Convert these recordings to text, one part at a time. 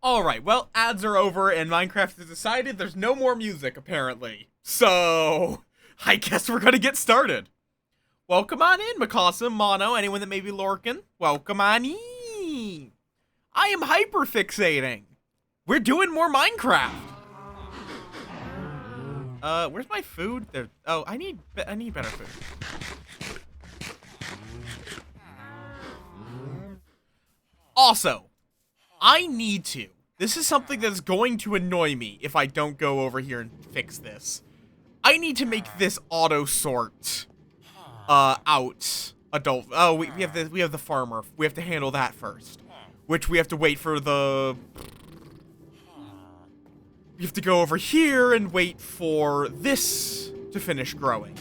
Alright, well, ads are over and Minecraft has decided there's no more music, apparently. So, I guess we're gonna get started. Welcome on in, Mikasa, Mono, anyone that may be lurking. Welcome on in. I am hyperfixating. We're doing more Minecraft. Where's my food? There. Oh, I need better food. Also, I need to. This is something that's going to annoy me if I don't go over here and fix this. I need to make this auto sort out adult. Oh, we have the farmer. We have to handle that first, which we have to wait for the. We have to go over here and wait for this to finish growing.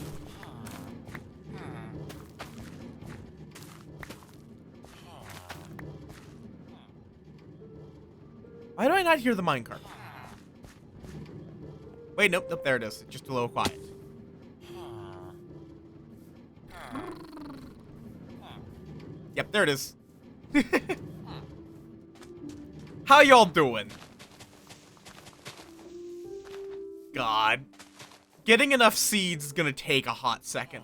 Why do I not hear the minecart? Wait, nope, there it is. It's just a little quiet. Yep, there it is. How y'all doing? God. Getting enough seeds is gonna take a hot second.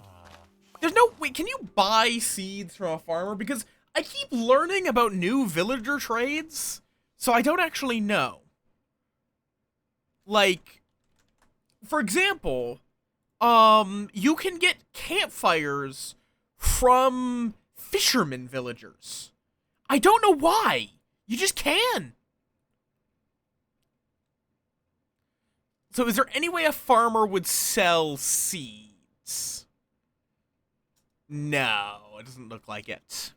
Wait, can you buy seeds from a farmer? Because I keep learning about new villager trades, so I don't actually know. Like, for example, you can get campfires from fishermen villagers. I don't know why. You just can. So is there any way a farmer would sell seeds? No, it doesn't look like it.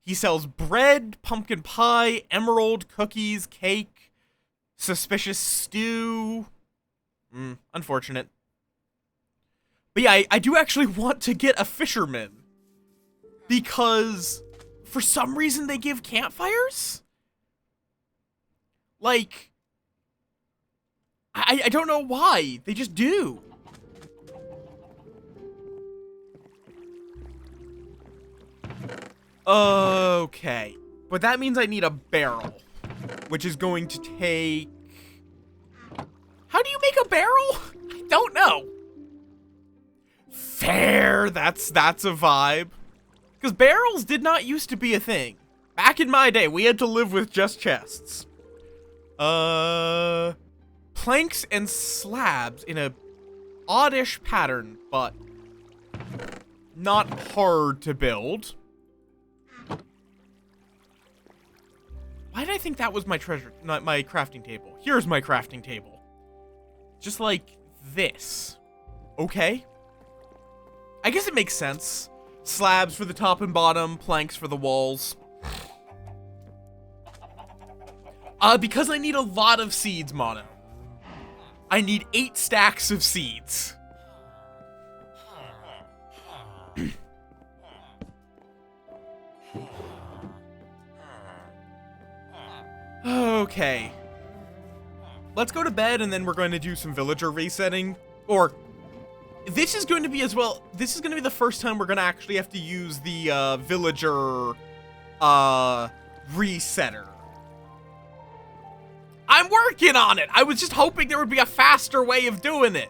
He sells bread, pumpkin pie, emerald, cookies, cake, suspicious stew. Unfortunate. But yeah, I do actually want to get a fisherman. Because for some reason they give campfires? Like, I don't know why. They just do. Okay. But that means I need a barrel. Which is going to take... How do you make a barrel? I don't know. Fair. That's a vibe. Because barrels did not used to be a thing. Back in my day, we had to live with just chests. Planks and slabs in a oddish pattern, but not hard to build. Why did I think that was my treasure, not my crafting table? Here's my crafting table. Just like this. Okay. I guess it makes sense. Slabs for the top and bottom, planks for the walls. Because I need a lot of seeds, Mono. I need 8 stacks of seeds. Okay. Let's go to bed and then we're going to do some villager resetting. Or, this is going to be as well, this is going to be the first time we're going to actually have to use the villager resetter. I'm working on it! I was just hoping there would be a faster way of doing it.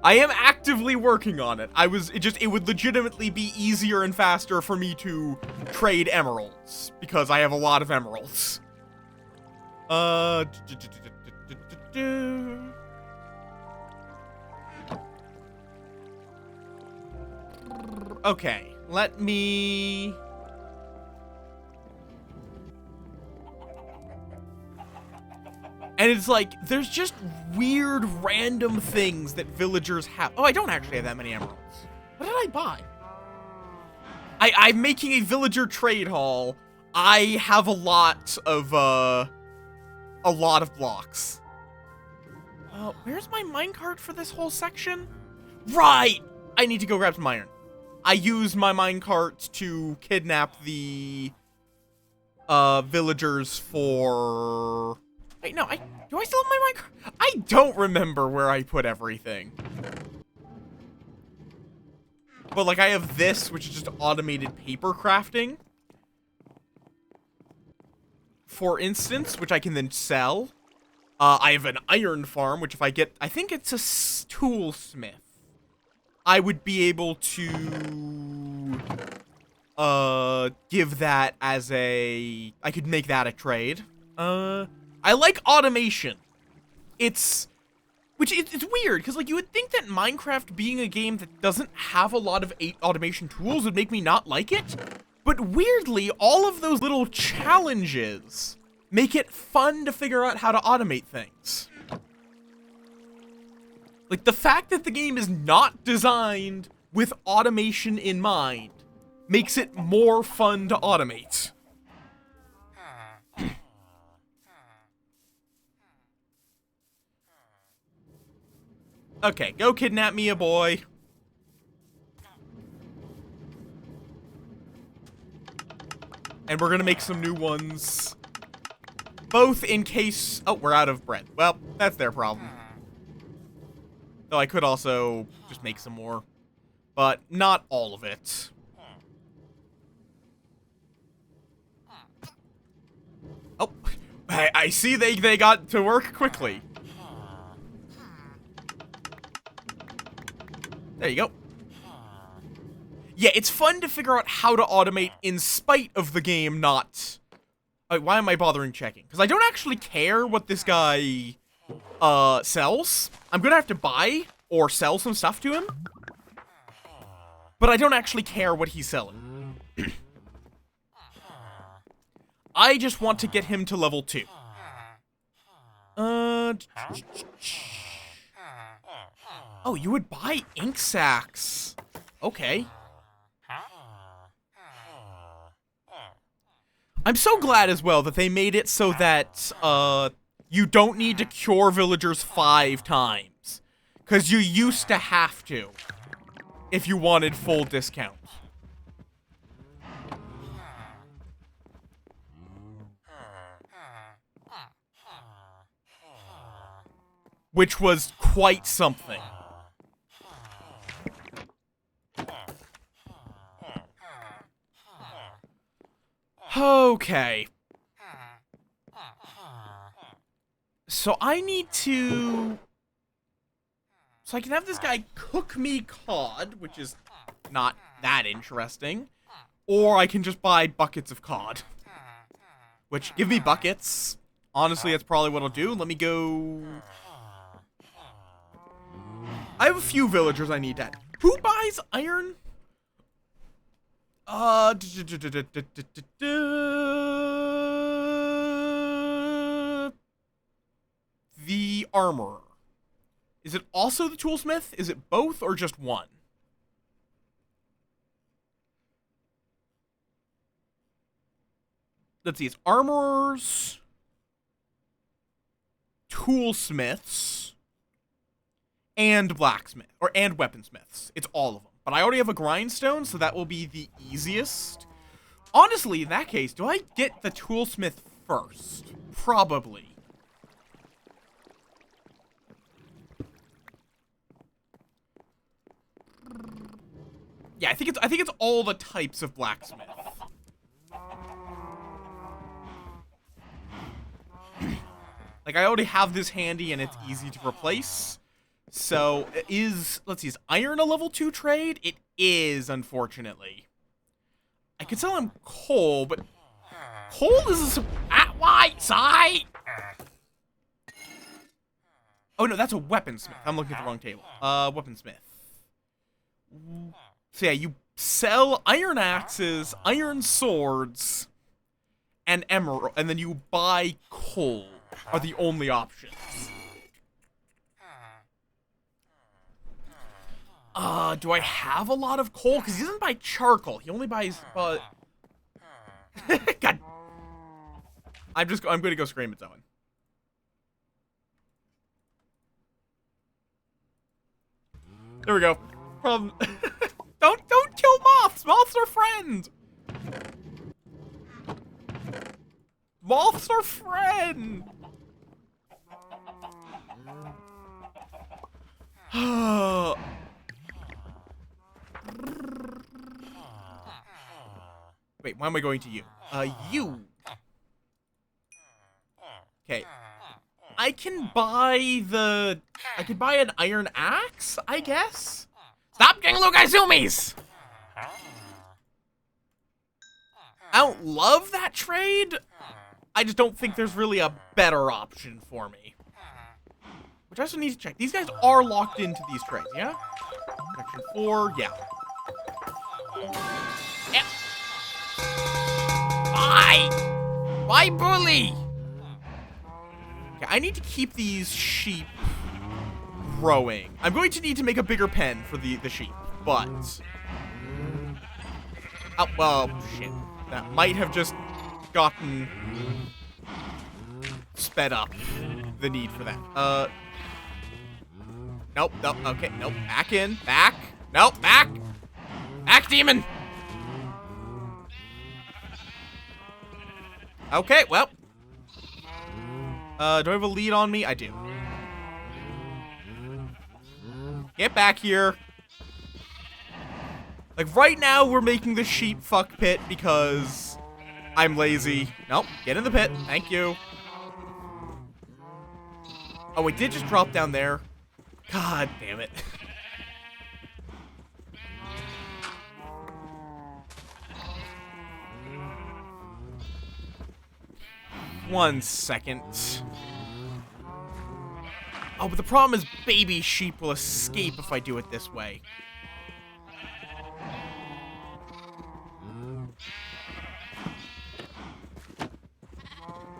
I am actively working on it. It would legitimately be easier and faster for me to trade emeralds. Because I have a lot of emeralds. Okay, let me... And it's like, there's just weird random things that villagers have. Oh, I don't actually have that many emeralds. What did I buy? I'm making a villager trade hall. I have a lot of blocks. Where's my minecart for this whole section? Right! I need to go grab some iron. I use my minecart to kidnap the villagers for... Wait, no, do I still have my minecart? I don't remember where I put everything. but like I have this, which is just automated paper crafting. For instance, which I can then sell. I have an iron farm, which if I get, I think it's a toolsmith. I would be able to, give that as a, I could make that a trade. I like automation. It's weird, because, like, you would think that Minecraft being a game that doesn't have a lot of automation tools would make me not like it. But weirdly, all of those little challenges make it fun to figure out how to automate things. Like, the fact that the game is not designed with automation in mind makes it more fun to automate. Okay, go kidnap me a boy. And we're gonna make some new ones. Both in case... Oh, we're out of bread. Well, that's their problem. Though I could also just make some more. But not all of it. Oh, I see they got to work quickly. There you go. Yeah, it's fun to figure out how to automate in spite of the game not... Like, why am I bothering checking? Because I don't actually care what this guy, sells. I'm gonna have to buy or sell some stuff to him. But I don't actually care what he's selling. I just want to get him to level 2. Oh, you would buy ink sacks. Okay. I'm so glad as well that they made it so that, you don't need to cure villagers 5 times. Because you used to have to. If you wanted full discount. Which was quite something. Okay. So I need to... So I can have this guy cook me cod, which is not that interesting. Or I can just buy buckets of cod. Which, give me buckets. Honestly, that's probably what I'll do. Let me go... I have a few villagers I need to add. Who buys iron? The armorer. Is it also the toolsmith? Is it both or just one? Let's see. It's armorers, toolsmiths, and blacksmith and weaponsmiths. It's all of them. But I already have a grindstone, so that will be the easiest. Honestly, in that case, do I get the toolsmith first? Probably. Yeah, I think it's all the types of blacksmith. Like, I already have this handy and it's easy to replace. So, let's see, is iron a level 2 trade? It is, unfortunately. I could sell him coal, but coal is at white side. Oh no, that's a weaponsmith. I'm looking at the wrong table. Weaponsmith. So yeah, you sell iron axes, iron swords, and emerald, and then you buy coal are the only options. Do I have a lot of coal? Because he doesn't buy charcoal. He only buys, God. I'm gonna go scream at someone. There we go. Don't kill moths! Moths are friends! Moths are friend! Wait, why am I going to you? You. Okay. I can buy an iron axe, I guess? Stop getting little guys zoomies! I don't love that trade. I just don't think there's really a better option for me. Which I also need to check. These guys are locked into these trades, yeah? Section 4, yeah. Yeah. Why bully? Okay, I need to keep these sheep growing. I'm going to need to make a bigger pen for the sheep, but... Oh, well, shit. That might have just gotten sped up the need for that. Nope, okay, nope. Back in, back. Nope, back. Back, demon. Okay, well. Do I have a lead on me? I do. Get back here. Like, right now, we're making the sheep fuck pit because I'm lazy. Nope, get in the pit. Thank you. Oh, it did just drop down there. God damn it. One second. Oh, but the problem is baby sheep will escape if I do it this way.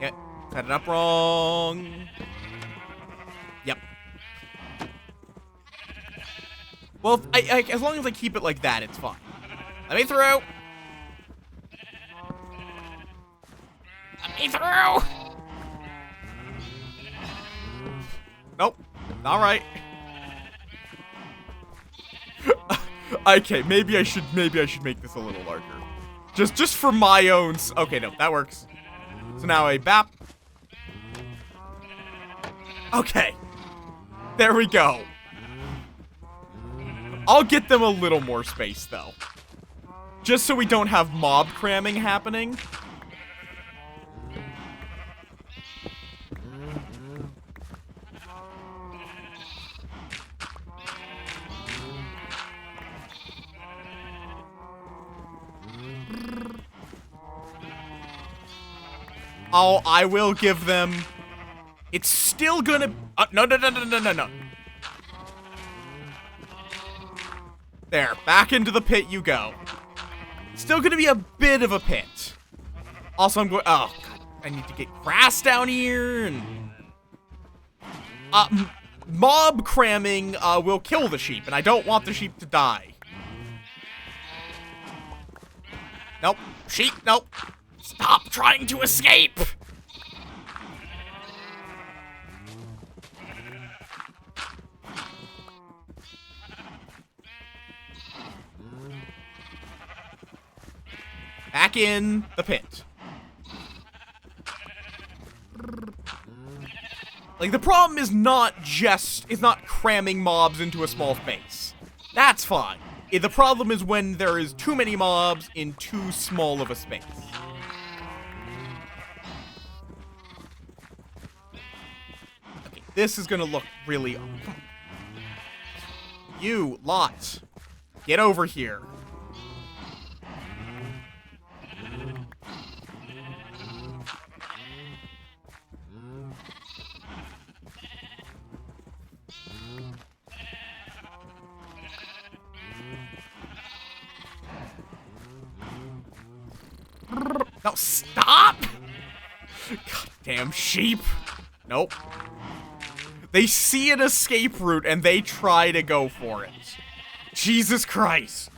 Yeah, set it up wrong. Yep. Well, as long as I keep it like that, it's fine. Let me through. Let me through. Nope. All right. Okay, maybe I should make this a little larger. Just for my own. Okay, no, that works. So now a bap. Okay. There we go. I'll get them a little more space, though. Just so we don't have mob cramming happening. Oh, I will give them... It's still gonna... No. There, back into the pit you go. Still gonna be a bit of a pit. Also, I'm going... Oh, God. I need to get grass down here, and... mob cramming, will kill the sheep, and I don't want the sheep to die. Nope. Sheep, nope. Stop trying to escape! Back in the pit. Like, the problem is not cramming mobs into a small space. That's fine. The problem is when there is too many mobs in too small of a space. Okay, this is gonna look really... You, lot. Get over here. No, stop! Goddamn sheep. Nope. They see an escape route and they try to go for it. Jesus Christ.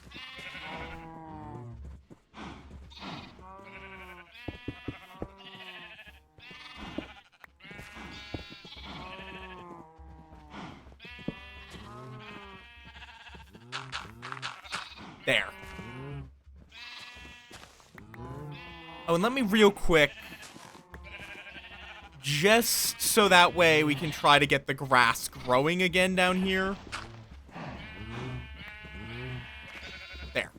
There. Oh, and let me real quick, just so that way we can try to get the grass growing again down here. There.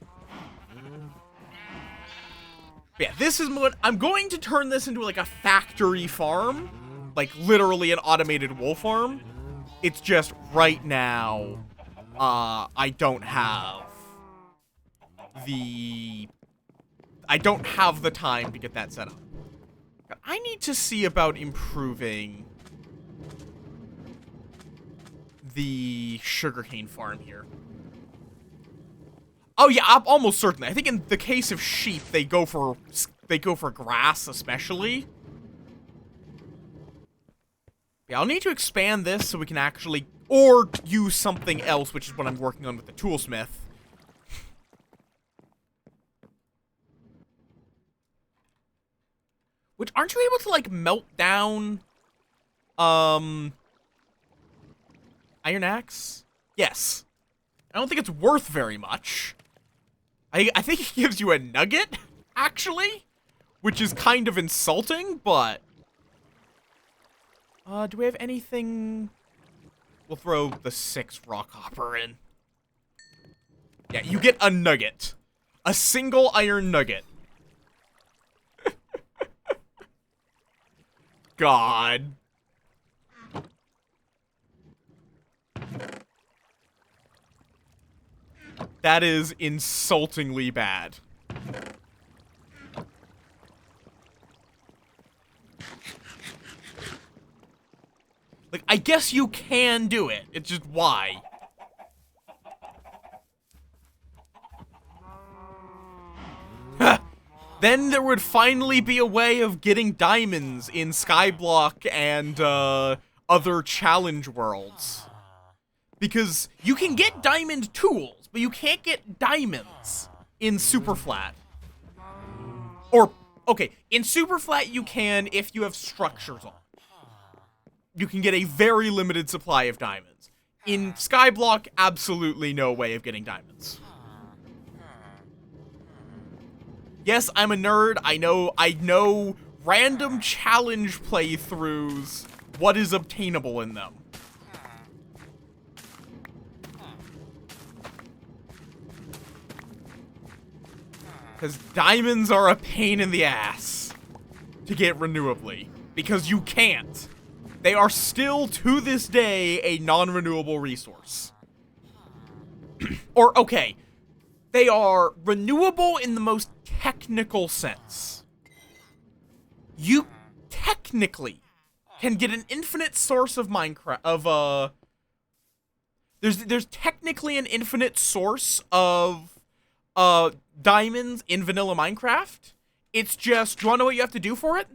Yeah, this is what I'm going to turn this into like a factory farm, like literally an automated wool farm. It's just right now, I don't have the time to get that set up. I need to see about improving the sugarcane farm here. Oh yeah, I'm almost certain. I think in the case of sheep, they go for grass, especially. Yeah, I'll need to expand this so we can actually, or use something else, which is what I'm working on with the toolsmith. Which, aren't you able to, like, melt down, iron axe? Yes. I don't think it's worth very much. I think it gives you a nugget, actually, which is kind of insulting, but... do we have anything... We'll throw the 6 rock hopper in. Yeah, you get a nugget. A single iron nugget. God. That is insultingly bad. Like, I guess you can do it. It's just why? Then there would finally be a way of getting diamonds in Skyblock and, other challenge worlds. Because you can get diamond tools, but you can't get diamonds in Superflat. Or, okay, in Superflat you can if you have structures on. You can get a very limited supply of diamonds. In Skyblock, absolutely no way of getting diamonds. Yes, I'm a nerd. I know random challenge playthroughs, what is obtainable in them. Because diamonds are a pain in the ass to get renewably. Because you can't. They are still, to this day, a non-renewable resource. Or, okay, they are renewable in the most technical sense. You technically can get an infinite source of Minecraft, there's technically an infinite source of, diamonds in vanilla Minecraft. It's just, do you wanna know what you have to do for it?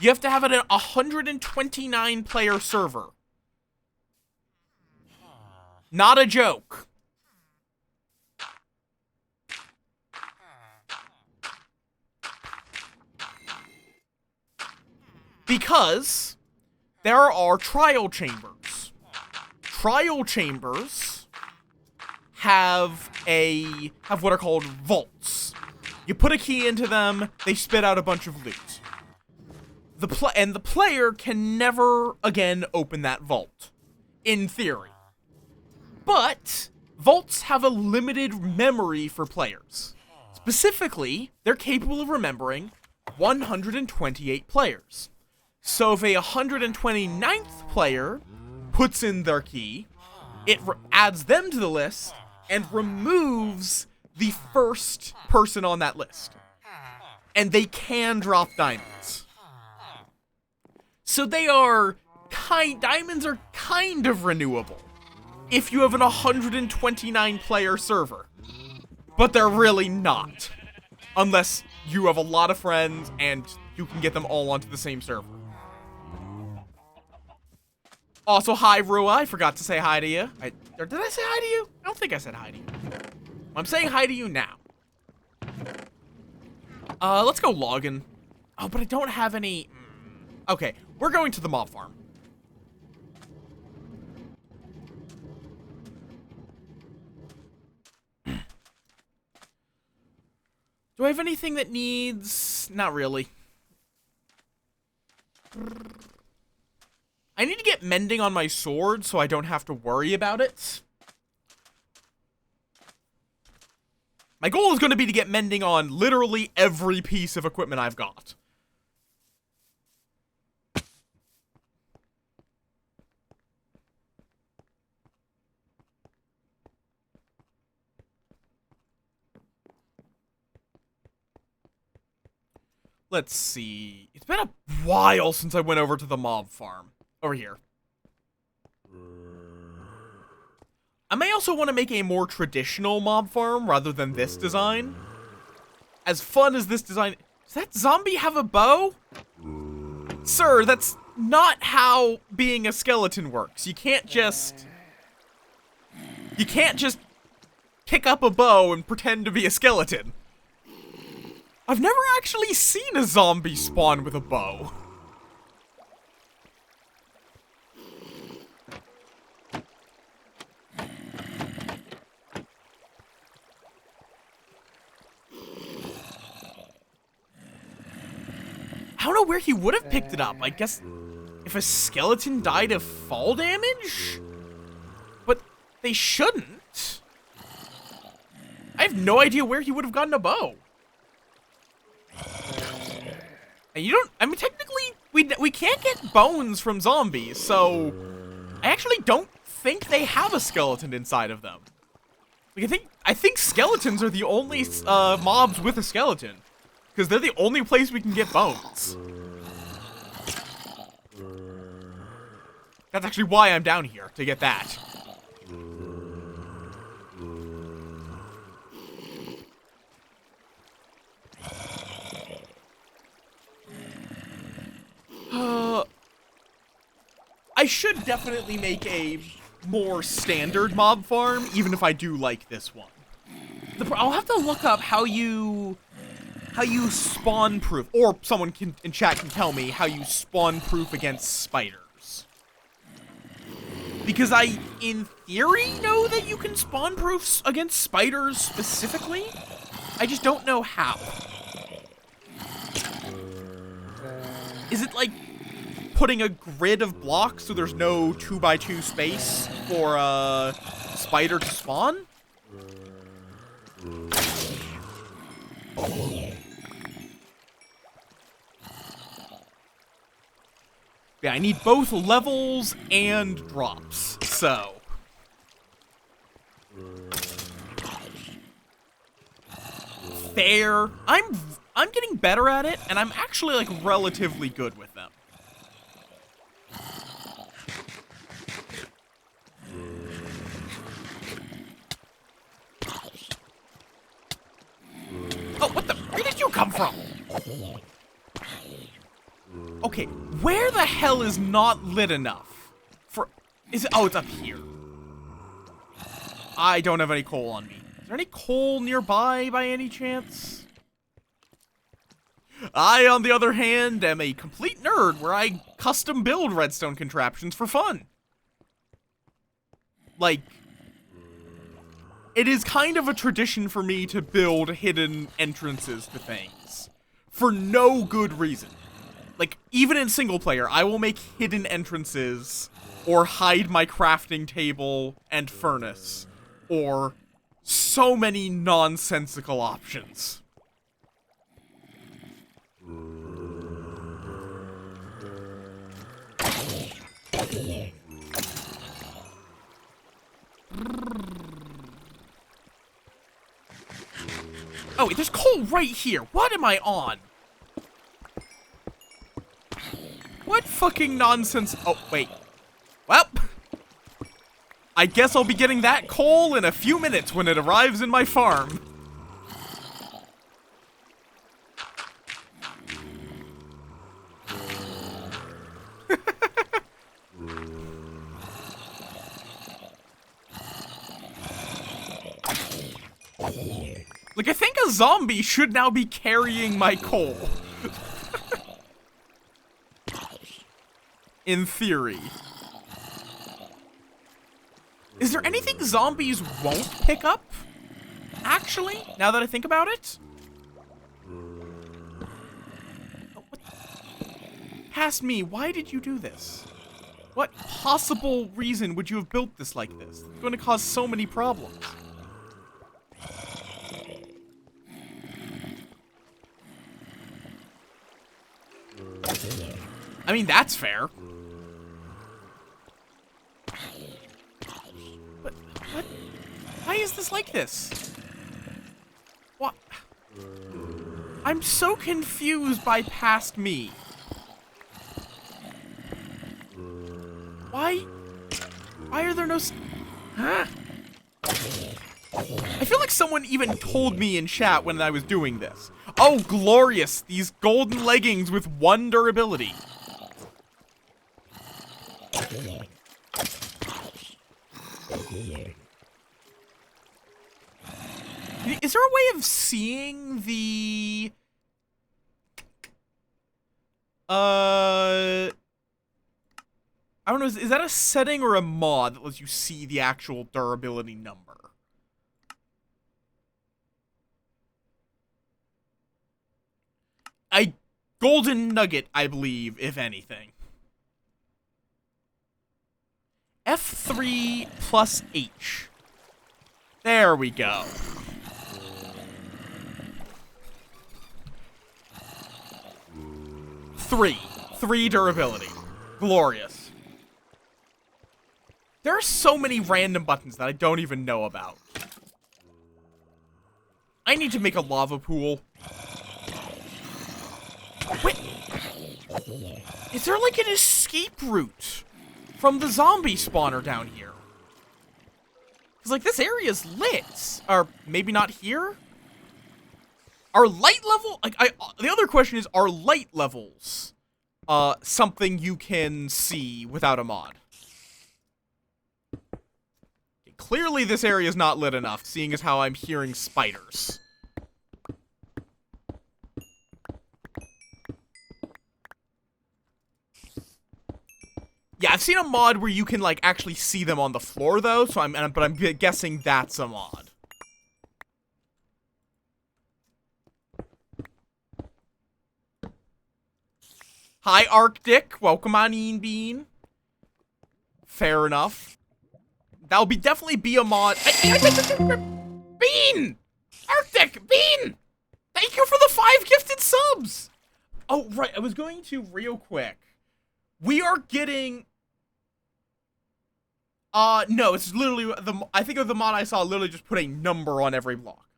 You have to have it at a 129 player server. Not a joke. Because there are trial chambers. Trial chambers have what are called vaults. You put a key into them, they spit out a bunch of loot. And the player can never again open that vault, in theory. But vaults have a limited memory for players. Specifically, they're capable of remembering 128 players. So if a 129th player puts in their key, it adds them to the list and removes the first person on that list. And they can drop diamonds. So diamonds are kind of renewable if you have an 129 player server. But they're really not. Unless you have a lot of friends and you can get them all onto the same server. Also, hi, Rua. I forgot to say hi to you. Did I say hi to you? I don't think I said hi to you. I'm saying hi to you now. Let's go logging. Oh, but I don't have any... Okay, we're going to the mob farm. Do I have anything that needs... Not really. I need to get mending on my sword so I don't have to worry about it. My goal is going to be to get mending on literally every piece of equipment I've got. Let's see. It's been a while since I went over to the mob farm. Over here. I may also want to make a more traditional mob farm rather than this design. As fun as this design... Does that zombie have a bow? Sir, that's not how being a skeleton works. You can't just pick up a bow and pretend to be a skeleton. I've never actually seen a zombie spawn with a bow. I don't know where he would have picked it up. I guess if a skeleton died of fall damage? But they shouldn't. I have no idea where he would have gotten a bow. And you don't, I mean, technically, we can't get bones from zombies, so I actually don't think they have a skeleton inside of them. Like, I think skeletons are the only mobs with a skeleton. Because they're the only place we can get bones. That's actually why I'm down here, to get that. I should definitely make a more standard mob farm, even if I do like this one. I'll have to look up how you spawn proof, or someone in chat can tell me how you spawn proof against spiders. Because I, in theory, know that you can spawn proofs against spiders specifically. I just don't know how. Is it like putting a grid of blocks so there's no 2x2 space for a spider to spawn? Yeah, I need both levels and drops, so. Fair. I'm getting better at it, and I'm actually, like, relatively good with them. Oh, what the? Where did you come from? Okay, where the hell is not lit enough? Is it? Oh, it's up here. I don't have any coal on me. Is there any coal nearby by any chance? I, on the other hand, am a complete nerd where I custom build redstone contraptions for fun. Like, it is kind of a tradition for me to build hidden entrances to things. For no good reason. Like, even in single player, I will make hidden entrances, or hide my crafting table and furnace, or so many nonsensical options. Oh, there's coal right here. What am I on? What fucking nonsense? Oh, wait. Well, I guess I'll be getting that coal in a few minutes when it arrives in my farm. Like, I think a zombie should now be carrying my coal. In theory. Is there anything zombies won't pick up? Actually, now that I think about it? Oh, Past me, why did you do this? What possible reason would you have built this like this? It's going to cause so many problems. I mean, that's fair. But what? Why is this like this? What? I'm so confused by past me. Why are there no... Huh? I feel like someone even told me in chat when I was doing this. Oh, glorious! These golden leggings with 1 durability. Is there a way of seeing the... I don't know, is that a setting or a mod that lets you see the actual durability number? A golden nugget, I believe, if anything. F3 plus H. There we go. Three durability. Glorious. There are so many random buttons that I don't even know about. I need to make a lava pool. Wait. Is there like an escape route from the zombie spawner down here? Because like this area's lit. Or maybe not here? Are light level... the other question is, are light levels something you can see without a mod? Clearly this area is not lit enough, seeing as how I'm hearing spiders. Yeah, I've seen a mod where you can like actually see them on the floor though, so I'm guessing that's a mod. Hi Arctic, welcome on Bean. Fair enough. That'll definitely be a mod. Bean! Arctic, Bean! Thank you for the 5 gifted subs! Oh, right, I was going to real quick. We are getting... no, it's literally, I think of the mod I saw literally just put a number on every block.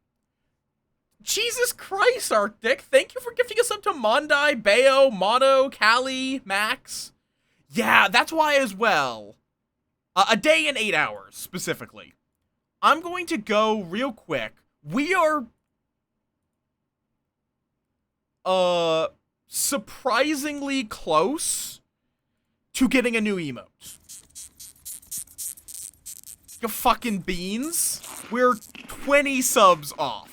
Jesus Christ, Arctic! Thank you for gifting us up to Mondai, Bayo, Mono, Callie, Max. Yeah, that's why as well. A day and 8 hours, specifically. I'm going to go real quick. We are... surprisingly close to getting a new emote. You fucking beans. We're 20 subs off.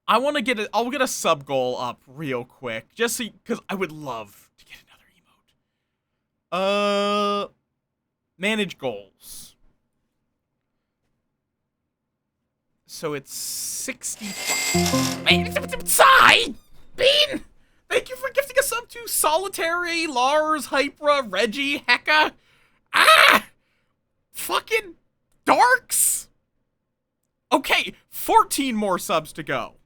I'll get a sub goal up real quick. Just so, because I would love to get another emote. Manage goals. So it's 65. Sigh! Bean! Thank you for gifting a sub to Solitary, Lars, Hypra, Reggie, Hecka. Ah! Fucking Darks! Okay, 14 more subs to go.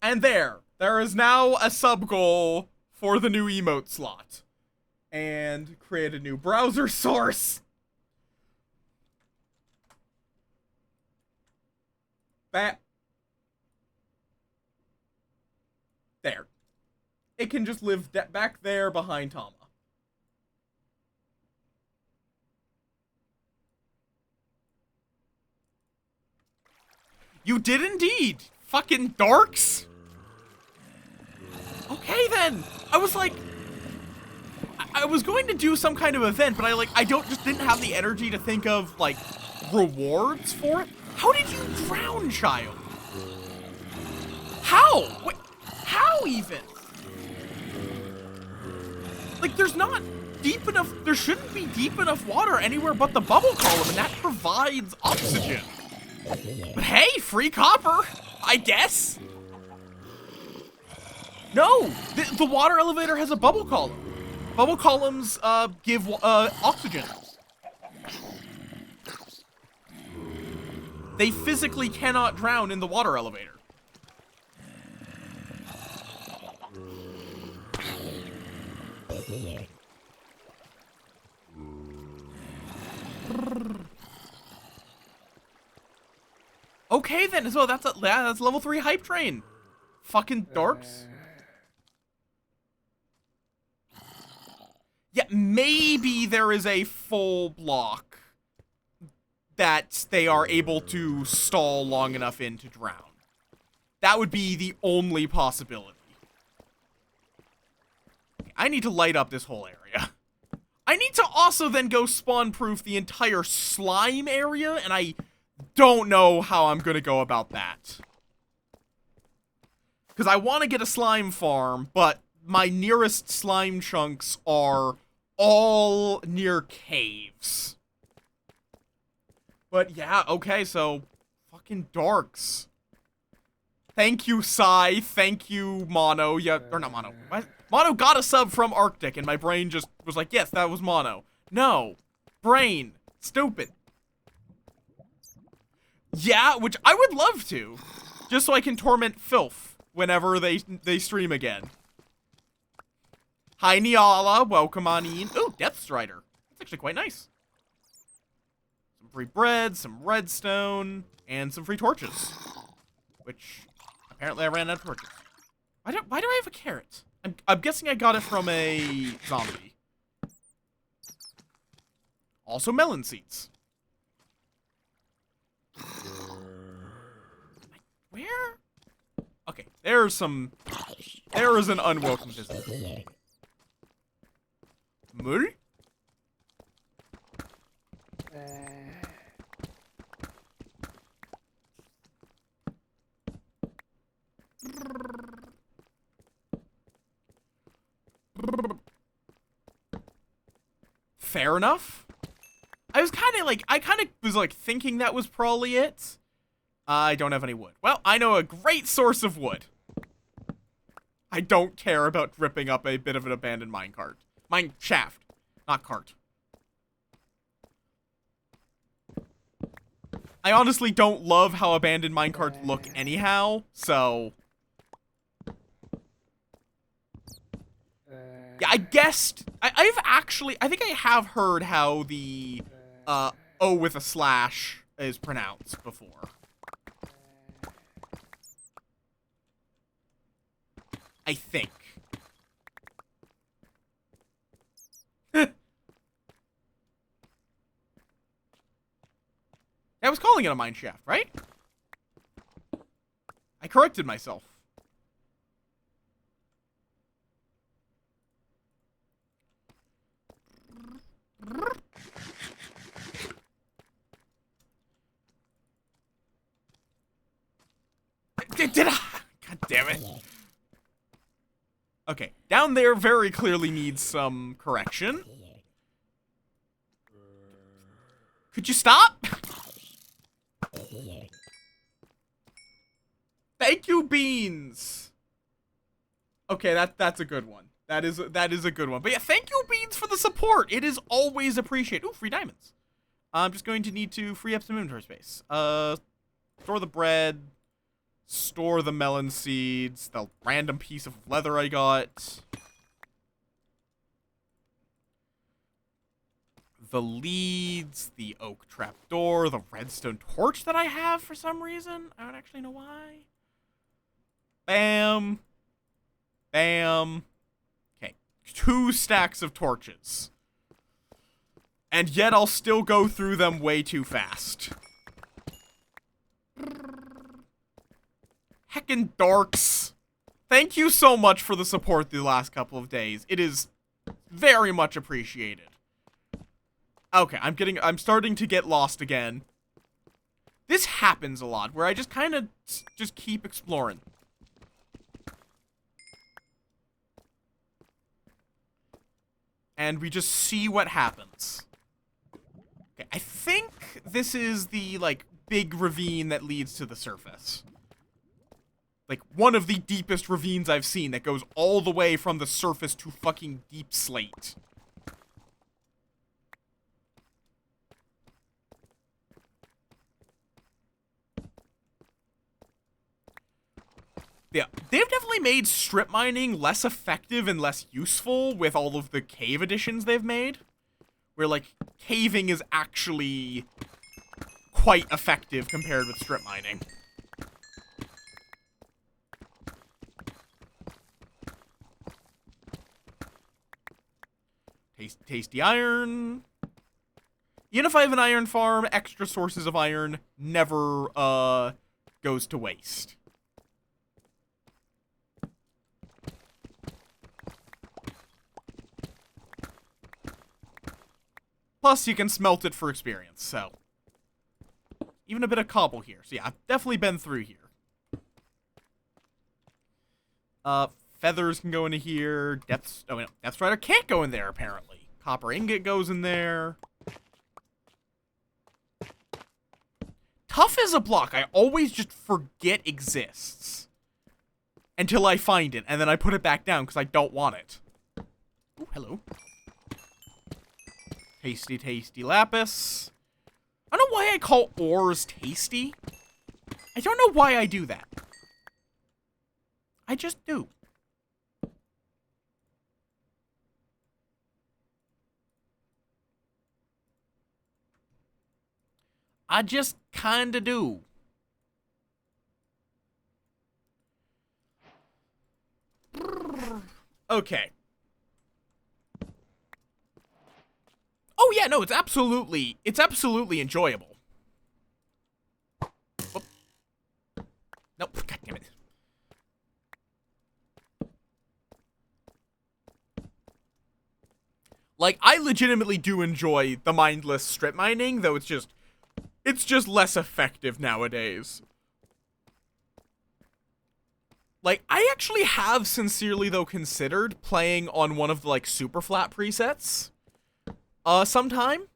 And there is now a sub goal for the new emote slot. And create a new browser source. There. It can just live back there behind Tama. You did indeed. Fucking Darks. Okay then. I was like, I was going to do some kind of event, but I didn't have the energy to think of like rewards for it. How did you drown, child? How? Wait, how even? Like, there's not deep enough, there shouldn't be deep enough water anywhere but the bubble column, and that provides oxygen. But hey, free copper, I guess. No, the water elevator has a bubble column. Bubble columns give oxygen. They physically cannot drown in the water elevator. Okay then, so that's level 3 hype train. Fucking dorks. Yeah, maybe there is a full block that they are able to stall long enough in to drown. That would be the only possibility. I need to light up this whole area. I need to also then go spawn-proof the entire slime area, and I don't know how I'm gonna go about that. Because I want to get a slime farm, but my nearest slime chunks are all near caves. But yeah, okay, so fucking dorks. Thank you, Sai. Thank you, Mono. Yeah, or not Mono. What? Mono got a sub from Arctic, and my brain just was like, yes, that was Mono. No. Brain. Stupid. Yeah, which I would love to. Just so I can torment Filth whenever they stream again. Hi, Niala. Welcome on in. Ooh, Death Strider. That's actually quite nice. Some free bread, some redstone, and some free torches. Which, apparently I ran out of torches. Why do I have a carrot? I'm guessing I got it from a zombie. Also melon seeds. Where? Okay, there is an unwelcome visit. Mul? Fair enough. I kind of was thinking that was probably it. I don't have any wood. Well, I know a great source of wood. I don't care about ripping up a bit of an abandoned minecart. Mine shaft, not cart. I honestly don't love how abandoned minecarts look anyhow, so... Yeah, I guessed... I think I have heard how the, O with a slash is pronounced before. I think. I was calling it a mine shaft, right? I corrected myself. Did I? God damn it. Okay, down there very clearly needs some correction. Could you stop? Thank you, Beans. Okay, that's a good one. That is a good one. But yeah, thank you, Beans, for the support. It is always appreciated. Ooh, free diamonds. I'm just going to need to free up some inventory space. Store the bread. Store the melon seeds. The random piece of leather I got. The leads, the oak trapdoor, the redstone torch that I have for some reason. I don't actually know why. Bam. Bam. Okay. 2 stacks of torches. And yet I'll still go through them way too fast. Heckin' dorks. Thank you so much for the support the last couple of days. It is very much appreciated. Okay, I'm starting to get lost again. This happens a lot, where I just kind of just keep exploring. And we just see what happens. Okay, I think this is the, big ravine that leads to the surface. One of the deepest ravines I've seen that goes all the way from the surface to fucking deep slate. Yeah, they've definitely made strip mining less effective and less useful with all of the cave additions they've made. Where, like, caving is actually quite effective compared with strip mining. Tasty iron. Even if I have an iron farm, extra sources of iron never, goes to waste. Plus, you can smelt it for experience, so. Even a bit of cobble here. So yeah, I've definitely been through here. Feathers can go into here. Depth Strider can't go in there, apparently. Copper ingot goes in there. Tough as a block, I always just forget exists. Until I find it, and then I put it back down because I don't want it. Ooh, hello. Tasty, tasty lapis. I don't know why I call ores tasty. I don't know why I do that. I just do. I just kinda do. Okay. Oh yeah, no, it's absolutely enjoyable. Whoop. Nope, god damn it. Like, I legitimately do enjoy the mindless strip mining, though it's just less effective nowadays. Like, I actually have sincerely, though, considered playing on one of the, like, super flat presets. Sometime.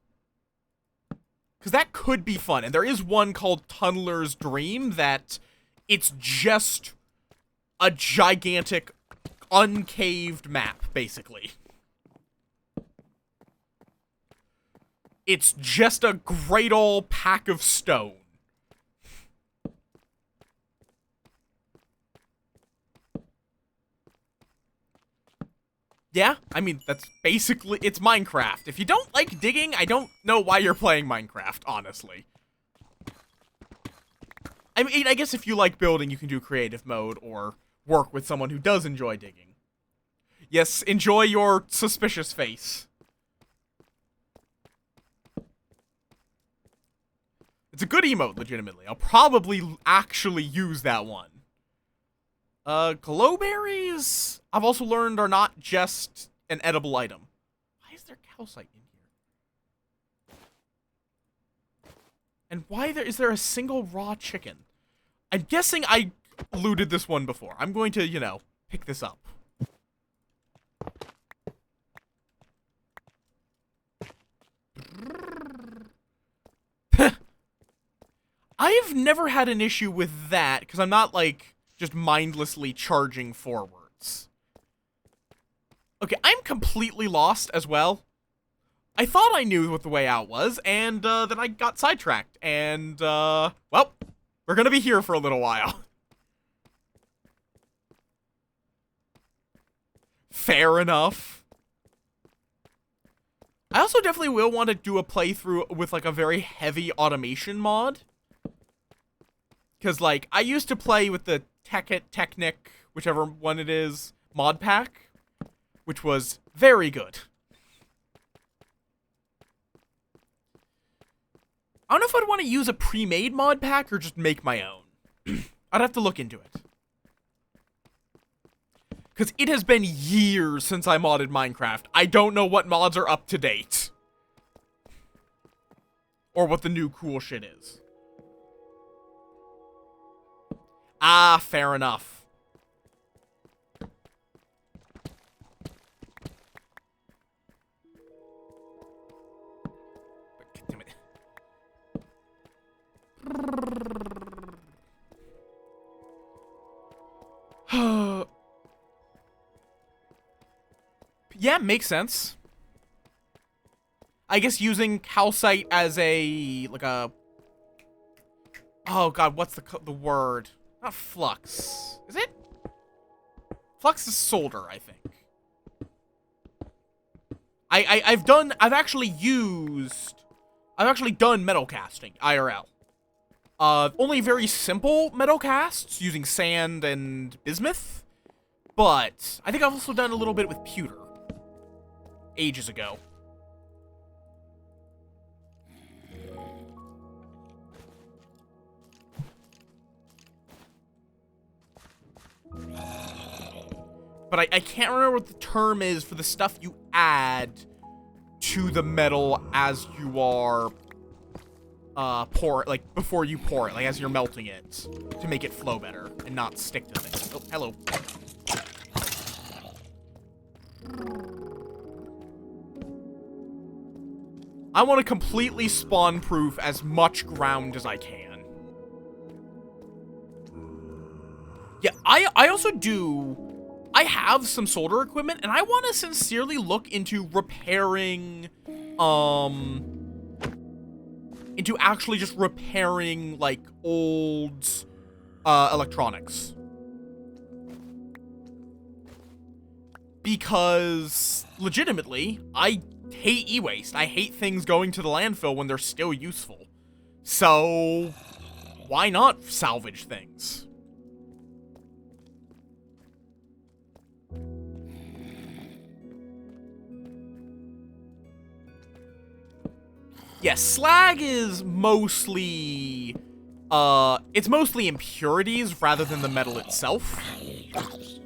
Because that could be fun. And there is one called Tunneler's Dream that it's just a gigantic, uncaved map, basically. It's just a great old pack of stone. Yeah, I mean, that's basically, it's Minecraft. If you don't like digging, I don't know why you're playing Minecraft, honestly. I mean, I guess if you like building, you can do creative mode or work with someone who does enjoy digging. Yes, enjoy your suspicious face. It's a good emote, legitimately. I'll probably actually use that one. Glowberries, I've also learned, are not just an edible item. Why is there calcite in here? And why is there a single raw chicken? I'm guessing I looted this one before. I'm going to, you know, pick this up. I've never had an issue with that, because I'm not, like, just mindlessly charging forwards. Okay, I'm completely lost as well. I thought I knew what the way out was, and then I got sidetracked, and, well, we're gonna be here for a little while. Fair enough. I also definitely will want to do a playthrough with, like, a very heavy automation mod. Because, like, I used to play with the Technic, whichever one it is, mod pack, which was very good. I don't know if I'd want to use a pre-made mod pack or just make my own. I'd have to look into it. Because it has been years since I modded Minecraft. I don't know what mods are up to date. Or what the new cool shit is. Ah, fair enough. Damn it. Yeah, makes sense. I guess using calcite as a, like a... Oh god, what's the word? Not flux. Is it? Flux is solder, I think. I've actually done metal casting, IRL. Only very simple metal casts, using sand and bismuth. But I think I've also done a little bit with pewter. Ages ago. But I can't remember what the term is for the stuff you add to the metal as you are before you pour it, like as you're melting it, to make it flow better and not stick to things. Oh, hello. I want to completely spawn-proof as much ground as I can. Yeah, I also do... I have some solder equipment, and I want to sincerely look into repairing, into actually just repairing, like, old, electronics. Because, legitimately, I hate e-waste. I hate things going to the landfill when they're still useful. So, why not salvage things? Yes, slag is mostly, it's mostly impurities rather than the metal itself.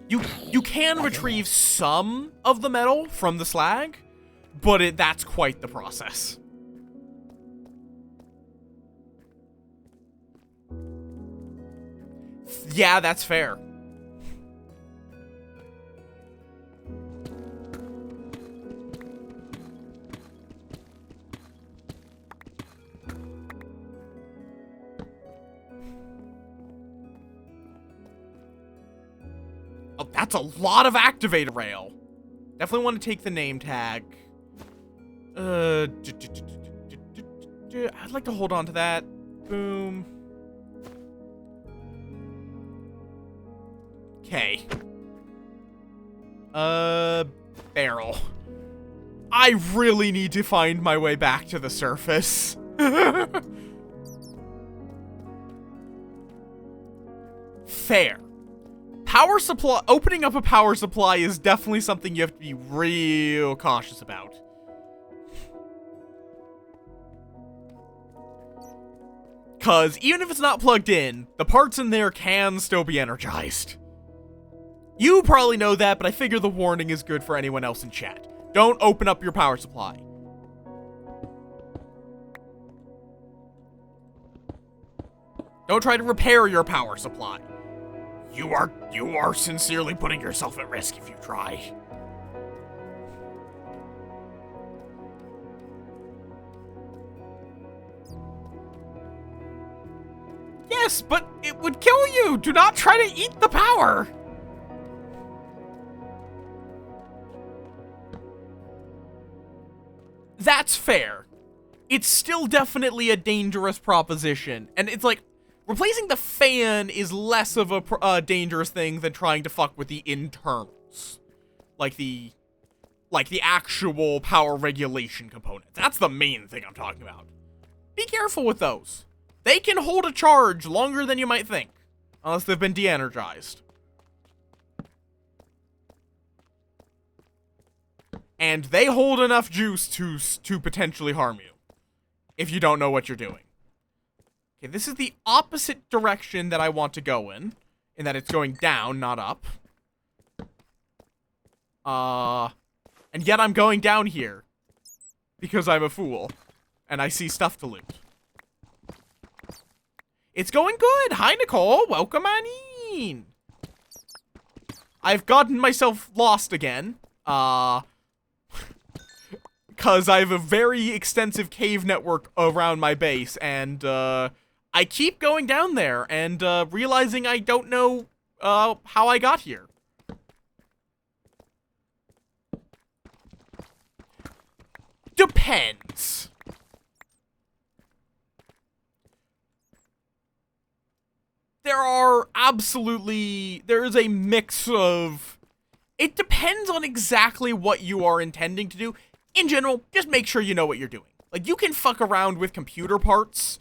You can retrieve some of the metal from the slag, but that's quite the process. Yeah, that's fair. Oh, that's a lot of activator rail. Definitely want to take the name tag. I'd like to hold on to that. Boom. Okay. Barrel. I really need to find my way back to the surface. Fair. Power supply, opening up a power supply is definitely something you have to be real cautious about. Cause even if it's not plugged in, the parts in there can still be energized. You probably know that, but I figure the warning is good for anyone else in chat. Don't open up your power supply. Don't try to repair your power supply. You are sincerely putting yourself at risk if you try. Yes, but it would kill you! Do not try to eat the power! That's fair. It's still definitely a dangerous proposition, and it's like, replacing the fan is less of a dangerous thing than trying to fuck with the internals. Like the actual power regulation component. That's the main thing I'm talking about. Be careful with those. They can hold a charge longer than you might think. Unless they've been de-energized. And they hold enough juice to potentially harm you. If you don't know what you're doing. Okay, this is the opposite direction that I want to go in that it's going down, not up. And yet I'm going down here. Because I'm a fool. And I see stuff to loot. It's going good! Hi, Nicole! Welcome on in! I've gotten myself lost again. Because I have a very extensive cave network around my base, and, I keep going down there, and, realizing I don't know, how I got here. Depends. There is a mix of It depends on exactly what you are intending to do. In general, just make sure you know what you're doing. Like, you can fuck around with computer parts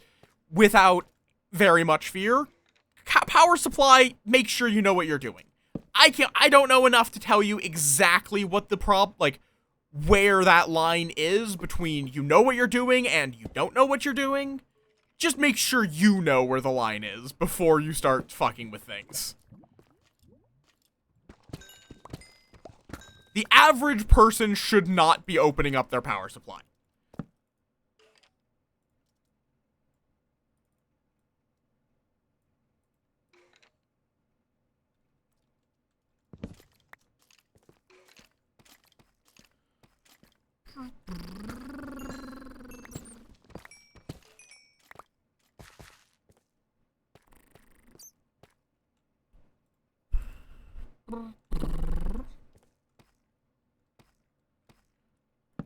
without very much fear. Power supply, make sure you know what you're doing. I don't know enough to tell you exactly what the where that line is between you know what you're doing and you don't know what you're doing. Just make sure you know where the line is before you start fucking with things. The average person should not be opening up their power supply.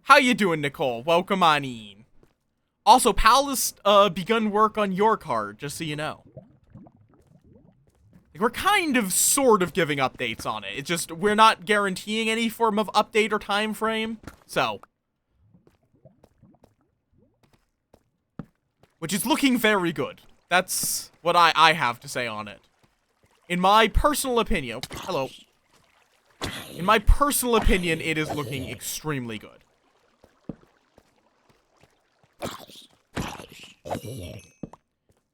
How you doing, Nicole? Welcome on in. Also, Pal has begun work on your card, just so you know. Like, we're kind of sort of giving updates on it. It's just we're not guaranteeing any form of update or time frame. So, which is looking very good. That's what I have to say on it. In my personal opinion, hello. In my personal opinion, it is looking extremely good.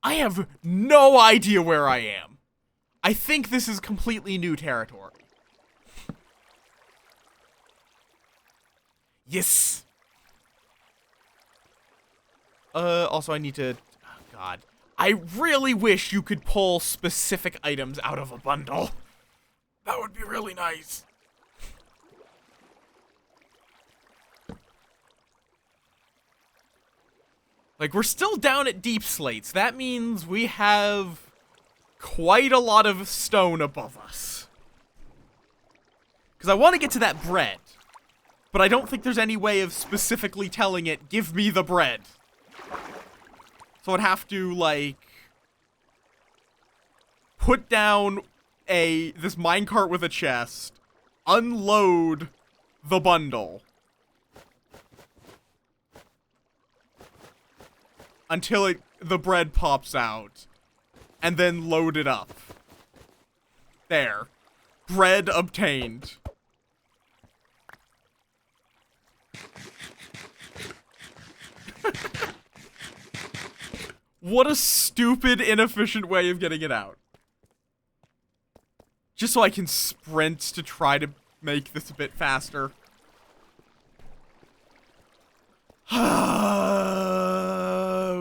I have no idea where I am. I think this is completely new territory. Yes. Also I need to, oh God. I really wish you could pull specific items out of a bundle. That would be really nice. Like, we're still down at deep slates. That means we have quite a lot of stone above us. Because I want to get to that bread. But I don't think there's any way of specifically telling it, give me the bread. So I'd have to, like, put down this minecart with a chest, unload the bundle. Until the bread pops out, and then load it up. There. Bread obtained. What a stupid, inefficient way of getting it out. Just so I can sprint to try to make this a bit faster.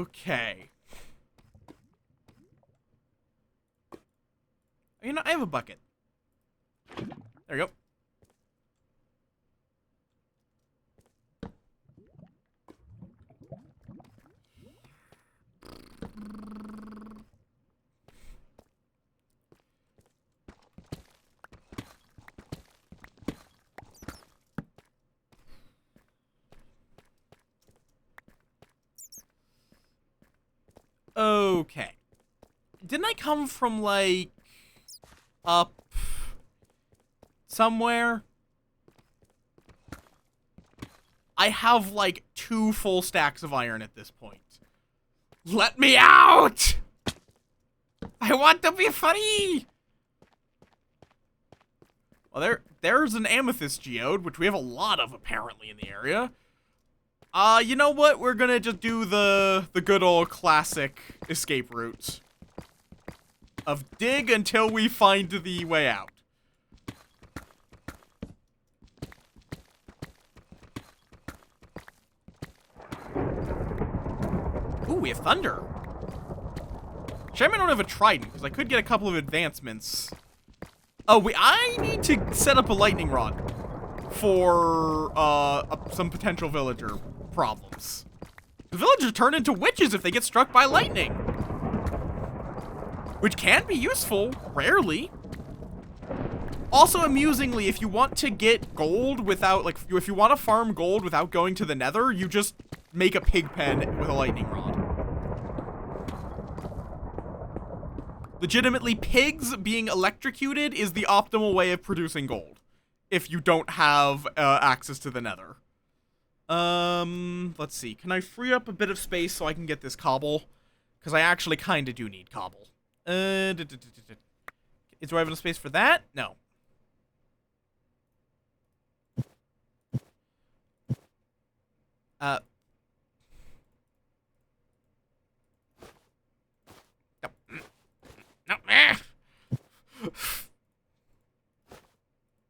Okay. You know, I have a bucket. There you go. Okay. Didn't I come from, like, up somewhere? I have, like, 2 full stacks of iron at this point. Let me out! I want to be free! Well, there's an amethyst geode, which we have a lot of, apparently, in the area. You know what? We're gonna just do the good old classic escape route of dig until we find the way out. Ooh, we have thunder. Shame I don't have a trident, because I could get a couple of advancements. Oh, I need to set up a lightning rod for some potential villager problems. The villagers turn into witches if they get struck by lightning, which can be useful, rarely. Also, amusingly, if you want to get gold without, like, if you want to farm gold without going to the nether, you just make a pig pen with a lightning rod. Legitimately, pigs being electrocuted is the optimal way of producing gold. if you don't have access to the nether. Let's see. Can I free up a bit of space so I can get this cobble? Because I actually kind of do need cobble. Do I have enough space for that? No. No.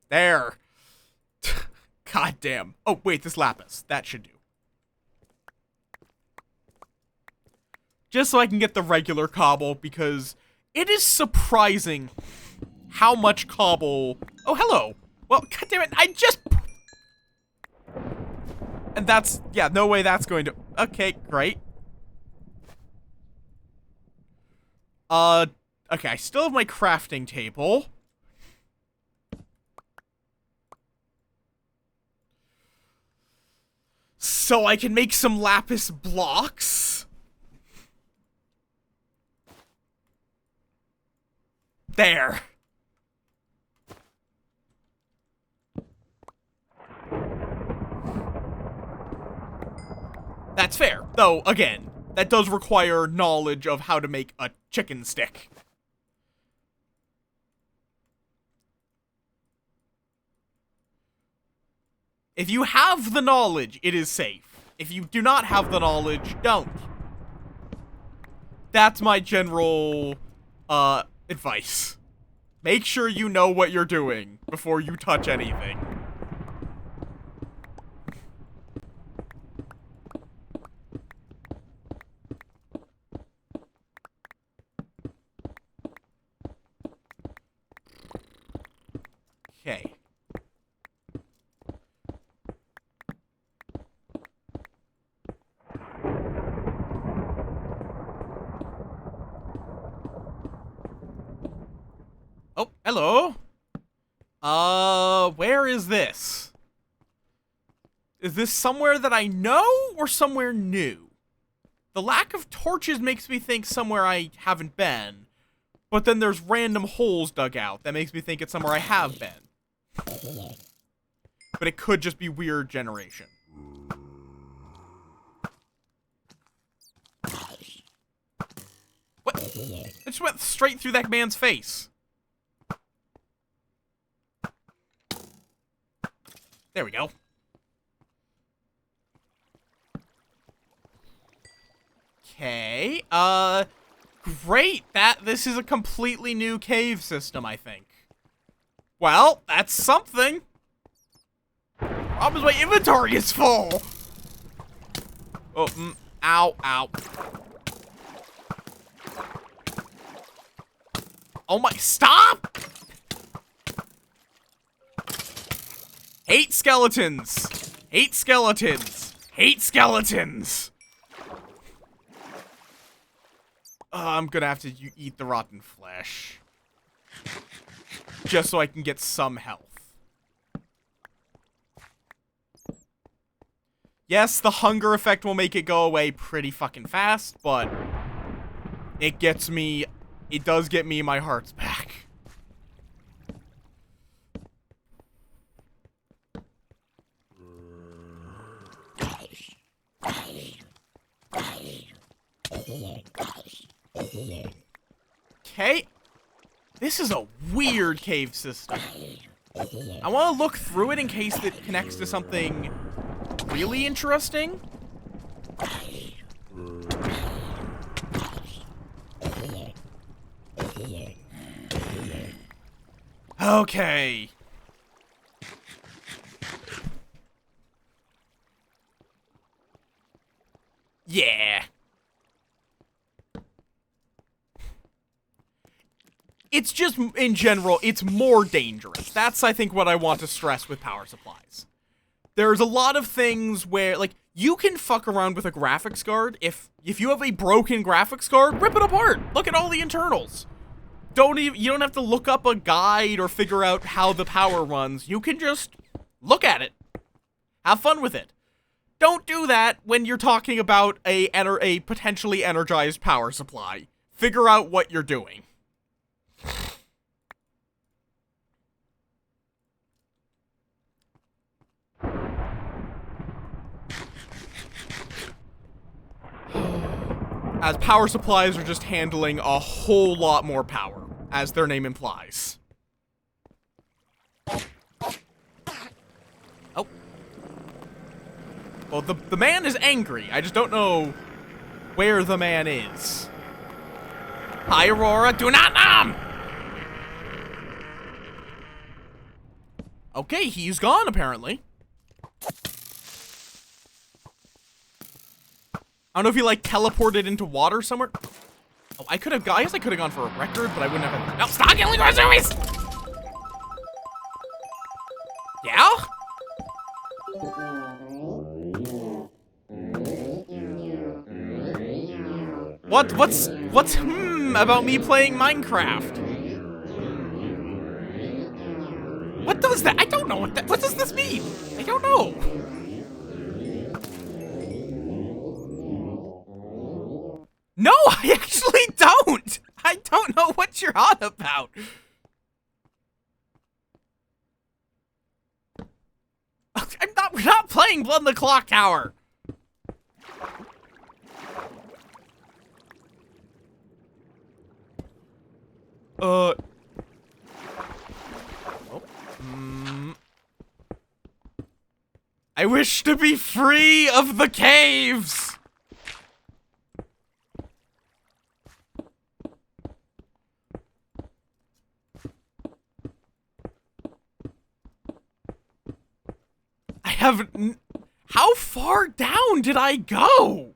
There. God damn. Oh, wait, this lapis. That should do. Just so I can get the regular cobble, because it is surprising how much cobble... Oh, hello. Well, god damn it, I just... And that's... Yeah, no way that's going to... Okay, great. Okay, I still have my crafting table. So I can make some lapis blocks. There. That's fair. Though, again, that does require knowledge of how to make a chicken stick. If you have the knowledge, it is safe. If you do not have the knowledge, don't. That's my general, advice. Make sure you know what you're doing before you touch anything. Okay. Oh, hello. Where is this? Is this somewhere that I know or somewhere new? The lack of torches makes me think somewhere I haven't been. But then there's random holes dug out that makes me think it's somewhere I have been. But it could just be weird generation. What? I just went straight through that man's face. There we go. Okay, great. This is a completely new cave system, I think. Well, that's something. Problem is my inventory is full. Oh, ow, ow. Oh my, stop! Hate skeletons. Hate skeletons. Hate skeletons. I'm gonna have to eat the rotten flesh. Just so I can get some health. Yes, the hunger effect will make it go away pretty fucking fast, but it gets me, it does get me my hearts back. Okay. This is a weird cave system. I want to look through it in case it connects to something really interesting. Okay. Yeah. It's just, in general, it's more dangerous. That's, I think, what I want to stress with power supplies. There's a lot of things where, like, you can fuck around with a graphics card. If you have a broken graphics card, rip it apart. Look at all the internals. You don't have to look up a guide or figure out how the power runs. You can just look at it. Have fun with it. Don't do that when you're talking about a potentially energized power supply. Figure out what you're doing. as power supplies are just handling a whole lot more power, as their name implies. Oh. Well, the man is angry. I just don't know where the man is. Hi, Aurora. Do not numb! Okay, he's gone, apparently. I don't know if he, like, teleported into water somewhere. Oh, I guess I could have gone for a record, but I wouldn't have. No, stop killing my zombies! Yeah? What's about me playing Minecraft? What does that? I don't know what does this mean? I don't know. No, I actually don't. I don't know what you're on about. We're not playing Blood in the Clock Tower. Oh. I wish to be free of the caves. How far down did I go?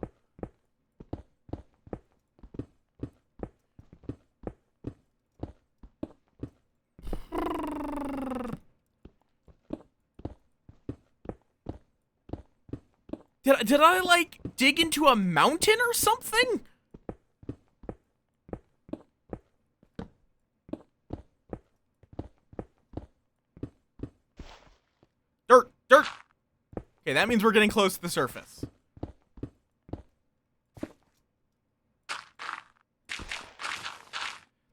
Did I like dig into a mountain or something? Dirt. Okay, that means we're getting close to the surface.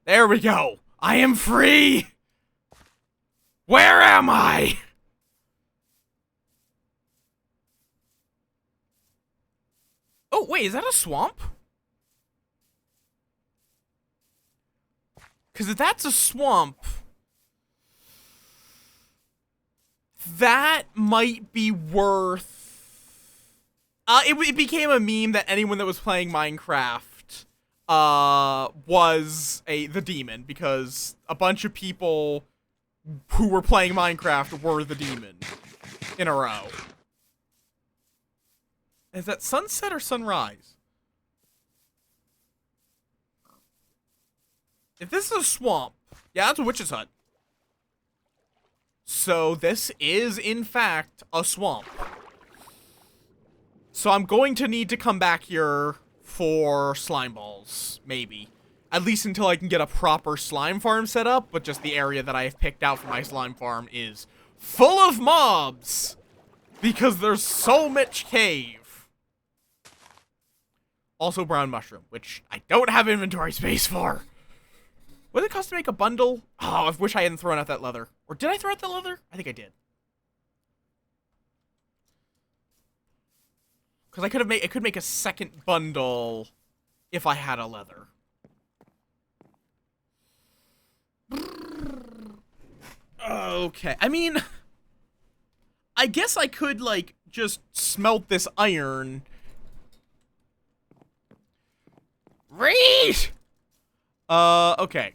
There we go. I am free. Where am I? Oh, wait, is that a swamp? Because if that's a swamp, that might be worth... It became a meme that anyone that was playing Minecraft was the demon, because a bunch of people who were playing Minecraft were the demon in a row. Is that sunset or sunrise? If this is a swamp, yeah, that's a witch's hut. So this is, in fact, a swamp. So I'm going to need to come back here for slime balls, maybe. At least until I can get a proper slime farm set up, but just the area that I have picked out for my slime farm is full of mobs! Because there's so much cave. Also brown mushroom, which I don't have inventory space for. What did it cost to make a bundle? Oh, I wish I hadn't thrown out that leather. Or did I throw out that leather? I think I did. Because I could make a second bundle if I had a leather. Okay, I mean, I guess I could, like, just smelt this iron. Read! Okay.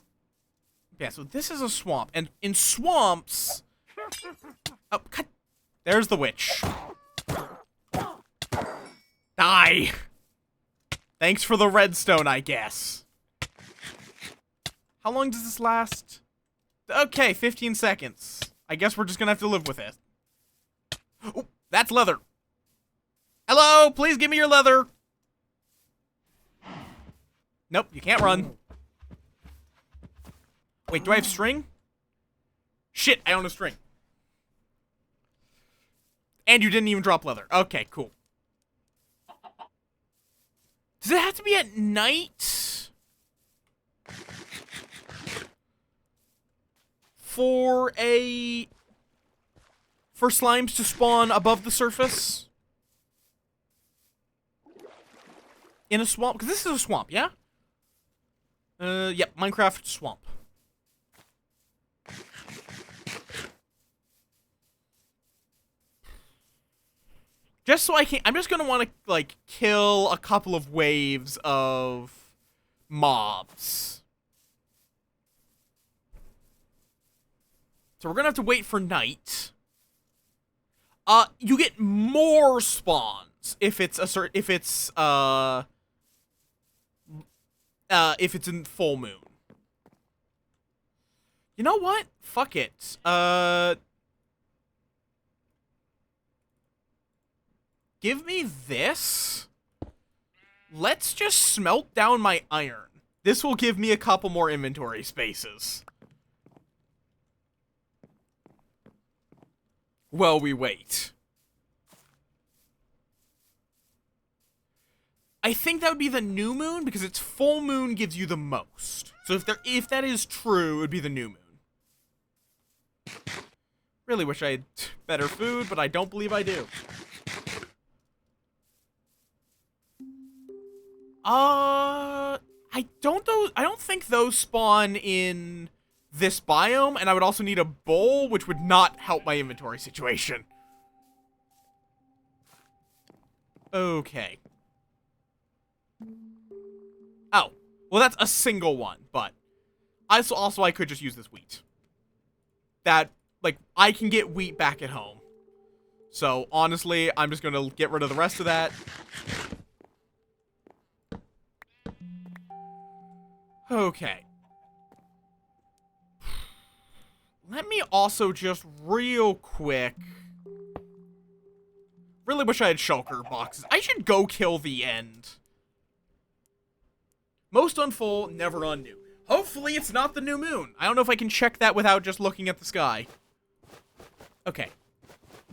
Yeah, so this is a swamp, and in swamps... Oh, cut. There's the witch. Die! Thanks for the redstone, I guess. How long does this last? Okay, 15 seconds. I guess we're just gonna have to live with it. Oh, that's leather. Hello, please give me your leather. Nope, you can't run. Wait, do I have string? Shit, I own a string. And you didn't even drop leather. Okay, cool. Does it have to be at night? For slimes to spawn above the surface? In a swamp? Because this is a swamp, yeah? Yep, Minecraft swamp. Just so I can, I'm just gonna want to, like, kill a couple of waves of mobs. So we're gonna have to wait for night. You get more spawns if it's if it's in full moon. You know what? Fuck it. Give me this. Let's just smelt down my iron. This will give me a couple more inventory spaces. While we wait. I think that would be the new moon, because it's full moon gives you the most. So if that is true, it would be the new moon. Really wish I had better food, but I don't believe I do. I don't think those spawn in this biome, and I would also need a bowl, which would not help my inventory situation. Okay. Oh, well, that's a single one, but I could just use this wheat. That, like, I can get wheat back at home. So, honestly, I'm just gonna get rid of the rest of that. Okay. Let me also just real quick... Really wish I had shulker boxes. I should go kill the end. Most on full, never on new. Hopefully it's not the new moon. I don't know if I can check that without just looking at the sky. Okay.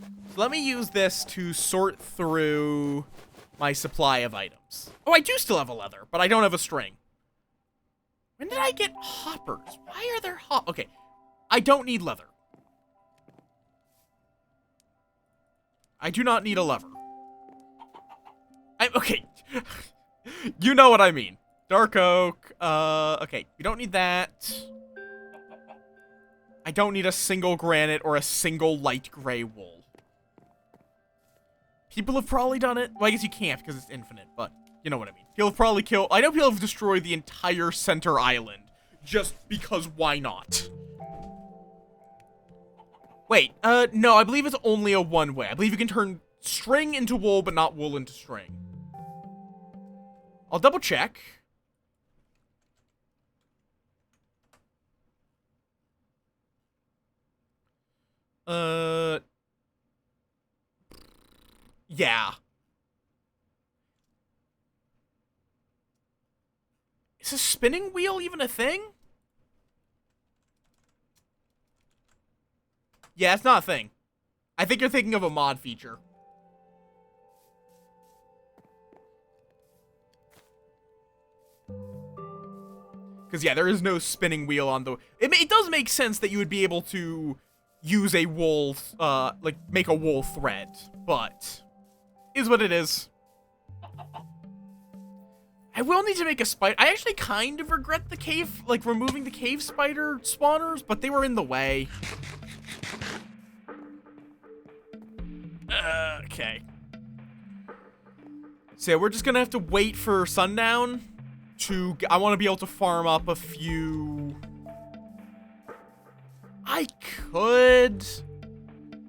So let me use this to sort through my supply of items. Oh, I do still have a leather, but I don't have a string. When did I get hoppers? Why are there Okay. I don't need leather. I do not need a lever. Okay. You know what I mean. Dark oak. Okay. We don't need that. I don't need a single granite or a single light gray wool. People have probably done it. Well, I guess you can't because it's infinite, but you know what I mean. People have probably killed... I know people have destroyed the entire center island. Just because why not? Wait, no, I believe it's only a one-way. I believe you can turn string into wool, but not wool into string. I'll double check. Yeah. Is a spinning wheel even a thing? Yeah, it's not a thing. I think you're thinking of a mod feature. Because, yeah, there is no spinning wheel on the... It does make sense that you would be able to use a wool, like, make a wool thread. But, is what it is. I will need to make a spider. I actually kind of regret the cave, like, removing the cave spider spawners, but they were in the way. Okay. So yeah, we're just gonna have to wait for sundown to... I want to be able to farm up a few... I could...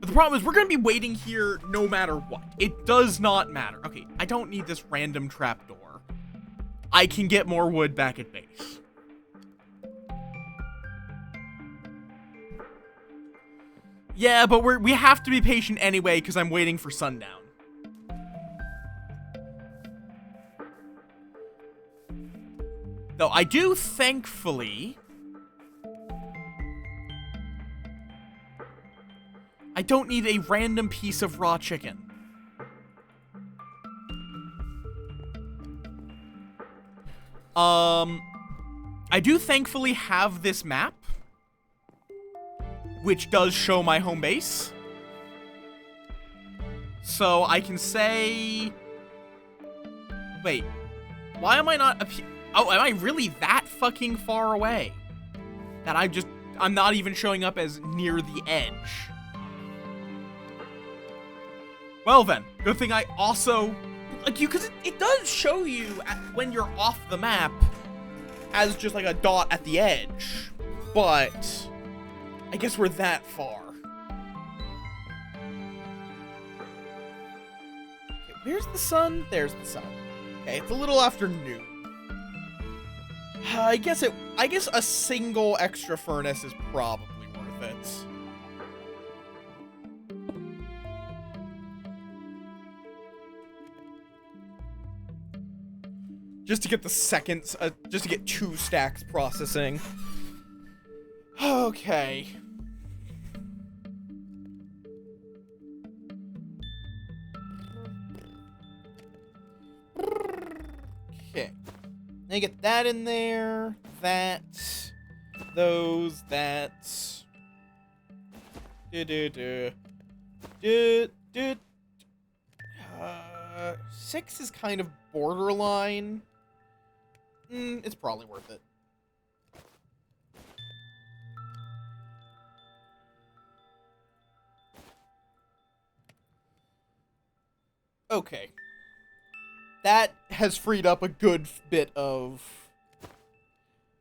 But the problem is we're gonna be waiting here no matter what. It does not matter. Okay, I don't need this random trapdoor. I can get more wood back at base. Yeah, but we have to be patient anyway because I'm waiting for sundown. Though I do, thankfully... I don't need a random piece of raw chicken. I do thankfully have this map, which does show my home base. So I can say... Wait. Why am I not oh, am I really that fucking far away? That I'm not even showing up as near the edge. Well then, good thing I also, like, because it does show you when you're off the map as just like a dot at the edge, but I guess we're that far. Okay, where's the sun? There's the sun. Okay, it's a little after noon. I guess a single extra furnace is probably worth it. Just to get the seconds, just to get 2 stacks processing. Okay. Okay. Now you get that in there, that, those, that. 6 is kind of borderline. It's probably worth it. Okay. That has freed up a good bit of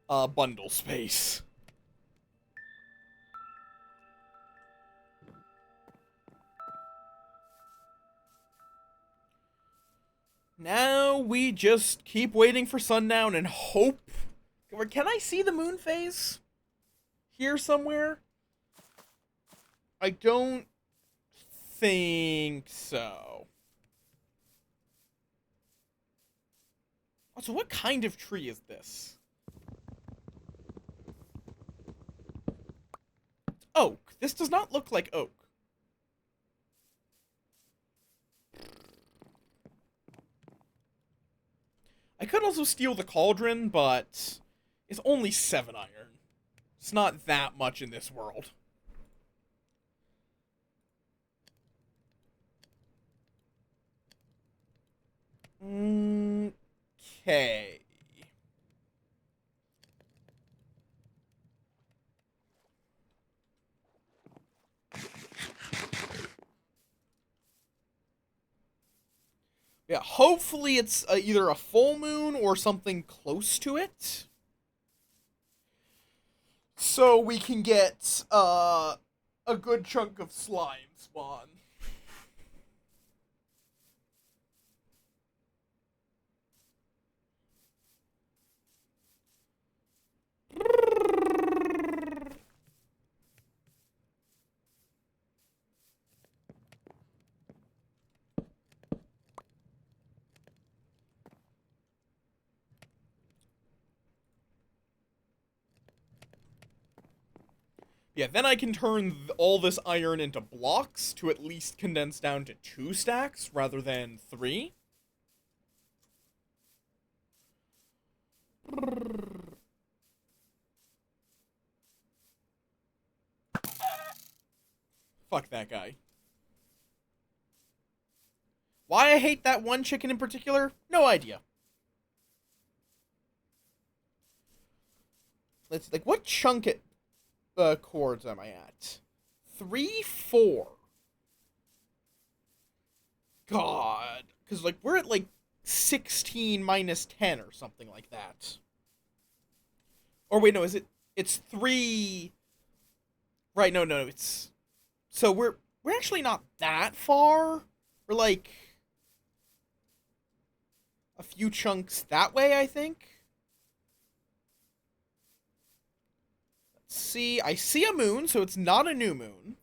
bundle space. Now we just keep waiting for sundown and hope. Or can I see the moon phase here somewhere? I don't think so. Also, what kind of tree is this? It's oak. This does not look like oak. I could also steal the cauldron, but it's only 7 iron. It's not that much in this world. Okay. Yeah, hopefully it's either a full moon or something close to it. So we can get a good chunk of slime spawn. Yeah, then I can turn all this iron into blocks to at least condense down to 2 stacks rather than 3. Fuck that guy. Why I hate that one chicken in particular? No idea. Let's, like, what chunk chords am I at? 3, 4. God. Because, like, we're at, like, 16 minus 10 or something like that. Or wait, no, is it? It's 3... Right, no, it's... So we're actually not that far. We're, like, a few chunks that way, I think. Let's see. I see a moon, so it's not a new moon.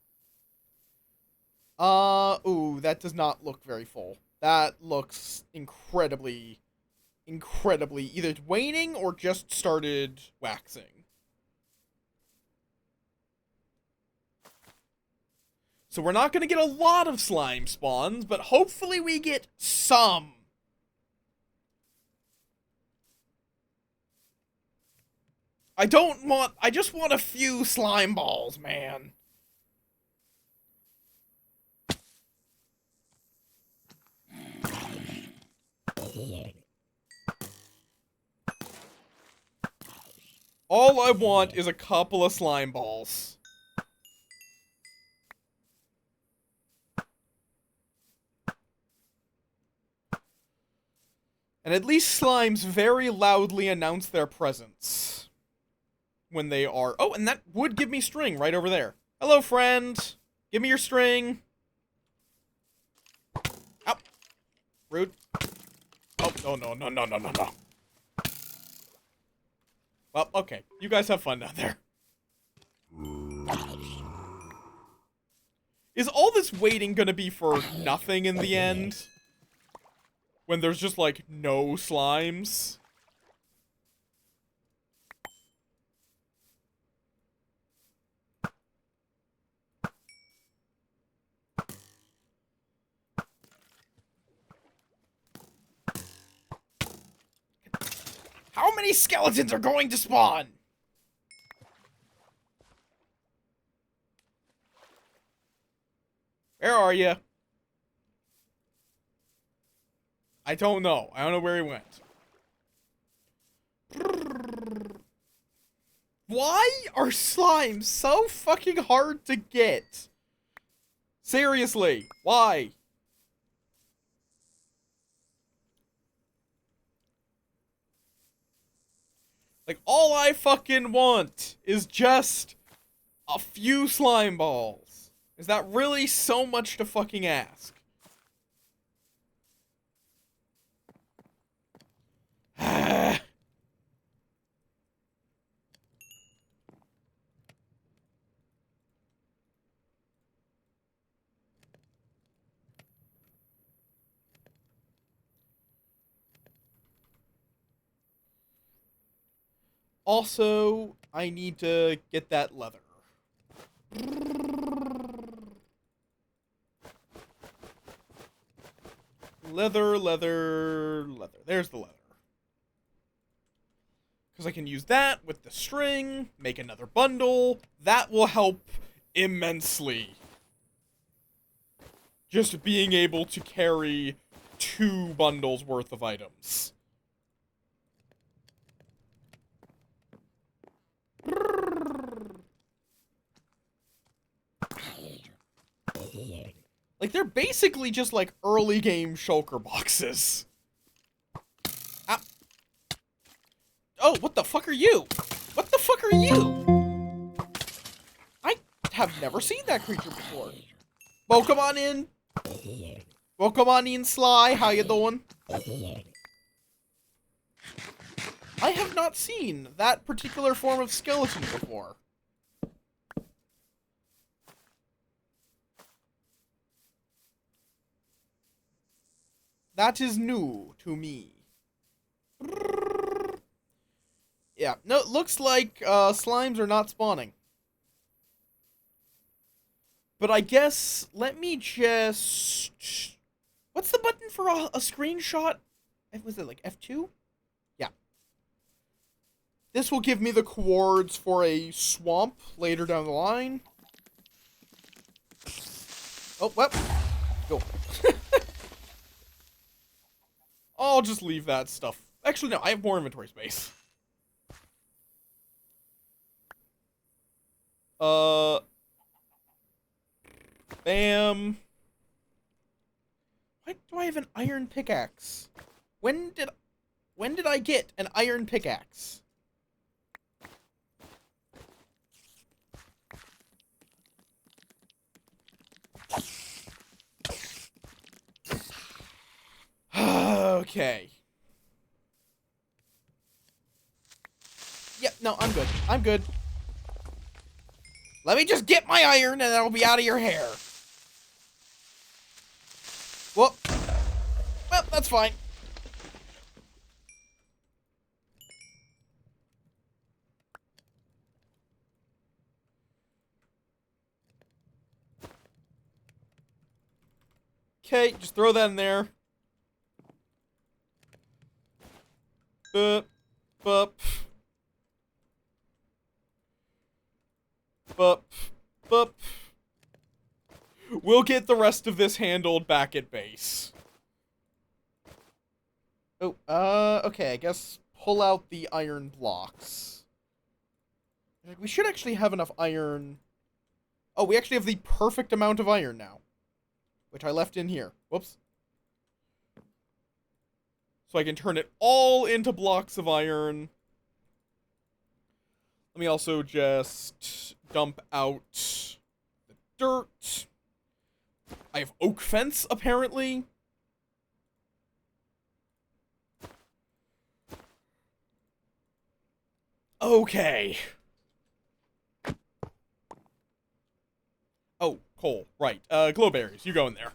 Ooh, that does not look very full. That looks incredibly either waning or just started waxing. So we're not going to get a lot of slime spawns, but hopefully we get some. I just want a few slime balls, man. All I want is a couple of slime balls. And at least slimes very loudly announce their presence when they are... Oh, and that would give me string right over there. Hello, friend. Give me your string. Ow. Rude. Oh, no. Well, okay. You guys have fun down there. Is all this waiting gonna be for nothing in the end? When there's just, like, no slimes? How many skeletons are going to spawn? Where are you? I don't know. I don't know where he went. Why are slimes so fucking hard to get? Seriously, why? Like, all I fucking want is just a few slime balls. Is that really so much to fucking ask? Also, I need to get that leather. Leather. There's the leather. Because I can use that with the string, make another bundle. That will help immensely. Just being able to carry 2 bundles worth of items. Like, they're basically just, like, early game shulker boxes. Ah. Oh, what the fuck are you? What the fuck are you? I have never seen that creature before. Welcome on in. Welcome on in, Sly. How you doing? I have not seen that particular form of skeleton before. That is new to me. Yeah, no, it looks like slimes are not spawning. But I guess, let me just... What's the button for a screenshot? Was it like F2? Yeah. This will give me the coords for a swamp later down the line. Oh, well. Go. I'll just leave that stuff. Actually, no, I have more inventory space. Bam. Why do I have an iron pickaxe? When did I get an iron pickaxe? Okay. Yep, no, I'm good. I'm good. Let me just get my iron and that'll be out of your hair. Well, that's fine. Okay, just throw that in there. Bup. Bup. We'll get the rest of this handled back at base. Oh, okay, I guess pull out the iron blocks. We should actually have enough iron. Oh, we actually have the perfect amount of iron now. Which I left in here. Whoops. So I can turn it all into blocks of iron. Let me also just dump out the dirt. I have oak fence, apparently. Okay. Oh, coal. Right. Glowberries, you go in there.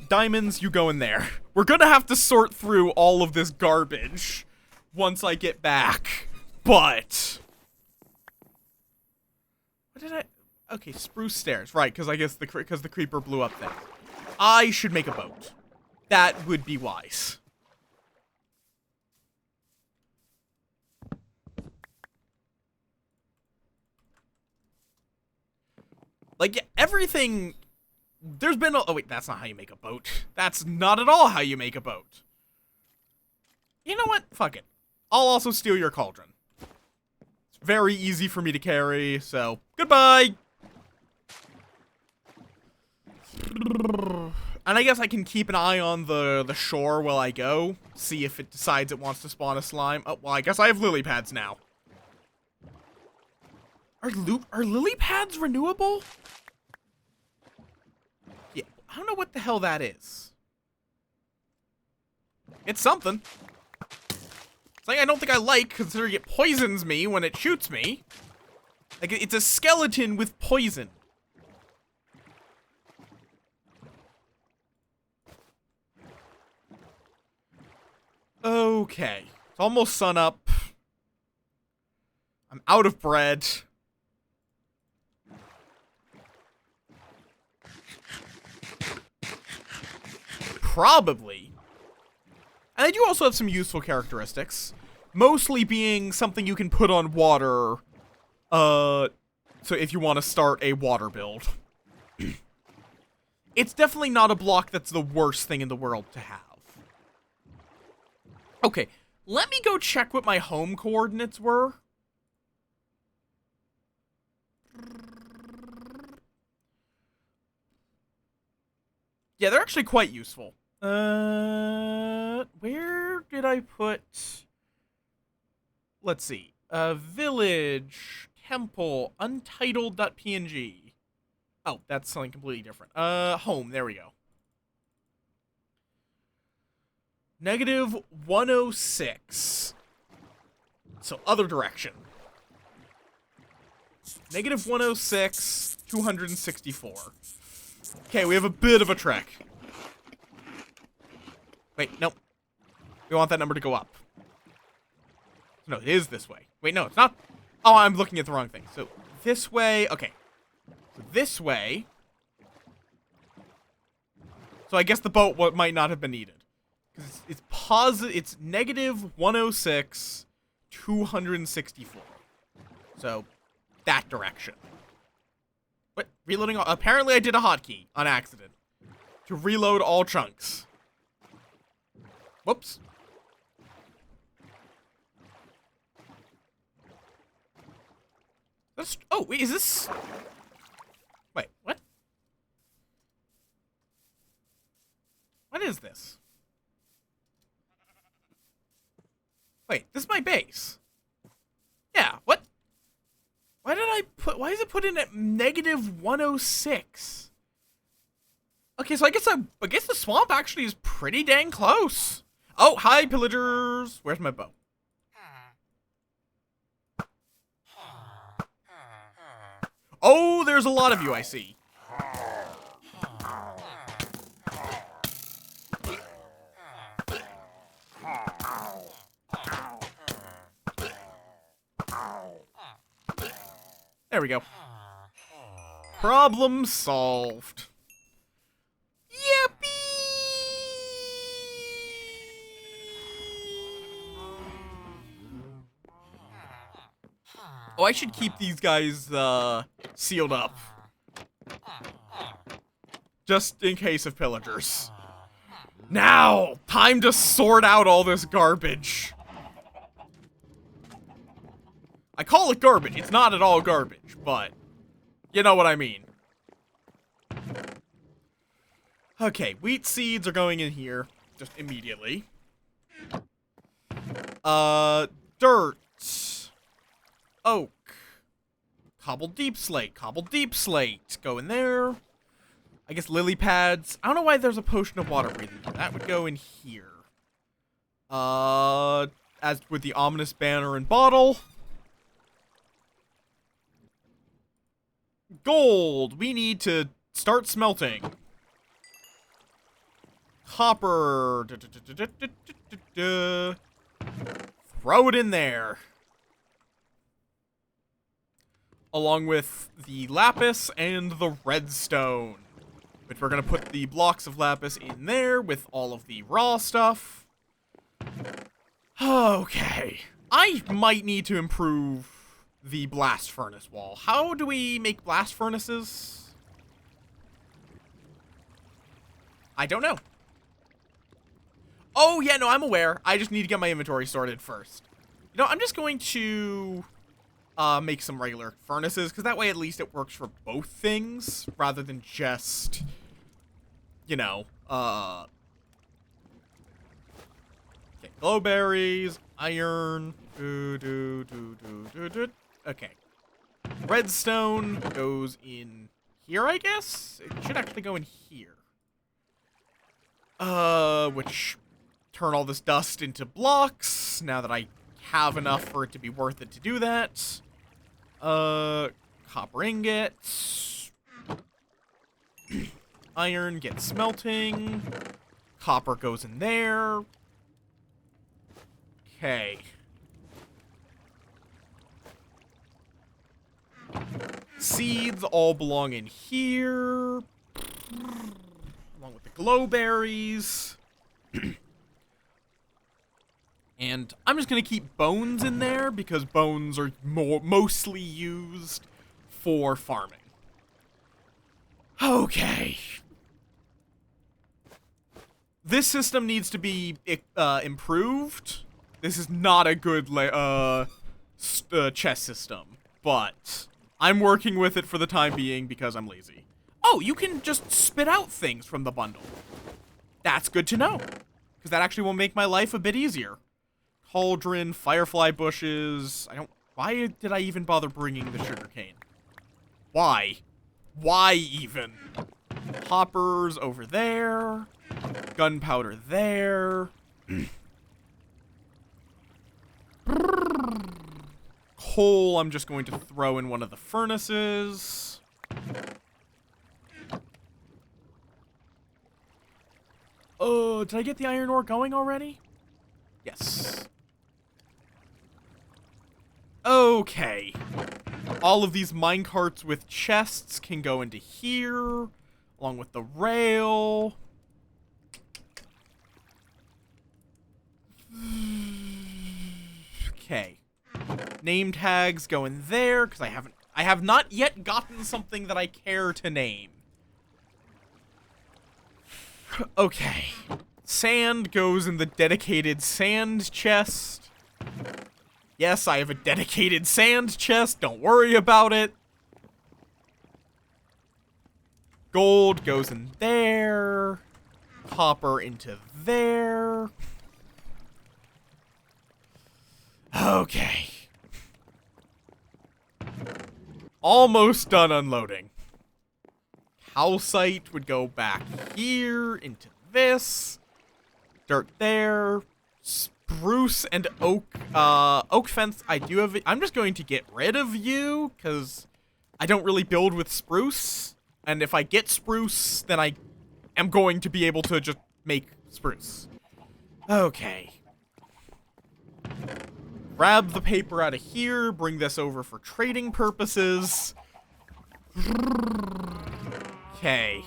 Diamonds, you go in there. We're gonna have to sort through all of this garbage once I get back. But... what did I... okay, spruce stairs. Right, because I guess the creeper blew up there. I should make a boat. That would be wise. Like, everything... there's been a... oh, wait, that's not how you make a boat. That's not at all how you make a boat. You know what? Fuck it. I'll also steal your cauldron. It's very easy for me to carry, so... goodbye! And I guess I can keep an eye on the shore while I go. See if it decides it wants to spawn a slime. Oh, well, I guess I have lily pads now. Are lily pads renewable? Yeah, I don't know what the hell that is. It's something. Something I don't think I like, considering it poisons me when it shoots me. Like, it's a skeleton with poison. Okay. It's almost sunup. I'm out of bread. Probably. And I do also have some useful characteristics. Mostly being something you can put on water. So if you want to start a water build. It's definitely not a block that's the worst thing in the world to have. Okay, let me go check what my home coordinates were. Yeah, they're actually quite useful. Where did I put... let's see. Village, temple, untitled.png. Oh, that's something completely different. Home, there we go. Negative 106. So, other direction. Negative 106, 264. Okay, we have a bit of a trek. Wait, nope. We want that number to go up. No, it is this way. Wait, no, it's not. Oh, I'm looking at the wrong thing. So, this way. Okay. So, this way. So, I guess the boat might not have been needed. Because it's positive. It's negative 106, 264. So, that direction. What? Reloading all... apparently, I did a hotkey on accident. To reload all chunks. Whoops. That's... oh, wait, is this... wait, what? What is this? Wait, this is my base. Yeah, what? Why did I put... why is it put in at negative 106? Okay, so I guess the swamp actually is pretty dang close. Oh, hi, pillagers. Where's my bow? Oh, there's a lot of you, I see. There we go. Problem solved. Yippee! Oh, I should keep these guys, sealed up. Just in case of pillagers. Now! Time to sort out all this garbage. I call it garbage. It's not at all garbage, but you know what I mean. Okay, wheat seeds are going in here just immediately. Dirt. Oak. Cobbled deep slate. Cobbled deep slate. Go in there. I guess lily pads. I don't know why there's a potion of water breathing here. That would go in here. As with the ominous banner and bottle. Gold. We need to start smelting. Copper. Throw it in there. Along with the lapis and the redstone. Which we're going to put the blocks of lapis in there with all of the raw stuff. Okay. I might need to improve the blast furnace wall. How do we make blast furnaces? I don't know. Oh, yeah, no, I'm aware. I just need to get my inventory sorted first. You know, I'm just going to make some regular furnaces, because that way at least it works for both things, rather than just, you know, okay, glowberries, iron, okay. Redstone goes in here, I guess? It should actually go in here. Which turn all this dust into blocks, now that I have enough for it to be worth it to do that. Copper ingots. Iron gets smelting. Copper goes in there. Okay. Seeds all belong in here. Along with the glowberries. And I'm just going to keep bones in there because bones are mostly used for farming. Okay. This system needs to be improved. This is not a good chest system, but I'm working with it for the time being because I'm lazy. Oh, you can just spit out things from the bundle. That's good to know, because that actually will make my life a bit easier. Cauldron, firefly bushes. Why did I even bother bringing the sugarcane? Why? Why even? Hoppers over there. Gunpowder there. Coal I'm just going to throw in one of the furnaces. Oh, did I get the iron ore going already? Yes. Okay. All of these minecarts with chests can go into here, along with the rail. Okay. Name tags go in there, because I have not yet gotten something that I care to name. Okay. Sand goes in the dedicated sand chest. Yes, I have a dedicated sand chest. Don't worry about it. Gold goes in there. Copper into there. Okay. Almost done unloading. Calcite would go back here into this. Dirt there. Spruce and oak. Oak fence, I do have it. I'm just going to get rid of you, because I don't really build with spruce. And if I get spruce, then I am going to be able to just make spruce. Okay. Grab the paper out of here. Bring this over for trading purposes. Okay.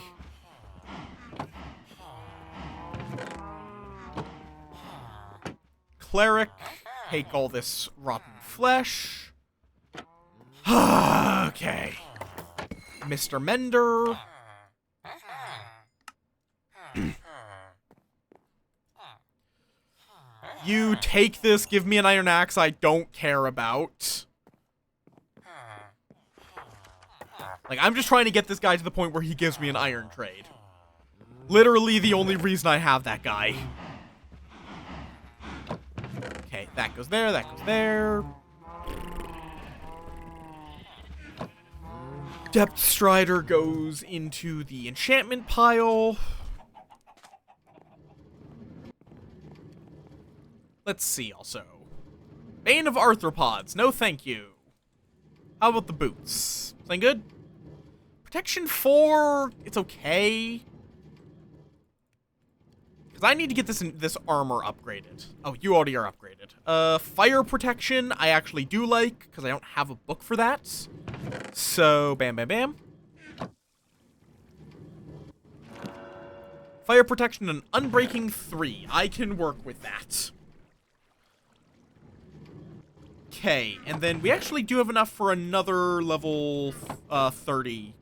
Cleric, take all this rotten flesh. Okay. Mr. Mender. You take this, give me an iron axe I don't care about. Like, I'm just trying to get this guy to the point where he gives me an iron trade. Literally the only reason I have that guy. Okay, that goes there, that goes there. Depth Strider goes into the enchantment pile. Let's see also. Bane of Arthropods, no thank you. How about the boots? Sound good? Protection 4, it's okay. Because I need to get this armor upgraded. Oh, you already are upgraded. Fire protection, I actually do like, because I don't have a book for that. So, bam, bam, bam. Fire protection and unbreaking 3. I can work with that. Okay, and then we actually do have enough for another level 30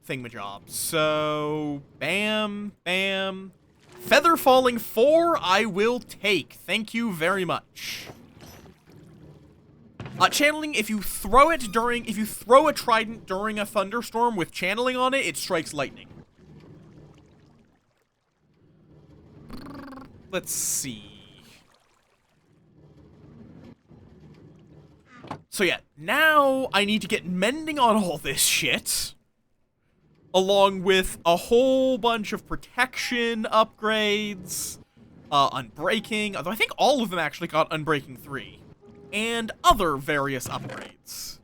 thingamajob. So, bam, bam. Feather falling 4, I will take. Thank you very much. Channeling, if you throw a trident during a thunderstorm with channeling on it, it strikes lightning. Let's see. So yeah, now I need to get mending on all this shit. Along with a whole bunch of protection upgrades. Unbreaking, although I think all of them actually got Unbreaking 3. And other various upgrades.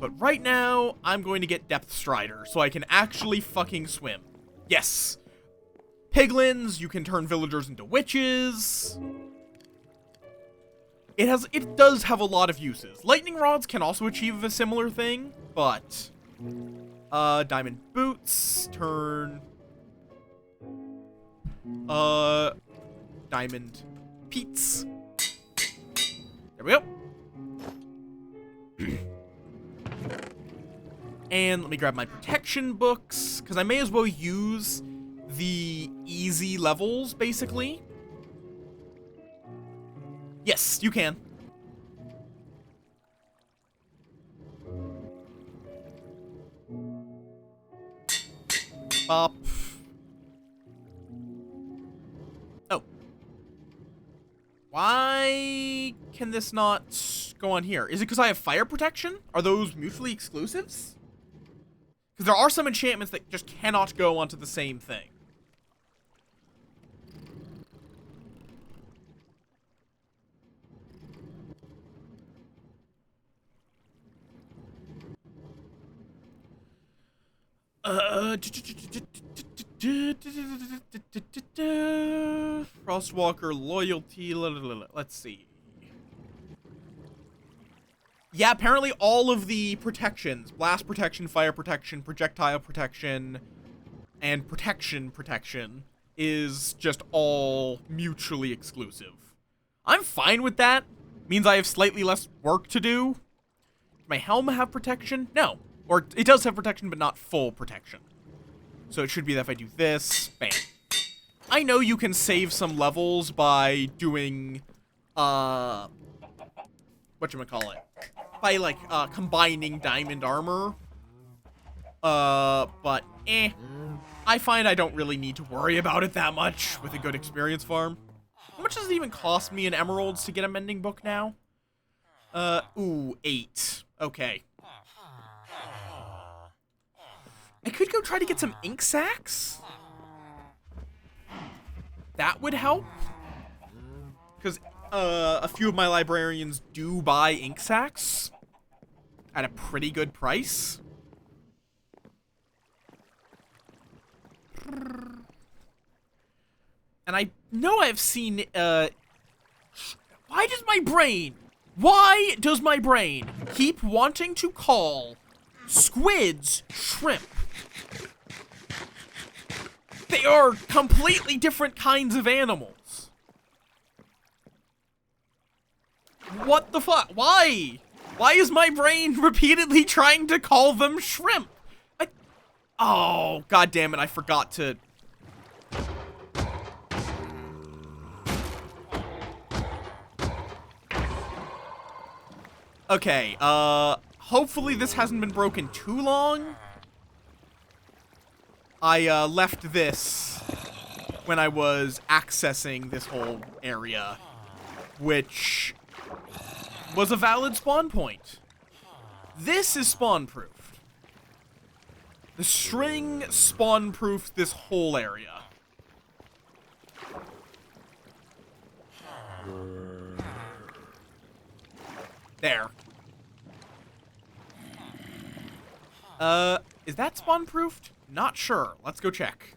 But right now, I'm going to get Depth Strider, so I can actually fucking swim. Yes. Piglins, you can turn villagers into witches. It does have a lot of uses. Lightning rods can also achieve a similar thing, but diamond boots turn diamond peats. There we go. And let me grab my protection books, because I may as well use the easy levels, basically. Yes, you can. Bop. Oh. Why can this not go on here? Is it because I have fire protection? Are those mutually exclusives? Because there are some enchantments that just cannot go onto the same thing. Frostwalker loyalty. Let's see. Yeah, apparently all of the protections, blast protection, fire protection, projectile protection, and protection is just all mutually exclusive. I'm fine with that. Means I have slightly less work to do. Does my helm have protection? No. Or it does have protection, but not full protection. So it should be that if I do this, bam. I know you can save some levels by doing, whatchamacallit? By, like, combining diamond armor. But, I find I don't really need to worry about it that much with a good experience farm. How much does it even cost me in emeralds to get a mending book now? Ooh, 8. Okay. I could go try to get some ink sacks. That would help. Because, a few of my librarians do buy ink sacks. At a pretty good price. And I know I've seen, why does my brain keep wanting to call squids shrimp? They are completely different kinds of animals. What the fuck? Why? Why is my brain repeatedly trying to call them shrimp? Oh, god damn it, I forgot to... Okay, Hopefully this hasn't been broken too long. I left this when I was accessing this whole area, which was a valid spawn point. This is spawn-proofed. The string spawn-proofs this whole area. There. Is that spawn-proofed? Not sure. Let's go check.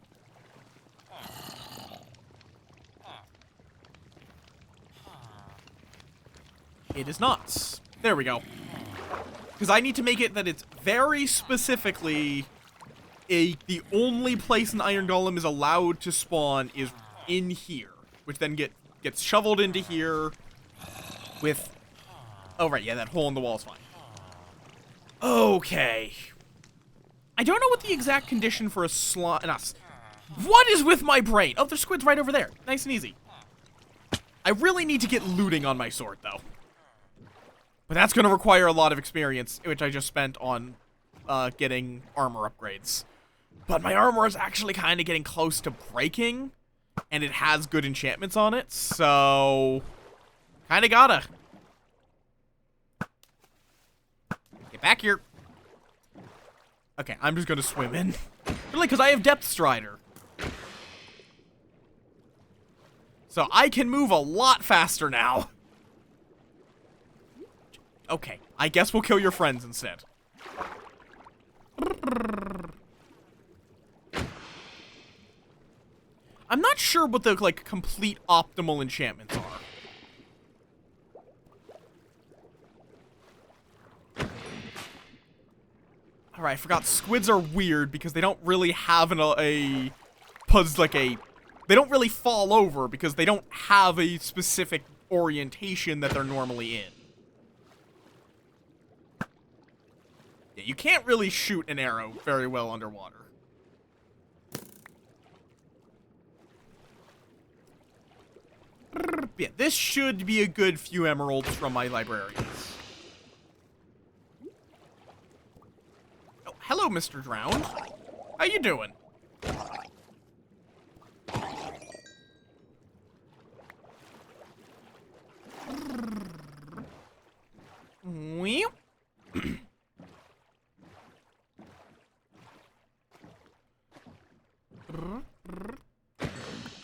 It is not. There we go. Because I need to make it that it's very specifically the only place an iron golem is allowed to spawn is in here, which then gets shoveled into here with... Oh, right, yeah, that hole in the wall is fine. Okay. I don't know what the exact condition for a slime... What is with my brain? Oh, there's squids right over there. Nice and easy. I really need to get looting on my sword, though. But that's going to require a lot of experience, which I just spent on getting armor upgrades. But my armor is actually kind of getting close to breaking, and it has good enchantments on it, so... Kind of gotta. Get back here. Okay, I'm just gonna swim in. Really, because I have Depth Strider. So I can move a lot faster now. Okay, I guess we'll kill your friends instead. I'm not sure what the, like, complete optimal enchantments are. Alright, I forgot squids are weird because they don't really have they don't really fall over because they don't have a specific orientation that they're normally in. Yeah, you can't really shoot an arrow very well underwater. Yeah, this should be a good few emeralds from my librarians. Oh, hello, Mr. Drowned. How you doing?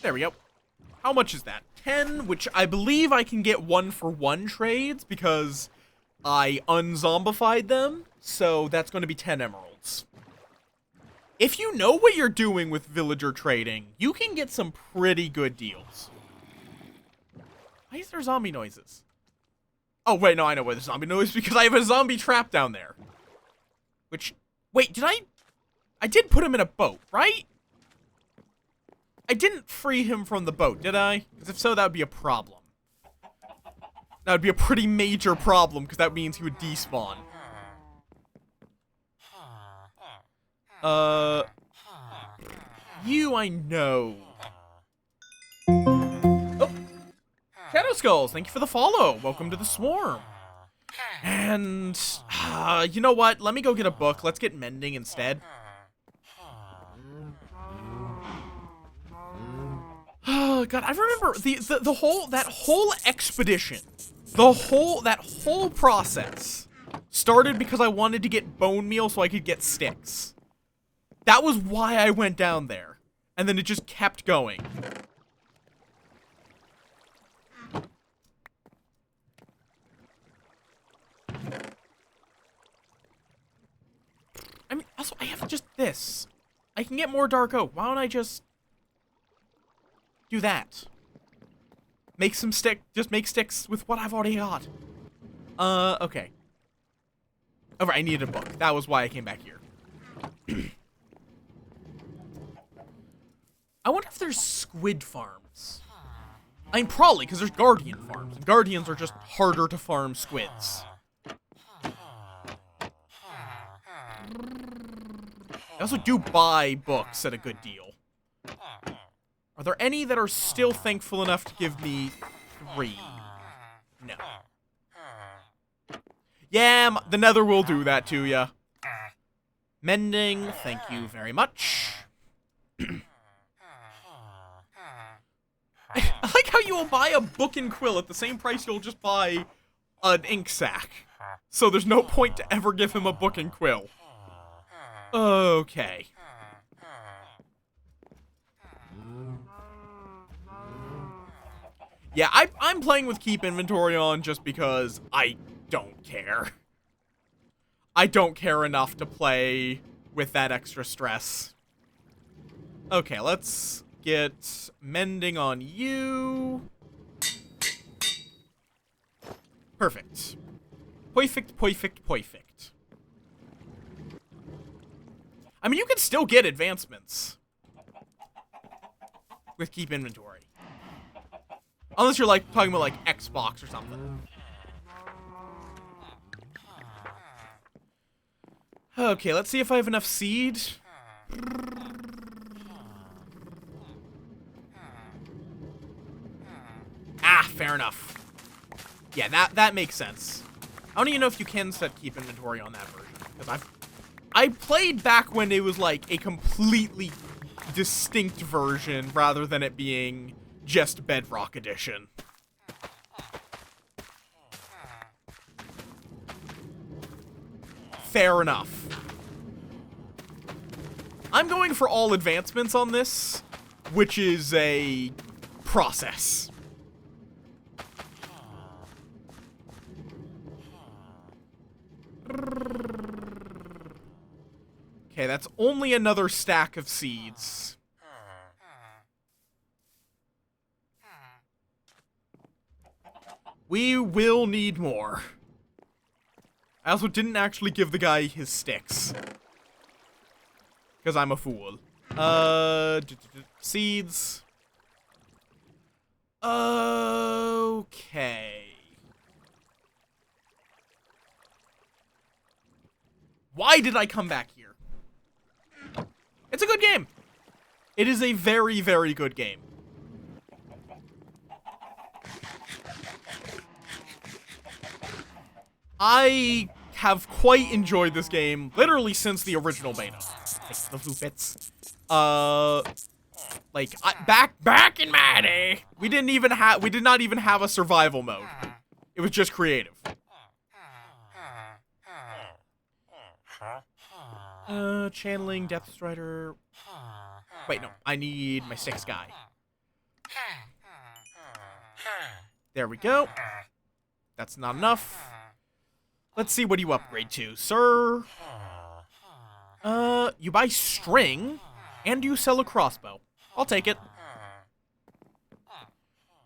There we go. How much is that? 10, which I believe I can get 1-for-1 trades because I unzombified them, so that's going to be 10 emeralds. If you know what you're doing with villager trading, you can get some pretty good deals. Why is there zombie noises? Oh, wait, no, I know why there's zombie noise, because I have a zombie trap down there. Which, wait, I did put him in a boat, right? I didn't free him from the boat, did I? Because if so, that would be a problem. That would be a pretty major problem, because that means he would despawn. You I know. Oh! Shadow Skulls, thank you for the follow. Welcome to the Swarm. And, you know what? Let me go get a book. Let's get mending instead. Oh god, I remember that whole expedition, that whole process started because I wanted to get bone meal so I could get sticks. That was why I went down there, and then it just kept going. I mean, also I have just this. I can get more dark oak. Why don't I just do that? Make some just make sticks with what I've already got. Okay. Alright, I needed a book. That was why I came back here. I wonder if there's squid farms. I mean, probably, because there's guardian farms. And guardians are just harder to farm squids. I also do buy books at a good deal. Are there any that are still thankful enough to give me 3? No. Yeah, the nether will do that to ya. Mending, thank you very much. I like how you will buy a book and quill at the same price you'll just buy an ink sack. So there's no point to ever give him a book and quill. Okay. Yeah, I'm playing with keep inventory on just because I don't care. I don't care enough to play with that extra stress. Okay, let's get mending on you. Perfect. Perfect. I mean, you can still get advancements with keep inventory. Unless you're, like, talking about, like, Xbox or something. Okay, let's see if I have enough seed. Ah, fair enough. Yeah, that makes sense. I don't even know if you can set keep inventory on that version. Because I played back when it was, like, a completely distinct version rather than it being just Bedrock Edition. Fair enough. I'm going for all advancements on this, which is a process. Okay, that's only another stack of seeds. We will need more. I also didn't actually give the guy his sticks. Because I'm a fool. Seeds. Okay. Why did I come back here? It's a good game. It is a very, very good game. I have quite enjoyed this game literally since the original beta. Like the blue bits. Like back in my day, we did not even have a survival mode. It was just creative. Channeling, Depth Strider. Wait, no, I need my 6th guy. There we go. That's not enough. Let's see what you upgrade to, sir. You buy string, and you sell a crossbow. I'll take it.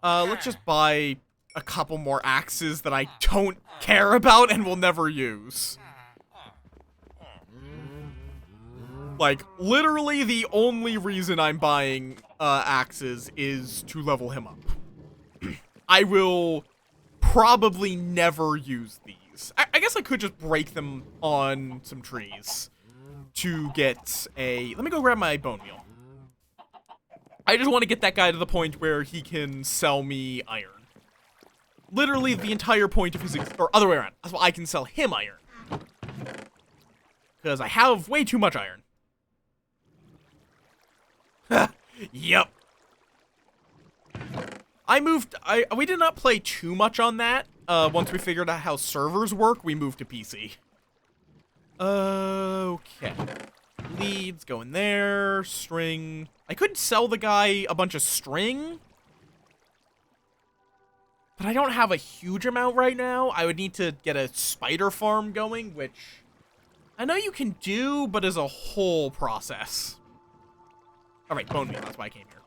Let's just buy a couple more axes that I don't care about and will never use. Like, literally the only reason I'm buying, axes is to level him up. I will probably never use these. I guess I could just break them on some trees to get a... Let me go grab my bone meal. I just want to get that guy to the point where he can sell me iron. Literally the entire point of his... Or other way around. That's why I can sell him iron. Because I have way too much iron. Yep. We did not play too much on that. Once we figured out how servers work, we moved to PC. Okay. Leads go in there. String. I could sell the guy a bunch of string. But I don't have a huge amount right now. I would need to get a spider farm going, which I know you can do, but is a whole process. Alright, bone meal. That's why I came here.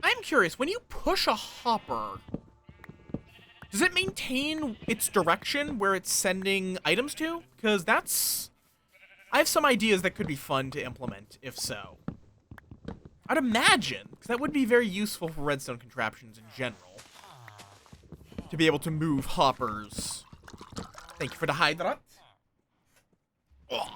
I'm curious, when you push a hopper, does it maintain its direction where it's sending items to? Because that's... I have some ideas that could be fun to implement, if so. I'd imagine, because that would be very useful for redstone contraptions in general. To be able to move hoppers. Thank you for the hydrant. Ugh.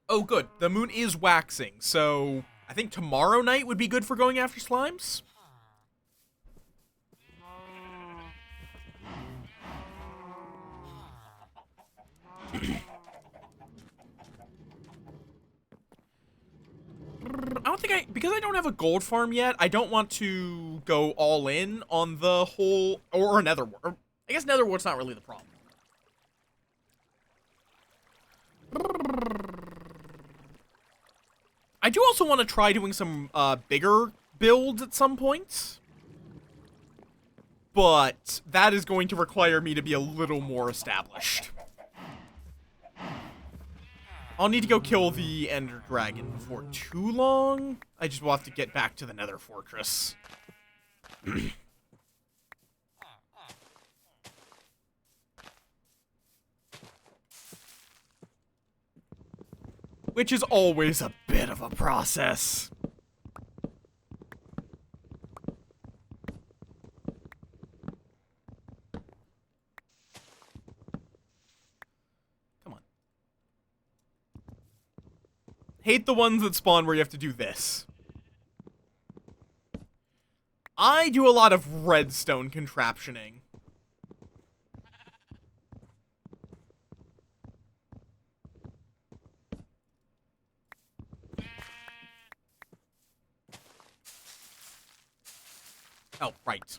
Oh, good. The moon is waxing, so I think tomorrow night would be good for going after slimes. I don't think because I don't have a gold farm yet, I don't want to go all in on the whole, or nether wart. I guess nether wart's not really the problem. I do also want to try doing some bigger builds at some point. But that is going to require me to be a little more established. I'll need to go kill the Ender Dragon before too long. I just will have to get back to the Nether Fortress. Which is always a bit of a process. Come on. Hate the ones that spawn where you have to do this. I do a lot of redstone contraptioning. Oh, right.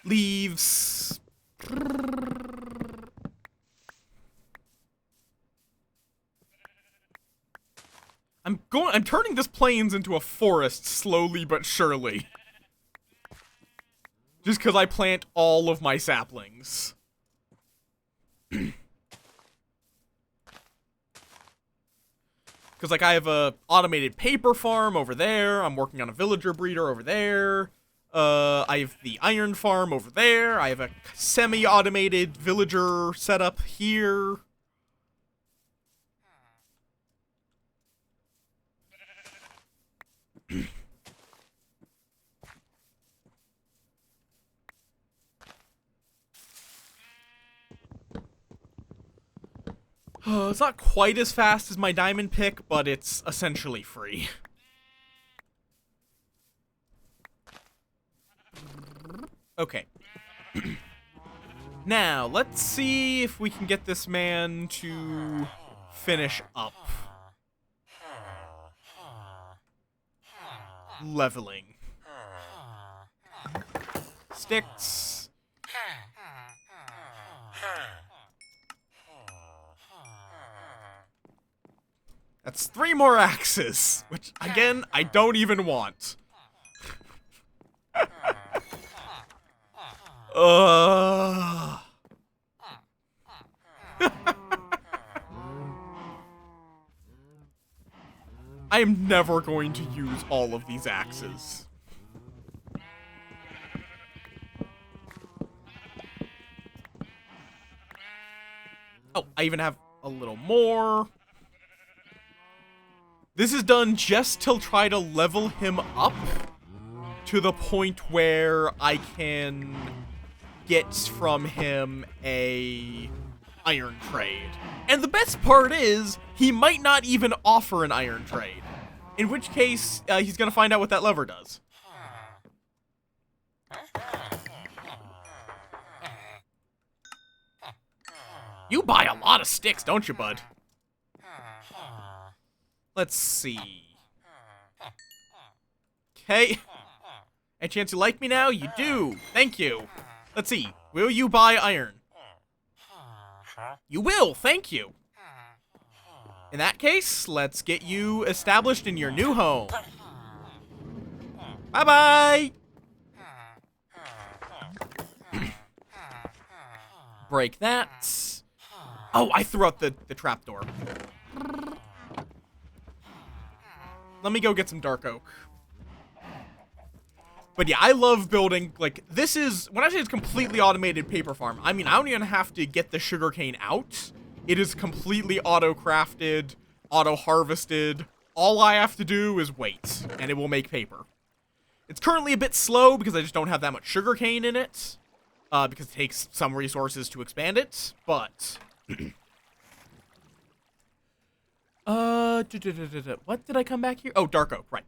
Leaves. I'm turning this plains into a forest slowly but surely. Just because I plant all of my saplings. Because, like, I have a automated paper farm over there. I'm working on a villager breeder over there. I have the iron farm over there. I have a semi-automated villager setup here. It's not quite as fast as my diamond pick, but it's essentially free. Okay. Now, let's see if we can get this man to finish up. Leveling. Sticks. That's 3 more axes, which, again, I don't even want. I am never going to use all of these axes. Oh, I even have a little more. This is done just to try to level him up to the point where I can get from him a iron trade. And the best part is, he might not even offer an iron trade. In which case, he's gonna find out what that lever does. You buy a lot of sticks, don't you, bud? Let's see. Okay. Any chance you like me now? You do. Thank you. Let's see. Will you buy iron? You will. Thank you. In that case, let's get you established in your new home. Bye-bye. Break that. Oh, I threw out the trapdoor. Let me go get some dark oak. But yeah, I love building, like, this is, when I say it's completely automated paper farm, I mean, I don't even have to get the sugarcane out. It is completely auto-crafted, auto-harvested. All I have to do is wait, and it will make paper. It's currently a bit slow because I just don't have that much sugarcane in it, because it takes some resources to expand it, but... What did I come back here? Oh, dark oak, right.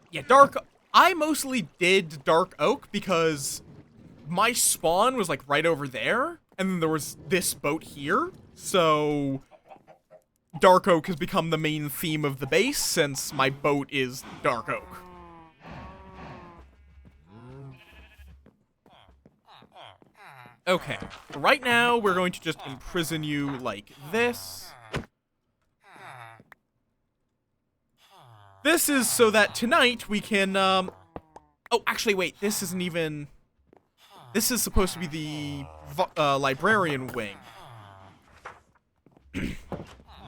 Yeah, I mostly did dark oak because my spawn was like right over there, and then there was this boat here, so dark oak has become the main theme of the base since my boat is dark oak. Okay, right now we're going to just imprison you like this. This is so that tonight we can, oh, actually, wait, this isn't even... This is supposed to be the librarian wing.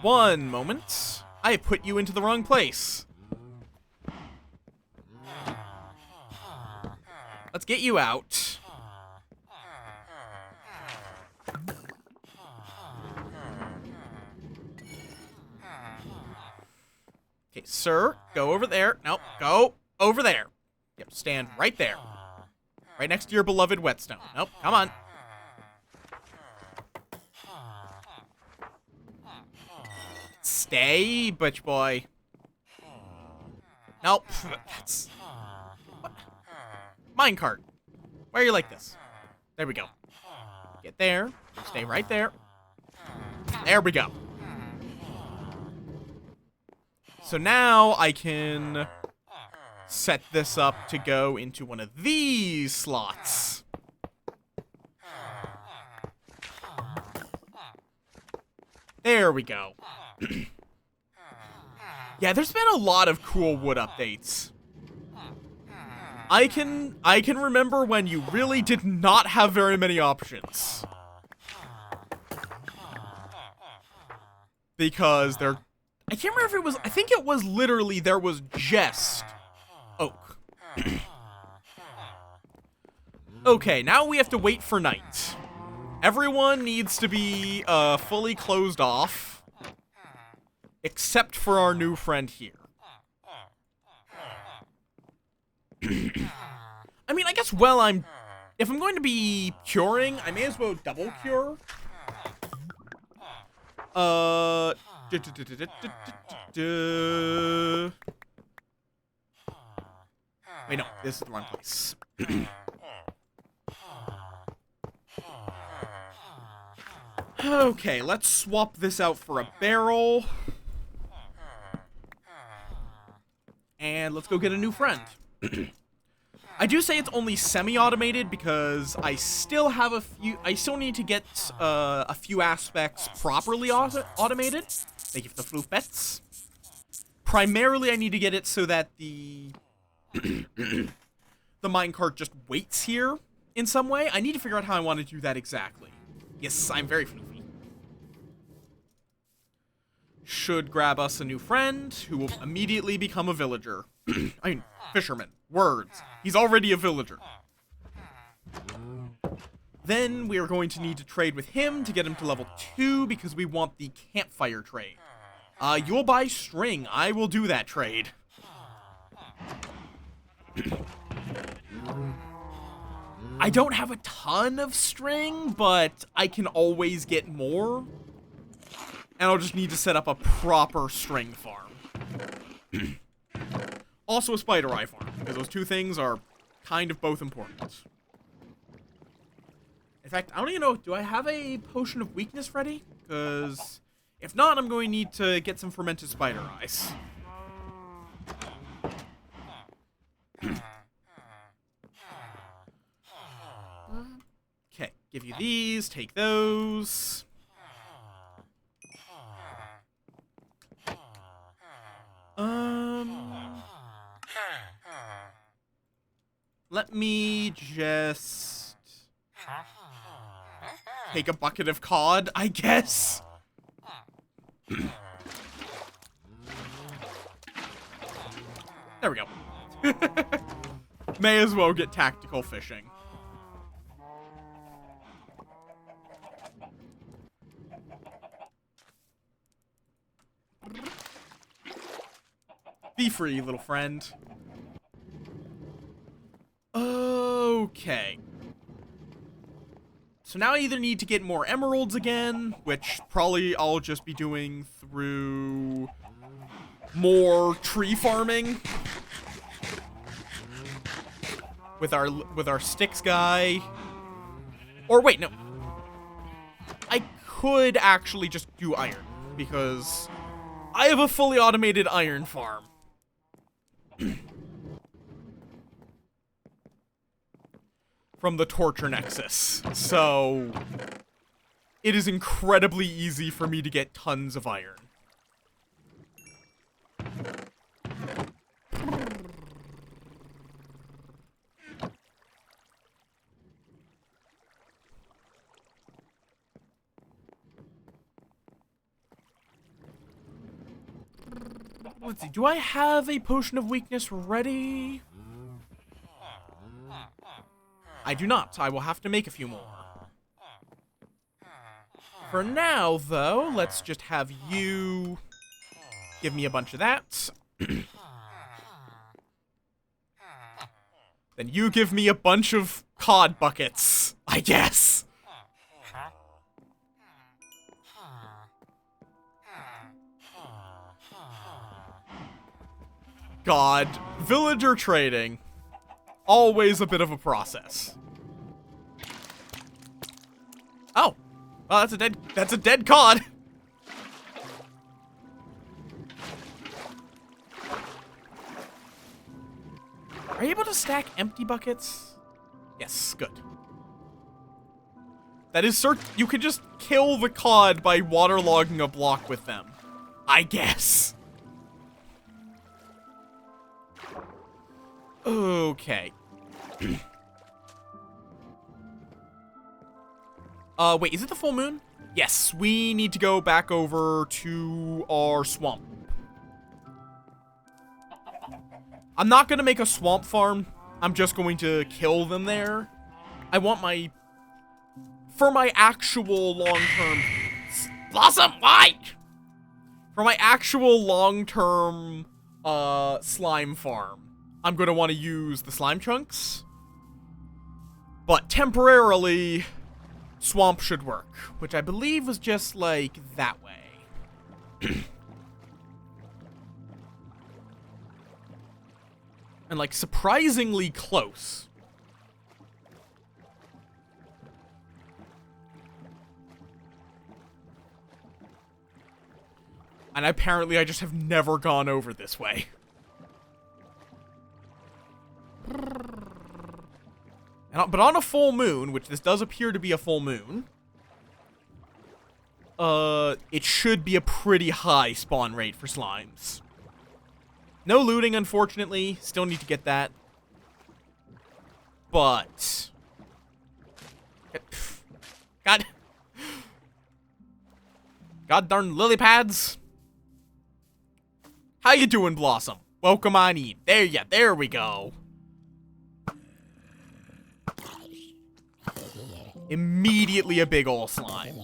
One moment. I put you into the wrong place. Let's get you out. Okay, sir, go over there. Nope, go over there. Yep, stand right there. Right next to your beloved whetstone. Nope, come on. Stay, butch boy. Nope, that's... What? Minecart. Why are you like this? There we go. Get there. Stay right there. There we go. So now I can set this up to go into one of these slots. There we go. Yeah, there's been a lot of cool wood updates. I can remember when you really did not have very many options. Because I can't remember if it was, I think it was literally, there was just oak. Okay, now we have to wait for night. Everyone needs to be fully closed off, except for our new friend here. I mean, I guess if I'm going to be curing, I may as well double cure. Wait, no, this is the wrong place. Okay, let's swap this out for a barrel. And let's go get a new friend. I do say it's only semi-automated because I still need to get a few aspects properly automated. Thank you for the floof bets. Primarily, I need to get it so that the minecart just waits here in some way. I need to figure out how I want to do that exactly. Yes, I'm very floofy. Should grab us a new friend who will immediately become a villager. I mean, fisherman. Words. He's already a villager. Then we are going to need to trade with him to get him to level 2 because we want the campfire trade. You'll buy string. I will do that trade. I don't have a ton of string, but I can always get more. And I'll just need to set up a proper string farm. Also a spider eye farm, because those two things are kind of both important. In fact, I don't even know, do I have a potion of weakness ready? Because if not, I'm going to need to get some fermented spider eyes. Okay, give you these, take those. let me just take a bucket of cod, I guess. There we go. May as well get tactical fishing. Be free, little friend. Okay. So now I either need to get more emeralds again, which probably I'll just be doing through more tree farming with our sticks guy. Or wait, no. I could actually just do iron because I have a fully automated iron farm. From the Torture Nexus. So it is incredibly easy for me to get tons of iron. Let's see, do I have a potion of weakness ready? I do not. I will have to make a few more. For now, though, let's just have you give me a bunch of that. Then you give me a bunch of cod buckets, I guess. God, villager trading. Always a bit of a process. Oh. Oh, that's a dead cod. Are you able to stack empty buckets? Yes, good. That is you could just kill the cod by waterlogging a block with them. I guess. Okay. Wait, is it the full moon? Yes, we need to go back over to our swamp. I'm not gonna make a swamp farm. I'm just going to kill them there. I want for my actual long-term... Blossom, why? For my actual long-term, slime farm, I'm gonna want to use the slime chunks. But temporarily, swamp should work, which I believe was just, like, that way. And, like, surprisingly close. And apparently I just have never gone over this way. But on a full moon, which this does appear to be a full moon, it should be a pretty high spawn rate for slimes. No looting, unfortunately. Still need to get that. But... God darn lily pads. How you doing, Blossom? Welcome on in. There we go. Immediately a big ol' slime.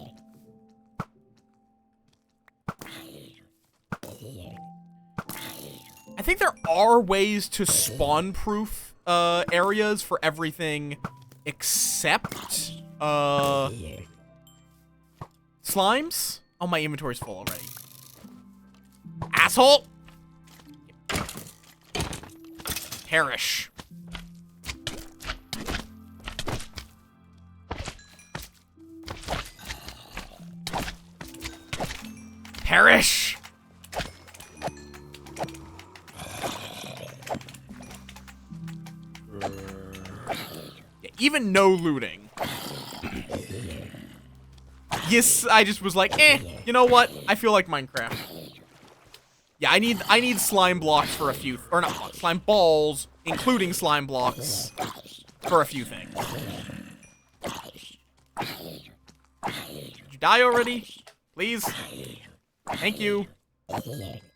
I think there are ways to spawn-proof areas for everything except slimes. Oh, my inventory's full already. Asshole! Perish. Perish! Yeah, even no looting. Yes, I just was like, you know what? I feel like Minecraft. Yeah, I need slime blocks for a few, or not blocks, slime balls, including slime blocks, For a few things. Did you die already? Please? Thank you.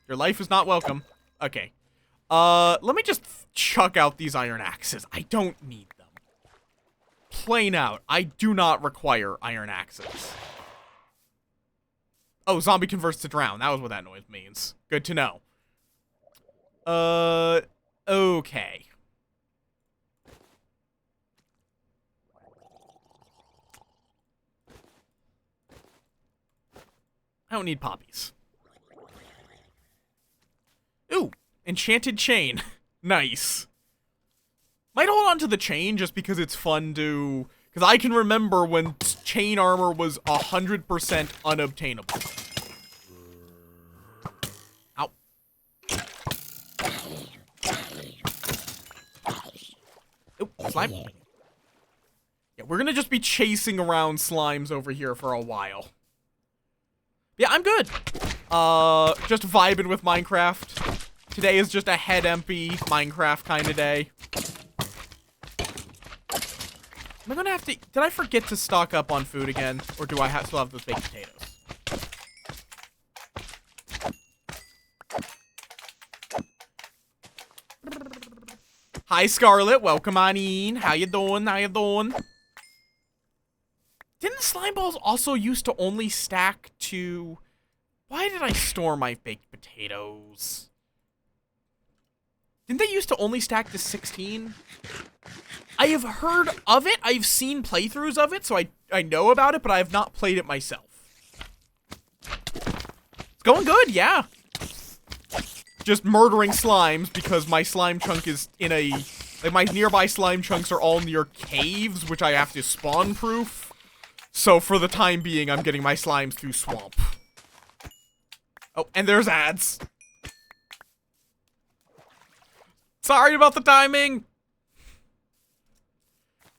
Your life is not welcome. Okay. Let me just chuck out these iron axes. I don't need them. Plain out. I do not require iron axes. Oh, zombie converts to drown. That was what that noise means. Good to know. Okay. I don't need poppies. Ooh, enchanted chain. Nice. Might hold on to the chain just because it's fun to... Because I can remember when chain armor was 100% unobtainable. Ow. Oop, slime. Yeah, we're gonna just be chasing around slimes over here for a while. Yeah, I'm good. Just vibing with Minecraft. Today is just a head empty Minecraft kind of day. Am I gonna have to... Did I forget to stock up on food again? Or do I still have those baked potatoes? Hi, Scarlet. Welcome on in. How you doing? How you doing? Didn't slime balls also used to only stack to... Why did I store my baked potatoes? Didn't they used to only stack to 16? I have heard of it. I've seen playthroughs of it, so I know about it, but I have not played it myself. It's going good, yeah. Just murdering slimes because my slime chunk is in a... Like, my nearby slime chunks are all near caves, which I have to spawn-proof. So, for the time being, I'm getting my slimes through swamp. Oh, and there's ads. Sorry about the timing.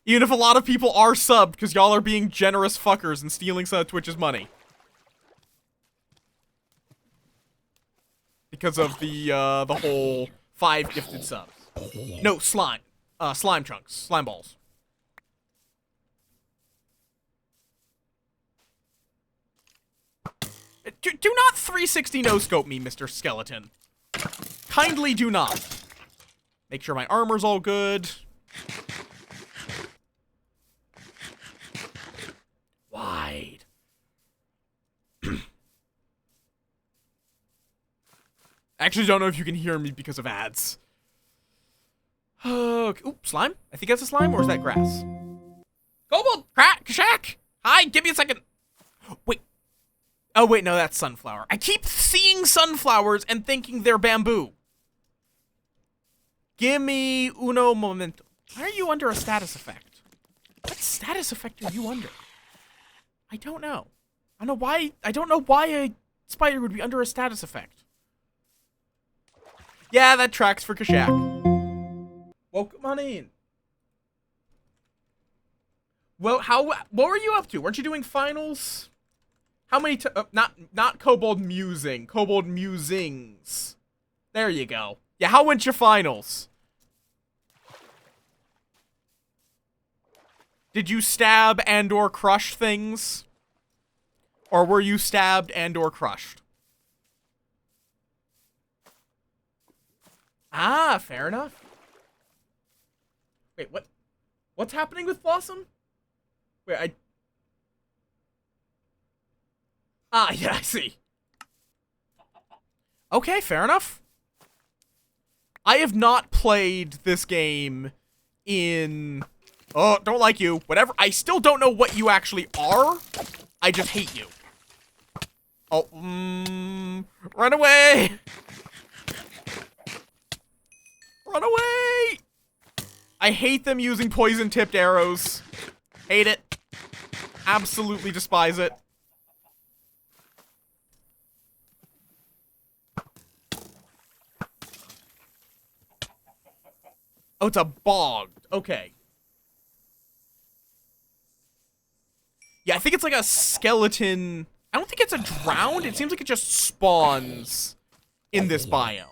Even if a lot of people are subbed, because y'all are being generous fuckers and stealing some of Twitch's money. Because of the whole 5 gifted subs. No, slime. Slime chunks. Slime balls. Do not 360 no-scope me, Mr. Skeleton. Kindly do not. Make sure my armor's all good. Wide. I actually don't know if you can hear me because of ads. Okay. Oop, slime? I think that's a slime, or is that grass? Kobold! Shack! Hi, give me a second. Wait. Oh, wait, no, that's sunflower. I keep seeing sunflowers and thinking they're bamboo. Gimme uno momento. Why are you under a status effect? What status effect are you under? I don't know. I don't know why a spider would be under a status effect. Yeah, that tracks for Kashak. Welcome on in. Well, what were you up to? Weren't you doing finals? How many not Kobold Musing, Kobold Musings. There you go. Yeah, how went your finals? Did you stab and or crush things? Or were you stabbed and or crushed? Ah, fair enough. Wait, what? What's happening with Blossom? Wait, Ah, yeah, I see. Okay, fair enough. I have not played this game in... Oh, don't like you. Whatever. I still don't know what you actually are. I just hate you. Oh, run away! Run away! I hate them using poison-tipped arrows. Hate it. Absolutely despise it. Oh, it's a bog. Okay. Yeah, I think it's like a skeleton. I don't think it's a drowned. It seems like it just spawns in this biome.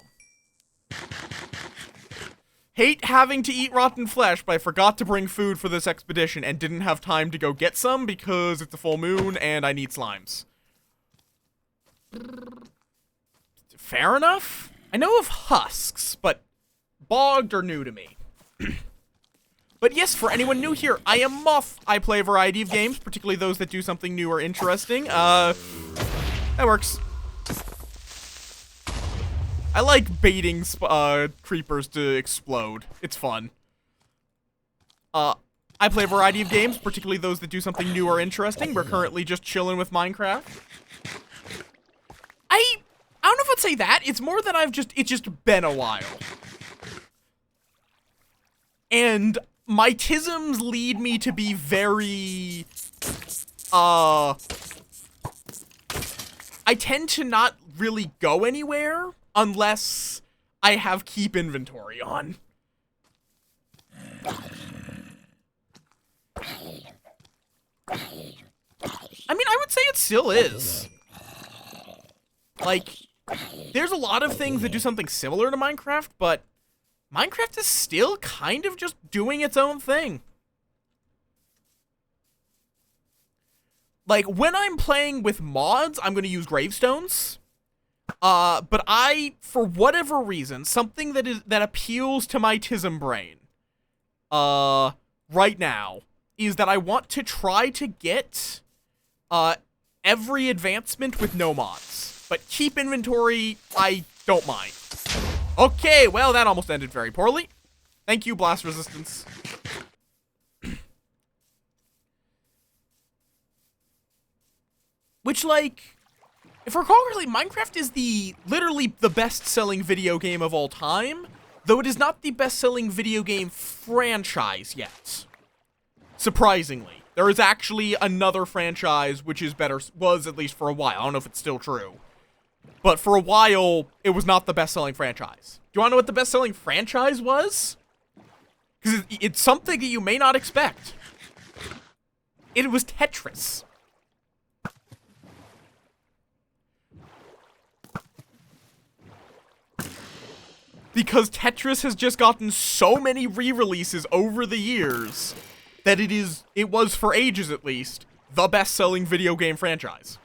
Hate having to eat rotten flesh, but I forgot to bring food for this expedition and didn't have time to go get some because it's a full moon and I need slimes. Fair enough. I know of husks, but bogged are new to me. But yes, for anyone new here, I am Möth. I play a variety of games, particularly those that do something new or interesting. That works. I like baiting creepers to explode. It's fun. I play a variety of games, particularly those that do something new or interesting. We're currently just chilling with Minecraft. I don't know if I'd say that. It's more that it's just been a while. And my tisms lead me to be very, I tend to not really go anywhere unless I have keep inventory on. I mean, I would say it still is. Like, there's a lot of things that do something similar to Minecraft, but Minecraft is still kind of just doing its own thing. Like, when I'm playing with mods, I'm going to use gravestones. But for whatever reason, something that appeals to my tism brain, right now, is that I want to try to get, every advancement with no mods. But keep inventory, I don't mind. Okay, well, that almost ended very poorly. Thank you, blast resistance. Which, like, if I recall correctly, Minecraft is literally the best-selling video game of all time, though it is not the best-selling video game franchise yet. Surprisingly. There is actually another franchise which is better, was at least for a while. I don't know if it's still true. But for a while, it was not the best-selling franchise. Do you want to know what the best-selling franchise was? Because it's something that you may not expect. It was Tetris. Because Tetris has just gotten so many re-releases over the years that it was, for ages at least, the best-selling video game franchise.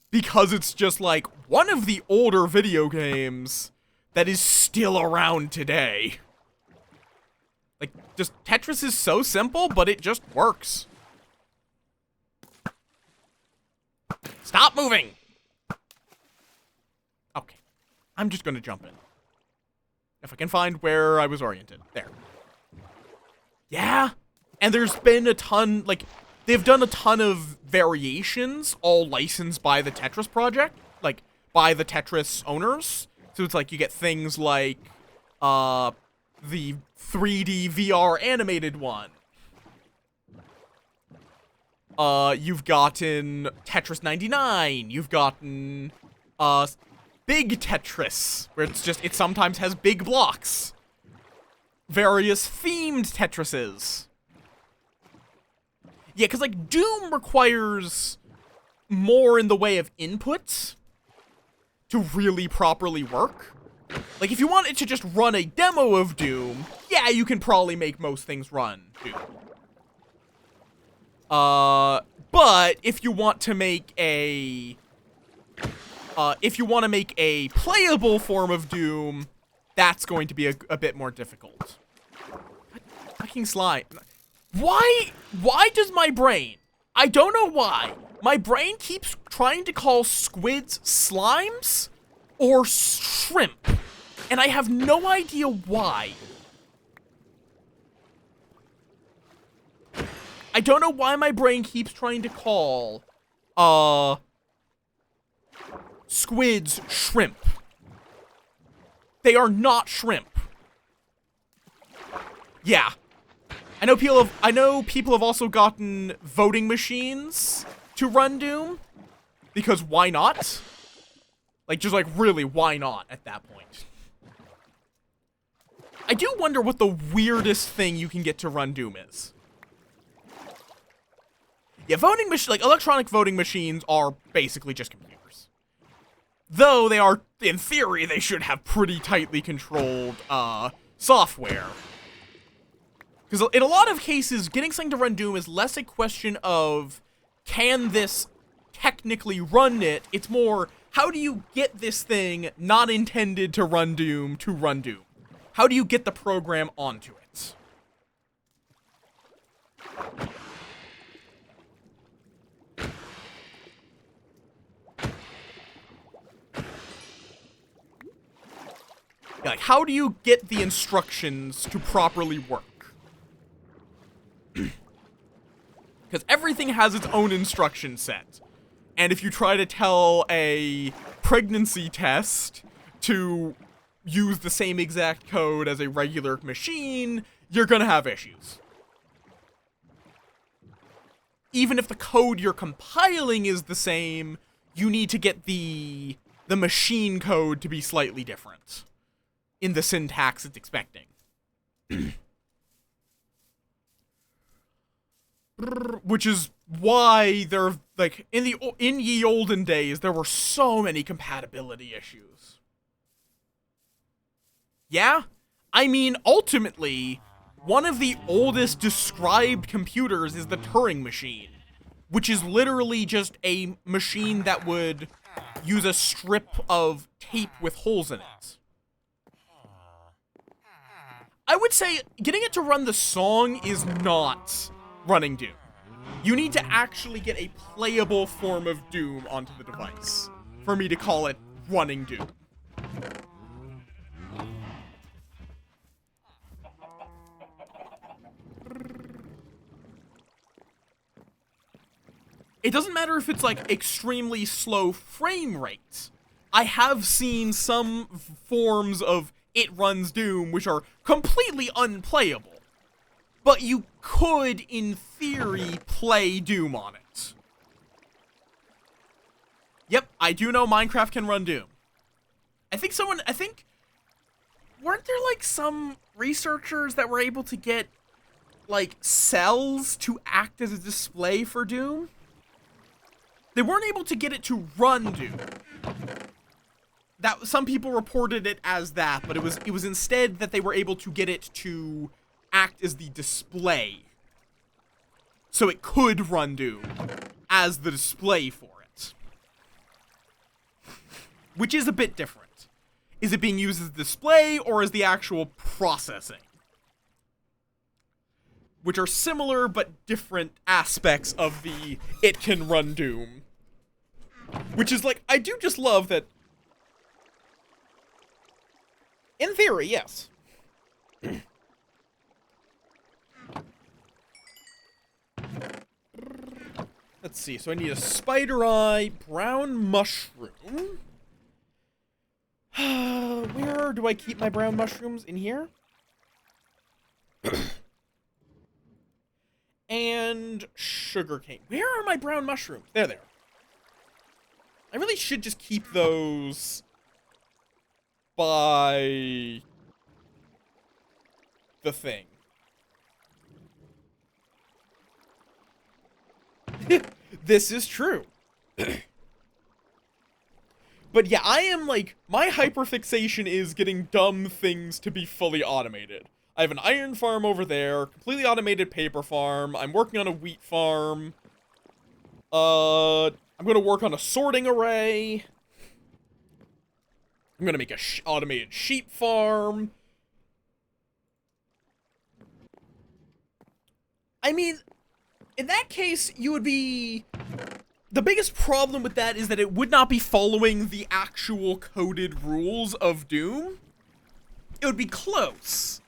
Because it's just, like, one of the older video games that is still around today. Like, just, Tetris is so simple, but it just works. Stop moving! Okay. I'm just gonna jump in. If I can find where I was oriented. There. Yeah! And there's been a ton, like, they've done a ton of variations, all licensed by the Tetris project, like, by the Tetris owners. So it's like you get things like, the 3D VR animated one. You've gotten Tetris 99, you've gotten, Big Tetris, where it sometimes has big blocks. Various themed Tetrises. Yeah, because, like, Doom requires more in the way of inputs to really properly work. Like, if you want it to just run a demo of Doom, yeah, you can probably make most things run Doom. But if you want to make a playable form of Doom, that's going to be a bit more difficult. Fucking slime. Why does my brain, I don't know why, my brain keeps trying to call squids slimes or shrimp, and I have no idea why. I don't know why my brain keeps trying to call, squids shrimp. They are not shrimp. Yeah. I know people have also gotten voting machines to run Doom. Because why not? Like, just like, really, why not at that point? I do wonder what the weirdest thing you can get to run Doom is. Yeah, like electronic voting machines are basically just computers. Though they are, in theory, they should have pretty tightly controlled, software. Because in a lot of cases, getting something to run Doom is less a question of, can this technically run it? It's more, how do you get this thing not intended to run Doom to run Doom? How do you get the program onto it? Yeah, like, how do you get the instructions to properly work? Because everything has its own instruction set. And if you try to tell a pregnancy test to use the same exact code as a regular machine, you're gonna have issues. Even if the code you're compiling is the same, you need to get the machine code to be slightly different in the syntax it's expecting. Which is why there, like, in ye olden days, there were so many compatibility issues. Yeah? I mean, ultimately, one of the oldest described computers is the Turing machine, which is literally just a machine that would use a strip of tape with holes in it. I would say getting it to run the song is not running Doom. You need to actually get a playable form of Doom onto the device for me to call it running Doom. It doesn't matter if it's like extremely slow frame rate. I have seen some forms of it runs Doom which are completely unplayable. But you could, in theory, play Doom on it. Yep, I do know Minecraft can run Doom. Weren't there, like, some researchers that were able to get, like, cells to act as a display for Doom? They weren't able to get it to run Doom. Some people reported it as that, but it was instead that they were able to get it to act as the display. So it could run Doom as the display for it. Which is a bit different. Is it being used as a display or as the actual processing? Which are similar but different aspects of the it can run Doom. Which is like, I do just love that. In theory, yes. Let's see, so I need a spider eye, brown mushroom. Where do I keep my brown mushrooms? In here? And sugarcane. Where are my brown mushrooms? There they are. I really should just keep those by the thing. This is true. But yeah, I am like, my hyperfixation is getting dumb things to be fully automated. I have an iron farm over there, completely automated paper farm. I'm working on a wheat farm. I'm gonna work on a sorting array. I'm gonna make a automated sheep farm. I mean, in that case, you would be... The biggest problem with that is that it would not be following the actual coded rules of Doom. It would be close,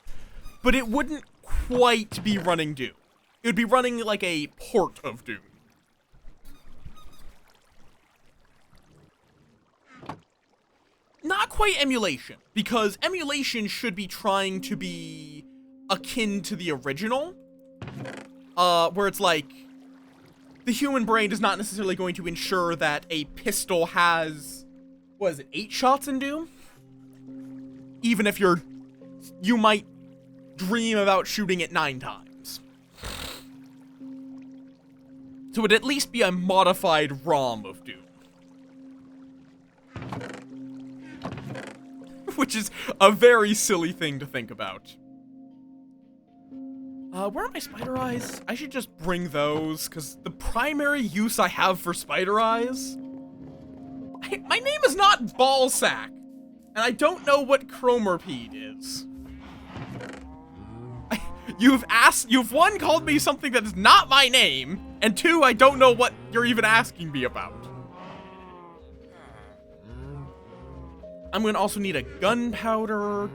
but it wouldn't quite be running Doom. It would be running like a port of Doom. Not quite emulation, because emulation should be trying to be akin to the original. Where it's like, the human brain is not necessarily going to ensure that a pistol has, what is it, 8 shots in Doom? Even if you might dream about shooting it 9 times. So it'd at least be a modified ROM of Doom. Which is a very silly thing to think about. Where are my spider eyes? I should just bring those, because the primary use I have for spider eyes... my name is not Ballsack, and I don't know what Chromerpede is. You've one, called me something that is not my name, and two, I don't know what you're even asking me about. I'm gonna also need a gunpowder,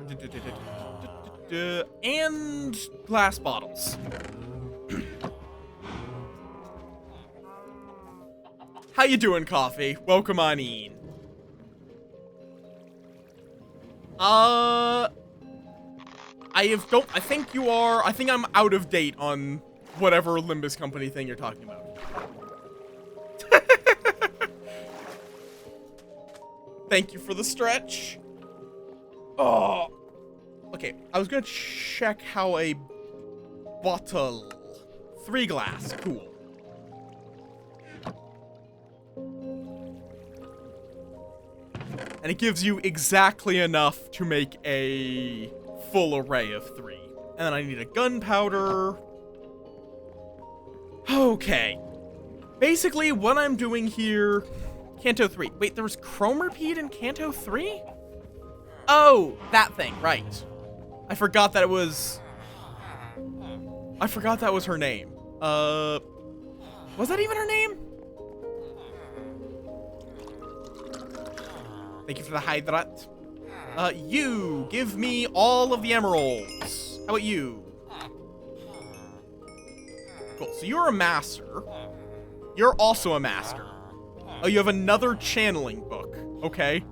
and glass bottles. How you doing, Coffee? Welcome on in. I think I'm out of date on whatever Limbus Company thing you're talking about. Thank you for the stretch. Oh. Okay, I was gonna check how a bottle... 3 glass, cool. And it gives you exactly enough to make a full array of 3. And then I need a gunpowder. Okay. Basically, what I'm doing here... Canto 3. Wait, there was Chromerpede in Canto 3? Oh, that thing, right. I forgot that it was... I forgot that was her name. Was that even her name? Thank you for the hydrate. You, give me all of the emeralds. How about you? Cool, so you're a master. You're also a master. Oh, you have another channeling book. Okay.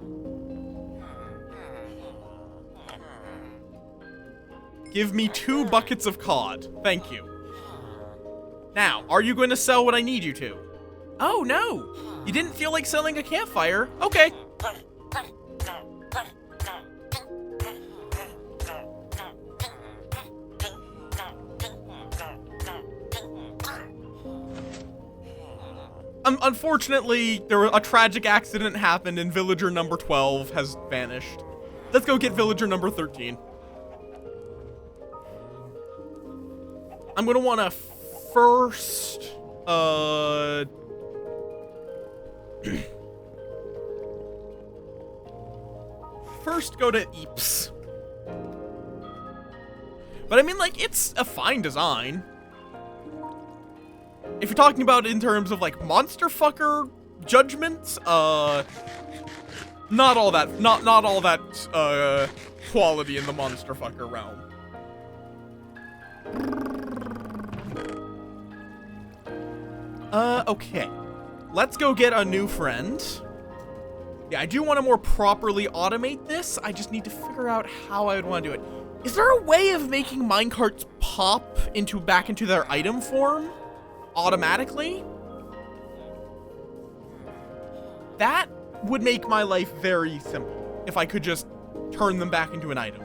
Give me 2 buckets of cod. Thank you. Now, are you going to sell what I need you to? Oh, no. You didn't feel like selling a campfire? Okay. Unfortunately, a tragic accident happened and villager number 12 has vanished. Let's go get villager number 13. I'm gonna wanna first, first go to Eeps. But I mean, like, it's a fine design. If you're talking about it in terms of, like, monster fucker judgments, not all that quality in the monster fucker realm. Okay. Let's go get a new friend. Yeah, I do want to more properly automate this. I just need to figure out how I would want to do it. Is there a way of making minecarts pop back into their item form automatically? That would make my life very simple if I could just turn them back into an item.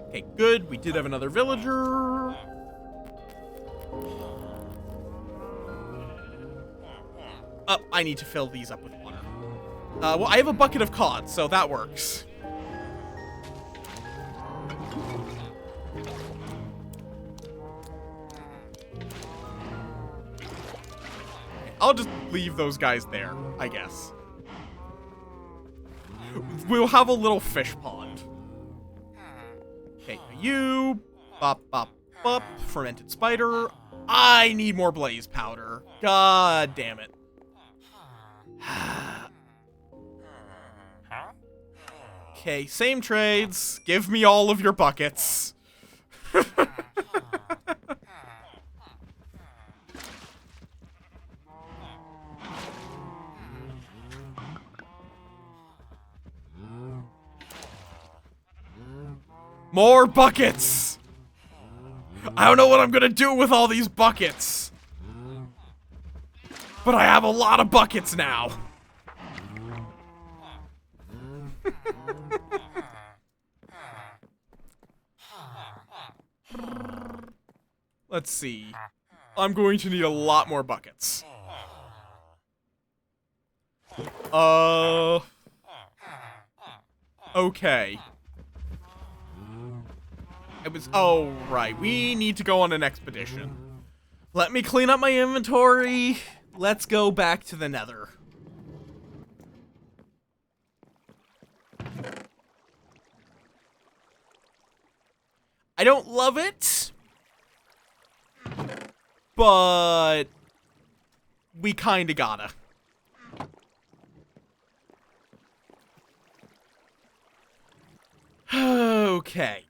Okay, good. We did have another villager. I need to fill these up with water. Well, I have a bucket of cod, so that works. I'll just leave those guys there, I guess. We'll have a little fish pond. Okay, you. Bop, bop, bop. Fermented spider. I need more blaze powder. God damn it. Okay, same trades. Give me all of your buckets. More buckets! I don't know what I'm gonna do with all these buckets. But I have a lot of buckets now. Let's see. I'm going to need a lot more buckets. Okay. Oh, right. We need to go on an expedition. Let me clean up my inventory. Let's go back to the Nether. I don't love it, but we kinda gotta. Okay.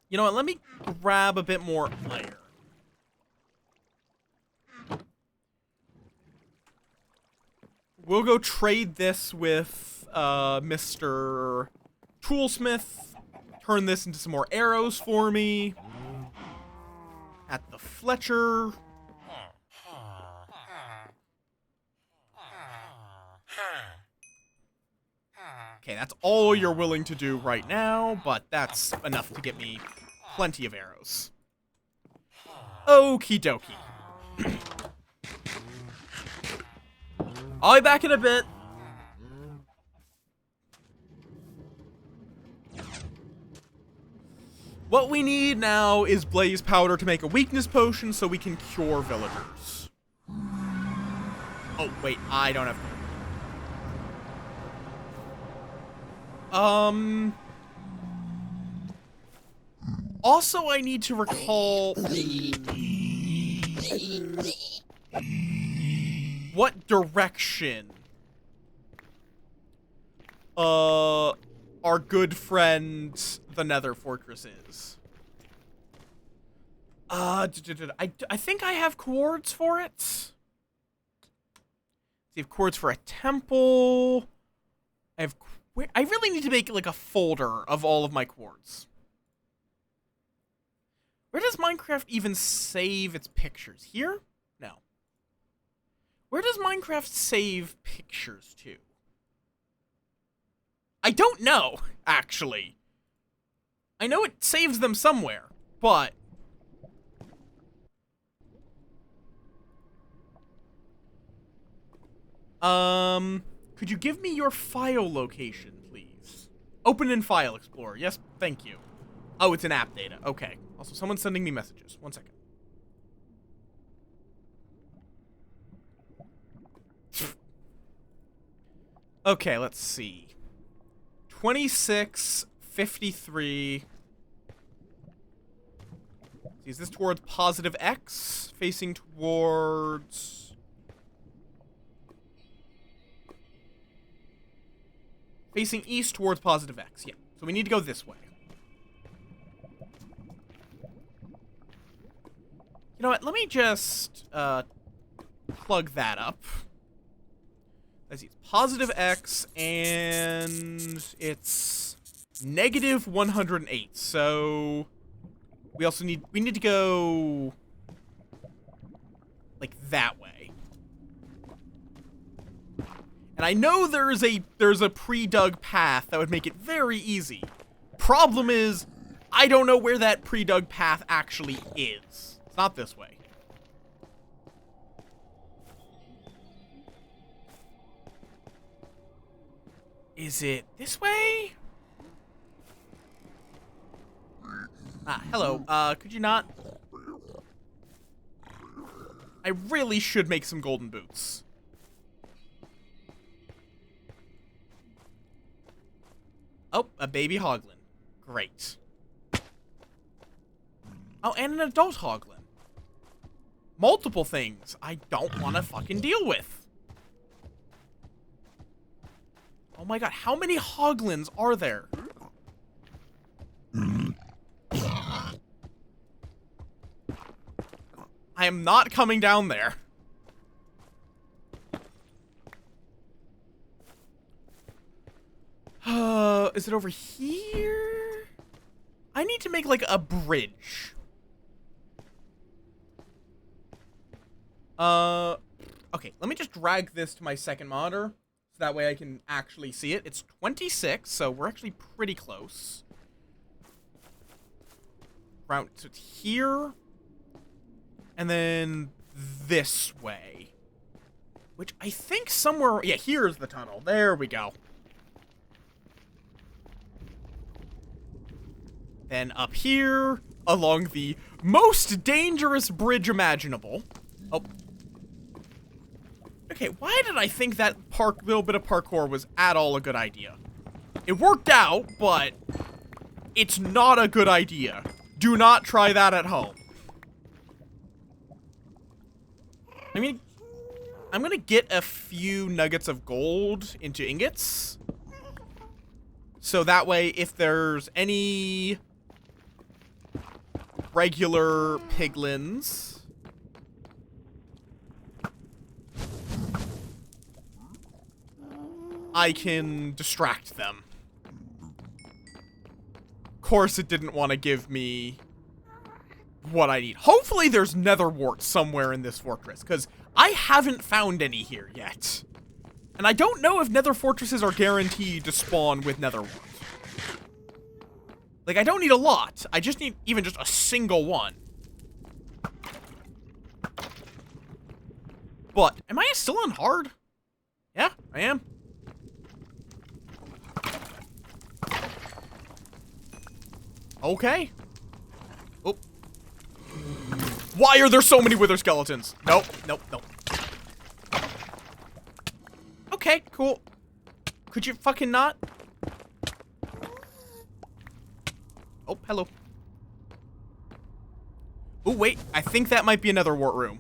You know what, let me grab a bit more iron. We'll go trade this with Mr. Toolsmith. Turn this into some more arrows for me. At the Fletcher. Okay, that's all you're willing to do right now, but that's enough to get me plenty of arrows. Okie dokie. I'll be back in a bit. What we need now is blaze powder to make a weakness potion so we can cure villagers. Oh, wait, I don't have... Also, I need to recall... what direction our good friend the Nether Fortress is. I think I have cords for it. I have cords for a temple. I really need to make like a folder of all of my cords. Where does Minecraft even save its pictures? Here? No. Where does Minecraft save pictures to? I don't know, actually. I know it saves them somewhere, but... could you give me your file location, please? Open in File Explorer. Yes, thank you. Oh, it's an app data. Okay. Also, someone's sending me messages. 1 second. Okay, let's see. 2653. Is this towards positive X? Facing towards... facing east towards positive X. Yeah. So we need to go this way. You know what? Let me just plug that up. Let's see. It's positive X, and it's negative 108. So we also need to go like that way. And I know there's a pre-dug path that would make it very easy. Problem is, I don't know where that pre-dug path actually is. It's not this way. Is it this way? Ah, hello. Could you not? I really should make some golden boots. Oh, a baby hoglin. Great. Oh, and an adult hoglin. Multiple things I don't want to fucking deal with. Oh my god, how many hoglins are there? I am not coming down there. Is it over here? I need to make, like, a bridge. Okay, let me just drag this to my second monitor. So that way I can actually see it. It's 26, so we're actually pretty close. Round to here. And then this way. Which I think somewhere... Yeah, here's the tunnel. There we go. Then up here, along the most dangerous bridge imaginable. Oh. Okay, why did I think that little bit of parkour was at all a good idea? It worked out, but it's not a good idea. Do not try that at home. I mean, I'm gonna get a few nuggets of gold into ingots. So that way, if there's any regular piglins, I can distract them. Of course, it didn't want to give me what I need. Hopefully, there's nether warts somewhere in this fortress, because I haven't found any here yet. And I don't know if nether fortresses are guaranteed to spawn with nether warts. Like, I don't need a lot. I just need even just a single one. But, am I still on hard? Yeah, I am. Okay. Oh. Why are there so many wither skeletons? Nope, nope, nope. Okay, cool. Could you fucking not? Oh, hello. Oh, wait. I think that might be another wart room.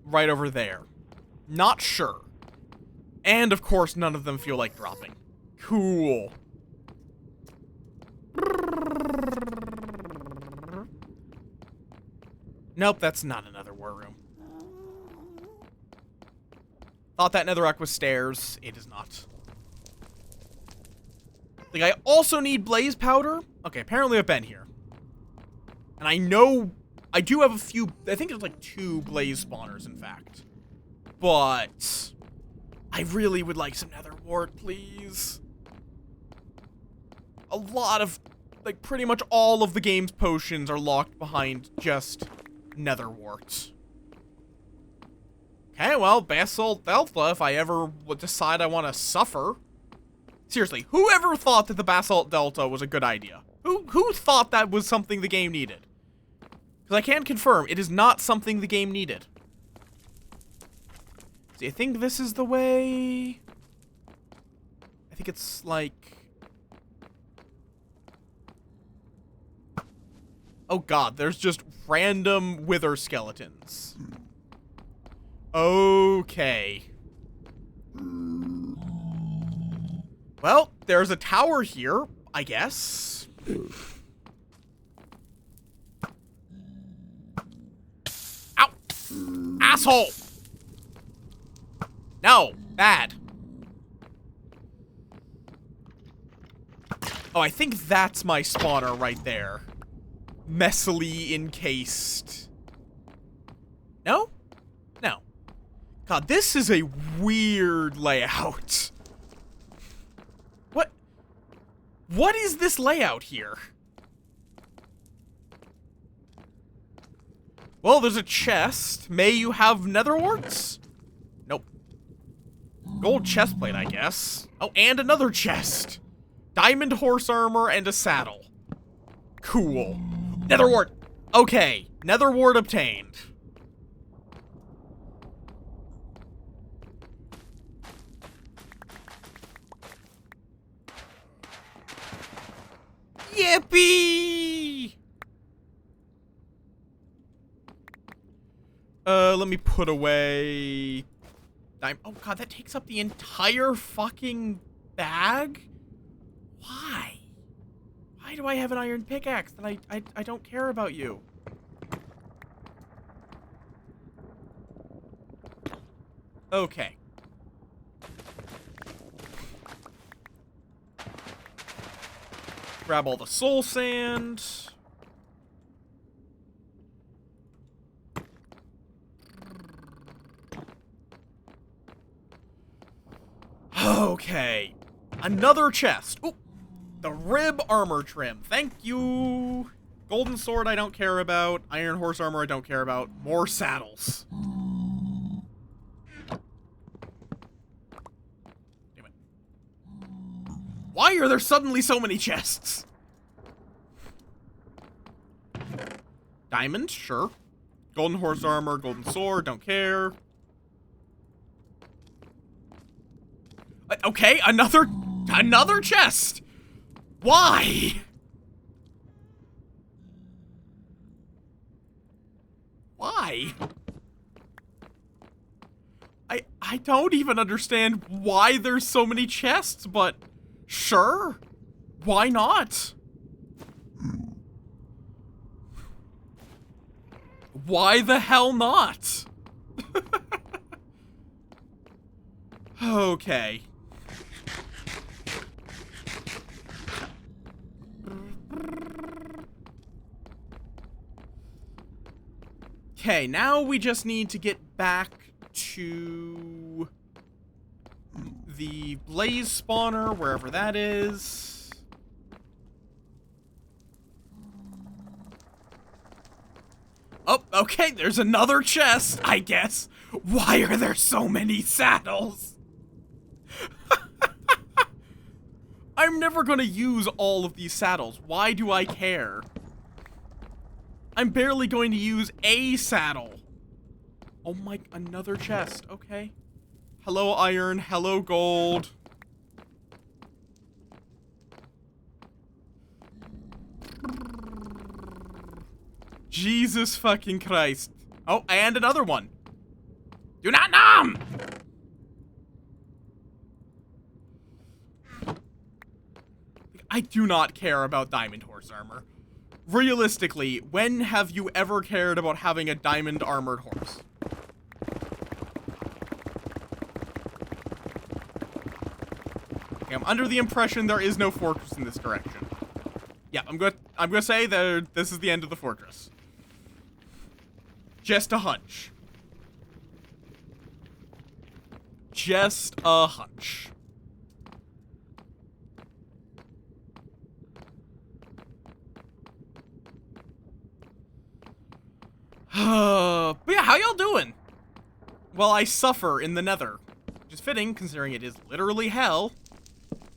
Right over there. Not sure. And, of course, none of them feel like dropping. Cool. Nope, that's not another war room. Thought that netherrack was stairs. It is not. Like, I also need blaze powder. Okay, apparently I've been here. And I know I do have a few, I think there's like 2 blaze spawners, in fact. But I really would like some nether wart, please. A lot of, like, pretty much all of the game's potions are locked behind just nether wart. Okay, well, basalt delta, if I ever would decide I want to suffer. Seriously, whoever thought that the basalt delta was a good idea? Who thought that was something the game needed? Because I can confirm, it is not something the game needed. See, I think this is the way. I think it's like... Oh god, there's just random wither skeletons. Okay. Well, there's a tower here, I guess. Ow! Asshole! No, bad. Oh, I think that's my spawner right there. Messily encased. No? No. God, this is a weird layout. What is this layout here? Well, there's a chest. May you have nether warts? Nope. Gold chestplate, I guess. Oh, and another chest. Diamond horse armor and a saddle. Cool. Nether wart. Okay. Nether wart obtained. Yippee! Let me put away... Oh god, that takes up the entire fucking bag? Why? Why do I have an iron pickaxe that I don't care about you? Okay. Grab all the soul sand. Okay. Another chest. Ooh. The rib armor trim. Thank you. Golden sword I don't care about. Iron horse armor I don't care about. More saddles. Damn it. Why are there suddenly so many chests? Diamond, sure. Golden horse armor, golden sword, don't care. Okay, another chest. Why? Why? I don't even understand why there's so many chests, but sure. Why not? Why the hell not? Okay. Okay, now we just need to get back to the blaze spawner, wherever that is. Oh, okay, there's another chest, I guess. Why are there so many saddles? I'm never gonna use all of these saddles. Why do I care? I'm barely going to use a saddle. Oh my, another chest, okay. Hello iron, hello gold. Jesus fucking Christ. Oh, and another one. Do not numb! I do not care about diamond horse armor. Realistically, when have you ever cared about having a diamond armored horse? Okay, I'm under the impression there is no fortress in this direction. Yeah, I'm gonna say that this is the end of the fortress. Just a hunch. Just a hunch. But yeah, how y'all doing? Well, I suffer in the nether. Which is fitting, considering it is literally hell.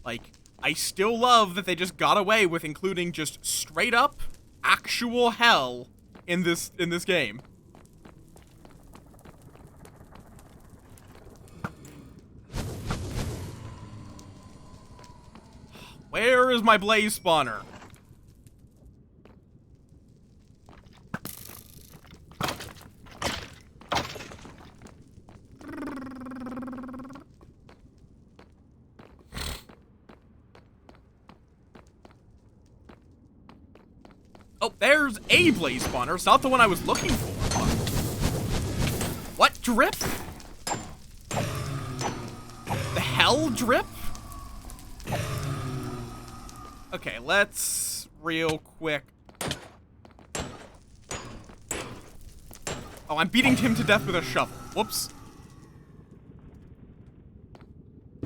Like, I still love that they just got away with including just straight up actual hell in this game. Where is my blaze spawner? Oh, there's a blaze spawner. It's not the one I was looking for. What drip? The hell drip? Okay, let's real quick. Oh, I'm beating him to death with a shovel. Whoops.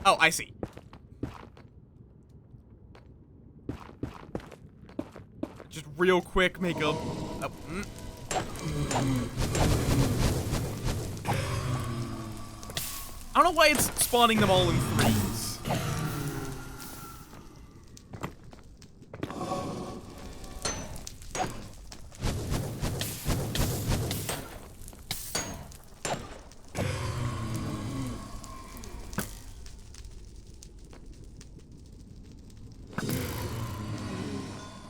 Oh, I see. Just real quick, make a... Oh, I don't know why it's spawning them all in threes.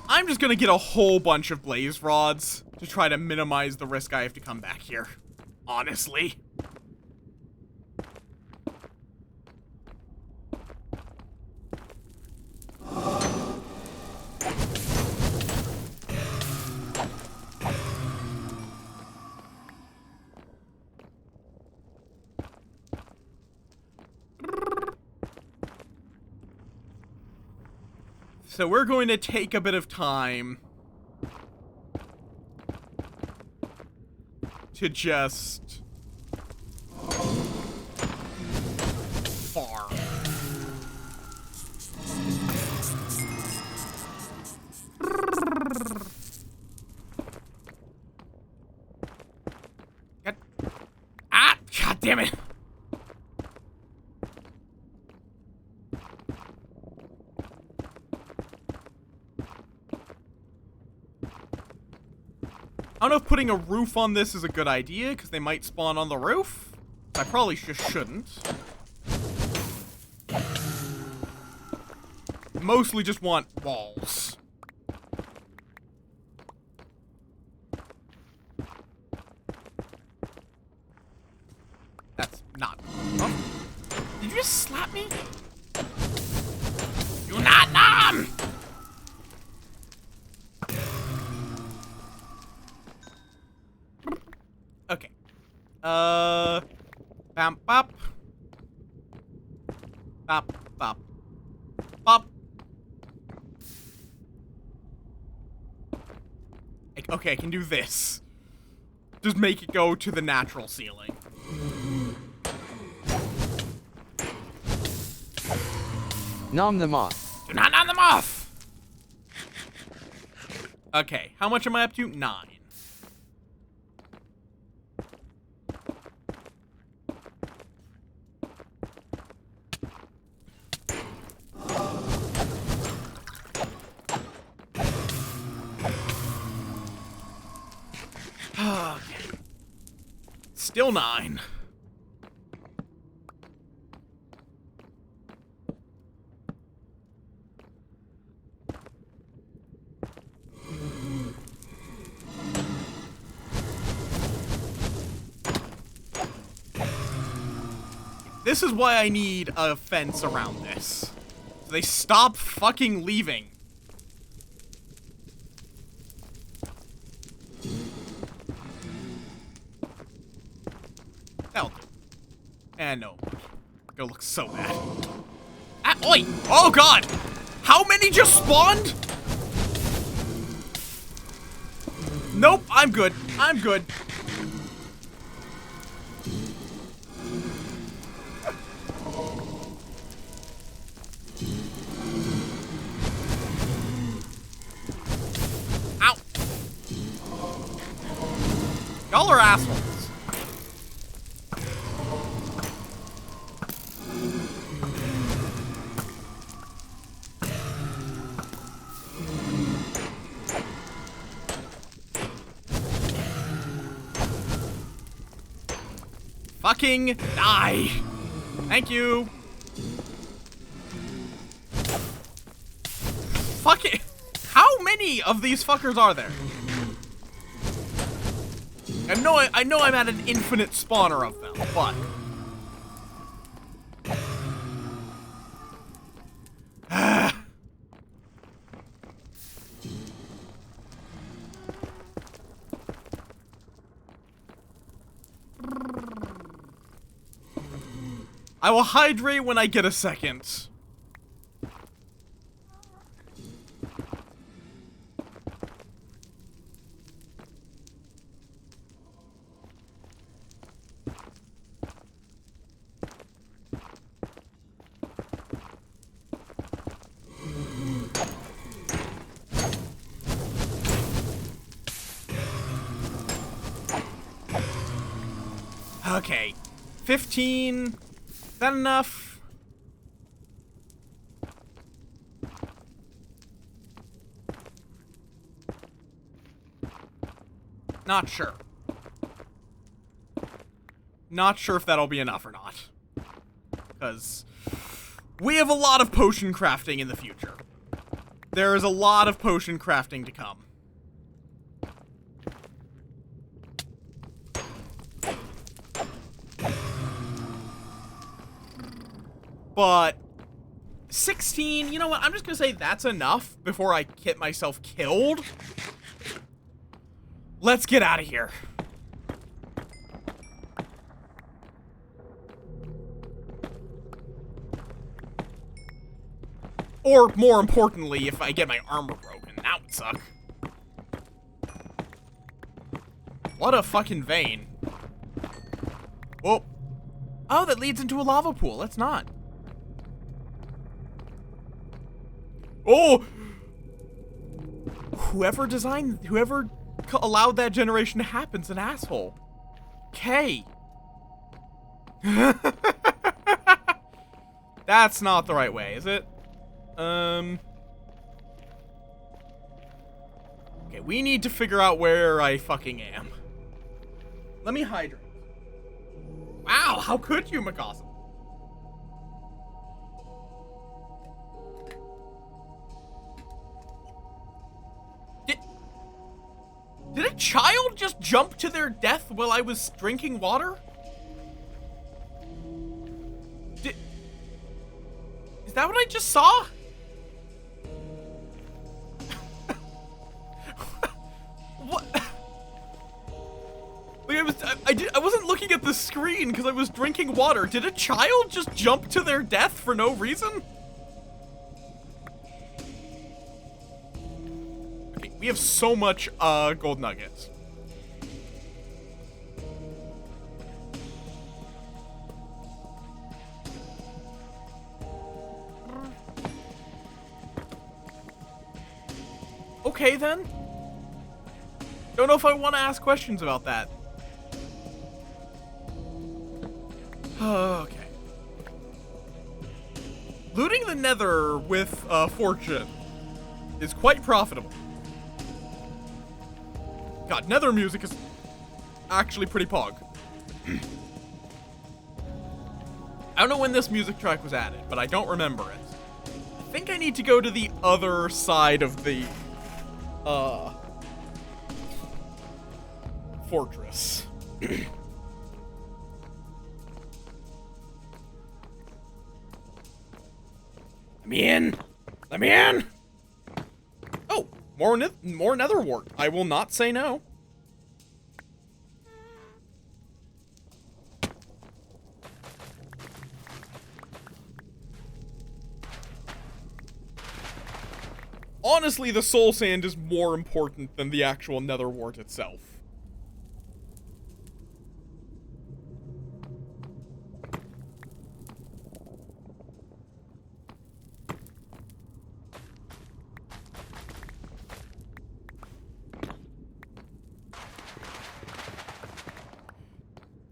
I'm just gonna get a whole bunch of blaze rods to try to minimize the risk I have to come back here. Honestly. So we're going to take a bit of time to just farm. don't know if putting a roof on this is a good idea, because they might spawn on the roof. I probably just shouldn't. Mostly just want walls. That's not... Oh. Did you just slap me? You're not numb! Okay. Bam, bop. Bop, bop. Bop. Okay, I can do this. Just make it go to the natural ceiling. Nom them off. Do not nom them off! Okay, how much am I up to? 9. Okay. Still 9. This is why I need a fence around this. So they stop fucking leaving. That'll do. And no. Gonna look so bad. Ah, oi! Oh god! How many just spawned? Nope, I'm good. I'm good. Ow! Y'all are assholes. Fucking die! Thank you! Fuck it! How many of these fuckers are there? I know I'm at an infinite spawner of them, but... I will hydrate when I get a second. Okay. 15... Is that enough? Not sure. Not sure if that'll be enough or not. Because we have a lot of potion crafting in the future. There is a lot of potion crafting to come. But 16, you know what? I'm just gonna say that's enough before I get myself killed. Let's get out of here. Or, more importantly, if I get my armor broken. That would suck. What a fucking vein. Whoa. Oh, that leads into a lava pool. Let's not. Oh! Whoever allowed that generation to happen's an asshole. Okay. That's not the right way, is it? Okay, Okay, we need to figure out where I fucking am. Let me hydrate. Wow, how could you, Mikasa? Did a child just jump to their death while I was drinking water? Is that what I just saw? What? Like I wasn't looking at the screen because I was drinking water. Did a child just jump to their death for no reason? Okay, we have so much gold nuggets. Okay then. Don't know if I want to ask questions about that. Okay. Looting the nether with fortune is quite profitable. God, nether music is actually pretty pog. I don't know when this music track was added, but I don't remember it. I think I need to go to the other side of the fortress. Let me in! Let me in! Oh, more nether wart. I will not say no. Honestly, the soul sand is more important than the actual nether wart itself.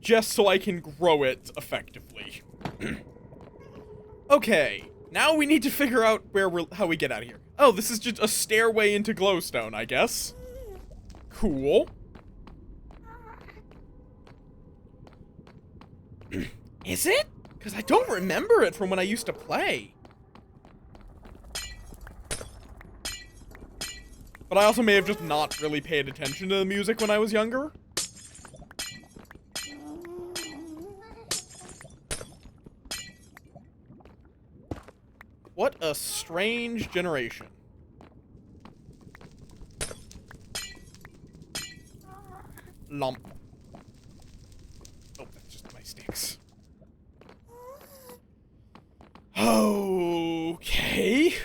Just so I can grow it effectively. Okay, now we need to figure out how we get out of here. Oh, this is just a stairway into glowstone, I guess. Cool. Is it? Because I don't remember it from when I used to play. But I also may have just not really paid attention to the music when I was younger. What a strange generation. Lump. Oh, that's just my sticks. Okay.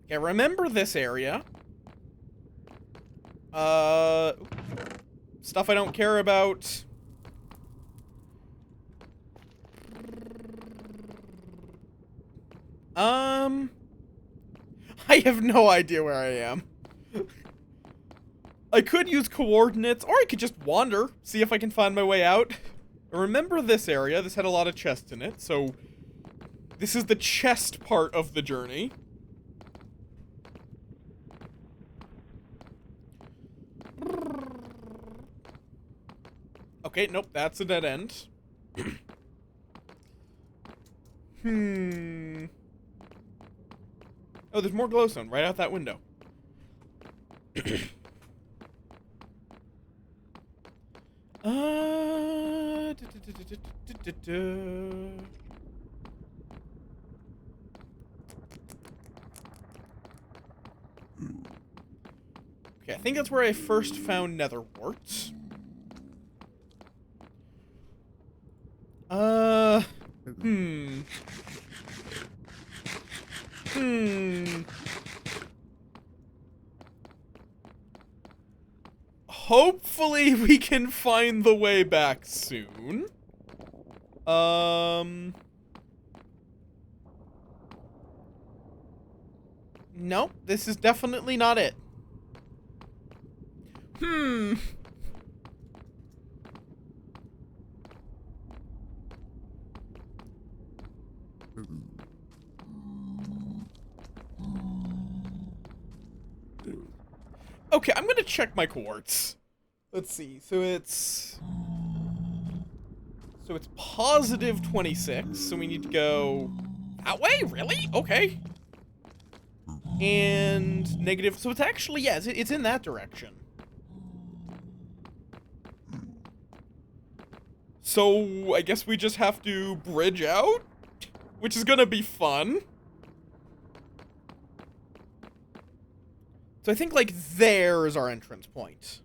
Okay, remember this area. Stuff I don't care about. I have no idea where I am. I could use coordinates, or I could just wander, see if I can find my way out. Remember this area, this had a lot of chests in it, so this is the chest part of the journey. Okay, nope, that's a dead end. Oh, there's more glowstone right out that window. Okay, I think that's where I first found nether warts. Hopefully we can find the way back soon. Nope, this is definitely not it. Okay, I'm gonna check my quartz. Let's see. So it's positive 26. So we need to go that way. Really? Okay. And negative. So it's actually, yeah, it's in that direction. So I guess we just have to bridge out, which is gonna be fun. So I think, like, there is our entrance point.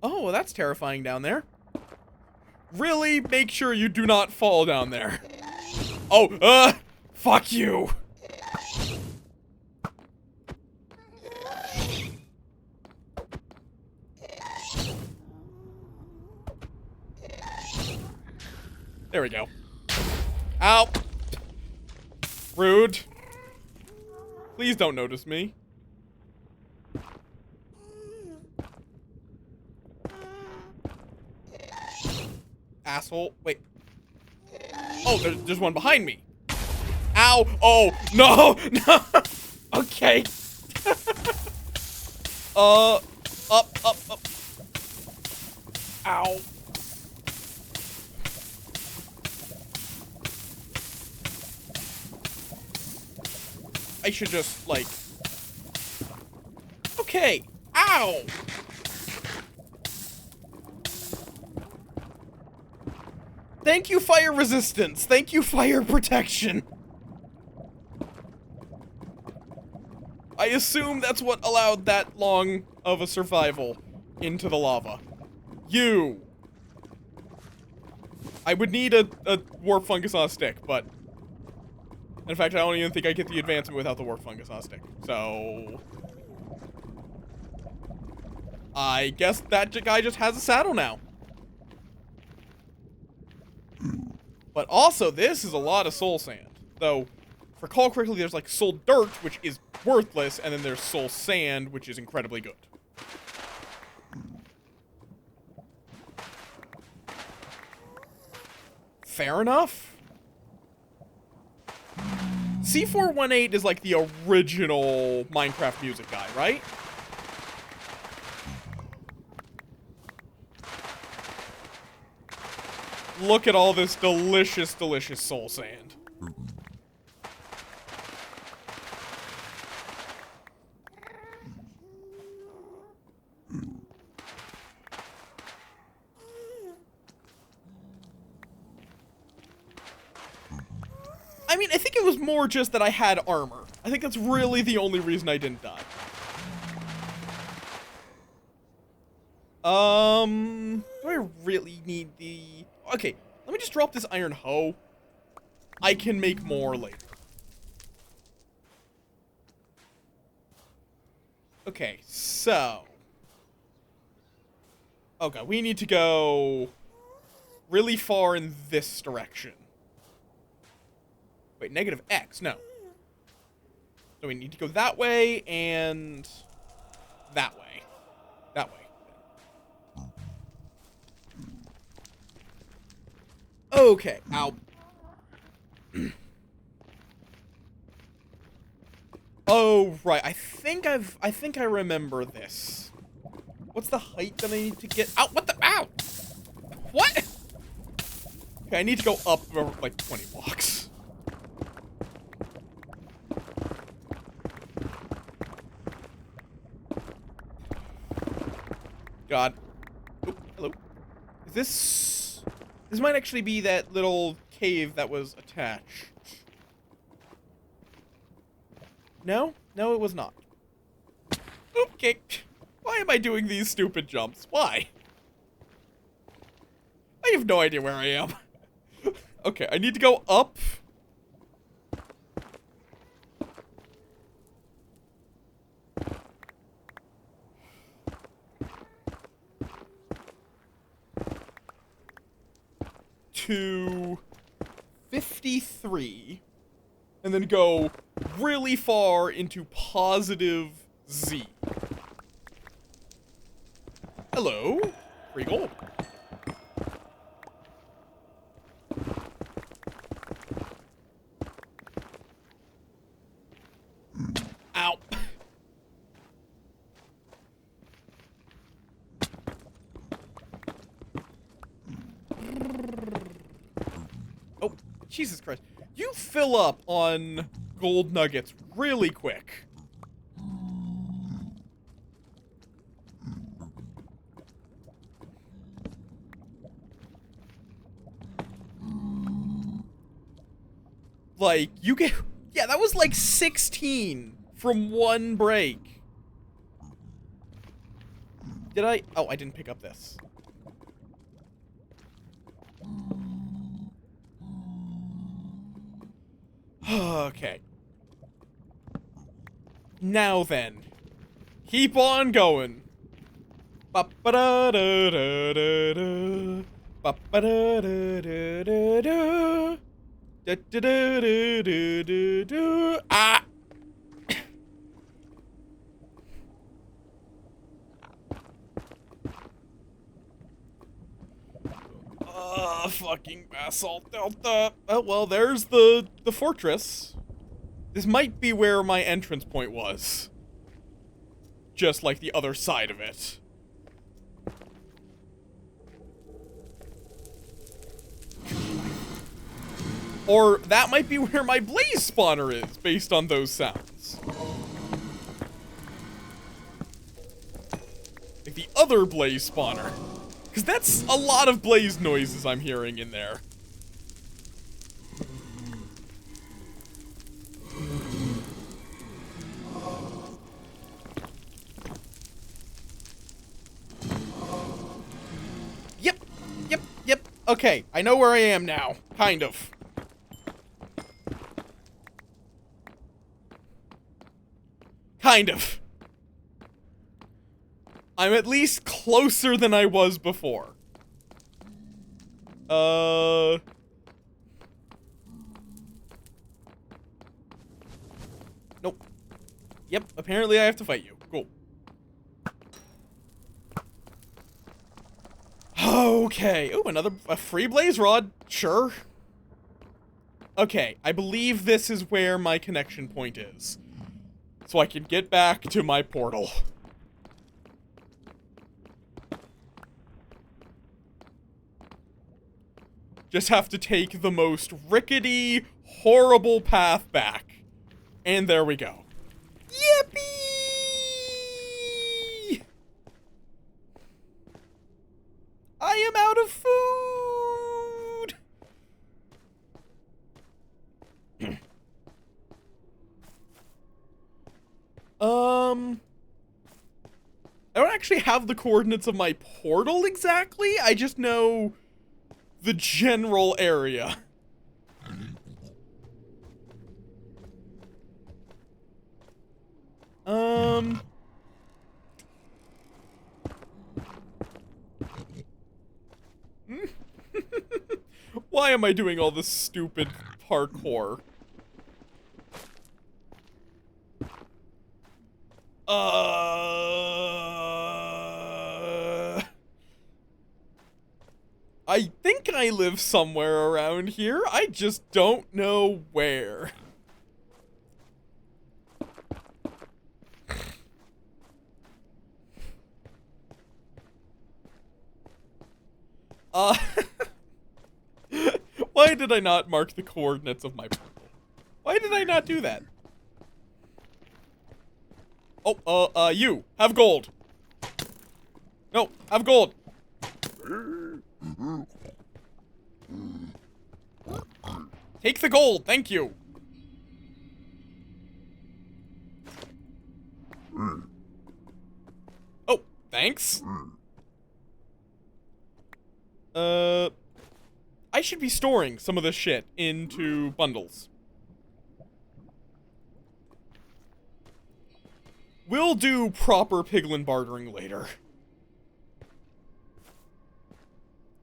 Oh, well, that's terrifying down there. Really make sure you do not fall down there. Oh, fuck you. There we go. Ow. Rude. Please don't notice me. Asshole. Wait. Oh, there's one behind me. Ow. Oh, no. No. Okay. Up. Ow. I should just, like... Okay. Ow. Thank you, fire resistance. Thank you, fire protection. I assume that's what allowed that long of a survival into the lava. You. I would need a warp fungus on a stick, but... In fact, I don't even think I get the advancement without the warp fungus on a stick. So... I guess that guy just has a saddle now. But also, this is a lot of soul sand. Though, if I recall correctly, there's like soul dirt, which is worthless, and then there's soul sand, which is incredibly good. Fair enough. C418 is like the original Minecraft music guy, right? Look at all this delicious, delicious soul sand. I mean, I think it was more just that I had armor. I think that's really the only reason I didn't die. Do I really need the... Okay, let me just drop this iron hoe. I can make more later. Okay, so... Okay, we need to go really far in this direction. Wait, negative X, no. So we need to go that way and that way. That way. Okay, ow. Oh, right. I think I remember this. What's the height that I need to get? Ow, what the? Ow! What? Okay, I need to go up like 20 blocks. God. Oh, hello. Is this... This might actually be that little cave that was attached. No? No, it was not. Okay. Why am I doing these stupid jumps? Why? I have no idea where I am. Okay, I need to go up. To 53, and then go really far into positive Z. Hello, free gold. Ow. Jesus Christ. You fill up on gold nuggets really quick. Like, you get... Yeah, that was like 16 from one break. Did I... Oh, I didn't pick up this. Okay. Now then. Keep on going. Ba-ba-da-da-da-da-da. Ba-ba-da-da-da-da-da. Da-da-da-da-da-da-da. Ah! Fucking basalt delta. Oh, well, there's the fortress. This might be where my entrance point was. Just like the other side of it. Or that might be where my blaze spawner is, based on those sounds. Like the other blaze spawner. Because that's a lot of blaze noises I'm hearing in there. Yep. Okay, I know where I am now. Kind of. I'm at least closer than I was before. Nope. Yep, apparently I have to fight you. Cool. Okay. Ooh, a free blaze rod. Sure. Okay, I believe this is where my connection point is. So I can get back to my portal. Just have to take the most rickety, horrible path back. And there we go. Yippee! I am out of food! I don't actually have the coordinates of my portal exactly. I just know the general area. Why am I doing all this stupid parkour? I think I live somewhere around here. I just don't know where. Why did I not mark the coordinates of my portal? Why did I not do that? Oh, you, have gold. No, have gold. Take the gold, thank you. Oh, thanks. I should be storing some of this shit into bundles. We'll do proper piglin bartering later.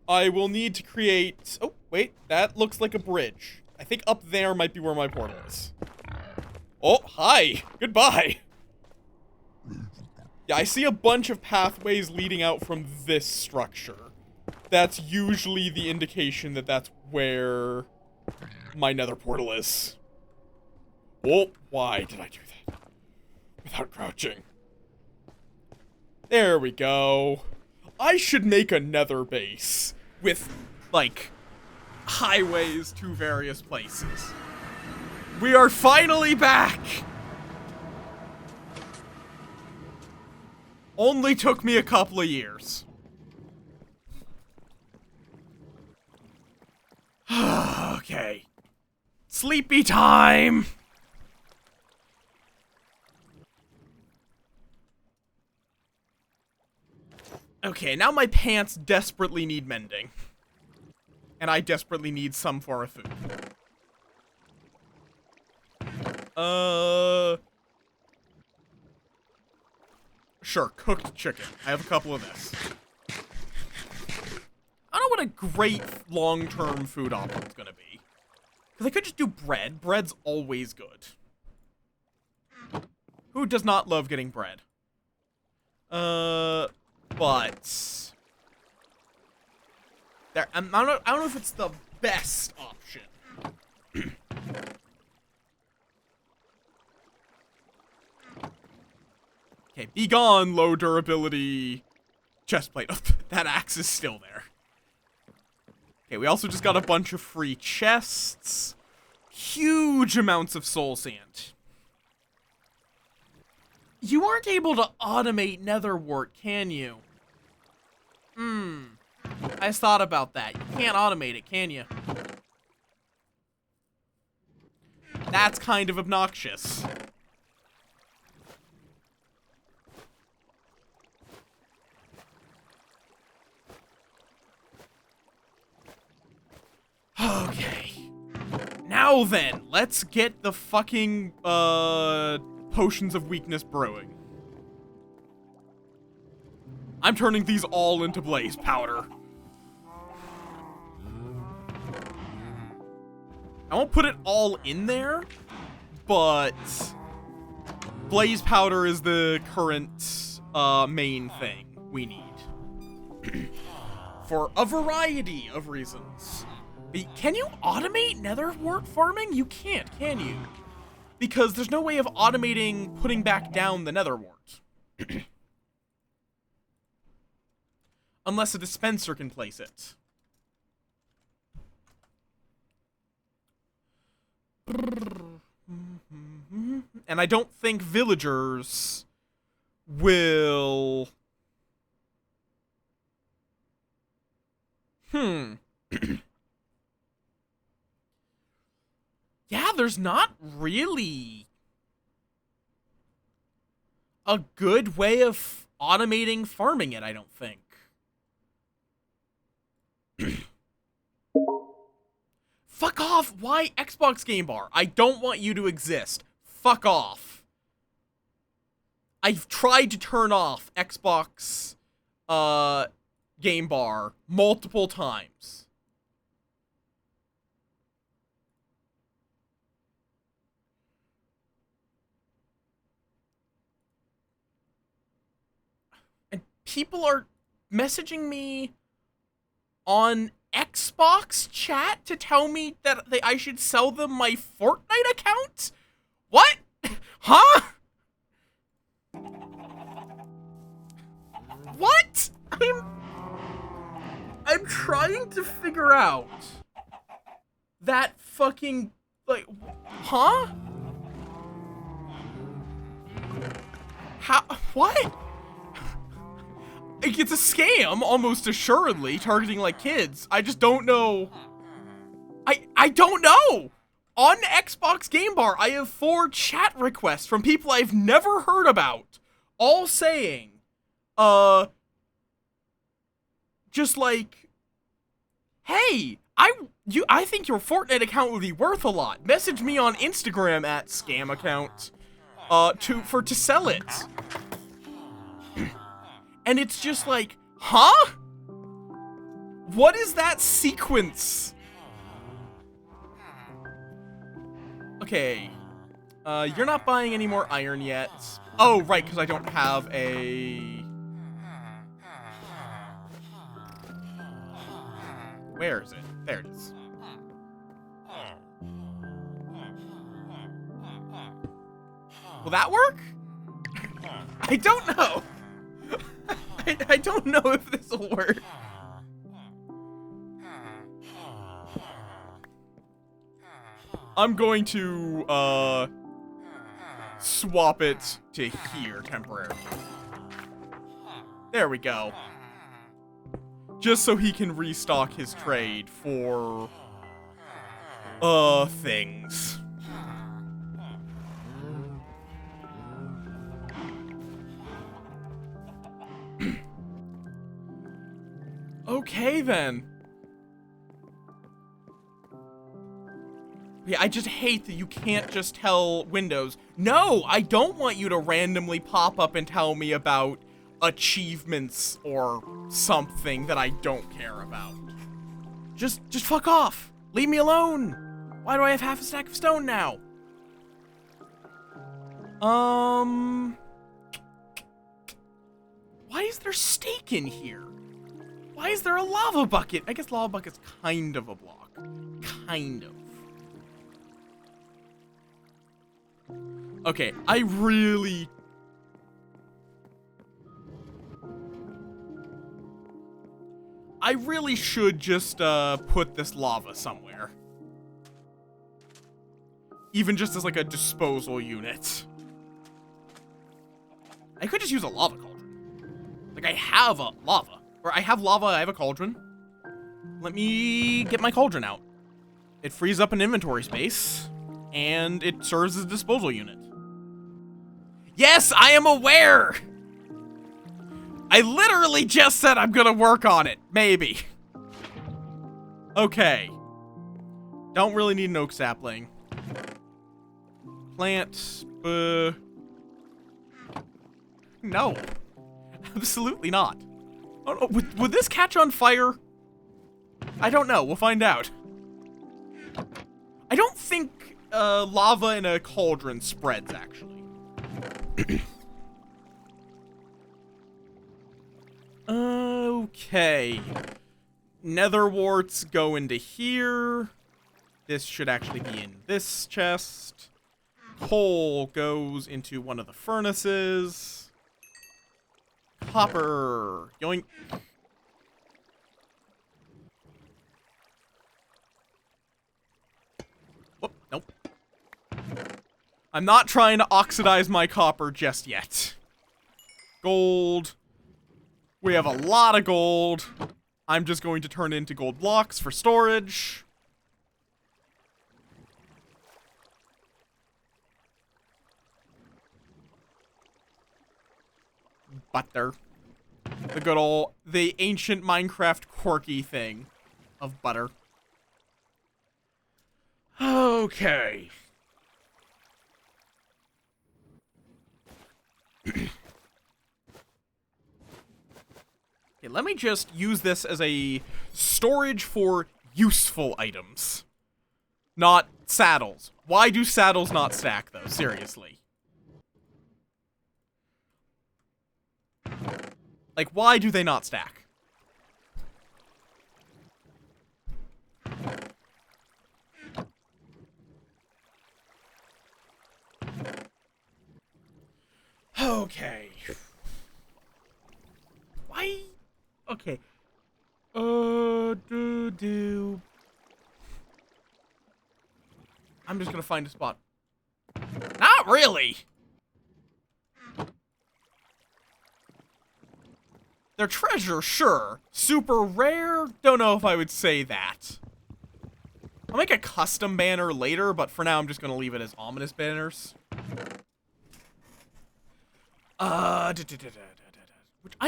I will need to create... Oh, wait. That looks like a bridge. I think up there might be where my portal is. Oh, hi. Goodbye. Yeah, I see a bunch of pathways leading out from this structure. That's usually the indication that that's where my nether portal is. Oh, why did I do that? Without crouching. There we go. I should make a nether base with, like, highways to various places. We are finally back! Only took me a couple of years. Okay. Sleepy time! Okay, now my pants desperately need mending. And I desperately need some form of food. Sure, cooked chicken. I have a couple of this. I don't know what a great long-term food option is gonna be. Because I could just do bread. Bread's always good. Who does not love getting bread? But... I don't know if it's the best option. Okay, be gone, low durability chestplate. Oh, that axe is still there. Okay, we also just got a bunch of free chests. Huge amounts of soul sand. You aren't able to automate netherwort, can you? I just thought about that. You can't automate it, can you? That's kind of obnoxious. Okay. Now then, let's get the fucking, potions of weakness brewing. I'm turning these all into blaze powder. I won't put it all in there, but blaze powder is the current, main thing we need. For a variety of reasons. Can you automate netherwort farming? You can't, can you? Because there's no way of automating putting back down the netherwort. Unless a dispenser can place it. And I don't think villagers will... Yeah, there's not really a good way of automating farming it, I don't think. Fuck off! Why Xbox Game Bar? I don't want you to exist. Fuck off. I've tried to turn off Xbox, Game Bar multiple times. And people are messaging me on Xbox chat to tell me that I should sell them my Fortnite account? What? Huh? What? I'm trying to figure out that fucking, like, huh? How? What? It's a scam, almost assuredly, targeting, like, kids. I just don't know. I don't know! On Xbox Game Bar, I have 4 chat requests from people I've never heard about, all saying, just like, hey, I think your Fortnite account would be worth a lot. Message me on Instagram at scam account, to sell it. And it's just like, huh? What is that sequence? Okay. You're not buying any more iron yet. Oh, right, because I don't have a... Where is it? There it is. Will that work? I don't know. I don't know if this will work. I'm going to, swap it to here temporarily. There we go. Just so he can restock his trade for, things. Okay, then. Yeah, I just hate that you can't just tell Windows, no, I don't want you to randomly pop up and tell me about achievements or something that I don't care about. Just fuck off. Leave me alone. Why do I have half a stack of stone now? Why is there steak in here? Why is there a lava bucket? I guess lava bucket's kind of a block. Kind of. Okay, I really should just, put this lava somewhere. Even just as, like, a disposal unit. I could just use a lava cauldron. Like, I have a lava. Or I have lava, I have a cauldron. Let me get my cauldron out. It frees up an inventory space, and it serves as a disposal unit. Yes, I am aware! I literally just said I'm gonna work on it. Maybe. Okay. Don't really need an oak sapling. Plant, no. Absolutely not. Oh, no. Would this catch on fire? I don't know. We'll find out. I don't think, lava in a cauldron spreads, actually. Okay. Nether warts go into here. This should actually be in this chest. Coal goes into one of the furnaces. Copper. Yoink. Whoop, nope. I'm not trying to oxidize my copper just yet. Gold. We have a lot of gold. I'm just going to turn into gold blocks for storage. Butter. The good old, the ancient Minecraft quirky thing of butter. Okay. Okay, let me just use this as a storage for useful items. Not saddles. Why do saddles not stack, though? Seriously. Like, why do they not stack? Okay. Why? Okay. I'm just gonna find a spot. Not really! They're treasure, sure. Super rare? Don't know if I would say that. I'll make a custom banner later, but for now I'm just gonna leave it as ominous banners. I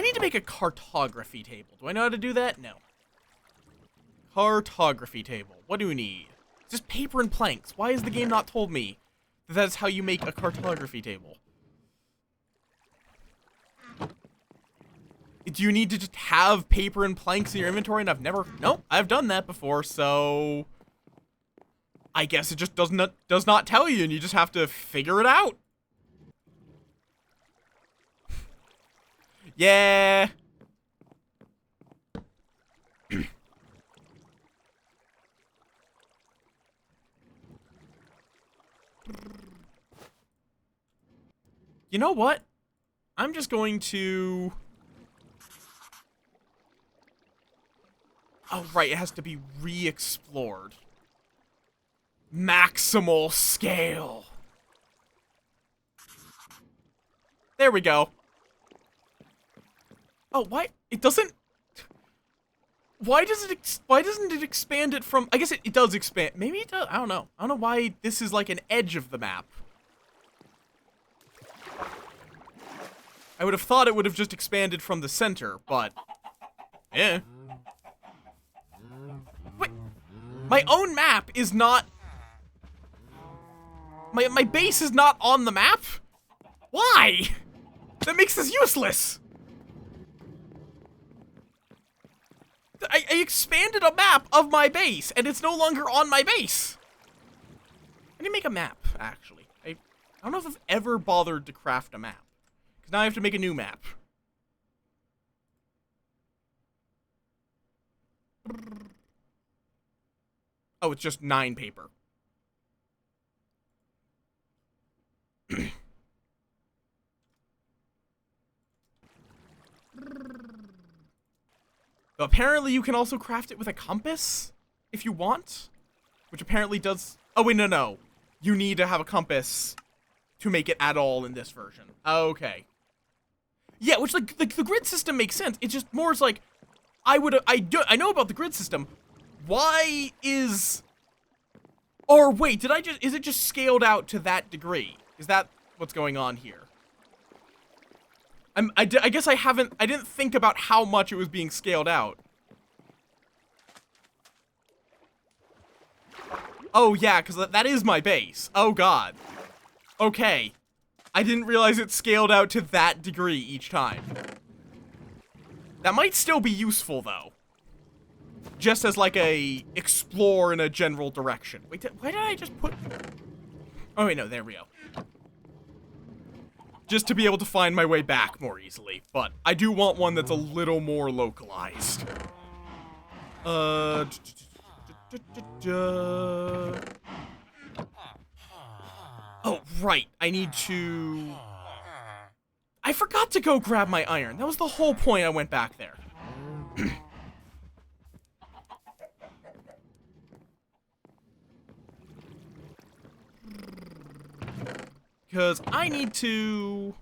need to make a cartography table. Do I know how to do that? No. Cartography table. What do we need? Just paper and planks. Why has the game not told me that that's how you make a cartography table? Do you need to just have paper and planks in your inventory? And nope, I've done that before, so I guess it just does not tell you, and you just have to figure it out. Yeah. You know what? I'm just going to... Oh, right, it has to be re-explored. Maximal scale. There we go. Oh, why? It doesn't... Why doesn't it expand it from... I guess it does expand. Maybe it does. I don't know. I don't know why this is like an edge of the map. I would have thought it would have just expanded from the center, but... Eh. Wait. My own map is not... My base is not on the map? Why? That makes this useless. I expanded a map of my base, and it's no longer on my base. I need to make a map, actually. I don't know if I've ever bothered to craft a map. Because now I have to make a new map. Oh, it's just 9 paper. Apparently you can also craft it with a compass, if you want. Which apparently does... Oh, wait, no. You need to have a compass to make it at all in this version. Okay. Yeah, which, like the grid system makes sense. It's just more as like... I know about the grid system. Why is... Or wait, is it just scaled out to that degree? Is that what's going on here? I guess I didn't think about how much it was being scaled out. Oh, yeah, because that is my base. Oh, God. Okay. I didn't realize it scaled out to that degree each time. That might still be useful, though. Just as, like, a explore in a general direction. Wait, why did I just put... Oh, wait, no, there we go. Just to be able to find my way back more easily. But I do want one that's a little more localized. Oh, right. I need to... I forgot to go grab my iron. That was the whole point I went back there. Because I need to...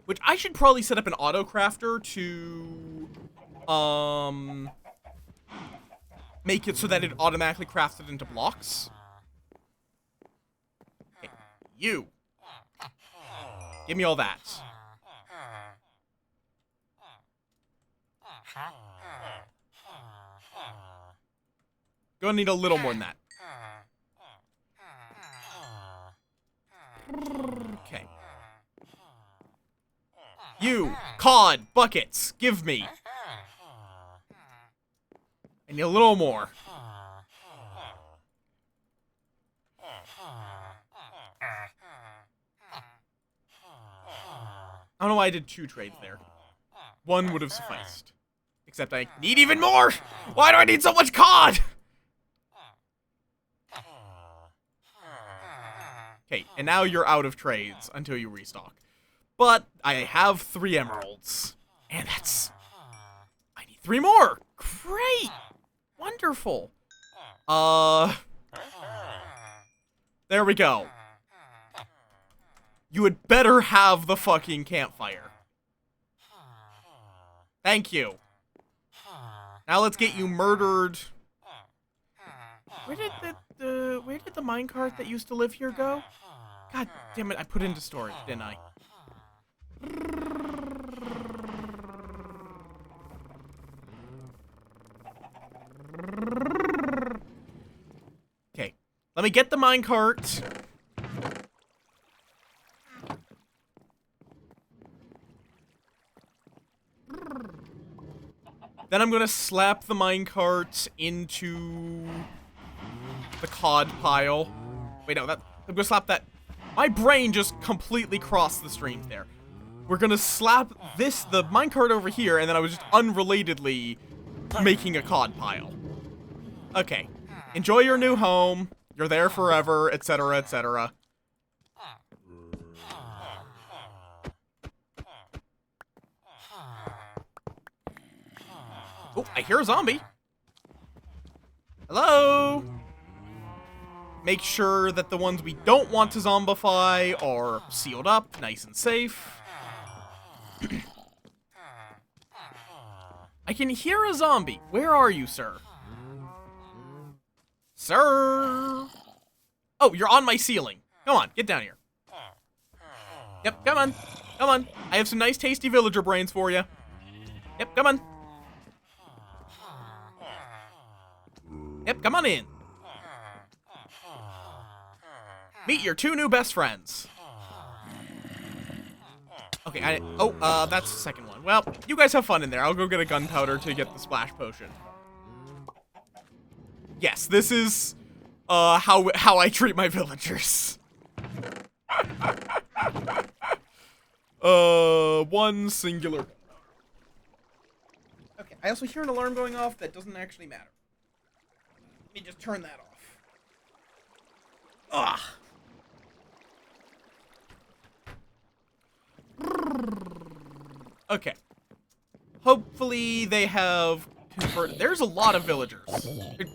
Which I should probably set up an auto crafter to... make it so that it automatically crafts it into blocks. Okay. You. Give me all that. Gonna need a little more than that. Okay. You, cod, buckets, give me. I need a little more. I don't know why I did 2 trades there. 1 would have sufficed. Except I need even more! Why do I need so much cod? Okay, and now you're out of trades until you restock. But I have 3 emeralds. And that's... I need 3 more! Great! Wonderful. There we go. You had better have the fucking campfire. Thank you. Now let's get you murdered. Where did the minecart that used to live here go? God damn it, I put it into storage, didn't I? Okay, let me get the minecart. Then I'm gonna slap the minecart into the cod pile. Wait, no, I'm gonna slap that. My brain just completely crossed the streams there. We're gonna slap the minecart over here, and then I was just unrelatedly making a cod pile. Okay. Enjoy your new home. You're there forever, etc., etc. Oh, I hear a zombie. Hello? Make sure that the ones we don't want to zombify are sealed up, nice and safe. I can hear a zombie. Where are you, sir? Sir? Oh, you're on my ceiling. Come on, get down here. Yep, come on. Come on. I have some nice tasty villager brains for you. Yep, come on. Yep, come on in. Meet your two new best friends. Okay, that's the second one. Well, you guys have fun in there. I'll go get a gunpowder to get the splash potion. Yes, this is, how I treat my villagers. One singular. Okay, I also hear an alarm going off that doesn't actually matter. Let me just turn that off. Ugh. Okay. Hopefully they have converted. There's a lot of villagers.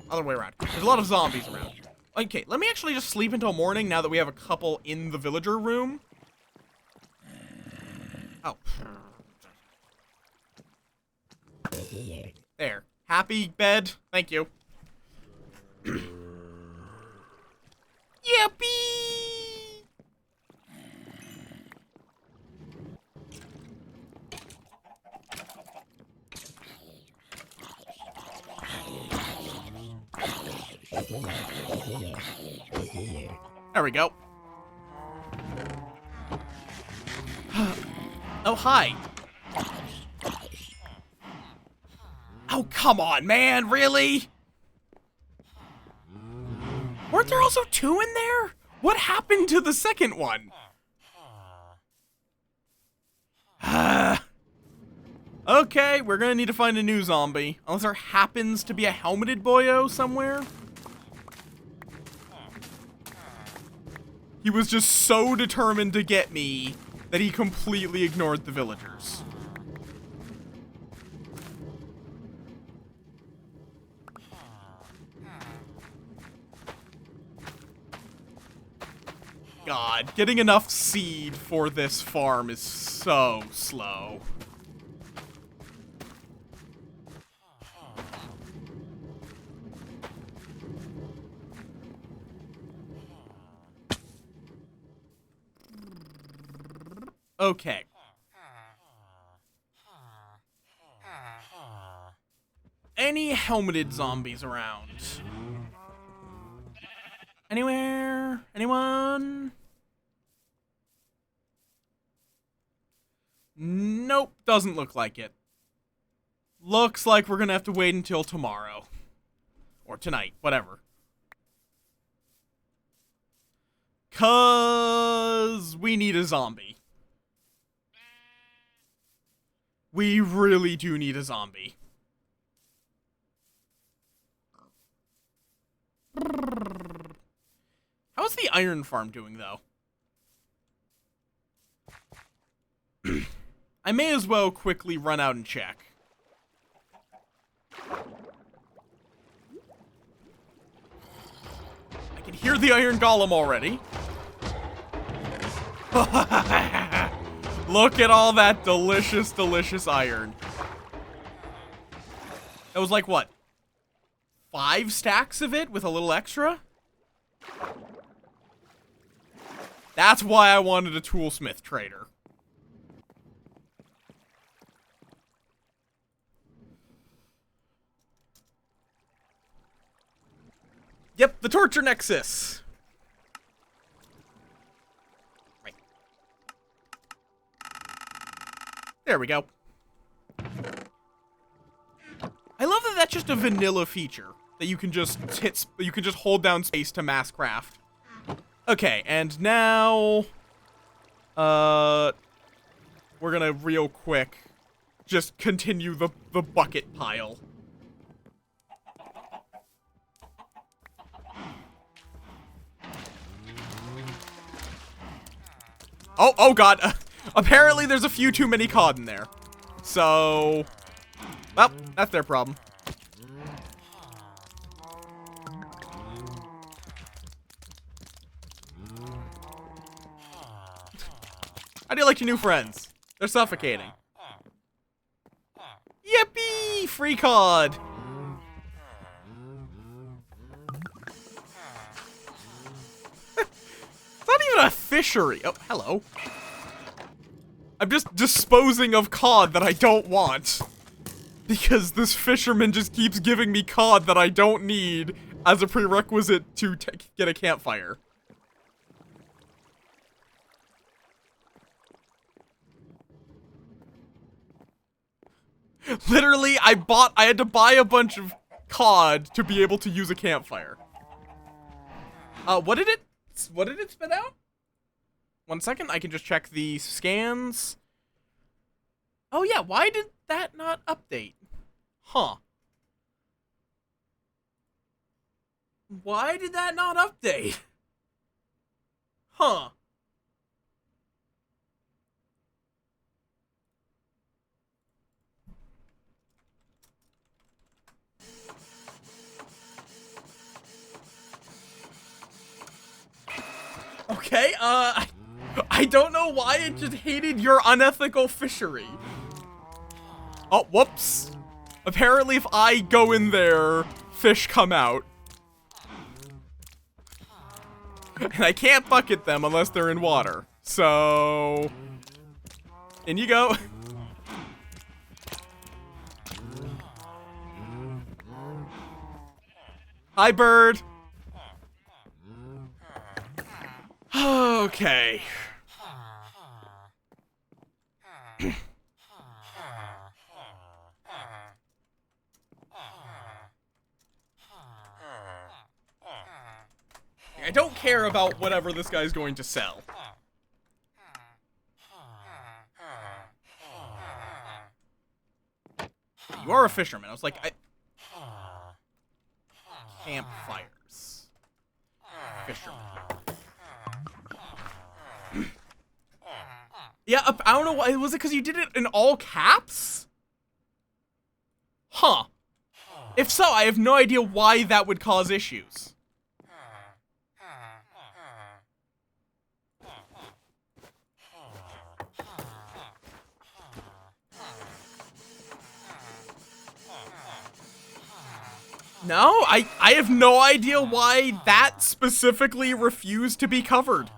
Other way around. There's a lot of zombies around. Okay, let me actually just sleep until morning now that we have a couple in the villager room. Oh. There. Happy bed. Thank you. Yippee! There we go. Oh, hi. Oh, come on, man. Really? Weren't there also two in there? What happened to the second one? Okay, we're gonna need to find a new zombie. Unless there happens to be a helmeted boyo somewhere. He was just so determined to get me that he completely ignored the villagers. God, getting enough seed for this farm is so slow. Okay. Any helmeted zombies around? Anywhere? Anyone? Nope, doesn't look like it. Looks like we're gonna have to wait until tomorrow. Or tonight, whatever. 'Cause we need a zombie. We really do need a zombie. How's the iron farm doing, though? I may as well quickly run out and check. I can hear the iron golem already. Look at all that delicious, delicious iron. That was like, what? 5 stacks of it with a little extra? That's why I wanted a toolsmith trader. Yep, the torture nexus. Right. There we go. I love that that's just a vanilla feature that you can just hold down space to mass craft. Okay, and now we're gonna real quick just continue the bucket pile. Oh god. Apparently there's a few too many cod in there. So, well, that's their problem. How do you like your new friends? They're suffocating. Yippee! Free cod! It's not even a fishery. Oh, hello. I'm just disposing of cod that I don't want. Because this fisherman just keeps giving me cod that I don't need as a prerequisite to get a campfire. Literally, I had to buy a bunch of cod to be able to use a campfire. What did it spit out? 1 second, I can just check the scans. Oh yeah, why did that not update? Huh. Why did that not update? Huh. Okay, I don't know why it just hated your unethical fishery. Oh, whoops. Apparently if I go in there, fish come out. And I can't bucket them unless they're in water. So... in you go. Hi, bird. Okay. I don't care about whatever this guy's going to sell. You are a fisherman. I was like, campfires. Fisherman. Yeah, I don't know why. Was it because you did it in all caps? Huh. If so, I have no idea why that would cause issues. No, I have no idea why that specifically refused to be covered.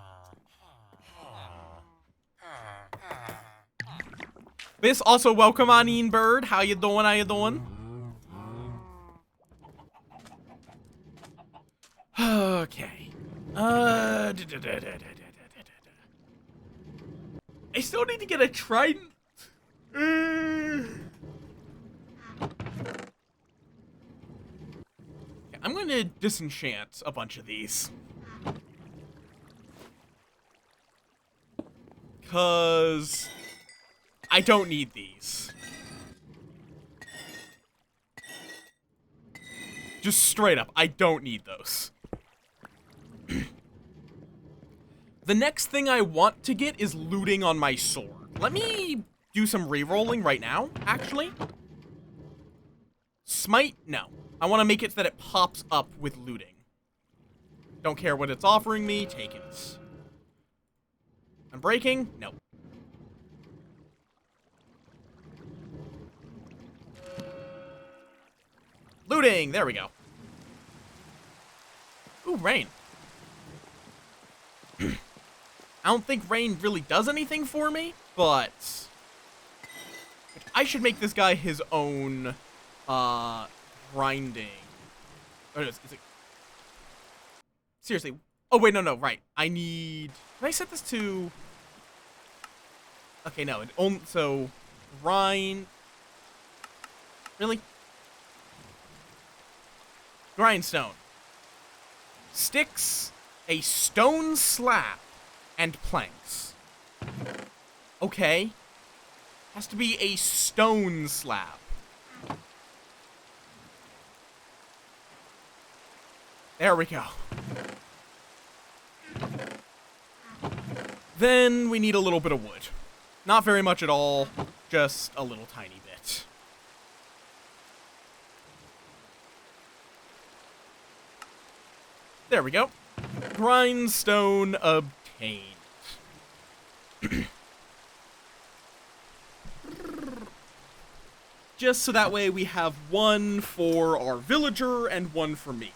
Miss, also welcome on in, bird. How you doing? How you doing? Okay. I still need to get a trident. I'm going to disenchant a bunch of these. Because I don't need these. Just straight up, I don't need those. The next thing I want to get is looting on my sword. Let me do some re-rolling right now, actually. Smite? No. I want to make it so that it pops up with looting. Don't care what it's offering me, take it. Unbreaking? No. Looting! There we go. Ooh, rain. I don't think rain really does anything for me, but I should make this guy his own, grinding. Oh, no, is it... Seriously. Oh, wait, no, right. I need... Can I set this to... Okay, no. So, grind... Really? Grindstone. Sticks, a stone slab, and planks. Okay. Has to be a stone slab. There we go. Then we need a little bit of wood. Not very much at all, just a little tiny bit. There we go. Grindstone obtained. Just so that way we have one for our villager and one for me.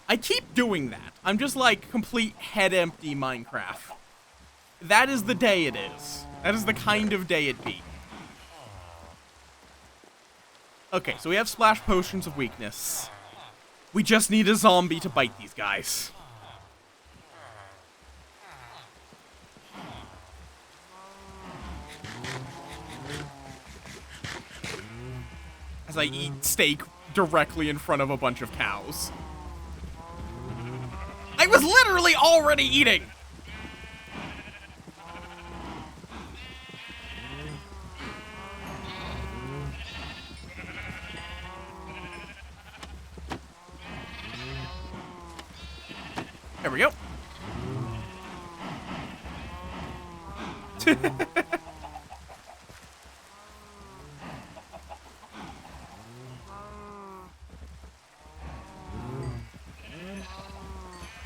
I keep doing that. I'm just like complete head empty Minecraft. That is the day it is. That is the kind of day it be. Okay, so we have splash potions of weakness. We just need a zombie to bite these guys. As I eat steak directly in front of a bunch of cows. I was literally already eating! There we go.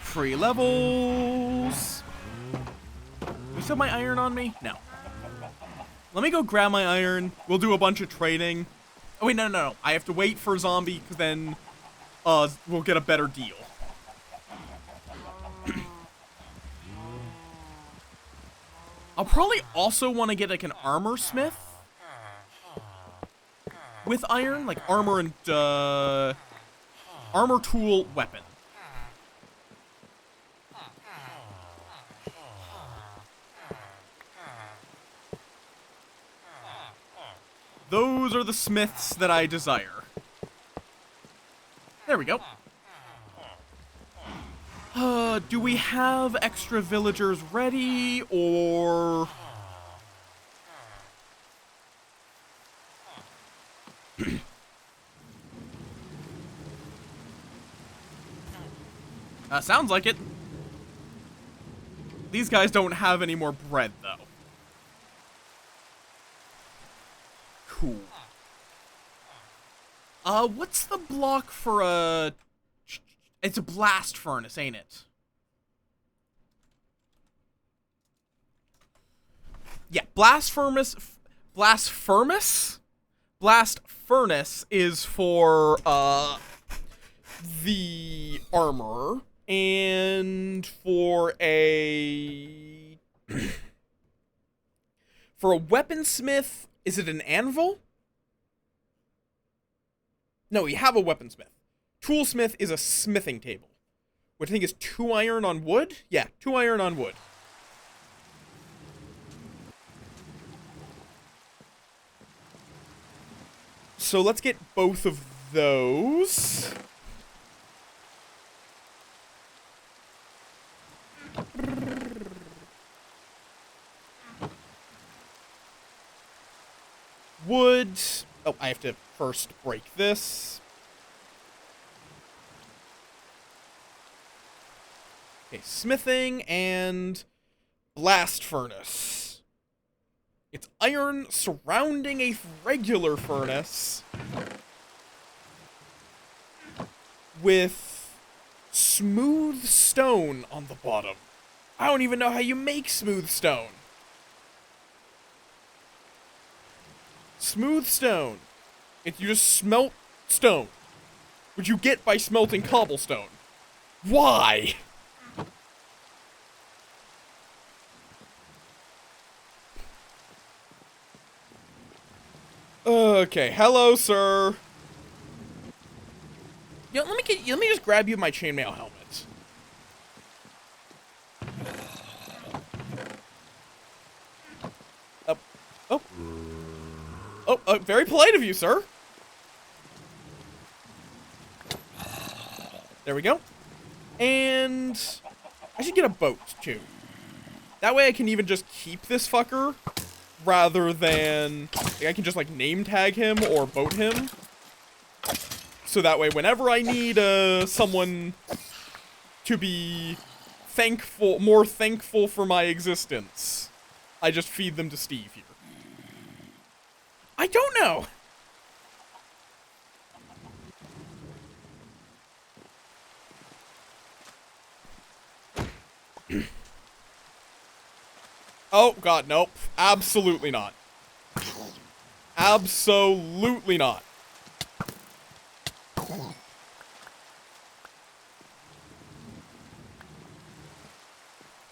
Free levels. You still have my iron on me? No. Let me go grab my iron. We'll do a bunch of trading. Oh wait, no. I have to wait for a zombie, because then we'll get a better deal. I'll probably also want to get like an armor smith with iron, like armor and armor tool weapon. Those are the smiths that I desire. There we go. Do we have extra villagers ready, or... Sounds like it. These guys don't have any more bread, though. Cool. What's the block for a... It's a blast furnace, ain't it? Yeah, blast furnace is for, the armor, and for a... for a weaponsmith, is it an anvil? No, we have a weaponsmith. Toolsmith is a smithing table, which I think is 2 iron on wood? Yeah, 2 iron on wood. So let's get both of those. Wood. Oh, I have to first break this. Okay, smithing and blast furnace. It's iron surrounding a regular furnace with smooth stone on the bottom. I don't even know how you make smooth stone. Smooth stone. If you just smelt stone, which you get by smelting cobblestone. Why? Okay, hello, sir. Yo, let me just grab you my chainmail helmet. Oh, very polite of you, sir. There we go. And I should get a boat, too. That way I can even just keep this fucker, rather than I can just, like, name tag him or boat him. So that way, whenever I need, someone to be more thankful for my existence, I just feed them to Steve here. I don't know. Oh, God, nope. Absolutely not. Absolutely not.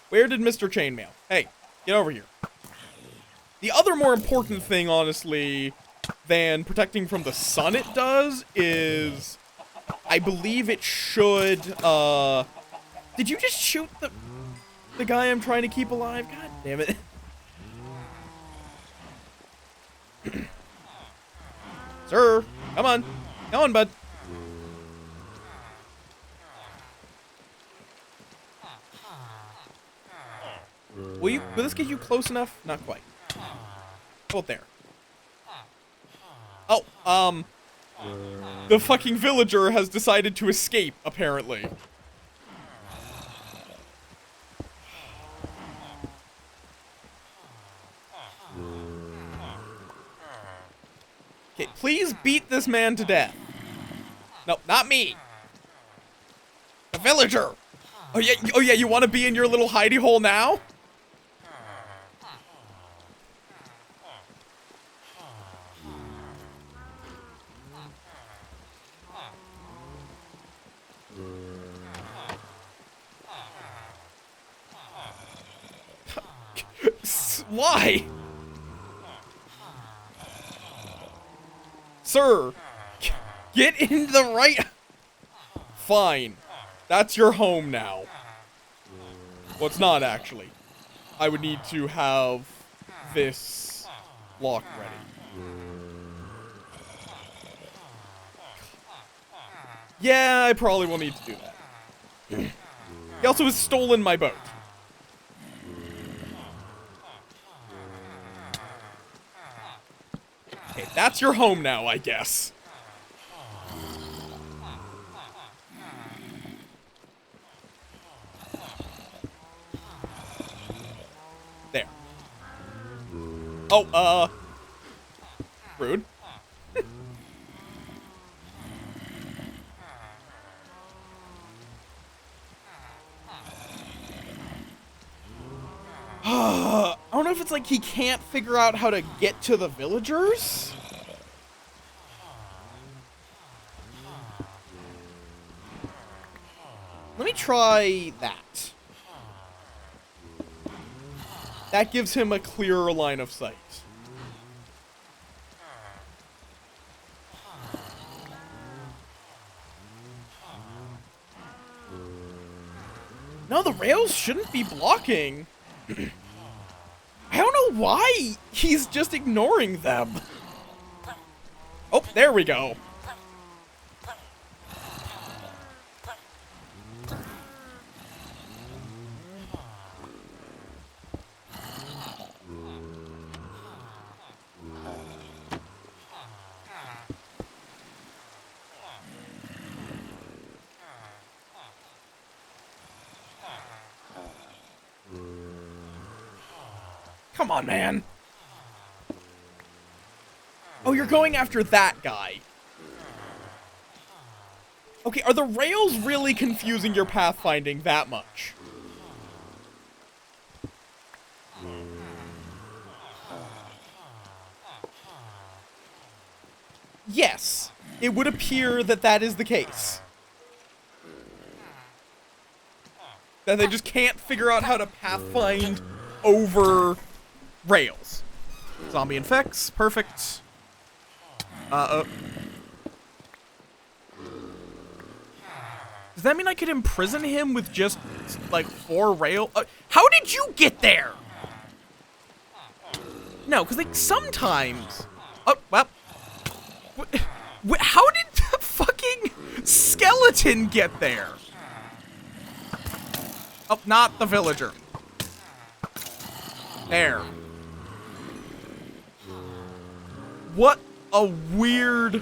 Where did Mr. Chainmail? Hey, get over here. The other more important thing, honestly, than protecting from the sun it does is... I believe it should, Did you just shoot the guy I'm trying to keep alive? God damn it. Sir, come on. Come on, bud. Will this get you close enough? Not quite. How about there? Oh, the fucking villager has decided to escape, apparently. Okay, please beat this man to death. No, not me. The villager. Oh yeah, you want to be in your little hidey hole now? Why? Sir, get in the right... Fine. That's your home now. Well, it's not, actually. I would need to have this lock ready. Yeah, I probably will need to do that. He also has stolen my boat. Okay, that's your home now, I guess. There. Oh, rude. I don't know if it's like he can't figure out how to get to the villagers. Let me try that. That gives him a clearer line of sight. No, the rails shouldn't be blocking. I don't know why he's just ignoring them. Oh, there we go. Come on, man. Oh, you're going after that guy. Okay, are the rails really confusing your pathfinding that much? Yes, it would appear that that is the case. That they just can't figure out how to pathfind over rails. Zombie infects, perfect. Does that mean I could imprison him with just, like, 4 rail? How did you get there? No, because, like, sometimes... Oh, well... How did the fucking skeleton get there? Oh, not the villager. There. What a weird...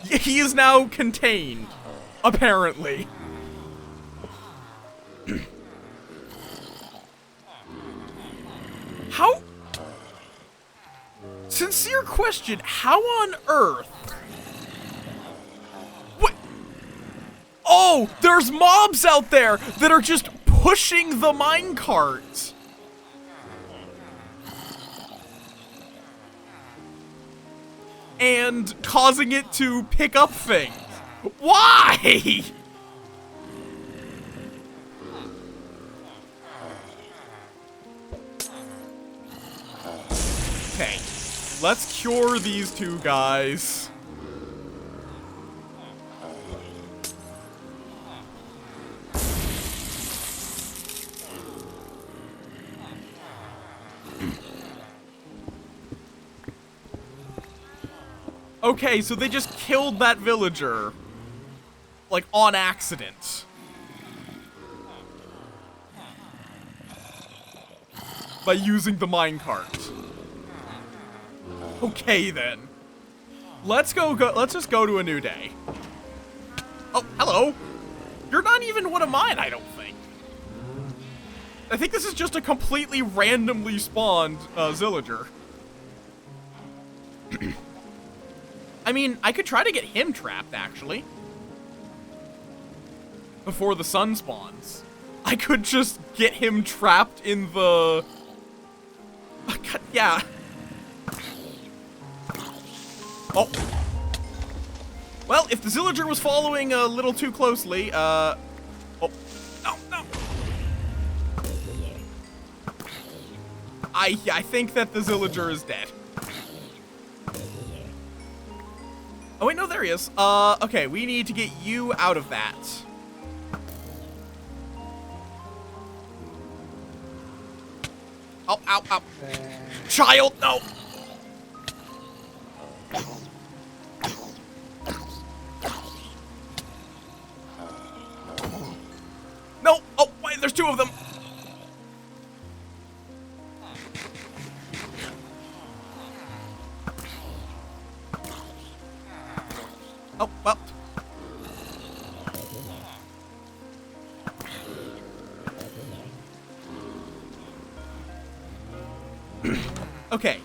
He is now contained, apparently. How... Sincere question, how on earth... What? Oh! Oh, there's mobs out there that are just pushing the minecart. And causing it to pick up things. Why? Okay, let's cure these two guys. Okay, so they just killed that villager. Like, on accident. By using the minecart. Okay, then. Let's just go to a new day. Oh, hello. You're not even one of mine, I don't think. I think this is just a completely randomly spawned, Zillager. I mean, I could try to get him trapped, actually. Before the sun spawns. I could just get him trapped in the... Yeah. Oh. Well, if the Zillager was following a little too closely, oh. No, no. I think that the Zillager is dead. Oh, wait, no, there he is. Okay, we need to get you out of that. Oh, ow, ow. Child, no! No! Oh, wait, there's two of them! Oh, well. Okay.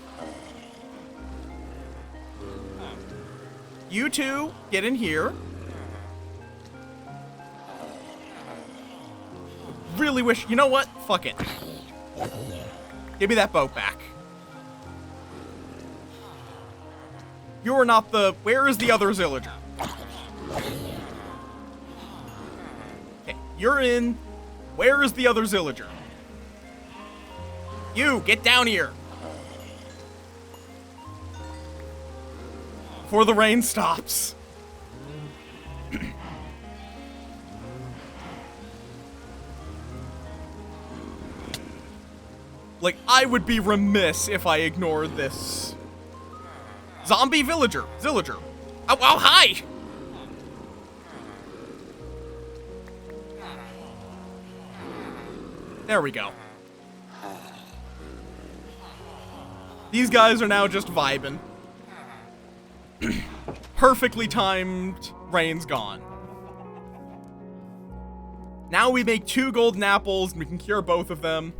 You two, get in here. Really wish, you know what? Fuck it. Give me that boat back. You're not the, where is the other Zillager? Okay, you're in. Where is the other Zillager? You, get down here. Before the rain stops. Like, I would be remiss if I ignored this. Zombie villager. Zillager. Oh, oh, hi! There we go. These guys are now just vibing. Perfectly timed. Rain's gone. Now we make 2 golden apples, and we can cure both of them.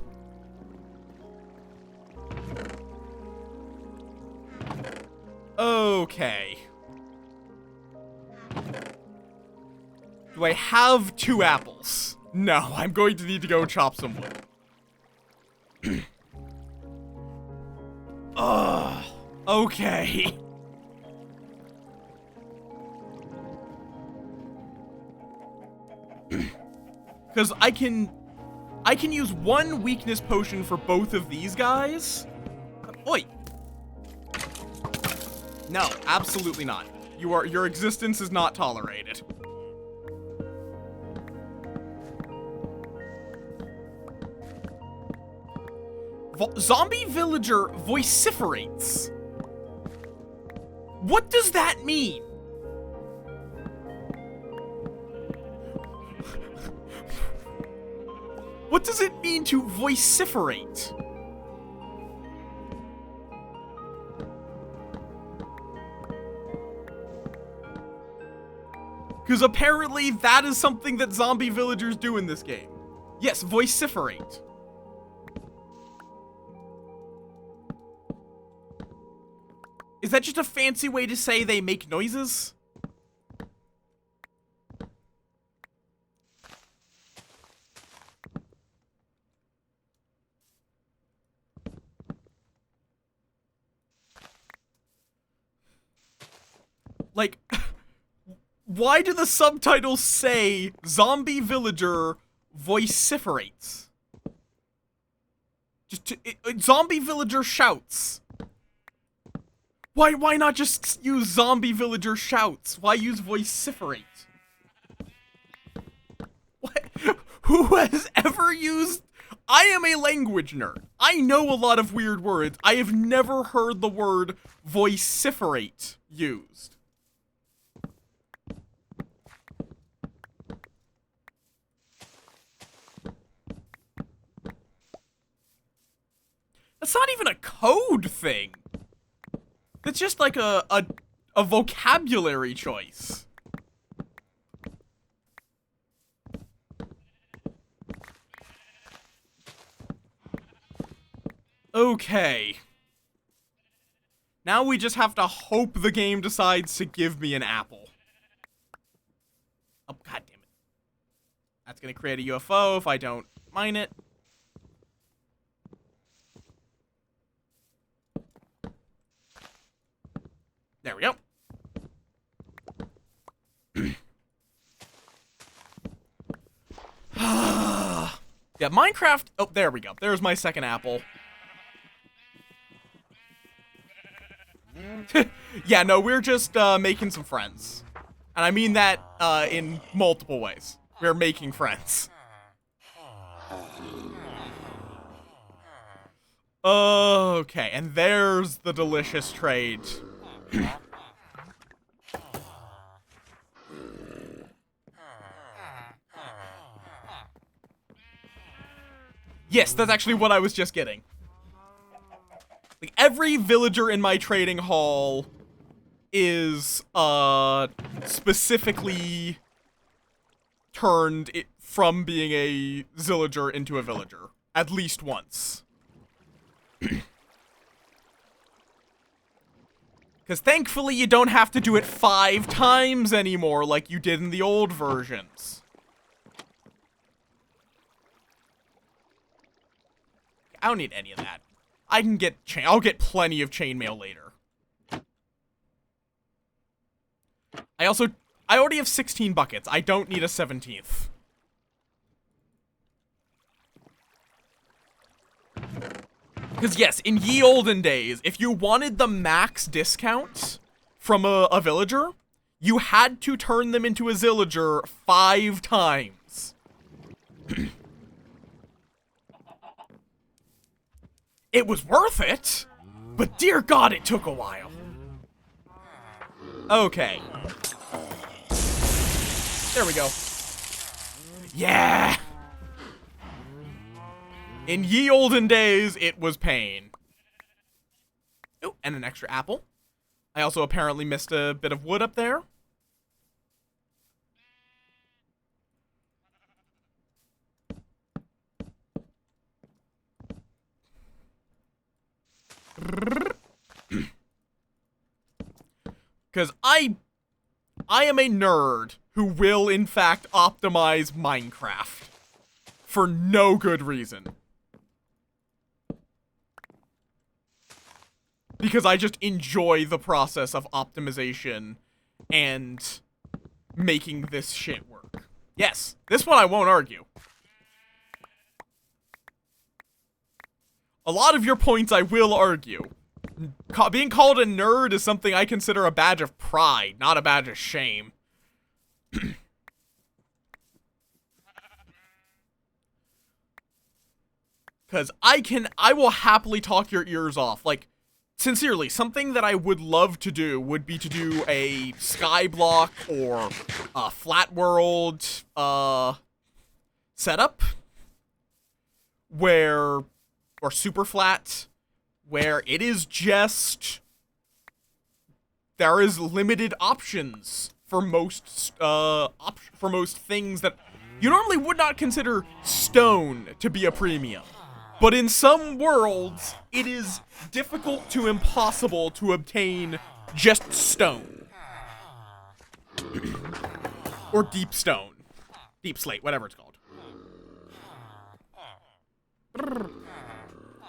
Okay. Do I have 2 apples? No, I'm going to need to go chop some wood. Ugh. Okay. Because I can use 1 weakness potion for both of these guys. Oi. No, absolutely not. Your existence is not tolerated. Zombie villager vociferates. What does that mean? What does it mean to vociferate? Because apparently that is something that zombie villagers do in this game. Yes, vociferate. Is that just a fancy way to say they make noises? Why do the subtitles say zombie villager vociferates? Zombie villager shouts. Why not just use zombie villager shouts? Why use vociferate? What? Who has ever used... I am a language nerd. I know a lot of weird words. I have never heard the word vociferate used. That's not even a code thing. It's just like a vocabulary choice. Okay. Now we just have to hope the game decides to give me an apple. Oh, god damn it. That's gonna create a UFO if I don't mine it. There we go. Yeah, Minecraft... Oh, there we go. There's my second apple. Yeah, no, we're just making some friends. And I mean that in multiple ways. We're making friends. Okay, and there's the delicious trade. Yes, that's actually what I was just getting. Like, every villager in my trading hall is, specifically turned from being a zillager into a villager. At least once. Because thankfully you don't have to do it 5 times anymore like you did in the old versions. I don't need any of that. I can get I'll get plenty of chainmail later. I already have 16 buckets. I don't need a 17th. Because yes, in ye olden days, if you wanted the max discount from a villager, you had to turn them into a zillager 5 times. It was worth it, but dear God, it took a while. Okay. There we go. Yeah! In ye olden days, it was pain. Oh, and an extra apple. I also apparently missed a bit of wood up there. Because I am a nerd who will, in fact, optimize Minecraft. For no good reason. Because I just enjoy the process of optimization and making this shit work. Yes, this one I won't argue. A lot of your points I will argue. Being called a nerd is something I consider a badge of pride, not a badge of shame. Because I will happily talk your ears off. Like, sincerely, something that I would love to do would be to do a skyblock or a flat world, setup. Or super flat, where it is just, there is limited options for most things that you normally would not consider stone to be a premium. But in some worlds, it is difficult to impossible to obtain just stone. Or deep stone. Deep slate, whatever it's called.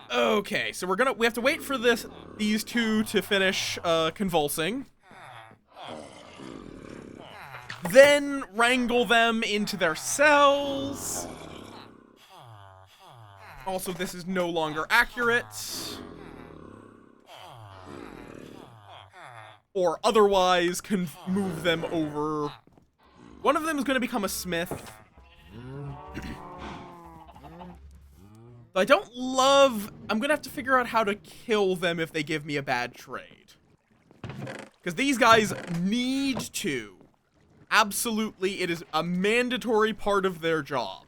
Okay, so we have to wait for these two to finish convulsing. Then wrangle them into their cells. Also, this is no longer accurate. Or otherwise can move them over. One of them is going to become a smith. I don't love... I'm going to have to figure out how to kill them if they give me a bad trade. Because these guys need to. Absolutely, it is a mandatory part of their job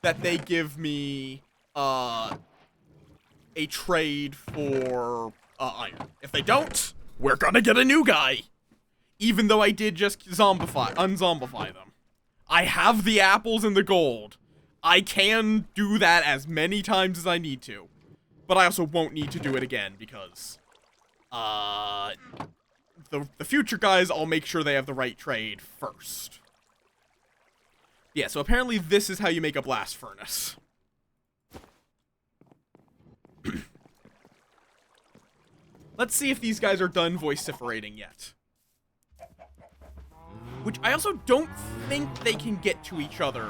that they give me a trade for iron. If they don't, we're gonna get a new guy. Even though I did just unzombify them. I have the apples and the gold. I can do that as many times as I need to. But I also won't need to do it again because the future guys, I'll make sure they have the right trade first. Yeah, so apparently this is how you make a blast furnace. Let's see if these guys are done vociferating yet. Which I also don't think they can get to each other,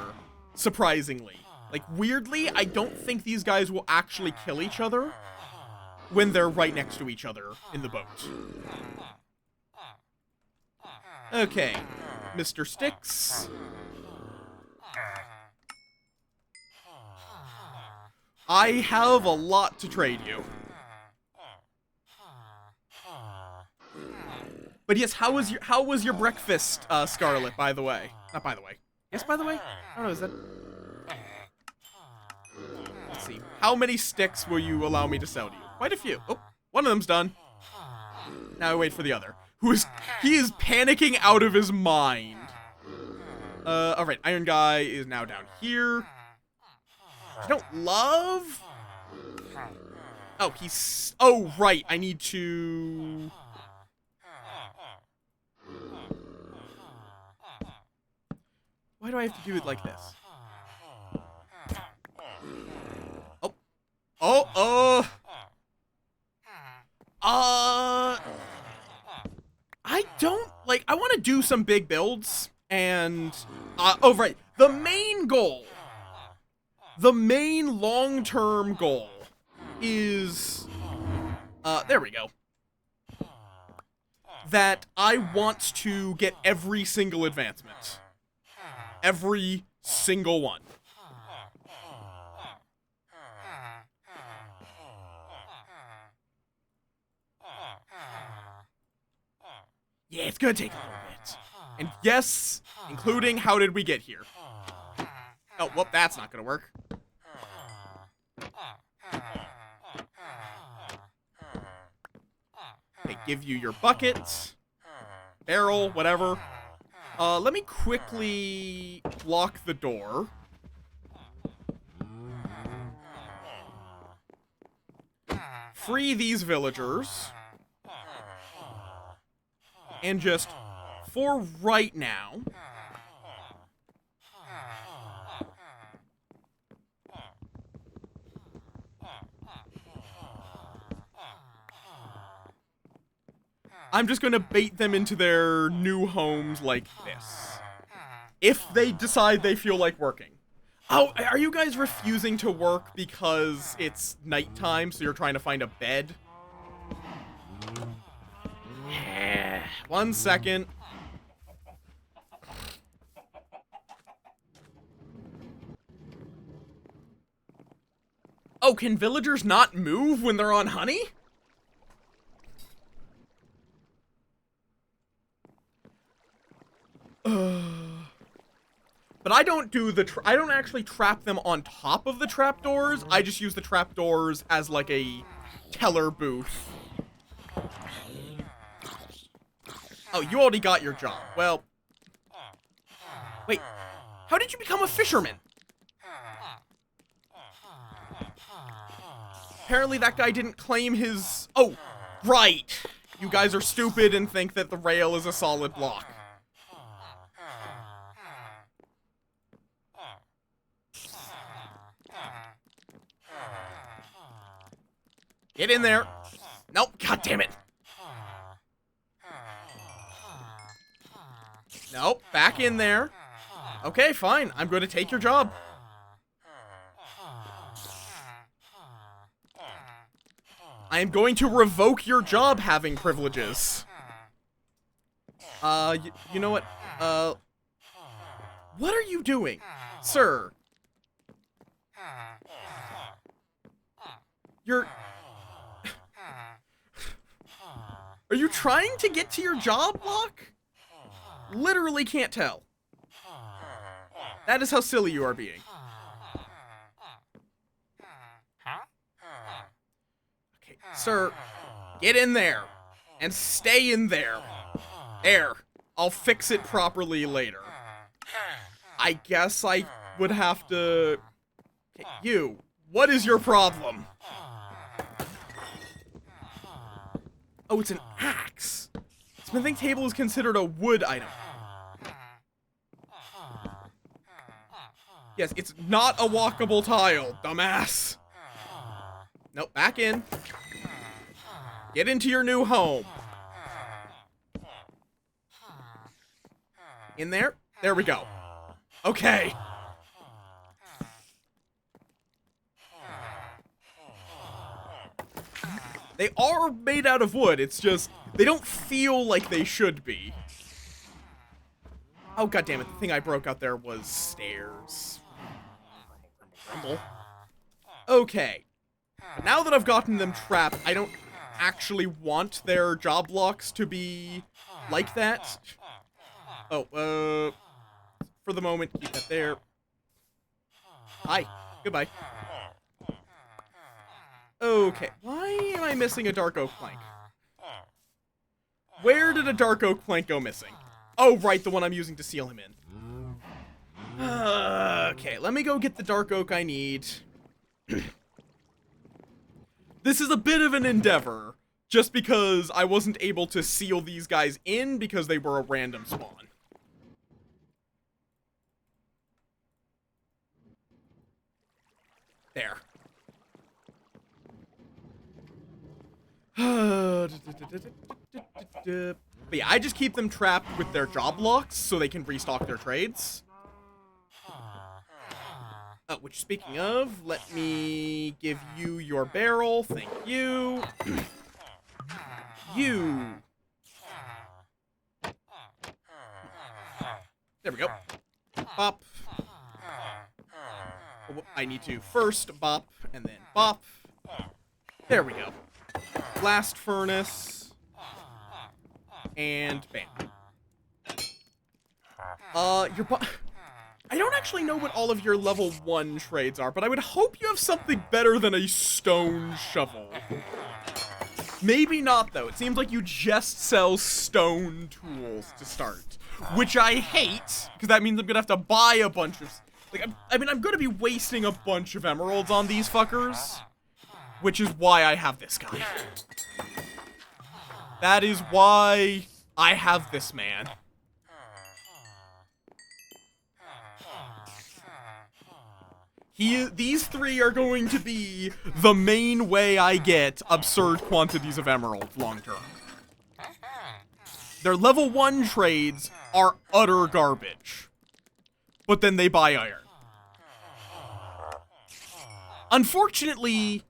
surprisingly. Like, weirdly, I don't think these guys will actually kill each other when they're right next to each other in the boat. Okay, Mr. Sticks. I have a lot to trade you. But yes, how was your breakfast, Scarlet, by the way? Not by the way. Yes, by the way? I don't know, is that... Let's see. How many sticks will you allow me to sell to you? Quite a few. Oh, one of them's done. Now I wait for the other. He is panicking out of his mind. Alright, Iron Guy is now down here. I don't love... Oh, he's... Oh, right, I need to... Why do I have to do it like this? I don't, like, I want to do some big builds, and, oh, right, the main long-term goal is, there we go, that I want to get every single advancement. Every single one. Yeah, it's gonna take a little bit. And yes, including how did we get here? Oh, well, that's not gonna work. Okay, give you your bucket, barrel, whatever. Let me quickly block the door. Free these villagers. And just, for right now... I'm just gonna bait them into their new homes like this. If they decide they feel like working. Oh, are you guys refusing to work because it's nighttime, so you're trying to find a bed? 1 second. Oh, can villagers not move when they're on honey? But I don't do I don't actually trap them on top of the trapdoors. I just use the trapdoors as like a teller booth. Oh, you already got your job. Well, wait, how did you become a fisherman? Apparently that guy didn't claim his... Oh, right. You guys are stupid and think that the rail is a solid block. Get in there. Nope, god damn it. Nope, back in there. Okay, fine. I'm going to take your job. I am going to revoke your job having privileges. You know what? What are you doing, sir? You're... Are you trying to get to your job block? Literally can't tell. That is how silly you are being. Okay, sir, get in there and stay in there. There. I'll fix it properly later. I guess I would have to... Okay, you, what is your problem? Oh, it's an axe. Smithing table is considered a wood item. Yes, it's not a walkable tile, dumbass. Nope, back in. Get into your new home. In there? There we go. Okay. They are made out of wood, it's just, they don't feel like they should be. Oh, goddammit, the thing I broke out there was stairs. Rumble. Okay. But now that I've gotten them trapped, I don't actually want their job blocks to be like that. Oh, for the moment, keep that there. Hi. Goodbye. Okay, why am I missing a dark oak plank? Where did a dark oak plank go missing? Oh, right, the one I'm using to seal him in. Okay, let me go get the dark oak I need. This is a bit of an endeavor, just because I wasn't able to seal these guys in because they were a random spawn. There. But yeah, I just keep them trapped with their job locks so they can restock their trades. Which, speaking of, let me give you your barrel. Thank you. You. There we go. Bop. I need to first bop and then bop. There we go. Blast furnace. And bam. I don't actually know what all of your level 1 trades are, but I would hope you have something better than a stone shovel. Maybe not, though. It seems like you just sell stone tools to start. Which I hate, because that means I'm gonna have to buy a bunch of... Like, I'm gonna be wasting a bunch of emeralds on these fuckers. Which is why I have this guy. That is why I have this man. These three are going to be the main way I get absurd quantities of emeralds long term. Their level 1 trades are utter garbage. But then they buy iron. Unfortunately,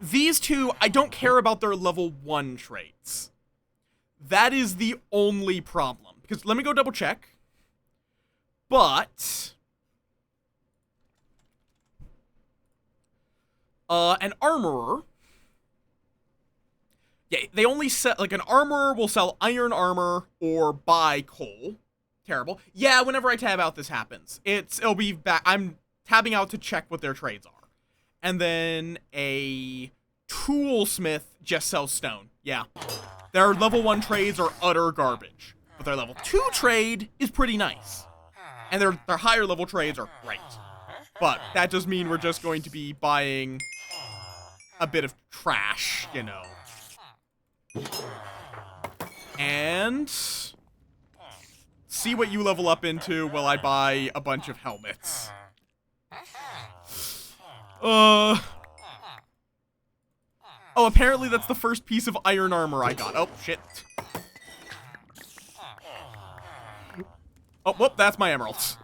these two, I don't care about their level 1 traits. That is the only problem. Because, let me go double check. But... an armorer... Yeah, they only sell... Like, an armorer will sell iron armor or buy coal. Terrible. Yeah, whenever I tab out, this happens. It'll be back... I'm tabbing out to check what their trades are. And then a toolsmith just sells stone. Yeah. Their level 1 trades are utter garbage. But their level 2 trade is pretty nice. And their higher level trades are great. But that does mean we're just going to be buying a bit of trash, you know. And see what you level up into while I buy a bunch of helmets. Oh, apparently that's the first piece of iron armor I got. Oh, shit. Oh, whoop, that's my emeralds.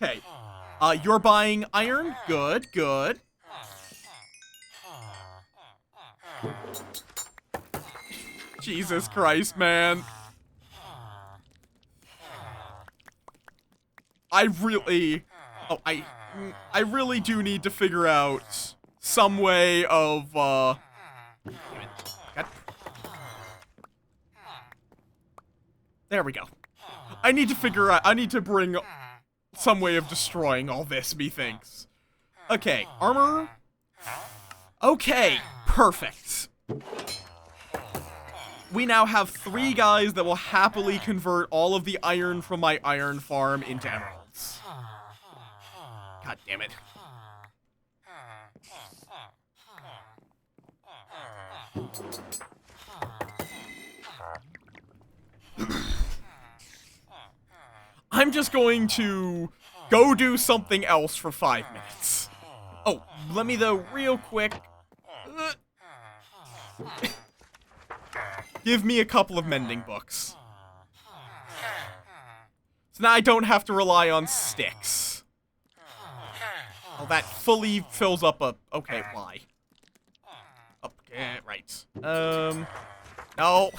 Okay. You're buying iron? Good, good. Jesus Christ, man. I really do need to figure out some way of, there we go. I need to bring some way of destroying all this, methinks. Okay, armor. Okay, perfect. We now have 3 guys that will happily convert all of the iron from my iron farm into emeralds. God damn it. I'm just going to go do something else for 5 minutes. Oh, let me though, real quick. Give me a couple of mending books. So now I don't have to rely on sticks. Oh, that fully fills up a... Okay, why? Okay, right. No.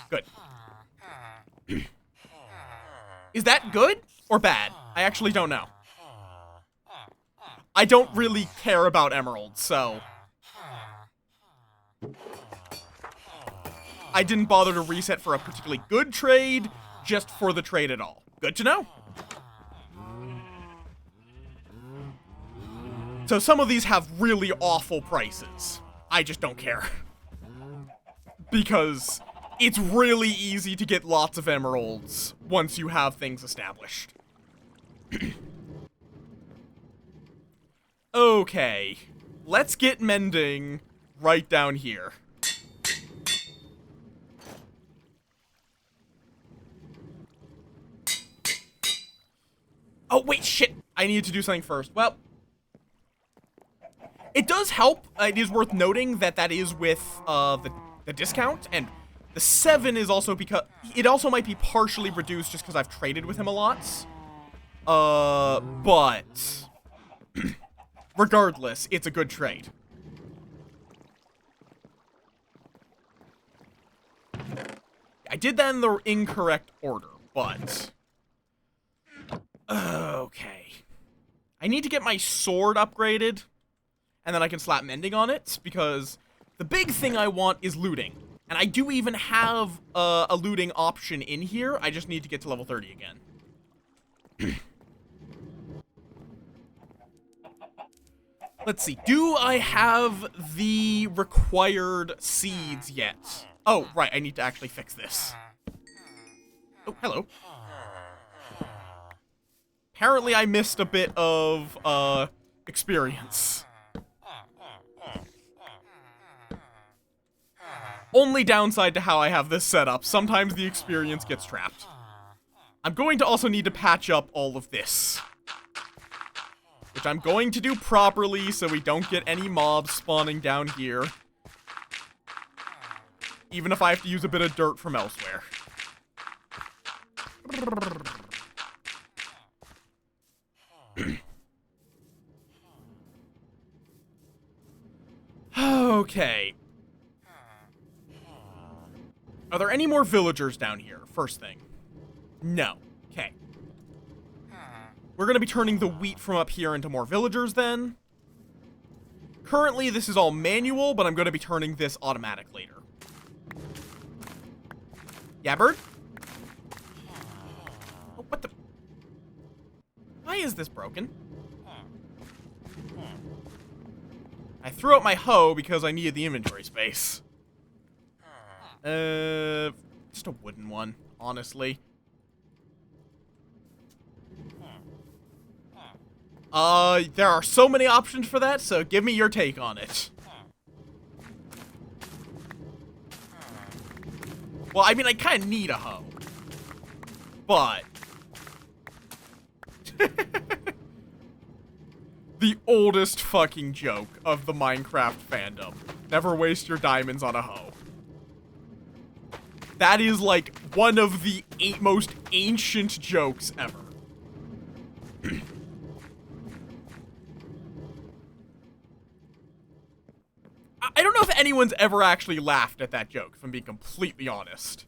Good. Is that good or bad? I actually don't know. I don't really care about emeralds, so... I didn't bother to reset for a particularly good trade, just for the trade at all. Good to know. So some of these have really awful prices. I just don't care. Because it's really easy to get lots of emeralds once you have things established. Okay. Let's get mending right down here. Oh, wait, shit. I needed to do something first. Well, it does help. It is worth noting that that is with the discount, and the 7 is also because it also might be partially reduced just because I've traded with him a lot. But regardless, it's a good trade. I did that in the incorrect order, but... Okay. I need to get my sword upgraded, and then I can slap mending on it, because the big thing I want is looting. And I do even have a looting option in here, I just need to get to level 30 again. Let's see, do I have the required seeds yet? Oh, right, I need to actually fix this. Oh, hello. Apparently I missed a bit of, experience. Only downside to how I have this set up, sometimes the experience gets trapped. I'm going to also need to patch up all of this. Which I'm going to do properly so we don't get any mobs spawning down here. Even if I have to use a bit of dirt from elsewhere. Okay. Are there any more villagers down here? First thing. No. Okay. We're gonna be turning the wheat from up here into more villagers then. Currently, this is all manual, but I'm gonna be turning this automatic later. Yeah, bird? Oh, what the... Why is this broken? I threw out my hoe because I needed the inventory space. Just a wooden one, honestly. There are so many options for that, so give me your take on it. Well, I mean, I kind of need a hoe. But... the oldest fucking joke of the Minecraft fandom. Never waste your diamonds on a hoe. That is, like, one of the most ancient jokes ever. I don't know if anyone's ever actually laughed at that joke, if I'm being completely honest.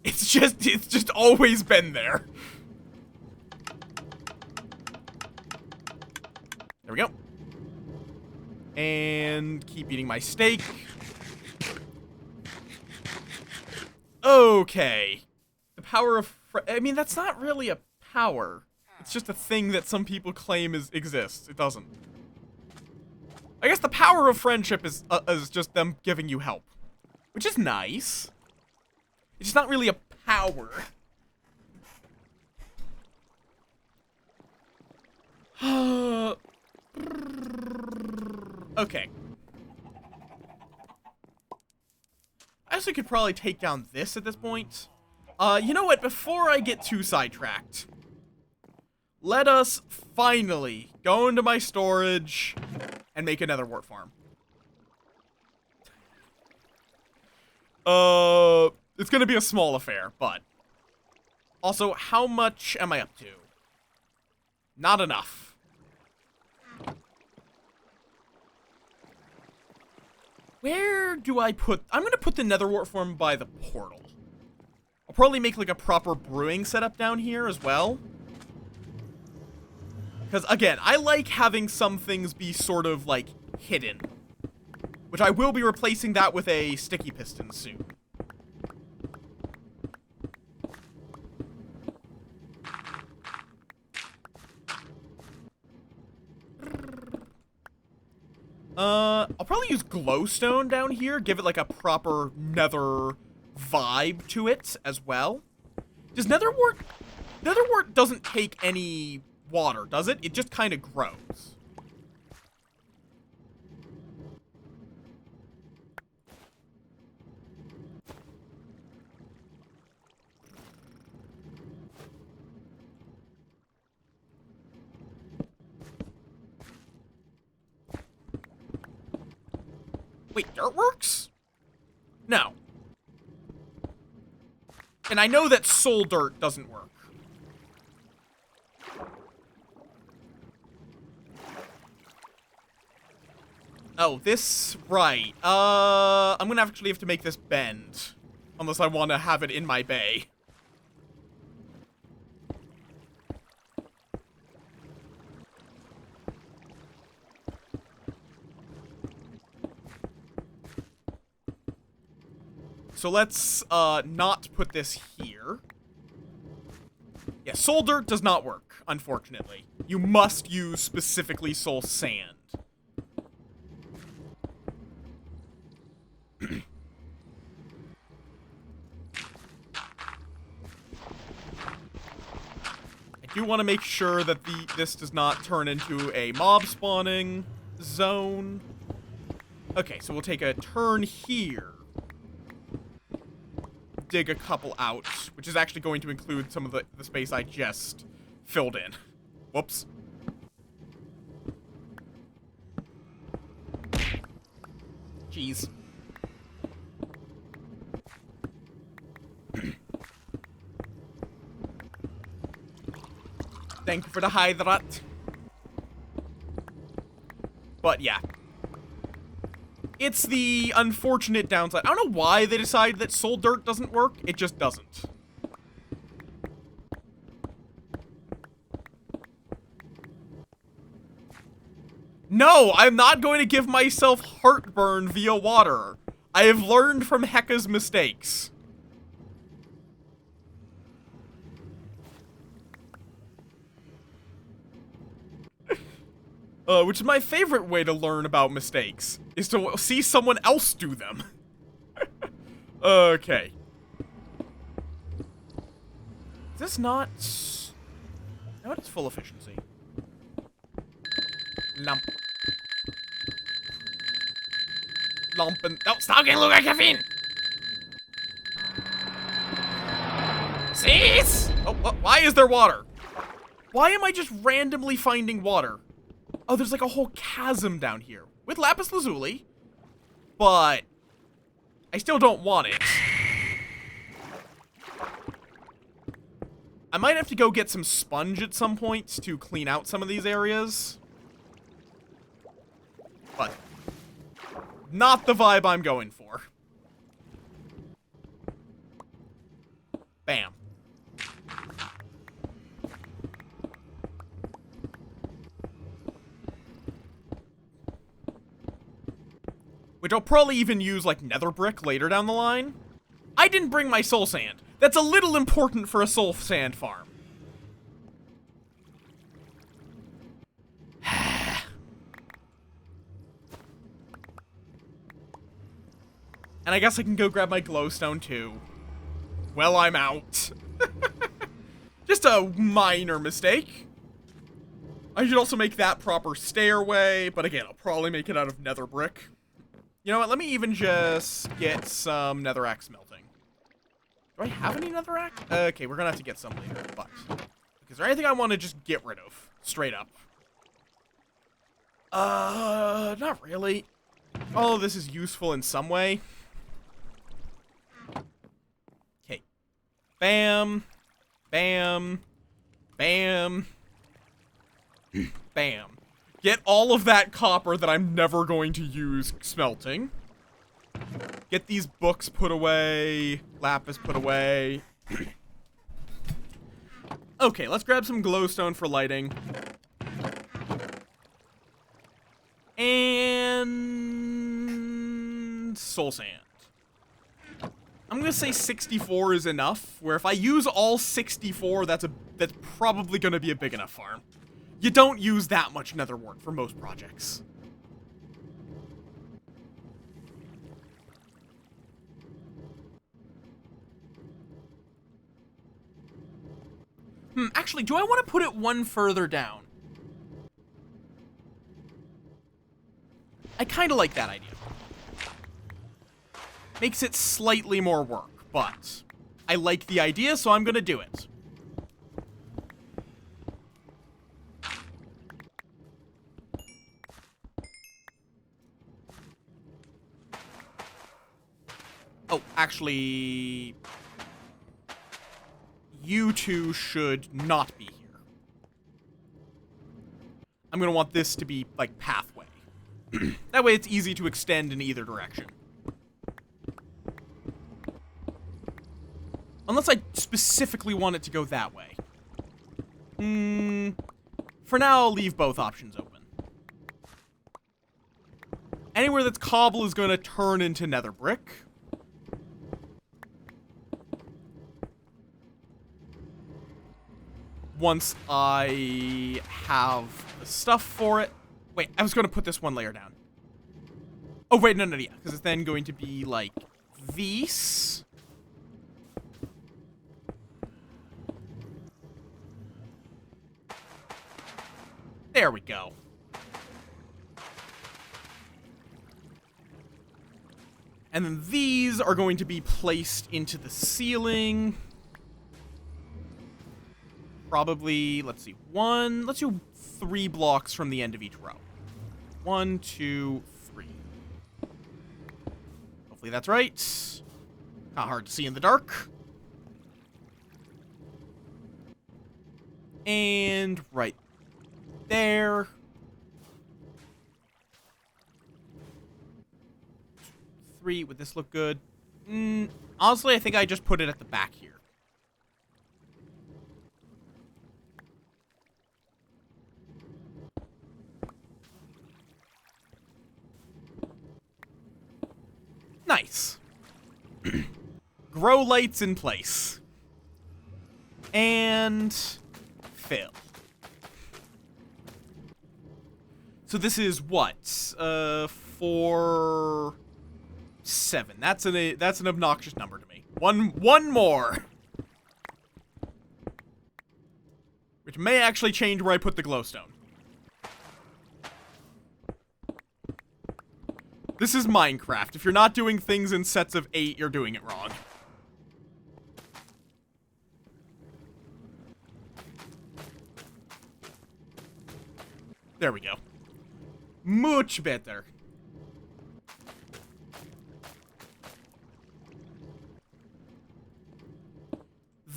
It's just always been there. There we go. And keep eating my steak. Okay. The power of I mean, that's not really a power. It's just a thing that some people claim exists. It doesn't. I guess the power of friendship is just them giving you help, which is nice. It's not really a power. Okay. I also could probably take down this at this point. You know what? Before I get too sidetracked, let us finally go into my storage and make another wart farm. It's gonna be a small affair, but also, how much am I up to? Not enough. Where do I put... I'm gonna put the nether wart farm by the portal. I'll probably make, like, a proper brewing setup down here as well. Because, again, I like having some things be sort of, like, hidden. Which I will be replacing that with a sticky piston soon. I'll probably use glowstone down here, give it, like, a proper nether vibe to it as well. Does netherwort doesn't take any water, does it? It just kind of grows. Wait, dirt works? No. And I know that soul dirt doesn't work. Oh, this... right. I'm gonna actually have to make this bend. Unless I want to have it in my bay. So let's, not put this here. Yeah, soul dirt does not work, unfortunately. You must use specifically soul sand. I do want to make sure that this does not turn into a mob spawning zone. Okay, so we'll take a turn here. Dig a couple out, which is actually going to include some of the space I just filled in. Whoops. Jeez. Thank you for the hydrate. But yeah. It's the unfortunate downside. I don't know why they decided that soul dirt doesn't work. It just doesn't. No, I'm not going to give myself heartburn via water. I have learned from Heka's mistakes. Which is my favorite way to learn about mistakes, is to see someone else do them. Okay. Is this not... No, it's full efficiency. Lump. Lumpen. No, stop getting look at caffeine! Cease! Oh, why is there water? Why am I just randomly finding water? Oh, there's like a whole chasm down here with lapis lazuli, but I still don't want it. I might have to go get some sponge at some point to clean out some of these areas. But not the vibe I'm going for. Bam. Which I'll probably even use, like, nether brick later down the line. I didn't bring my soul sand. That's a little important for a soul sand farm. And I guess I can go grab my glowstone, too. Well, I'm out. Just a minor mistake. I should also make that proper stairway, but again, I'll probably make it out of nether brick. You know what, let me even just get some netherrack smelting. Do I have any netherrack? Okay, we're gonna have to get some later, but... is there anything I want to just get rid of? Straight up. Not really. All of this is useful in some way. Okay. Bam. Bam. Bam. Bam. Get all of that copper that I'm never going to use smelting. Get these books put away. Lapis put away. Okay, let's grab some glowstone for lighting. And... soul sand. I'm gonna say 64 is enough, where if I use all 64, that's probably gonna be a big enough farm. You don't use that much nether wart for most projects. Actually, do I want to put it one further down? I kind of like that idea. Makes it slightly more work, but I like the idea, so I'm gonna do it. Oh, actually, you two should not be here. I'm gonna want this to be, like, pathway. That way it's easy to extend in either direction. Unless I specifically want it to go that way. For now, I'll leave both options open. Anywhere that's cobble is gonna turn into nether brick. Once I have the stuff for it. Wait, I was going to put this one layer down. Oh, wait, no, yeah. Because it's then going to be, like, these. There we go. And then these are going to be placed into the ceiling. Probably, let's see, let's do 3 blocks from the end of each row. 1, 2, 3. Hopefully that's right. Not hard to see in the dark. And right there. 3, would this look good? Honestly, I think I just put it at the back here. Nice. Grow lights in place. And fill. So this is what? 4, 7. That's an obnoxious number to me. One more. Which may actually change where I put the glowstone. This is Minecraft. If you're not doing things in sets of 8, you're doing it wrong. There we go. Much better.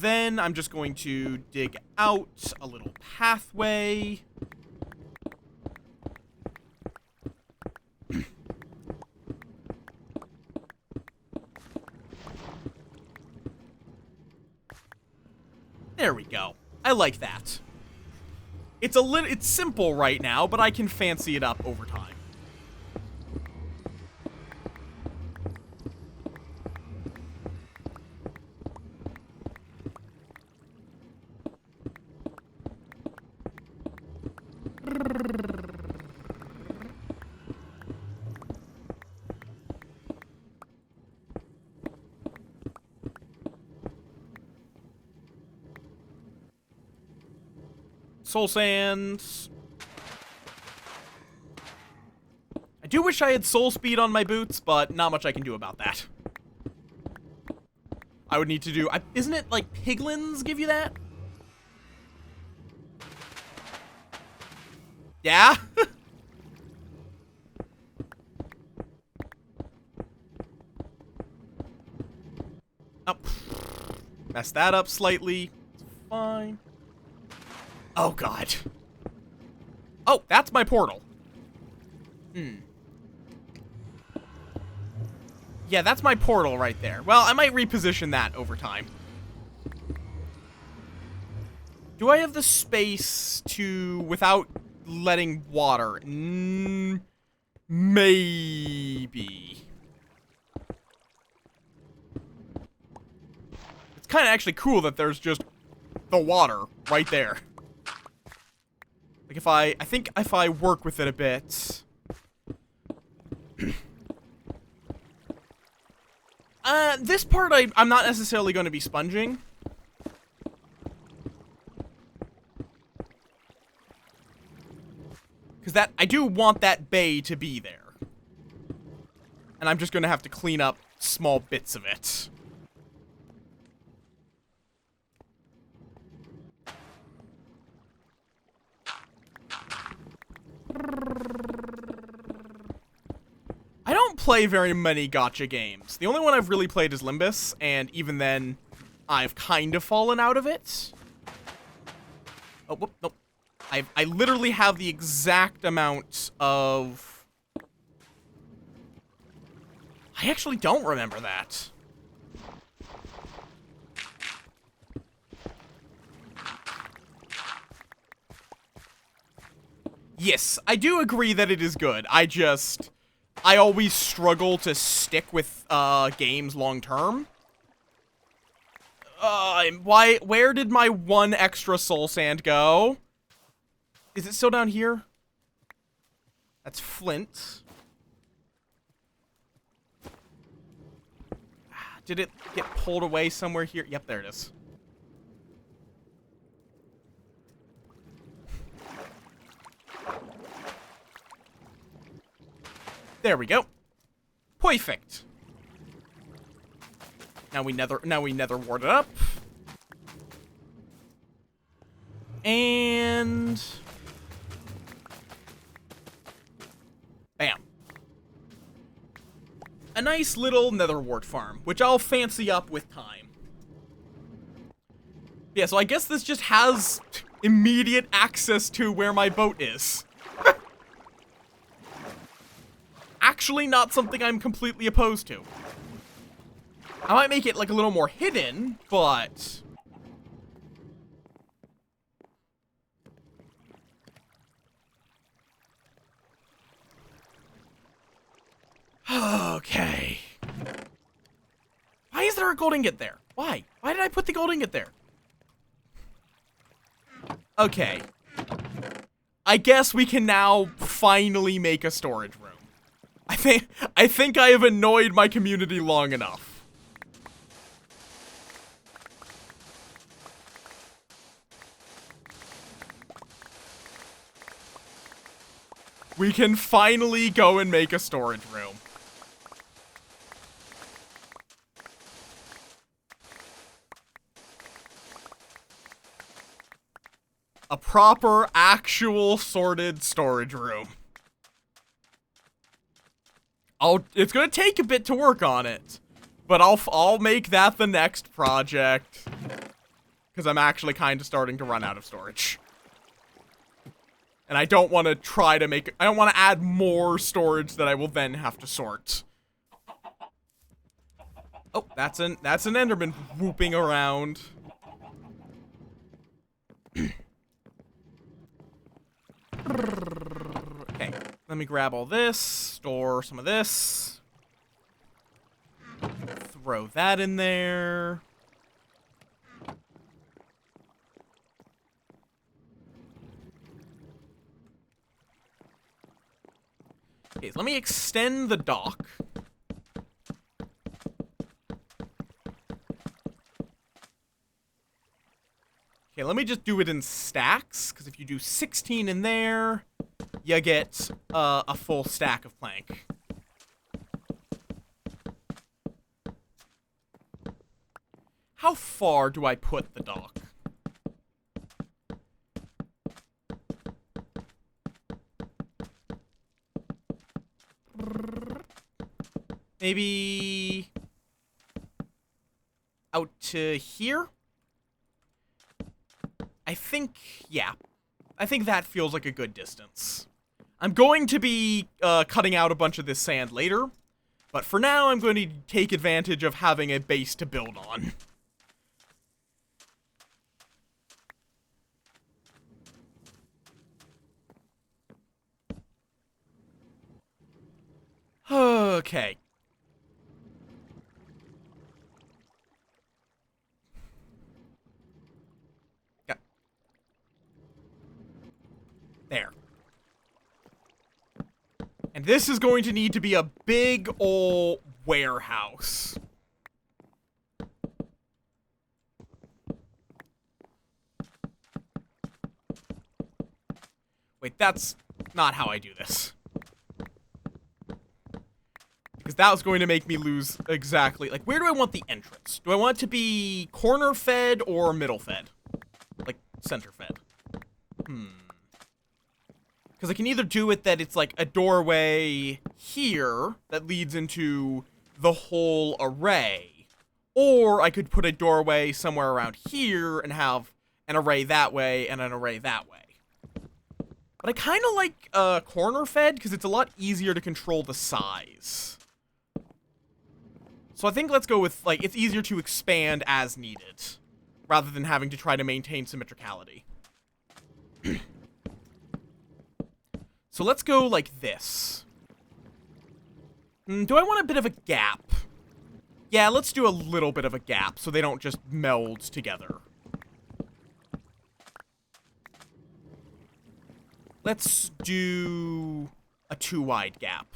then I'm just going to dig out a little pathway. There we go. I like that. It's simple right now, but I can fancy it up over time. Soul sands. I do wish I had soul speed on my boots, but not much I can do about that. I would need to do... isn't it like piglins give you that? Yeah? Oh. Messed that up slightly. It's fine. Oh, God. Oh, that's my portal. Yeah, that's my portal right there. Well, I might reposition that over time. Do I have the space to... without letting water? Maybe. It's kind of actually cool that there's just the water right there. Like I think if I work with it a bit. This part I'm not necessarily going to be sponging. Because I do want that bay to be there. And I'm just going to have to clean up small bits of it. I don't play very many gacha games. The only one I've really played is Limbus, and even then, I've kind of fallen out of it. Oh, whoop, nope. I literally have the exact amount of... I actually don't remember that. Yes, I do agree that it is good. I always struggle to stick with games long term. Where did my one extra soul sand go? Is it still down here? That's flint. Did it get pulled away somewhere here? Yep, there it is. There we go. Perfect. Now we nether ward it up. And bam. A nice little nether wart farm, which I'll fancy up with time. Yeah, so I guess this just has immediate access to where my boat is. Actually not something I'm completely opposed to. I might make it like a little more hidden, but... Okay. Why is there a gold ingot there? Why? Why did I put the gold ingot there? Okay. I guess we can now finally make a storage room. I think I have annoyed my community long enough. We can finally go and make a storage room. A proper, actual, sorted storage room. It's gonna take a bit to work on it, but I'll make that the next project. because I'm actually kind of starting to run out of storage. And I don't want to try to make... I don't want to add more storage that I will then have to sort. Oh, that's an Enderman whooping around. Okay, let me grab all this, store some of this. Throw that in there. Okay, so let me extend the dock. Okay, let me just do it in stacks, because if you do 16 in there, you get a full stack of plank. How far do I put the dock? Maybe out to here? I think, yeah. I think that feels like a good distance. I'm going to be cutting out a bunch of this sand later, but for now I'm going to take advantage of having a base to build on. Okay. Yeah. There. And this is going to need to be a big ol' warehouse. Wait, that's not how I do this. Because that was going to make me lose exactly... Like, where do I want the entrance? Do I want it to be corner fed or middle fed? Like, center fed? Because I can either do it that it's like a doorway here that leads into the whole array. Or I could put a doorway somewhere around here and have an array that way and an array that way. But I kind of like corner fed because it's a lot easier to control the size. So I think let's go with, like, it's easier to expand as needed, rather than having to try to maintain symmetricality. So let's go like this. Do I want a bit of a gap? Yeah, let's do a little bit of a gap so they don't just meld together. Let's do a 2-wide gap.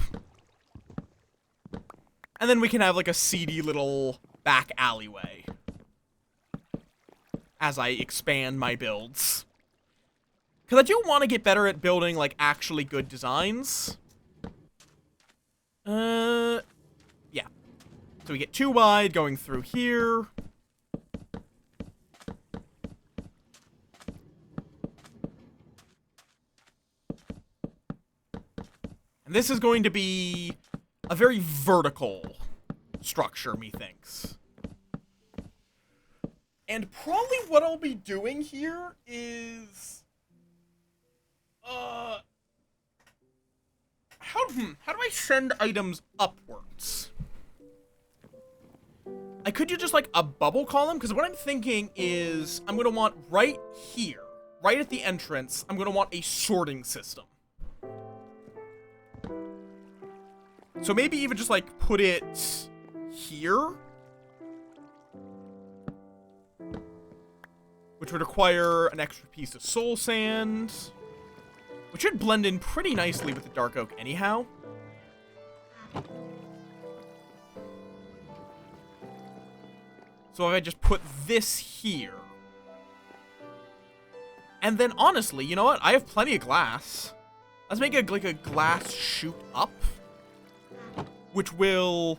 And then we can have like a seedy little back alleyway as I expand my builds. Because I do want to get better at building like actually good designs. Yeah. So we get 2 wide going through here. And this is going to be a very vertical structure, methinks. And probably what I'll be doing here is... How do I send items upwards? I could do just like a bubble column, because what I'm thinking is I'm going to want right here, right at the entrance, I'm going to want a sorting system. So maybe even just like put it here, which would require an extra piece of soul sand, which should blend in pretty nicely with the dark oak anyhow. So if I just put this here. And then honestly, you know what? I have plenty of glass. Let's make like a glass shoot up. Which will,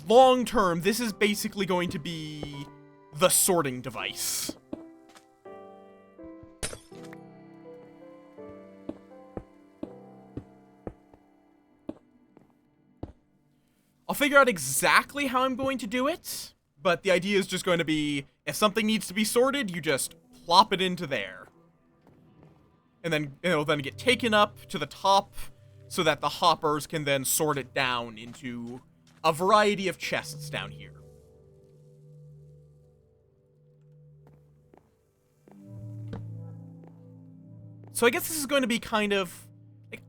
long term, this is basically going to be the sorting device. I'll figure out exactly how I'm going to do it. But the idea is just going to be, if something needs to be sorted, you just plop it into there. And then it'll then get taken up to the top so that the hoppers can then sort it down into a variety of chests down here. So I guess this is going to be kind of, like,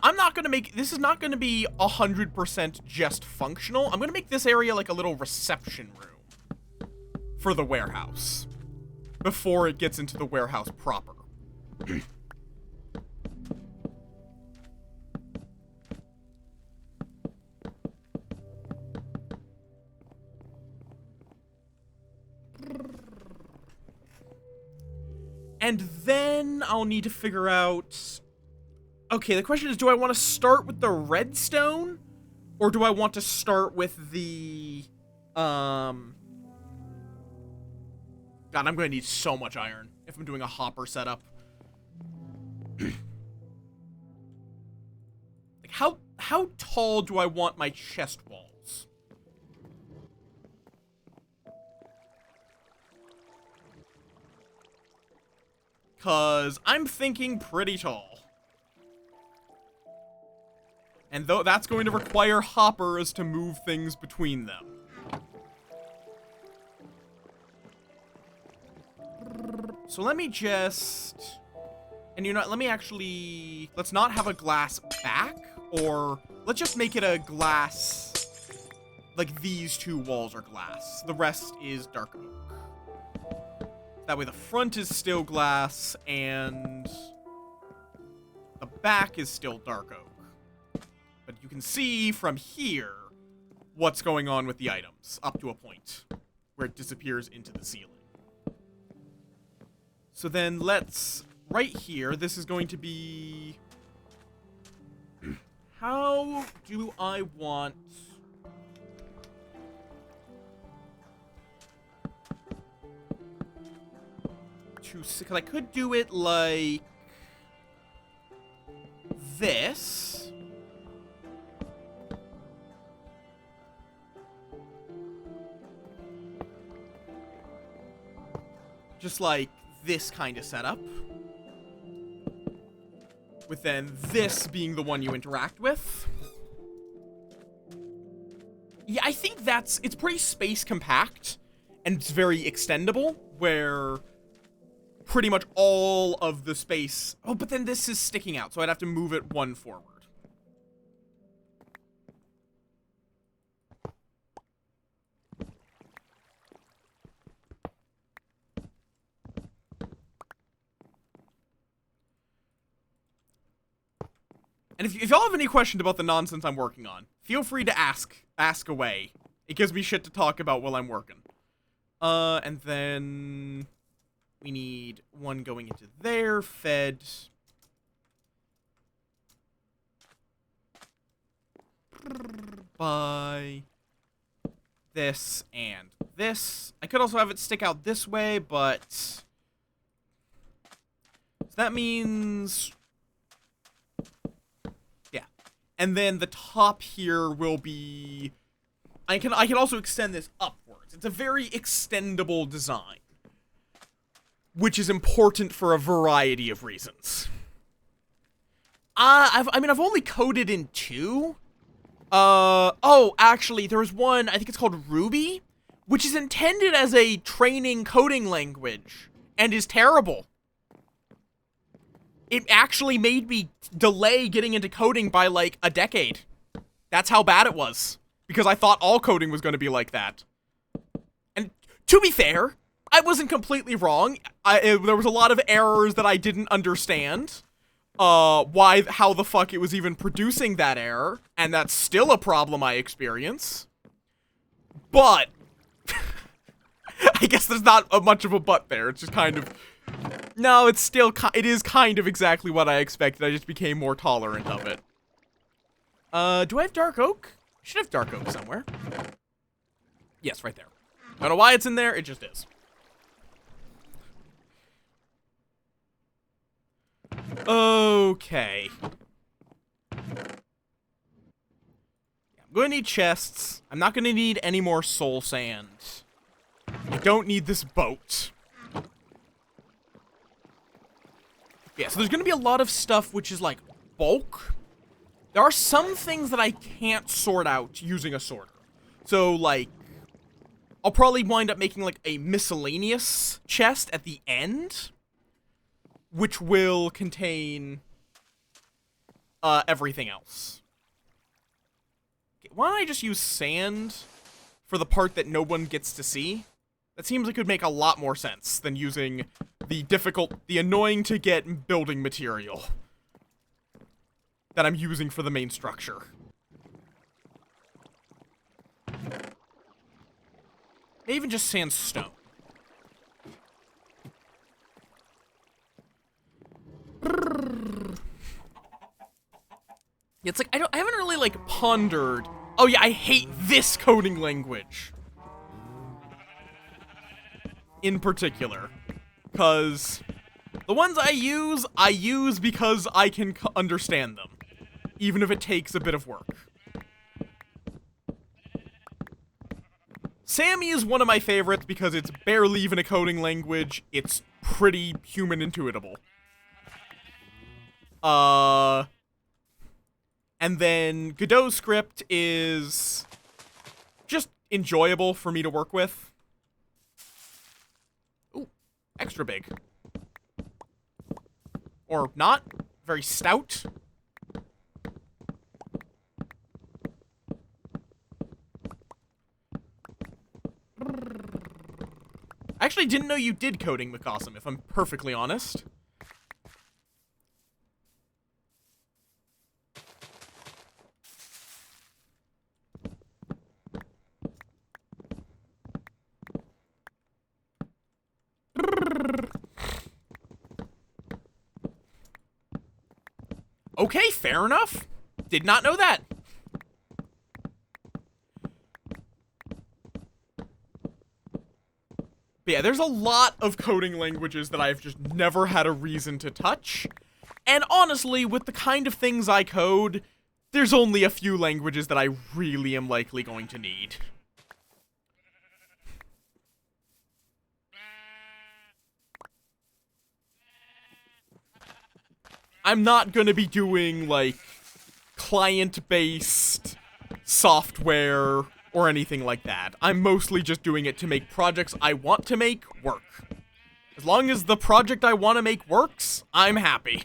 I'm not going to make, this is not going to be 100% just functional. I'm going to make this area like a little reception room for the warehouse before it gets into the warehouse proper. And then I'll need to figure out... Okay, the question is, do I want to start with the redstone? Or do I want to start with the... God, I'm going to need so much iron if I'm doing a hopper setup. Like, how tall do I want my chest walls? Because I'm thinking pretty tall. And though that's going to require hoppers to move things between them. So let me just... And you know what, let me actually... Let's not have a glass back, or let's just make it a glass... Like these two walls are glass. The rest is dark oak. That way the front is still glass, and the back is still dark oak. But you can see from here what's going on with the items, up to a point where it disappears into the ceiling. So then let's, right here, this is going to be... How do I want... Because I could do it like this. Just like this kind of setup. With then this being the one you interact with. Yeah, I think it's pretty space compact. And it's very extendable, where... pretty much all of the space... Oh, but then this is sticking out, so I'd have to move it one forward. And if y'all have any questions about the nonsense I'm working on, feel free to ask away. It gives me shit to talk about while I'm working. And then... We need one going into there, fed. By this and this. I could also have it stick out this way, but... So that means... Yeah. And then the top here will be... I can also extend this upwards. It's a very extendable design. Which is important for a variety of reasons. I've only coded in 2. Oh, actually, there was one, I think it's called Ruby, which is intended as a training coding language, and is terrible. It actually made me delay getting into coding by, like, a decade. That's how bad it was. Because I thought all coding was going to be like that. And, to be fair... I wasn't completely wrong. There was a lot of errors that I didn't understand. How the fuck it was even producing that error. And that's still a problem I experience. But, I guess there's not much of a but there. It's just kind of, no, it is kind of exactly what I expected. I just became more tolerant of it. Do I have dark oak? I should have dark oak somewhere. Yes, right there. I don't know why it's in there, it just is. Okay. I'm going to need chests. I'm not going to need any more soul sand. I don't need this boat. Yeah, so there's gonna be a lot of stuff which is like bulk. There are some things that I can't sort out using a sorter. So like, I'll probably wind up making like a miscellaneous chest at the end, which will contain everything else. Okay, why don't I just use sand for the part that no one gets to see? That seems like it would make a lot more sense than using the annoying to get building material that I'm using for the main structure. Maybe even just sandstone. It's like, I haven't really, like, pondered. Oh yeah, I hate this coding language. In particular. Because the ones I use because I can understand them. Even if it takes a bit of work. Sammy is one of my favorites because it's barely even a coding language. It's pretty human intuitable. And then Godot's script is just enjoyable for me to work with. Ooh, extra big. Or not. Very stout. I actually didn't know you did coding, Mikasum, if I'm perfectly honest. Okay, fair enough. Did not know that. But yeah, there's a lot of coding languages that I've just never had a reason to touch. And honestly, with the kind of things I code, there's only a few languages that I really am likely going to need. I'm not gonna be doing, like, client-based software or anything like that. I'm mostly just doing it to make projects I want to make work. As long as the project I want to make works, I'm happy.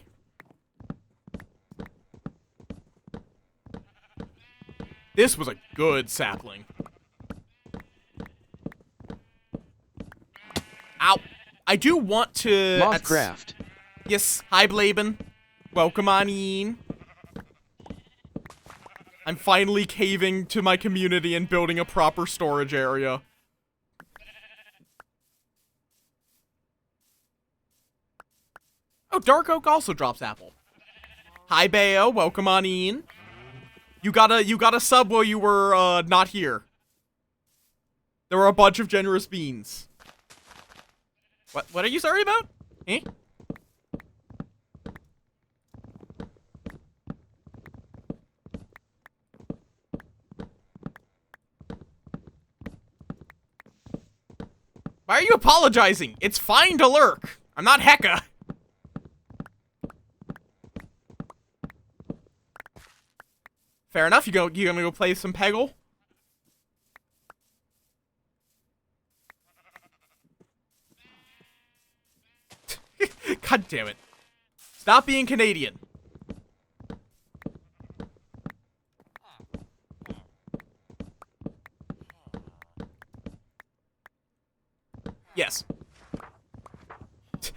This was a good sapling. Ow. I do want to... Moffcraft. Yes, hi Blaben. Welcome on in. I'm finally caving to my community and building a proper storage area. Oh, Dark Oak also drops apple. Hi Bayo, welcome on in. You got a sub while you were not here. There were a bunch of generous beans. What are you sorry about? Eh? Why are you apologizing? It's fine to lurk. I'm not Hecka. Fair enough. You gonna go play some Peggle? God damn it. Stop being Canadian. Yes.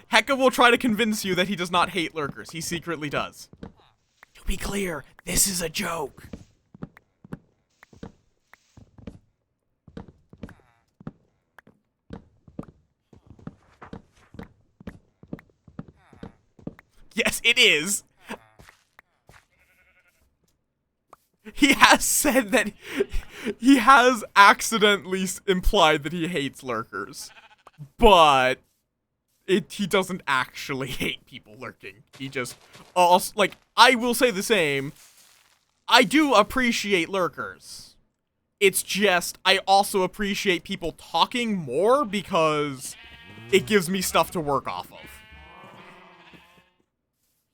Hecka will try to convince you that he does not hate lurkers. He secretly does. To be clear, this is a joke. Yes, it is. He has said that he has accidentally implied that he hates lurkers. But he doesn't actually hate people lurking. He just like, I will say the same. I do appreciate lurkers. It's just, I also appreciate people talking more because it gives me stuff to work off of.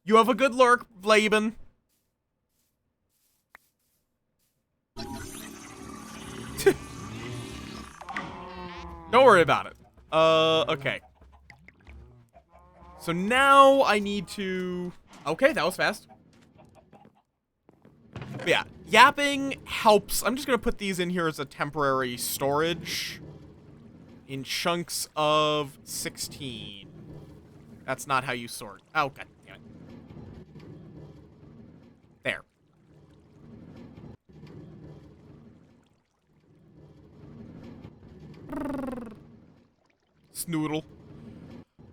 You have a good lurk, Laban. Don't worry about it. Okay. So now I need to... Okay, that was fast. But yeah, yapping helps. I'm just going to put these in here as a temporary storage. In chunks of 16. That's not how you sort. Oh, god damn it. There. Snoodle.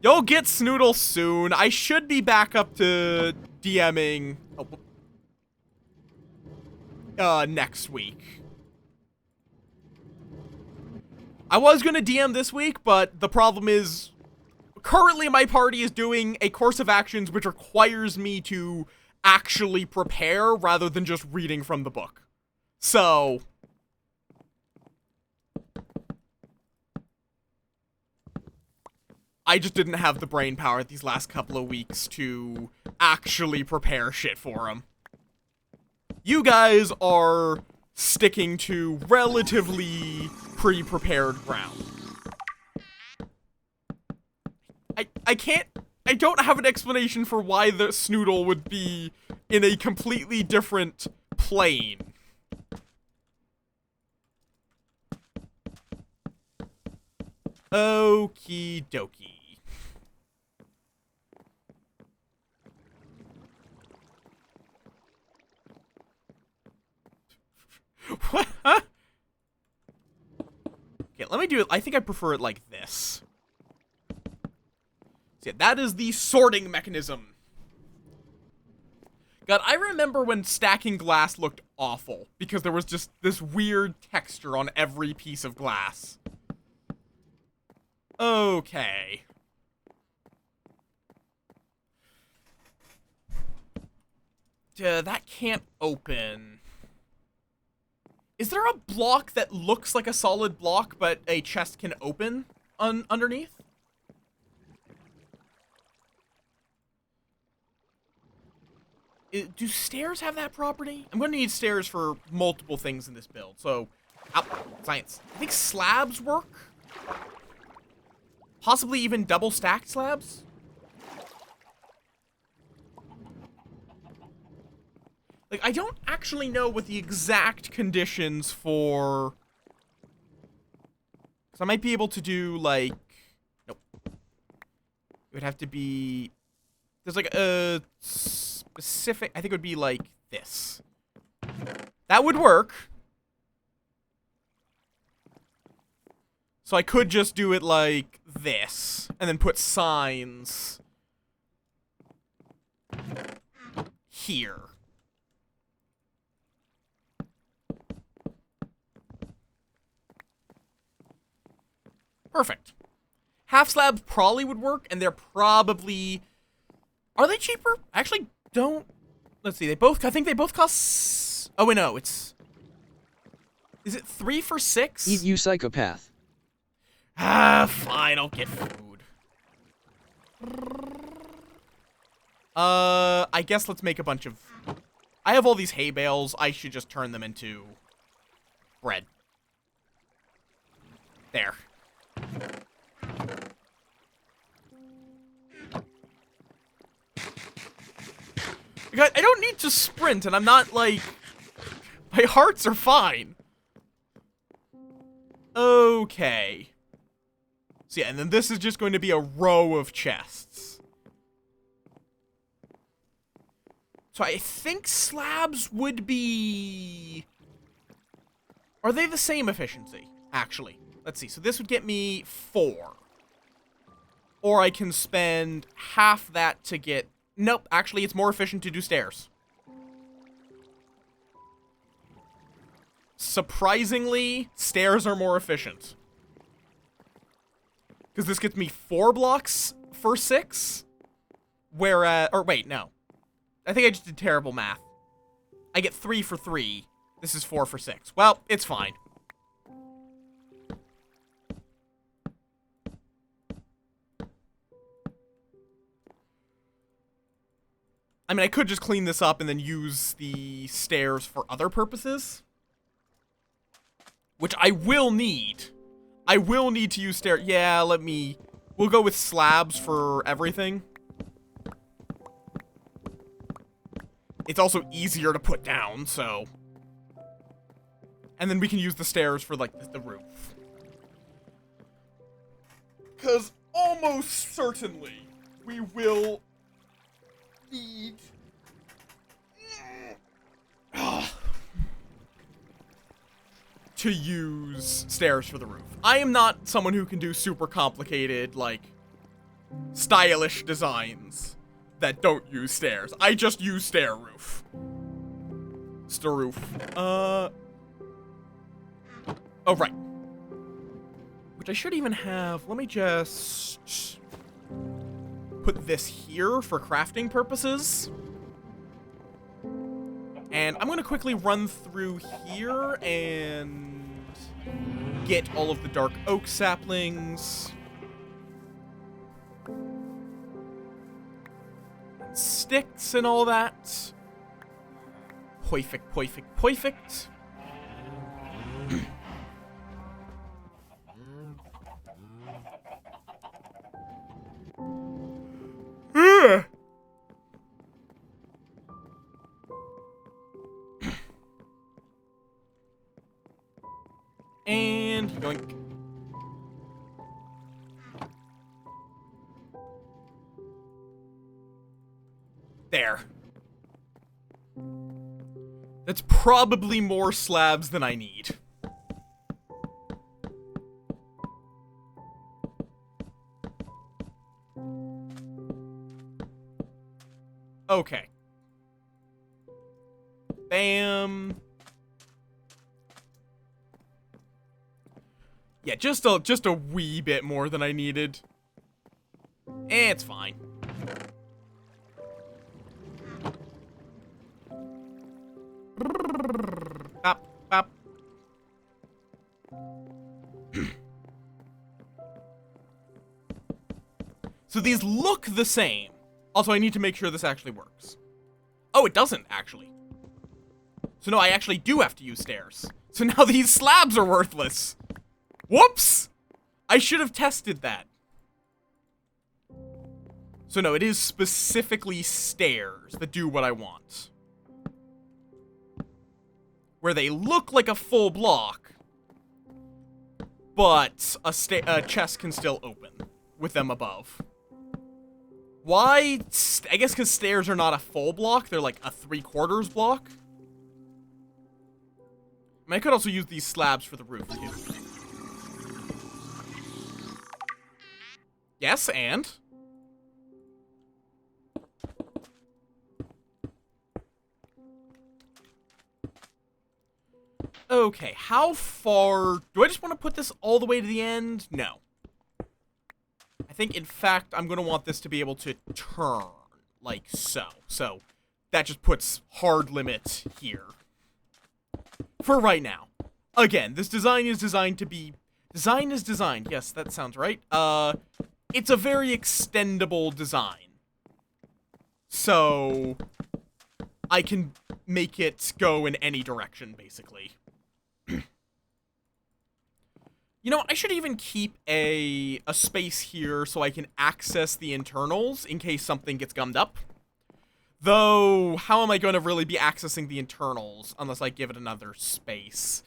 You'll get Snoodle soon. I should be back up to DMing next week. I was gonna DM this week, but the problem is currently my party is doing a course of actions which requires me to actually prepare rather than just reading from the book. So I just didn't have the brain power these last couple of weeks to actually prepare shit for him. You guys are sticking to relatively pre-prepared ground. I don't have an explanation for why the Snoodle would be in a completely different plane. Okie dokie. What? Huh? Okay, let me do it. I think I prefer it like this. See, that is the sorting mechanism. God, I remember when stacking glass looked awful because there was just this weird texture on every piece of glass. Okay. That can't open. Is there a block that looks like a solid block, but a chest can open underneath? Do stairs have that property? I'm going to need stairs for multiple things in this build, so... science. I think slabs work? Possibly even double-stacked slabs? Like, I don't actually know what the exact conditions for... Because I might be able to do, like... Nope. It would have to be... There's, like, a specific... I think it would be, like, this. That would work. So I could just do it like this. And then put signs... here. Perfect. Half slabs probably would work, and they're probably... Are they cheaper? I actually don't... Let's see, I think they both cost... Oh, wait, no, it's... Is it 3 for 6? Eat you psychopath. Ah, fine, I'll get food. I guess let's make a bunch of... I have all these hay bales, I should just turn them into... bread. There. God, I don't need to sprint, and I'm not, like... My hearts are fine. Okay. So yeah, and then this is just going to be a row of chests. So I think slabs would be... Are they the same efficiency, actually? Let's see, so this would get me 4. Or I can spend half that to get... Nope, actually, it's more efficient to do stairs. Surprisingly, stairs are more efficient. Because this gets me 4 blocks for 6. Whereas... Or wait, no. I think I just did terrible math. I get 3 for 3. This is 4 for 6. Well, it's fine. I mean, I could just clean this up and then use the stairs for other purposes. Which I will need. I will need to use stairs. Yeah, we'll go with slabs for everything. It's also easier to put down, so. And then we can use the stairs for, like, the roof. Because almost certainly we will need to use stairs for the roof. I am not someone who can do super complicated, like, stylish designs that don't use stairs. I just use stair roof. Stair roof. Oh, right. Which I should even have. Let me just put this here for crafting purposes. And I'm going to quickly run through here and get all of the dark oak saplings. And sticks and all that. Perfect, perfect, perfect. And yoink. There. That's probably more slabs than I need. Okay. Bam. Yeah, just a wee bit more than I needed. It's fine. Bop, bop. So these look the same. Also, I need to make sure this actually works. Oh, it doesn't, actually. So no, I actually do have to use stairs. So now these slabs are worthless. Whoops! I should have tested that. So no, it is specifically stairs that do what I want. Where they look like a full block, but a chest can still open with them above. Why? I guess because stairs are not a full block, they're like a 3/4 block. I mean, I could also use these slabs for the roof, too. Yes, and? Okay, how far... Do I just want to put this all the way to the end? No. I think, in fact, I'm going to want this to be able to turn, like so. So, that just puts hard limit here. For right now. Again, this design is designed to be... Design is designed. Yes, that sounds right. It's a very extendable design. So, I can make it go in any direction, basically. You know, I should even keep a space here so I can access the internals in case something gets gummed up. Though, how am I going to really be accessing the internals unless I give it another space?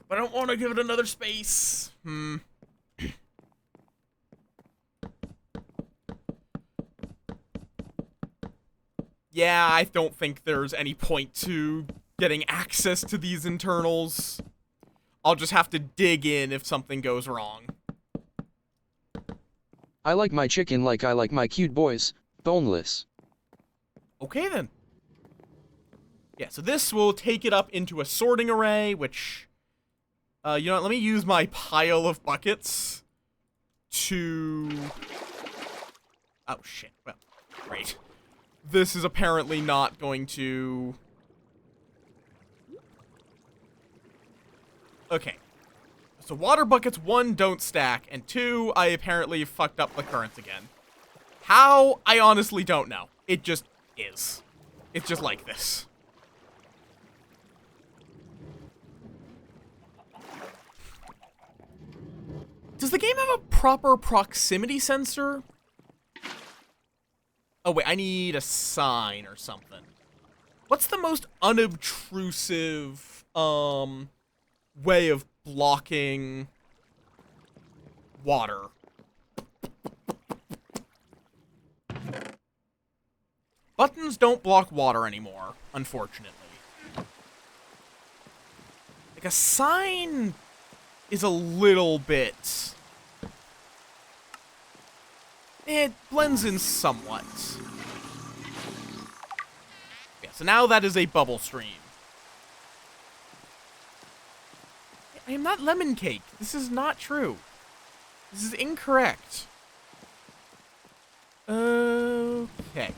But I don't want to give it another space. Yeah, I don't think there's any point to getting access to these internals. I'll just have to dig in if something goes wrong. I like my chicken like I like my cute boys, boneless. Okay, then. Yeah, so this will take it up into a sorting array, which... you know what, let me use my pile of buckets to... Oh, shit. Well, great. This is apparently not going to... Okay. So water buckets, 1, don't stack, and 2, I apparently fucked up the currents again. How? I honestly don't know. It just is. It's just like this. Does the game have a proper proximity sensor? Oh, wait, I need a sign or something. What's the most unobtrusive, way of blocking water? Buttons don't block water anymore, unfortunately. Like, a sign is a little bit... It blends in somewhat. Yeah, so now that is a bubble stream. I am not lemon cake. This is not true. This is incorrect. Okay.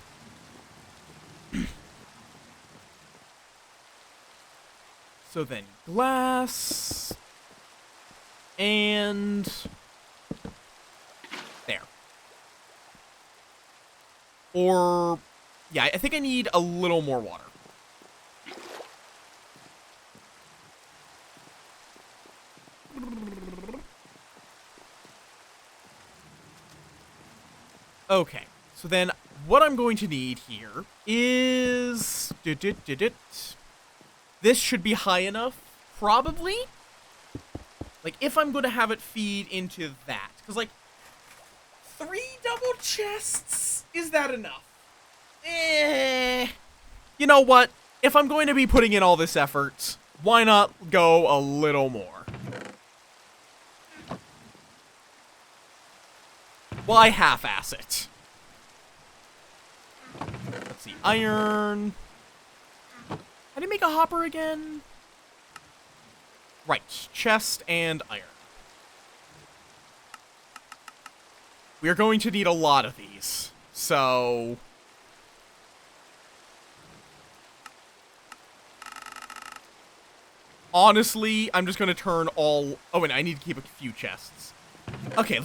So then glass. And... there. Or... yeah, I think I need a little more water. Okay, so then what I'm going to need here is... this should be high enough, probably? Like, if I'm going to have it feed into that. Because, like, 3 double chests? Is that enough? You know what? If I'm going to be putting in all this effort, why not go a little more? Why half-ass it? Let's see. Iron. How do you make a hopper again? Right. Chest and iron. We are going to need a lot of these. So... honestly, I'm just going to turn all... oh, and I need to keep a few chests. Okay,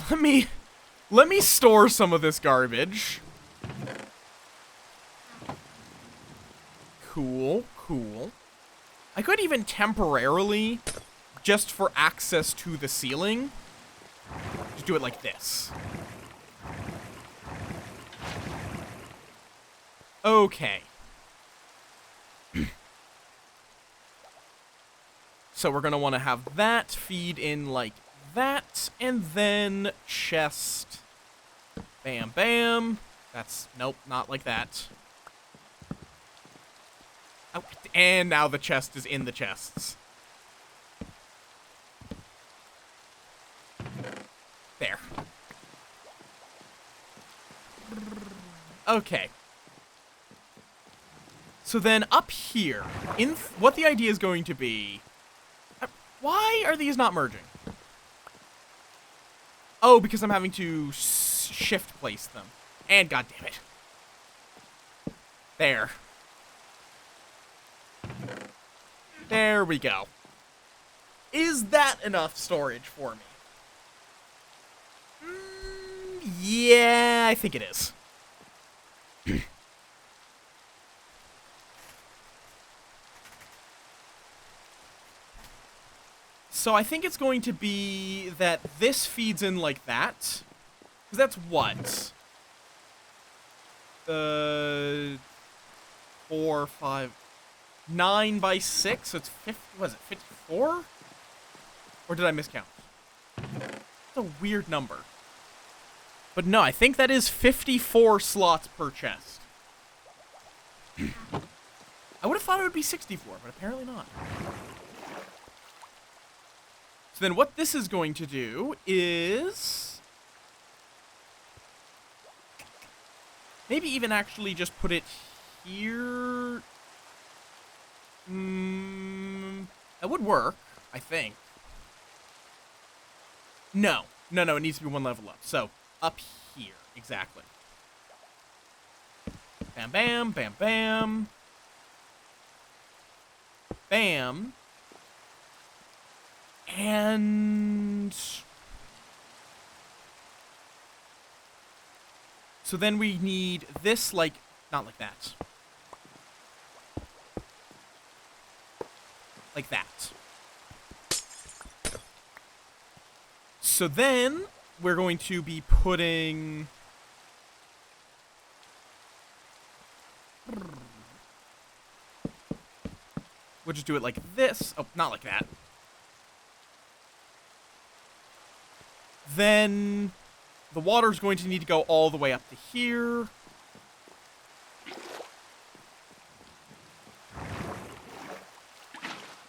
let me store some of this garbage. Cool, cool. I could even temporarily, just for access to the ceiling, just do it like this. Okay. So we're going to want to have that feed in like that, and then chest. Bam, bam. That's, nope, not like that. Oh, and now the chest is in the chests. There. Okay. So then up here, what the idea is going to be... why are these not merging? Oh, because I'm having to shift place them. And goddammit. There. There we go. Is that enough storage for me? Yeah, I think it is. So I think it's going to be that this feeds in like that. Because that's what? 4, 5, 9 by 6? So it's 50, what is it, 54? Or did I miscount? That's a weird number. But no, I think that is 54 slots per chest. I would have thought it would be 64, but apparently not. So then what this is going to do is... maybe even actually just put it here. That would work, I think. No, it needs to be one level up. So, up here, exactly. Bam, bam, bam, bam. Bam. And... so then we need this, like, not like that. Like that. So then, we're going to be putting... We'll just do it like this. Oh, not like that. Then the water's going to need to go all the way up to here.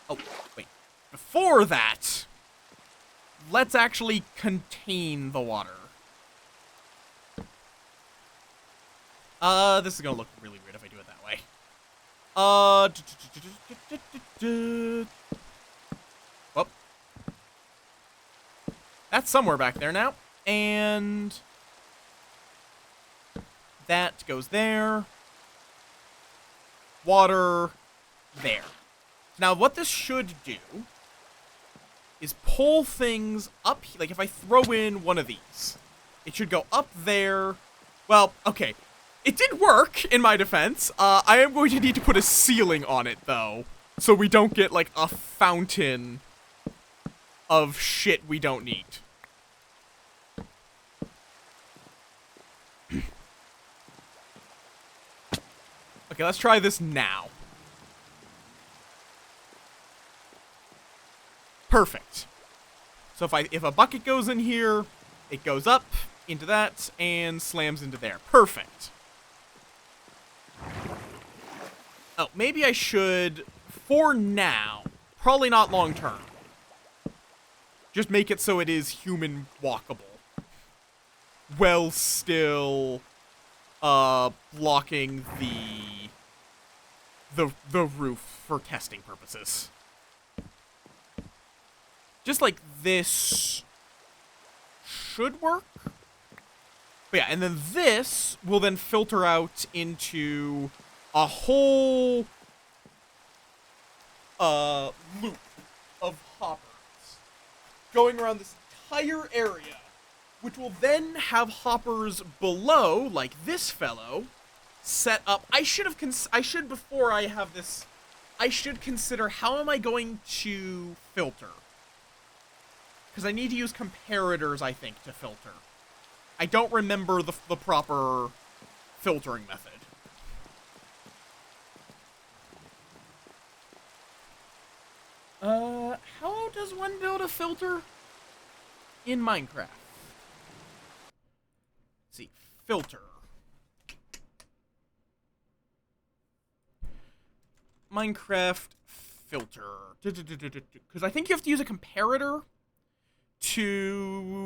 Oh, wait. Before that, let's actually contain the water. This is gonna look really weird if I do it that way. Whoop. That's somewhere back there now. And that goes there. Water there. Now, what this should do is pull things up. Like, if I throw in one of these, it should go up there. Well, okay. It did work, in my defense. I am going to need to put a ceiling on it, though, so we don't get, like, a fountain of shit we don't need. Okay, let's try this now. Perfect. So if a bucket goes in here, it goes up into that and slams into there. Perfect. Oh, maybe I should, for now, probably not long term, just make it so it is human walkable. While still, blocking the roof for testing purposes. Just like this should work. But yeah, and then this will then filter out into a whole loop of hoppers going around this entire area, which will then have hoppers below, like this fellow, set up. I should before I have this, I should consider how am I going to filter? Because I need to use comparators, I think, to filter. I don't remember the proper filtering method. How does one build a filter in Minecraft? Let's see, filter. Minecraft filter. Because I think you have to use a comparator to...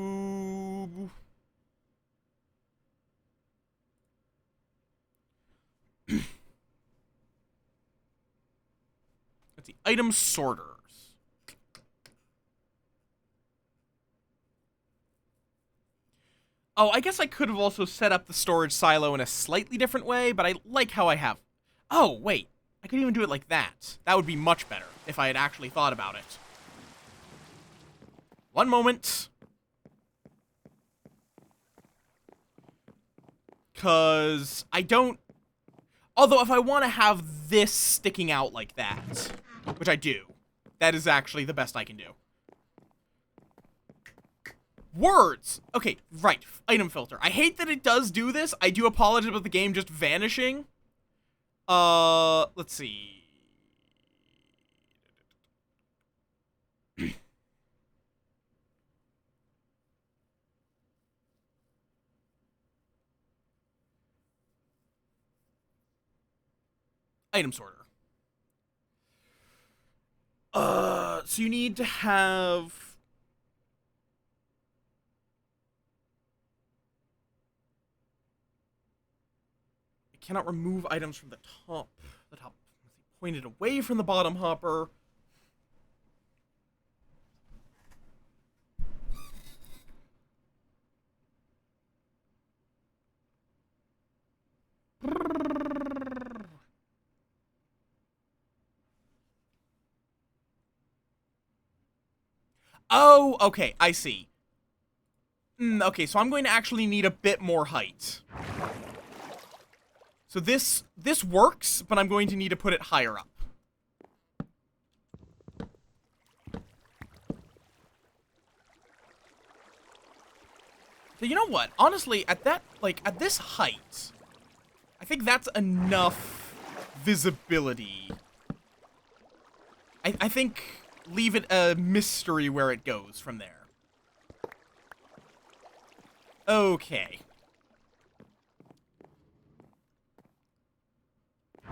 Let's see, item sorters. Oh, I guess I could have also set up the storage silo in a slightly different way, but I like how I have. Oh, wait. I could even do it like that. That would be much better if I had actually thought about it. One moment. Because I don't... Although, if I want to have this sticking out like that, which I do, that is actually the best I can do. Words! Okay, right. Item filter. I hate that it does do this. I do apologize about the game just vanishing. Let's see. Item sorter. So you need to have... I cannot remove items from the top. Pointed away from the bottom hopper. Oh, okay, I see. Okay, so I'm going to actually need a bit more height. So this works, but I'm going to need to put it higher up. So you know what? Honestly, at that, like, at this height, I think that's enough visibility. I think leave it a mystery where it goes from there. Okay.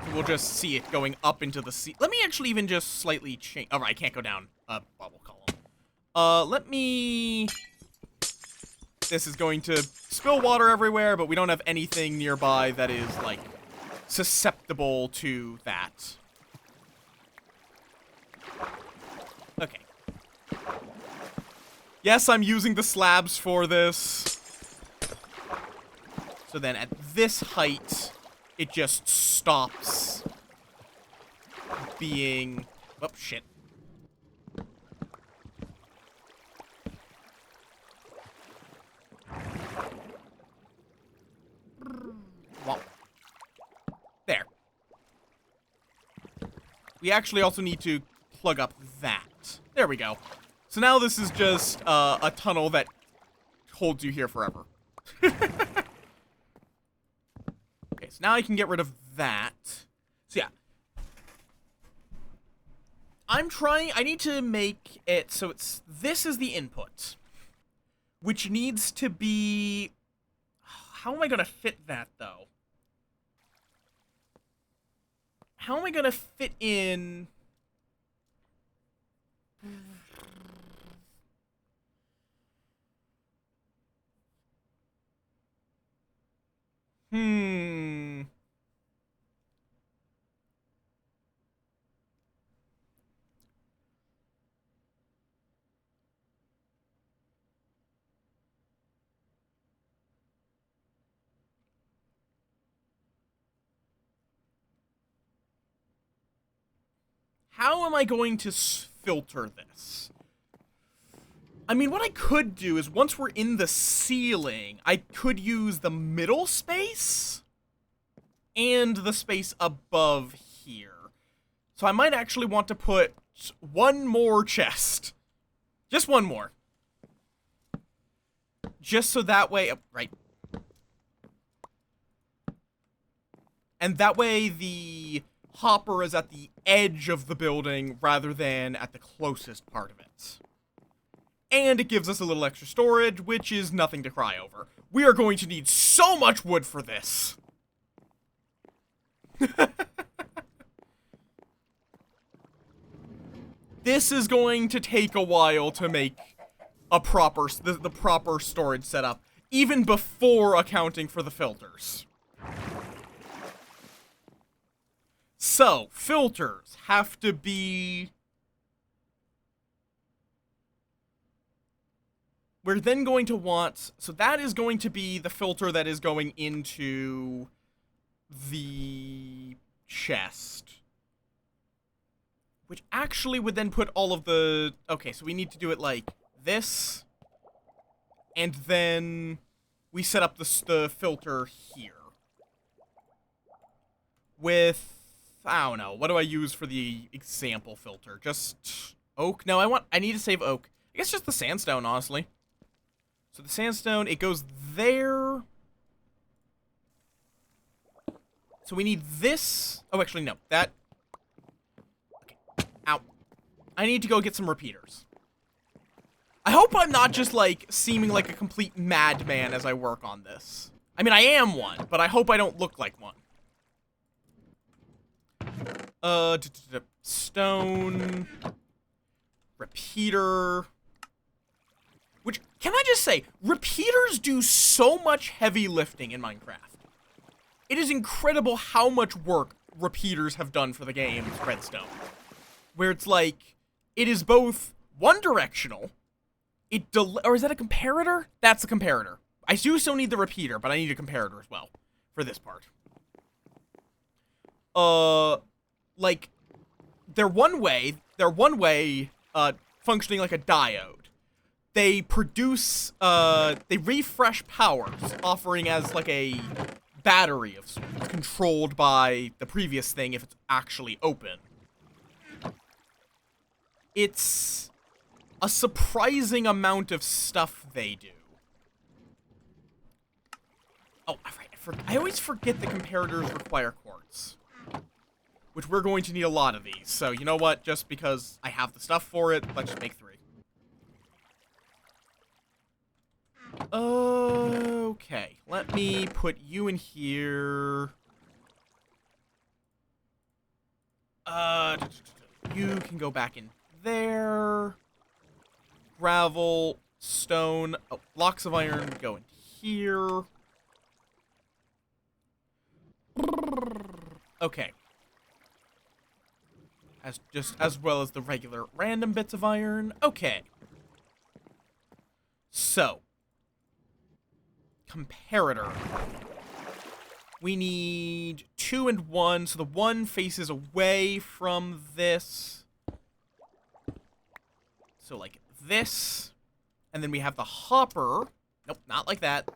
So we'll just see it going up into the sea. Let me actually even just slightly change. All right, I can't go down a bubble column. Let me... This is going to spill water everywhere, but we don't have anything nearby that is, like, susceptible to that. Okay. Yes, I'm using the slabs for this. So then at this height, it just stops being... Oh, shit. Well, there. We actually also need to plug up that. There we go. So now this is just a tunnel that holds you here forever. Okay, so now I can get rid of that. So yeah. I need to make it so this is the input. Which needs to be... How am I going to fit that, though? How am I going to fit in... How am I going to filter this? I mean, what I could do is once we're in the ceiling, I could use the middle space and the space above here. So I might actually want to put one more chest. Just one more. Just so that way... Oh, right. And that way the hopper is at the edge of the building rather than at the closest part of it. And it gives us a little extra storage, which is nothing to cry over. We are going to need so much wood for this. This is going to take a while to make a proper, the proper storage setup, even before accounting for the filters. So, filters have to be... We're then going to want... So that is going to be the filter that is going into the chest. Which actually would then put all of the... Okay, so we need to do it like this. And then we set up the filter here. With... I don't know. What do I use for the example filter? Just oak? No, I need to save oak. I guess just the sandstone, honestly. So the sandstone, it goes there. So we need this. Oh, actually, no. That. Okay. Ow. I need to go get some repeaters. I hope I'm not just, like, seeming like a complete madman as I work on this. I mean, I am one, but I hope I don't look like one. Stone. Repeater. Which, can I just say, repeaters do so much heavy lifting in Minecraft. It is incredible how much work repeaters have done for the game's redstone. Where it's like, it is both one-directional, or is that a comparator? That's a comparator. I do still need the repeater, but I need a comparator as well for this part. Like, they're one way, functioning like a diode. They produce, they refresh powers, offering as, like, a battery of sorts, controlled by the previous thing if it's actually open. It's a surprising amount of stuff they do. Oh, right. I always forget the comparators require quartz. Which we're going to need a lot of these. So, you know what? Just because I have the stuff for it, let's just make 3. Okay. Let me put you in here. You can go back in there. Gravel, stone, blocks of iron go in here. Okay. As well as the regular random bits of iron. Okay. So. Comparator. We need 2 and 1, so the 1 faces away from this. So like this. And then we have the hopper. Nope, not like that.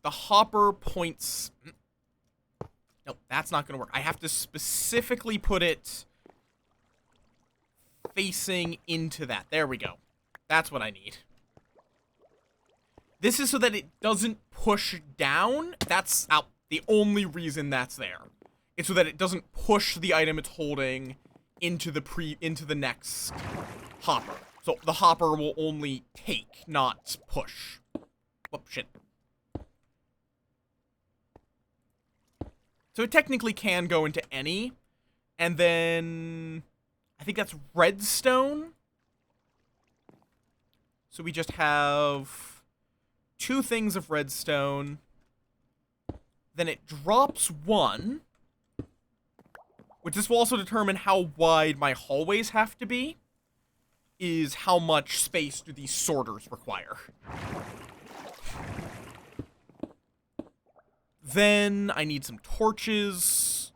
The hopper points... Nope, that's not going to work. I have to specifically put it facing into that. There we go. That's what I need. This is so that it doesn't push down. That's the only reason that's there. It's so that it doesn't push the item it's holding into the next hopper. So the hopper will only take, not push. Oh, shit. So it technically can go into any. And then I think that's redstone. So we just have 2 things of redstone. Then it drops 1. Which this will also determine how wide my hallways have to be. Is how much space do these sorters require. Then I need some torches.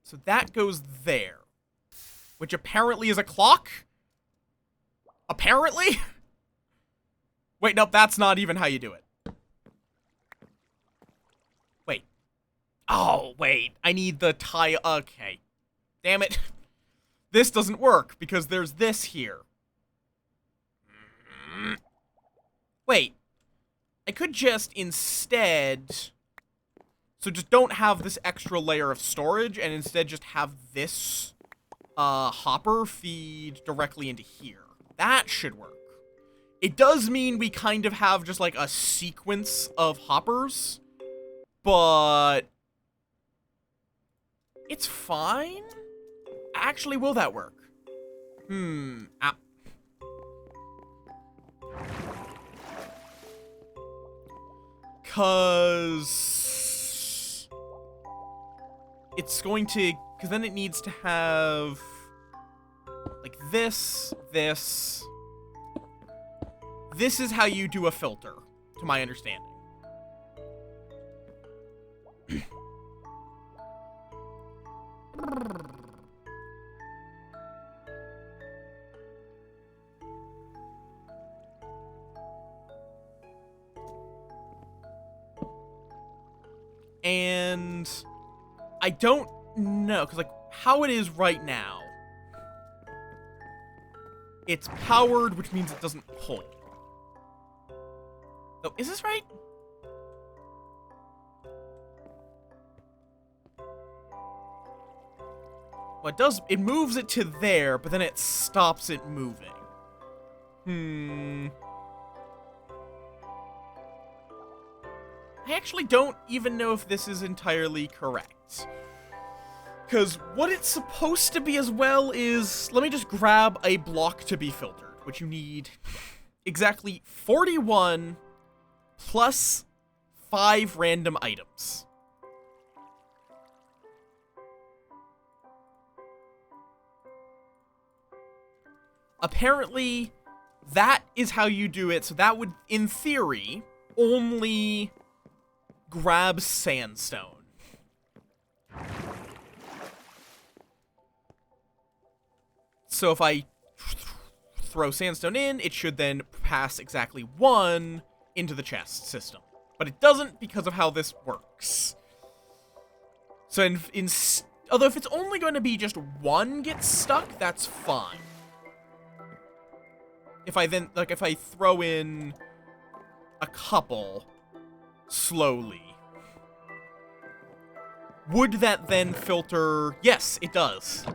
So that goes there. Which apparently is a clock? Apparently? Wait, nope, that's not even how you do it. Wait. Oh, wait. I need the tie. Okay. Damn it. This doesn't work because there's this here. Wait. I could just instead... So just don't have this extra layer of storage and instead just have this hopper feed directly into here. That should work. It does mean we kind of have just like a sequence of hoppers, but it's fine. Actually, will that work? Ah. Cause then it needs to have like this. This is how you do a filter, to my understanding. And I don't know, because like how it is right now, it's powered, which means it doesn't pull. Oh, is this right? Well, it moves it to there, but then it stops it moving. I actually don't even know if this is entirely correct. Because what it's supposed to be as well is... Let me just grab a block to be filtered, which you need exactly 41 plus 5 random items. Apparently, that is how you do it, so that would, in theory, only grab sandstone. So if I throw sandstone in, it should then pass exactly 1 into the chest system. But it doesn't because of how this works. So although if it's only going to be just 1 gets stuck, that's fine. If I throw in a couple slowly. Would that then filter? Yes, it does.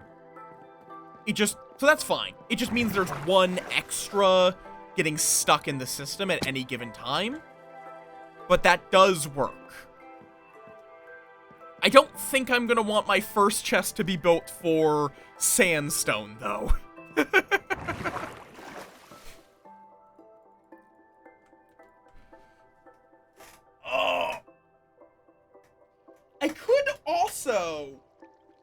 So that's fine. It just means there's one extra getting stuck in the system at any given time. But that does work. I don't think I'm gonna want my first chest to be built for sandstone, though. Oh. I could also,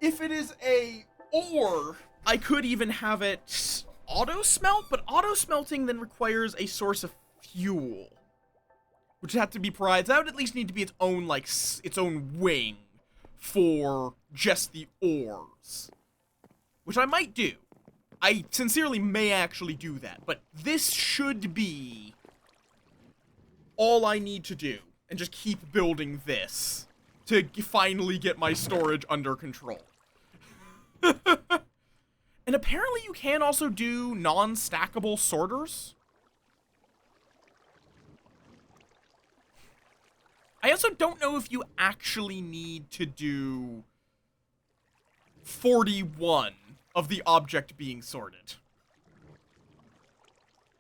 if it is a ore, I could even have it auto-smelt, but auto-smelting then requires a source of fuel, which would have to be provided. That would at least need to be its own, like, its own wing for just the ores, which I might do. I sincerely may actually do that, but this should be all I need to do, and just keep building this to finally get my storage under control. And apparently you can also do non-stackable sorters. I also don't know if you actually need to do 41 of the object being sorted.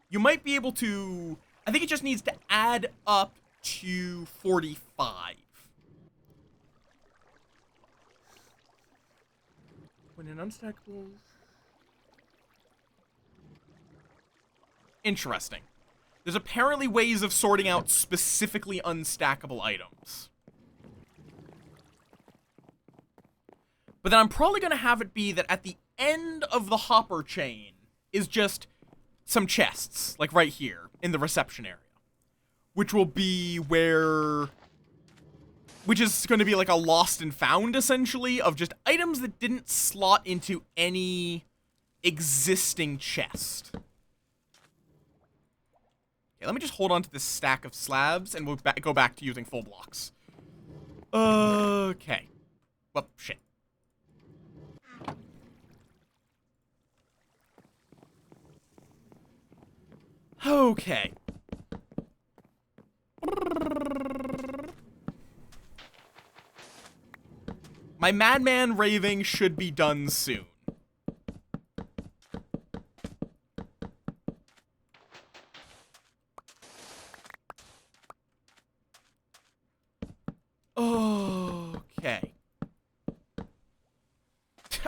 You might be able to... I think it just needs to add up to 45. When an unstackable... Interesting. There's apparently ways of sorting out specifically unstackable items. But then I'm probably going to have it be that at the end of the hopper chain is just some chests, like right here, in the reception area. Which will be where... Which is going to be like a lost and found, essentially, of just items that didn't slot into any existing chest. Okay, let me just hold on to this stack of slabs, and we'll go back to using full blocks. Okay. Well, shit. Okay. My madman raving should be done soon. Okay.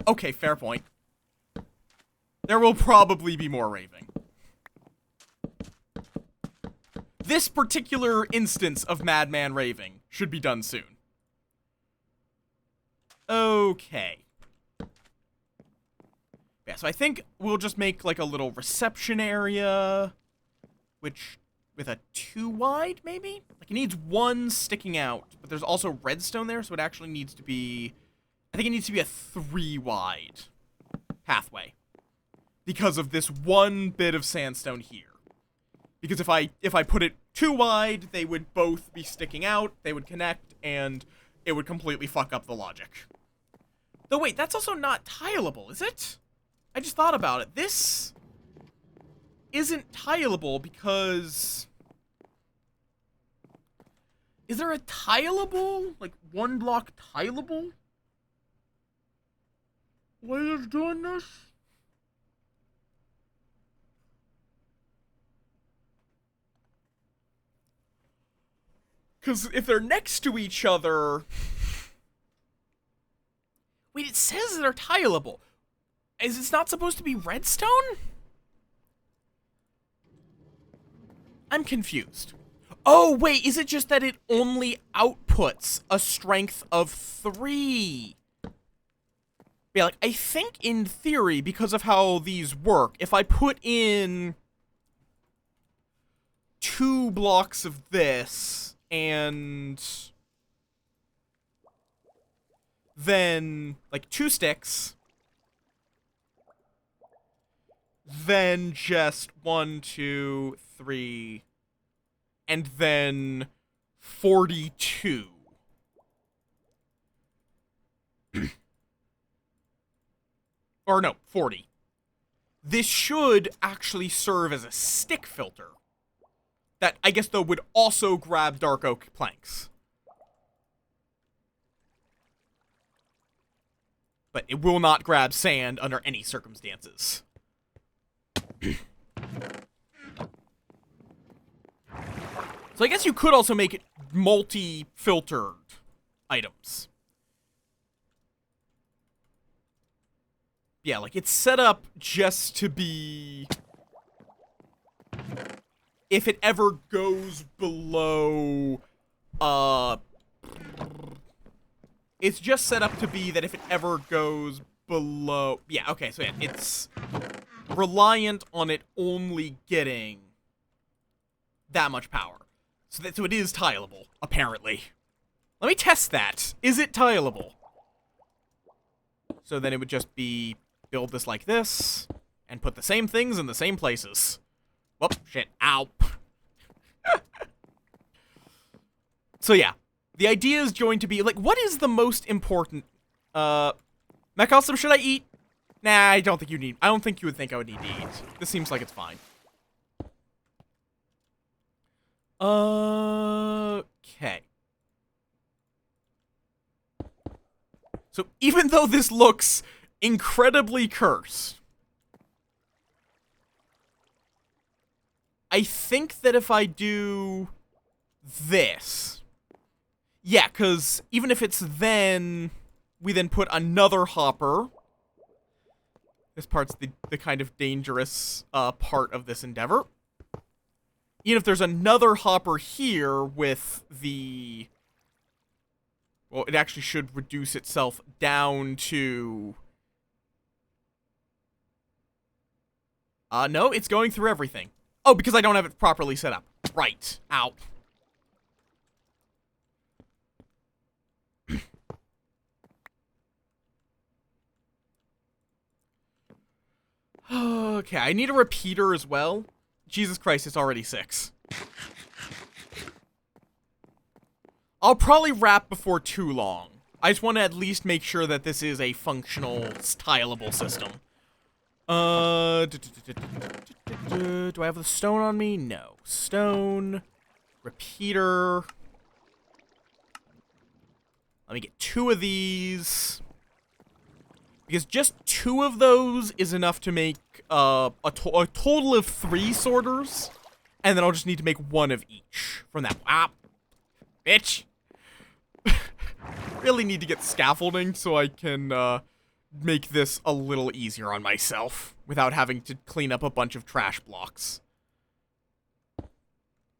Okay, fair point. There will probably be more raving. This particular instance of madman raving should be done soon. Okay. Yeah, so I think we'll just make like a little reception area, which with a 2 wide maybe? Like it needs 1 sticking out, but there's also redstone there, so it actually needs to be, I think it needs to be a 3 wide pathway because of this 1 bit of sandstone here. Because if I put it 2 wide, they would both be sticking out, they would connect, and it would completely fuck up the logic. Though wait, that's also not tileable, is it? I just thought about it. This isn't tileable because... Is there a tileable, like 1 block tileable way of doing this? Because if they're next to each other... Wait, it says they're tileable. Is it not supposed to be redstone? I'm confused. Oh, wait, is it just that it only outputs a strength of 3? Yeah, like, I think in theory, because of how these work, if I put in 2 blocks of this, and then, like, 2 sticks, then just 1, 2, 3, and then 42. Or no, 40. This should actually serve as a stick filter. That, I guess, though, would also grab dark oak planks. But it will not grab sand under any circumstances. So I guess you could also make it multi-filtered items. Yeah, like, it's set up just to be... If it ever goes below... It's just set up to be that if it ever goes below... Yeah, okay, so yeah, it's reliant on it only getting that much power. So it is tileable, apparently. Let me test that. Is it tileable? So then it would just be build this like this, and put the same things in the same places. Whoop, shit, ow. So yeah, the idea is going to be, like, what is the most important, Mechawesome, should I eat? Nah, I don't think you need, I don't think you would think I would need to eat. This seems like it's fine. Okay. So even though this looks incredibly cursed, I think that if I do this, yeah, because even if it's then, we then put another hopper. This part's the kind of dangerous part of this endeavor. Even if there's another hopper here with the... Well, it actually should reduce itself down to... no, it's going through everything. Oh, because I don't have it properly set up. Right. Ow. Okay, I need a repeater as well. Jesus Christ, it's already 6. I'll probably wrap before too long. I just want to at least make sure that this is a functional, tileable system. Do I have the stone on me? No. Stone. Repeater. Let me get 2 of these. Because just 2 of those is enough to make a total of 3 sorters. And then I'll just need to make 1 of each from that. Ah, bitch. Really need to get scaffolding so I can make this a little easier on myself without having to clean up a bunch of trash blocks.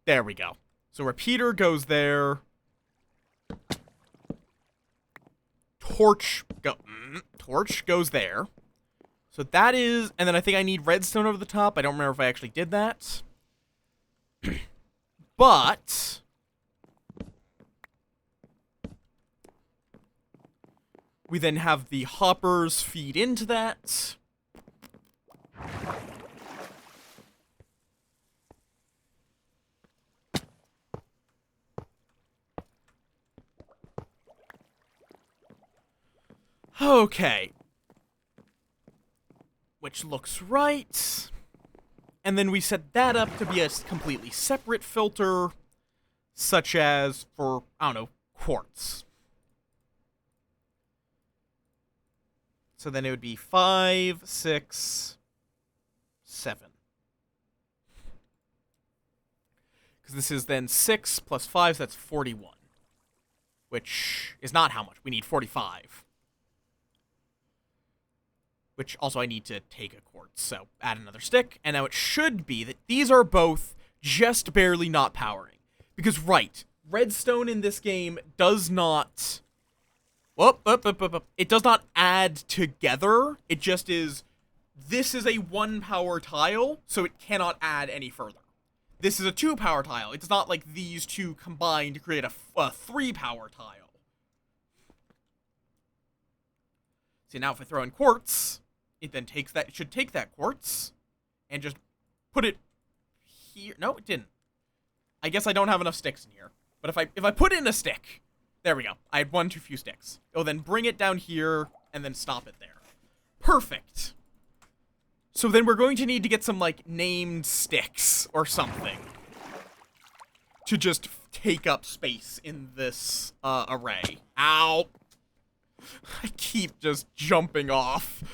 There we go. So repeater goes there. Torch goes there. So that is, and then I think I need redstone over the top. I don't remember if I actually did that. But we then have the hoppers feed into that. Okay. Which looks right. And then we set that up to be a completely separate filter, such as for, I don't know, quartz. So then it would be 5, 6, 7. Because this is then 6 plus 5, so that's 41. Which is not how much. We need 45. Which also I need to take a quartz, so add another stick. And now it should be that these are both just barely not powering. Because, right, redstone in this game does not... It does not add together. It just is... This is a 1 power tile, so it cannot add any further. This is a 2 power tile. It's not like these two combine to create a 3 power tile. See, now if I throw in quartz, it then takes that... It should take that quartz and just put it here. No, it didn't. I guess I don't have enough sticks in here. But if I put in a stick... There we go. I had 1 too few sticks. It'll then bring it down here and then stop it there. Perfect. So then we're going to need to get some, like, named sticks or something. to just take up space in this array. Ow! I keep just jumping off.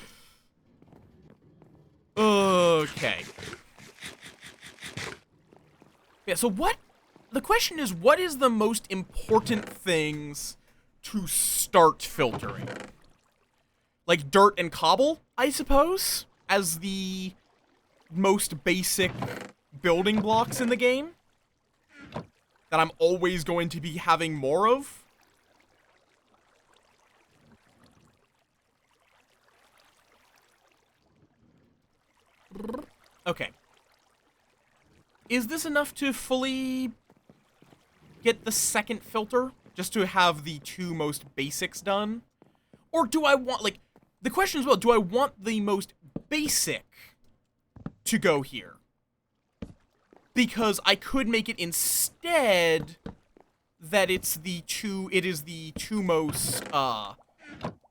Okay. Yeah, so the question is, what is the most important things to start filtering? Like dirt and cobble, I suppose, as the most basic building blocks in the game that I'm always going to be having more of. Okay. Is this enough to fully get the second filter? Just to have the two most basics done? Or do I want, like, the question is, well, do I want the most basic to go here? Because I could make it instead that it is the two most,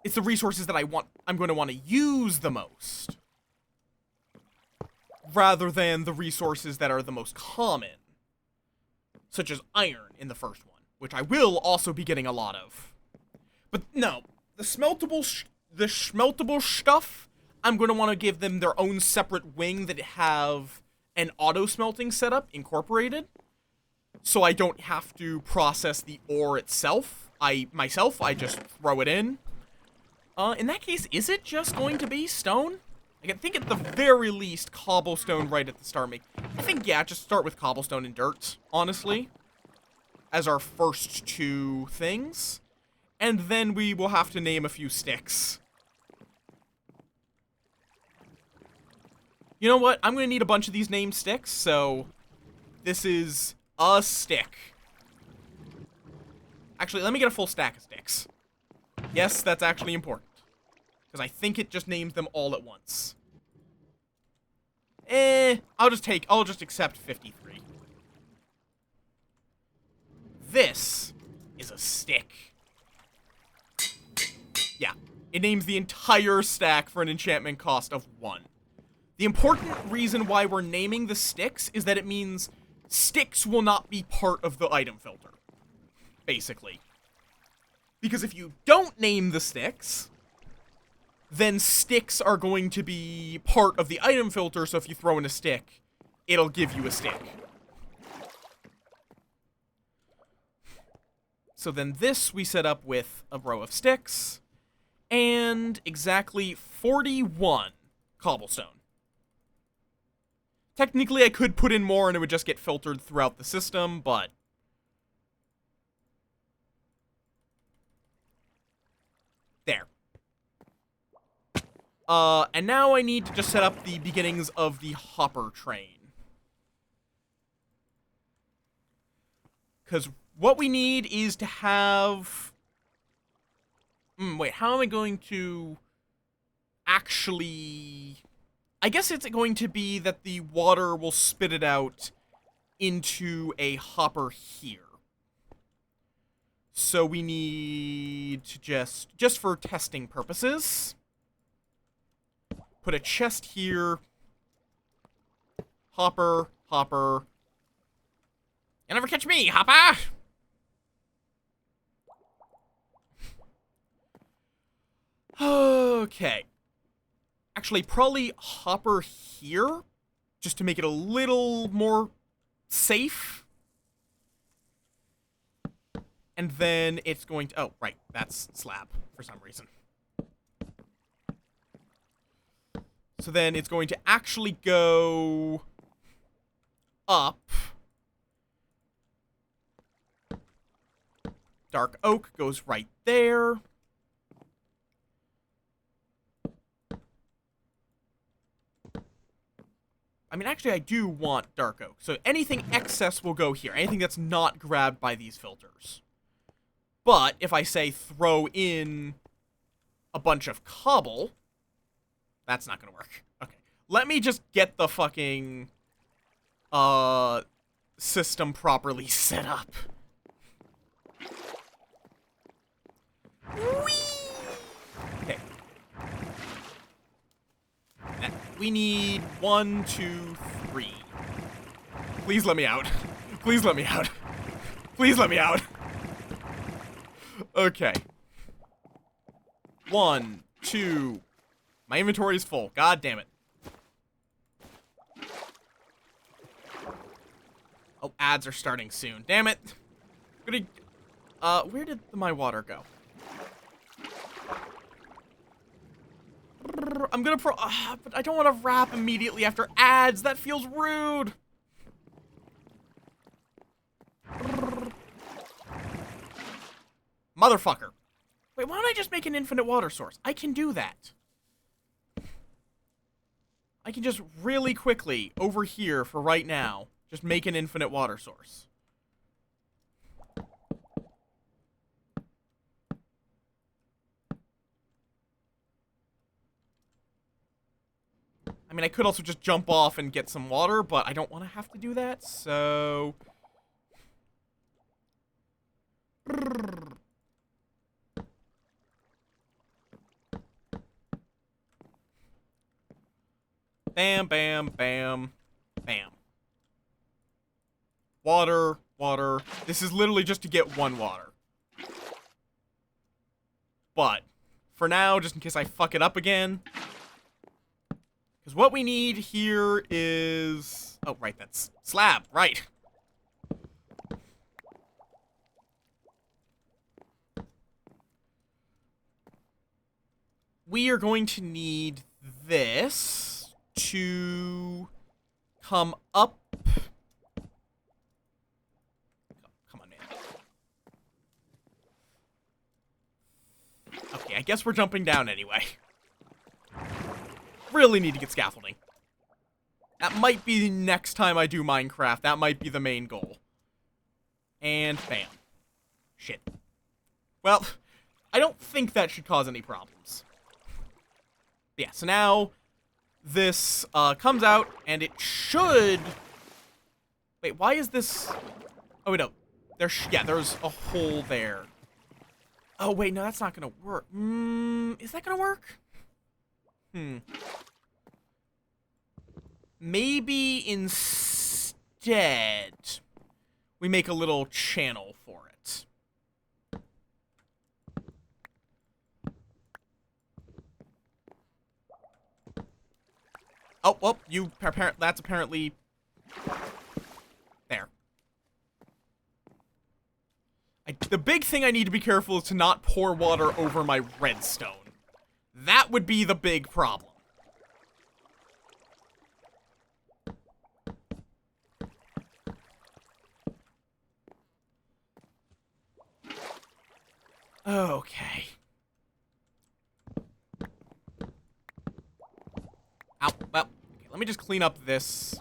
it's the resources that I'm going to want to use the most. Rather than the resources that are the most common. Such as iron in the first one, which I will also be getting a lot of. But no, the smeltable stuff, I'm going to want to give them their own separate wing that have an auto-smelting setup incorporated. So I don't have to process the ore itself. I just throw it in. In that case, is it just going to be stone? I think at the very least, cobblestone right at the start. I think, yeah, just start with cobblestone and dirt, honestly, as our first two things. And then we will have to name a few sticks. You know what? I'm going to need a bunch of these named sticks, so this is a stick. Actually, let me get a full stack of sticks. Yes, that's actually important. Because I think it just names them all at once. I'll just accept 53. This is a stick. Yeah, it names the entire stack for an enchantment cost of 1. The important reason why we're naming the sticks is that it means sticks will not be part of the item filter. Basically. Because if you don't name the sticks, then sticks are going to be part of the item filter, so if you throw in a stick, it'll give you a stick. So then this we set up with a row of sticks, and exactly 41 cobblestone. Technically, I could put in more and it would just get filtered throughout the system, but there. And now I need to just set up the beginnings of the hopper train. Because what we need is to have... wait, how am I going to actually... I guess it's going to be that the water will spit it out into a hopper here. So we need to just for testing purposes, put a chest here. Hopper, hopper. You'll never catch me, hopper! Okay. Actually, probably hopper here, just to make it a little more safe. And then it's going to... Oh, right. That's slab, for some reason. So then it's going to actually go... up. Dark oak goes right there. I mean, actually, I do want dark oak. So anything excess will go here. Anything that's not grabbed by these filters. But if I say throw in a bunch of cobble, that's not going to work. Okay. Let me just get the fucking system properly set up. Whee! Okay. We need 1, 2, 3. Please let me out. Please let me out. Please let me out. Okay. 1, 2. My inventory is full. God damn it. Oh, ads are starting soon. Damn it. Where did my water go? I'm gonna but I don't want to wrap immediately after ads. That feels rude. Motherfucker. Wait, why don't I just make an infinite water source? I can do that. I can just really quickly, over here for right now, just make an infinite water source. I mean, I could also just jump off and get some water, but I don't want to have to do that, so... Bam, bam, bam, bam. Water, water. This is literally just to get one water. But, for now, just in case I fuck it up again... Because what we need here is... Oh, right, that's slab, right. We are going to need this to come up. Come on, man. Okay, I guess we're jumping down anyway. Really need to get scaffolding. That might be the next time I do Minecraft. That might be the main goal. And bam. Shit. Well, I don't think that should cause any problems. Yeah, so now this comes out, and it should... Wait, why is this... Oh, wait, no. There's a hole there. Oh, wait, no, that's not gonna work. Is that gonna work? Maybe instead we make a little channel for it. Oh, well, that's apparently there. The big thing I need to be careful is to not pour water over my redstone. That would be the big problem. Okay. Ow, well, okay, let me just clean up this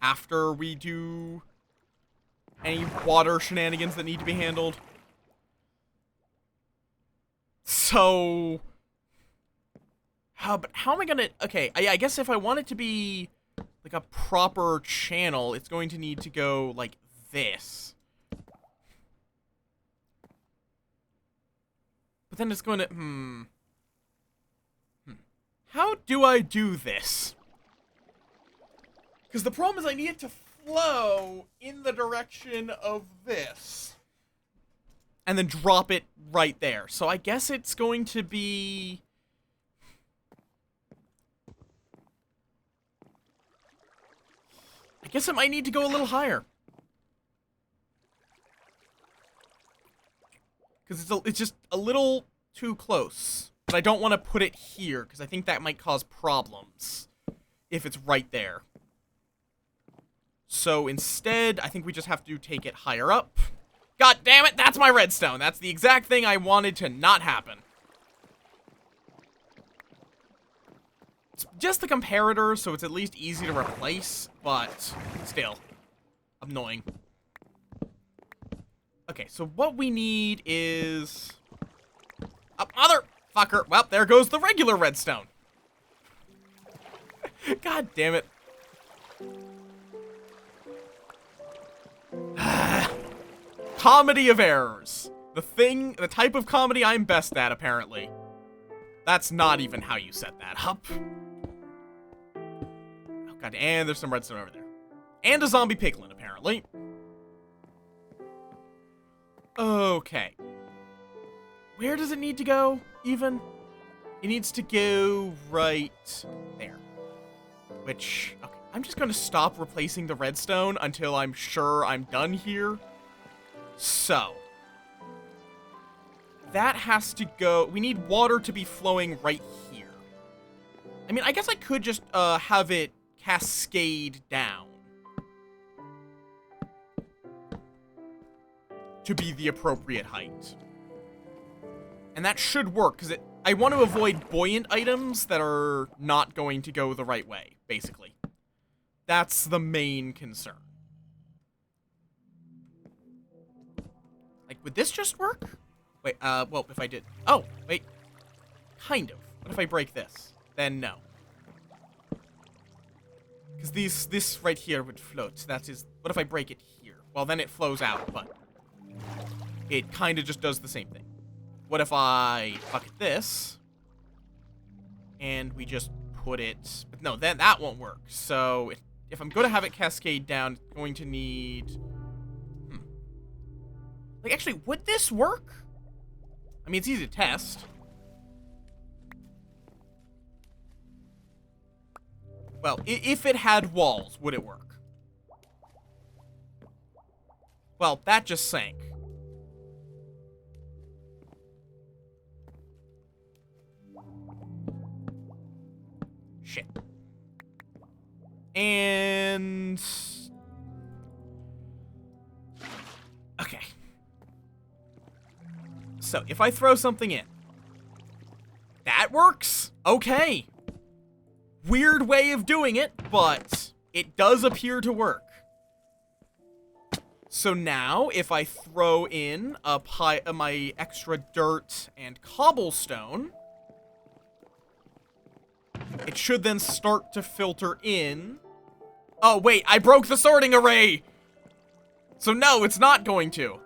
after we do any water shenanigans that need to be handled. So... but how am I gonna... Okay, I guess if I want it to be, like, a proper channel, it's going to need to go like this. But then it's going to... How do I do this? Because the problem is I need it to flow in the direction of this. And then drop it right there. So I guess it's going to be... I guess it might need to go a little higher. Because it's just a little too close. But I don't want to put it here, because I think that might cause problems if it's right there. So instead, I think we just have to take it higher up. God damn it, that's my redstone. That's the exact thing I wanted to not happen. It's just the comparator, so it's at least easy to replace, but still annoying. Okay, so what we need is... Oh, motherfucker! Well, there goes the regular redstone. God damn it. Comedy of errors. The type of comedy I'm best at, apparently. That's not even how you set that up. Oh, God, and there's some redstone over there. And a zombie piglin, apparently. Okay. Where does it need to go, even? It needs to go right there. Which, okay, I'm just gonna stop replacing the redstone until I'm sure I'm done here. So, that has to go, we need water to be flowing right here. I mean, I guess I could just, have it cascade down to be the appropriate height. And that should work, because I want to avoid buoyant items that are not going to go the right way, basically. That's the main concern. Like, would this just work? Wait, well, if I did... Oh, wait. Kind of. What if I break this? Then no. Because this right here would float. That is... What if I break it here? Well, then it flows out, but... It kind of just does the same thing. What if I bucket this, and we just put it... But no, then that won't work. So, if I'm going to have it cascade down, it's going to need... Like, actually, would this work? I mean, it's easy to test. Well, if it had walls, would it work? Well, that just sank. Shit. And... Okay. So, if I throw something in... That works? Okay. Weird way of doing it, but it does appear to work. So now, if I throw in my extra dirt and cobblestone... It should then start to filter in. Oh, wait, I broke the sorting array! So no, it's not going to.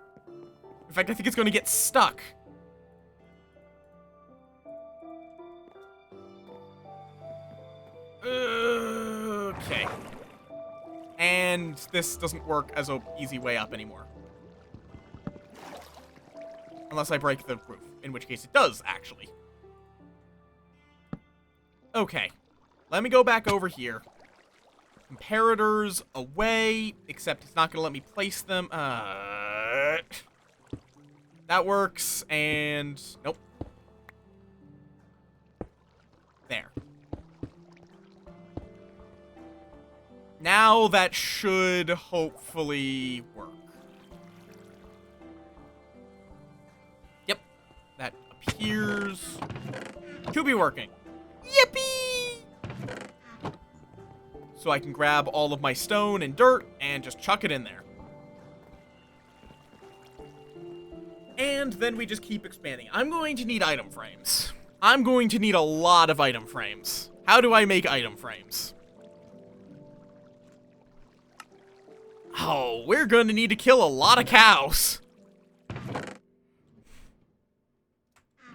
In fact, I think it's going to get stuck. Okay. And this doesn't work as an easy way up anymore. Unless I break the roof, in which case it does, actually. Okay, let me go back over here. Comparators away, except it's not going to let me place them. That works, and... Nope. There. Now that should hopefully work. Yep, that appears to be working. Yippee! So I can grab all of my stone and dirt and just chuck it in there. And then we just keep expanding. I'm going to need item frames. I'm going to need a lot of item frames. How do I make item frames? Oh, we're going to need to kill a lot of cows.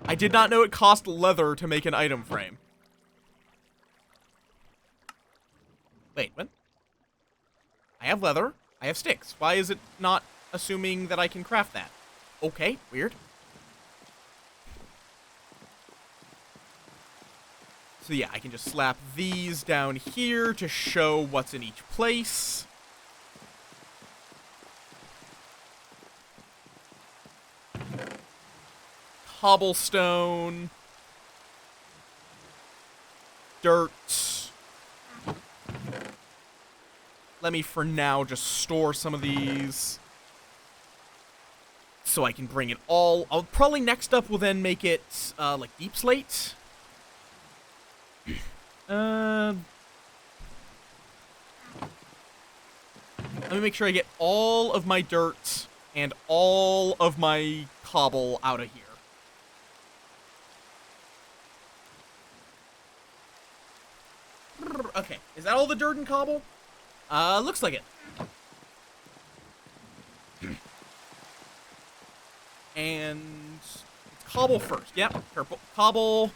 I did not know it cost leather to make an item frame. Wait, what? I have leather. I have sticks. Why is it not assuming that I can craft that? Okay, weird. So yeah, I can just slap these down here to show what's in each place. Cobblestone. Dirt. Let me, for now, just store some of these. So I can bring it all... I'll probably next up will then make it, like, deep slate. Let me make sure I get all of my dirt and all of my cobble out of here. Okay, is that all the dirt and cobble? Looks like it. And cobble first. Yep, purple. Cobble,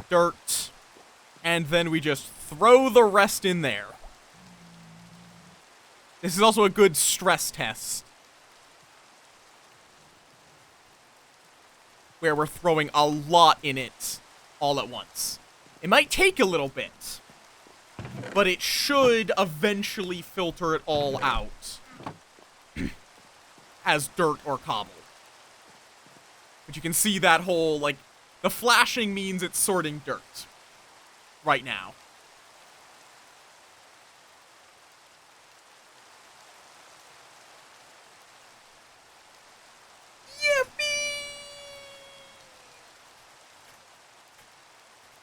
dirt, and then we just throw the rest in there. This is also a good stress test. where we're throwing a lot in it all at once. It might take a little bit, but it should eventually filter it all out as dirt or cobble. But you can see that whole, like, the flashing means it's sorting dirt right now.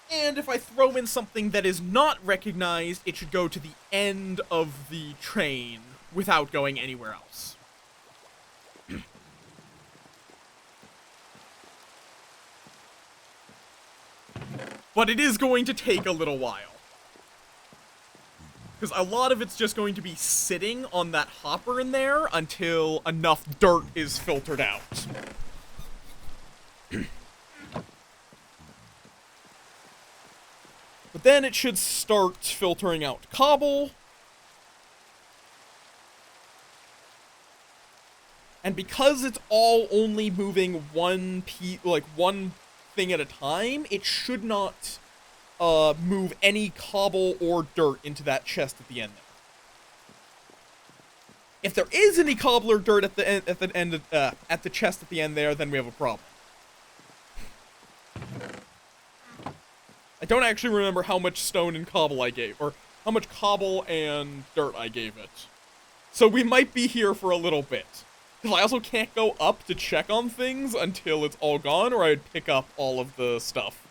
And if I throw in something that is not recognized, it should go to the end of the train without going anywhere else. But it is going to take a little while. Because a lot of it's just going to be sitting on that hopper in there until enough dirt is filtered out. But then it should start filtering out cobble. And because it's all only moving one thing at a time, it should not move any cobble or dirt into that chest at the end there. If there is any cobble or dirt at the chest at the end there, then we have a problem. I don't actually remember how much stone and cobble I gave, or how much cobble and dirt I gave it. So we might be here for a little bit. Because I also can't go up to check on things until it's all gone, or I'd pick up all of the stuff.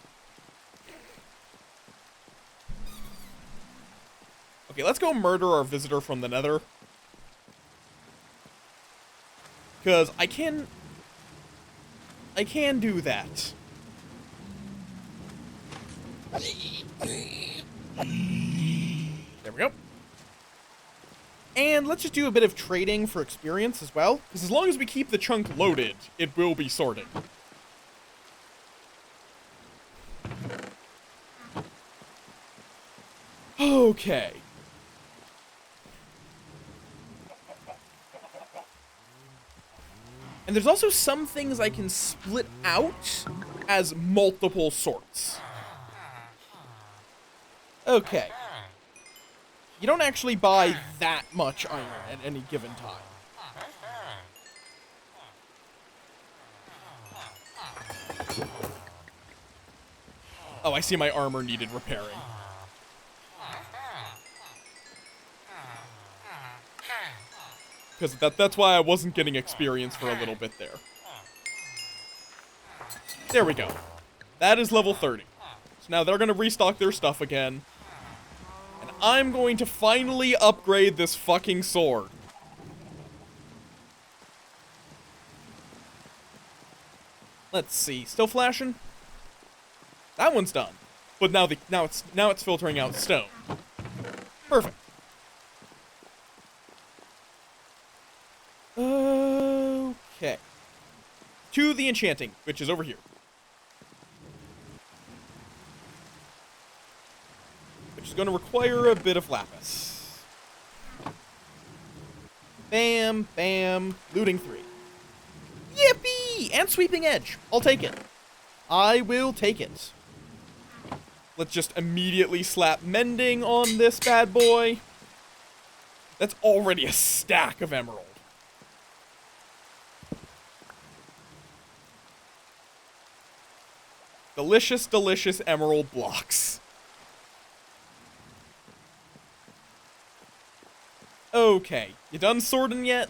Okay, let's go murder our visitor from the nether. Because I can do that. There we go. And let's just do a bit of trading for experience as well, because as long as we keep the chunk loaded, it will be sorted. Okay. And there's also some things I can split out as multiple sorts. Okay. You don't actually buy that much iron at any given time. Oh, I see my armor needed repairing. Because that's why I wasn't getting experience for a little bit there. There we go. That is level 30. So now they're going to restock their stuff again. And I'm going to finally upgrade this fucking sword. Let's see. Still flashing? That one's done. But now it's filtering out stone. Perfect. Okay. To the enchanting, which is over here. Which is going to require a bit of lapis. Bam, bam, looting 3. Yippee! And sweeping edge. I'll take it. I will take it. Let's just immediately slap mending on this bad boy. That's already a stack of emerald. Delicious, delicious emerald blocks. Okay, you done sorting yet?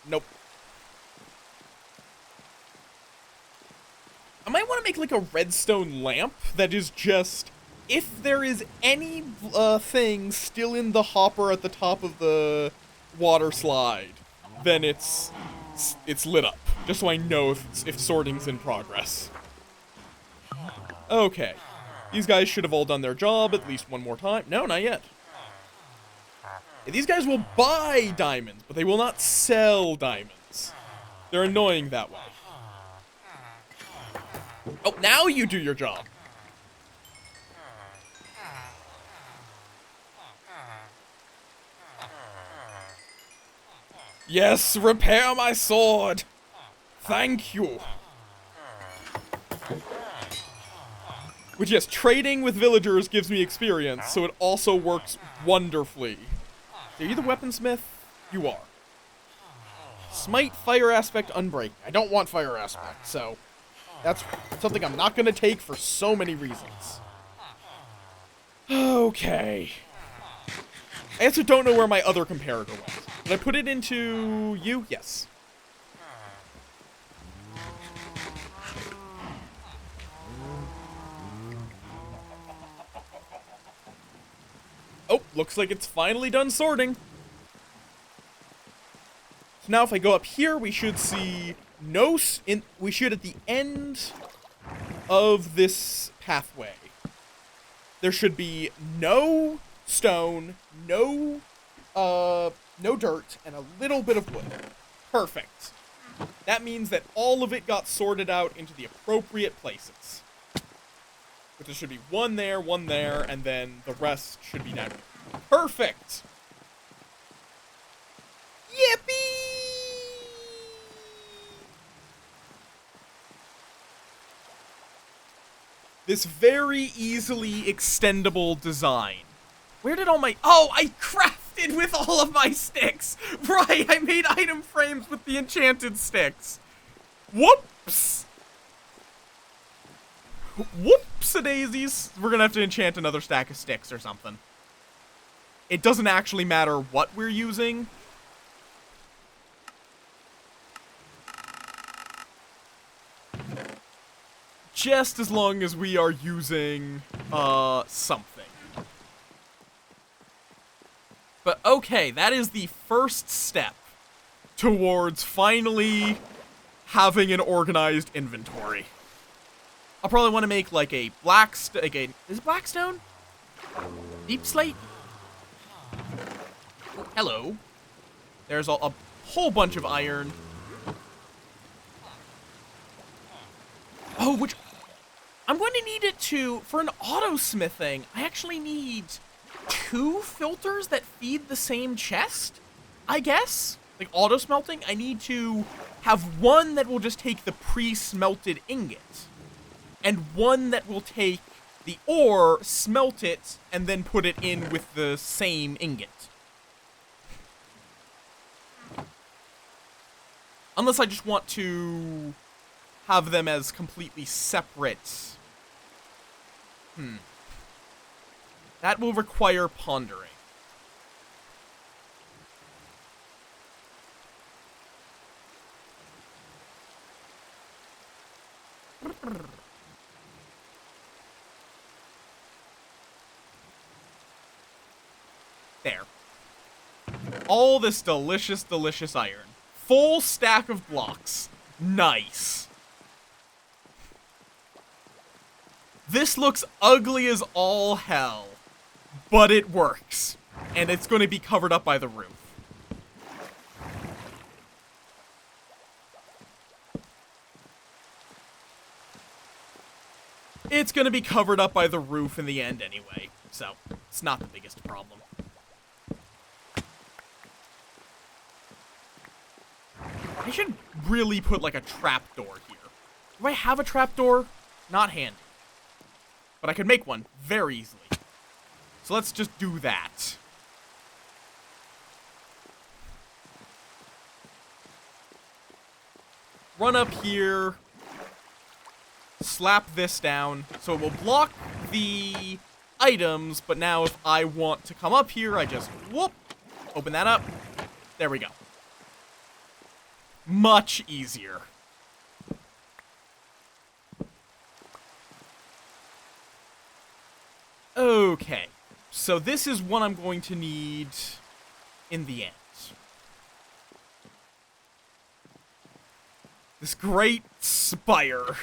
Nope. I might want to make like a redstone lamp that is just, if there is any thing still in the hopper at the top of the water slide, then it's lit up, just so I know if sorting's in progress. Okay. These guys should have all done their job at least one more time. No, not yet. These guys will buy diamonds, but they will not sell diamonds. They're annoying that way. Oh, now you do your job. Yes, repair my sword. Thank you. Which, yes, trading with villagers gives me experience, so it also works wonderfully. Are you the weaponsmith? You are. Smite, fire aspect, unbreaking. I don't want fire aspect, so that's something I'm not going to take for so many reasons. Okay. I also don't know where my other comparator went. Did I put it into you? Yes. Oh, looks like it's finally done sorting. So now if I go up here, we should see we should at the end of this pathway, there should be no stone, no dirt, and a little bit of wood. Perfect. That means that all of it got sorted out into the appropriate places. But there should be one there, and then the rest should be down here. Perfect! Yippee! This very easily extendable design. Where did all my... Oh, I crafted with all of my sticks! Right, I made item frames with the enchanted sticks. Whoops! Whoops-a-daisies. We're gonna have to enchant another stack of sticks or something. It doesn't actually matter what we're using. Just as long as we are using, something. But okay, that is the first step towards finally having an organized inventory. I'll probably want to make like a is it blackstone? Deep slate? Hello. There's a whole bunch of iron. Oh, which I'm going to need it for an auto smithing. I actually need 2 filters that feed the same chest, I guess? Like auto smelting, I need to have one that will just take the pre-smelted ingot, and one that will take the ore, smelt it, and then put it in with the same ingot. Unless I just want to have them as completely separate. That will require pondering. There. All this delicious, delicious iron. Full stack of blocks. Nice. This looks ugly as all hell, but it works. And it's going to be covered up by the roof. It's going to be covered up by the roof in the end anyway, so it's not the biggest problem. I should really put like a trapdoor here. Do I have a trapdoor? Not handy. But I could make one very easily. So let's just do that. Run up here. Slap this down. So it will block the items, but now if I want to come up here, I just whoop. Open that up. There we go. Much easier. Okay, so this is what I'm going to need in the end. This great spire.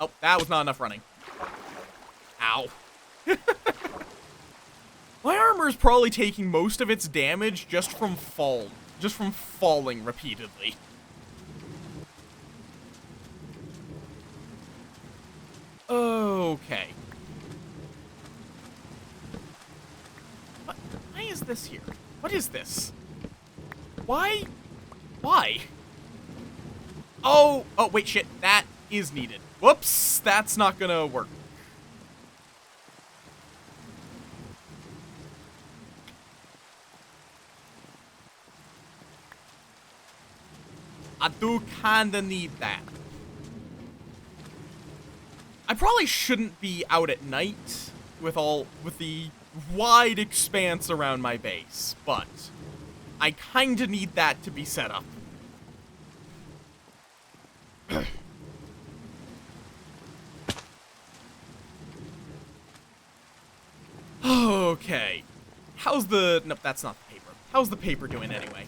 Oh, that was not enough running. Ow. My armor is probably taking most of its damage just from falling repeatedly. Okay. Why is this here? What is this? Why? Why? Oh, wait, shit. That is needed. Whoops, that's not gonna work. I do kinda need that. I probably shouldn't be out at night with the wide expanse around my base, but I kinda need that to be set up. Okay. Nope, that's not the paper. How's the paper doing anyway?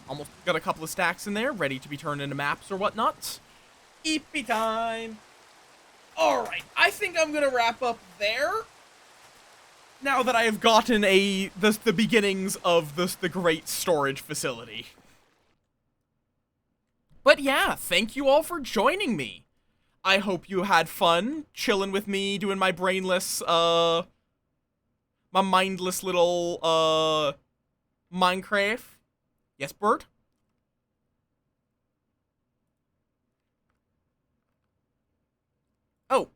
Almost got a couple of stacks in there, ready to be turned into maps or whatnot. Eepy time! Alright, I think I'm gonna wrap up there. Now that I have gotten the beginnings of the great storage facility. But yeah, thank you all for joining me. I hope you had fun chilling with me, doing my brainless, my mindless little, Minecraft. Yes, Bird? Oh.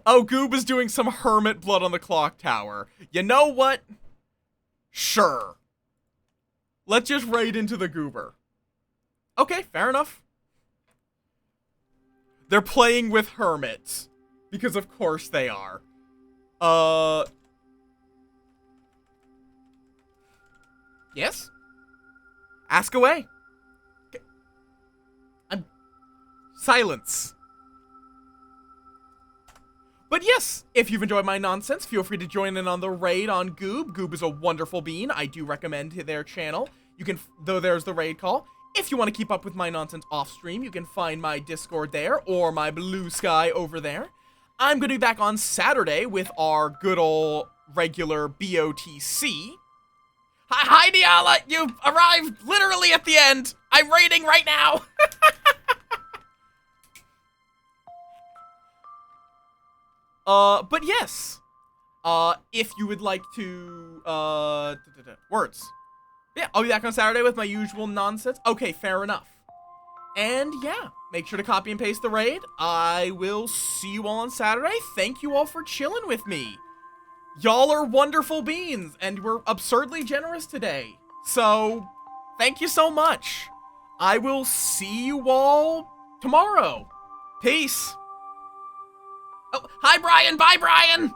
Oh, Goob is doing some hermit blood on the clock tower. You know what? Sure. Let's just raid into the goober. Okay, fair enough. They're playing with hermits. Because of course they are. Yes? Ask away. Silence. But yes, if you've enjoyed my nonsense, feel free to join in on the raid on Goob. Goob is a wonderful bean. I do recommend their channel. You can, though there's the raid call. If you want to keep up with my nonsense off stream, you can find my Discord there or my Blue Sky over there. I'm going to be back on Saturday with our good old regular BOTC. Hi, Diala! You've arrived literally at the end! I'm raiding right now! But yes. If you would like to, words. Yeah, I'll be back on Saturday with my usual nonsense. Okay, fair enough. And yeah, make sure to copy and paste the raid. I will see you all on Saturday. Thank you all for chilling with me. Y'all are wonderful beans, and we're absurdly generous today. So, thank you so much. I will see you all tomorrow. Peace. Oh, hi, Brian. Bye, Brian.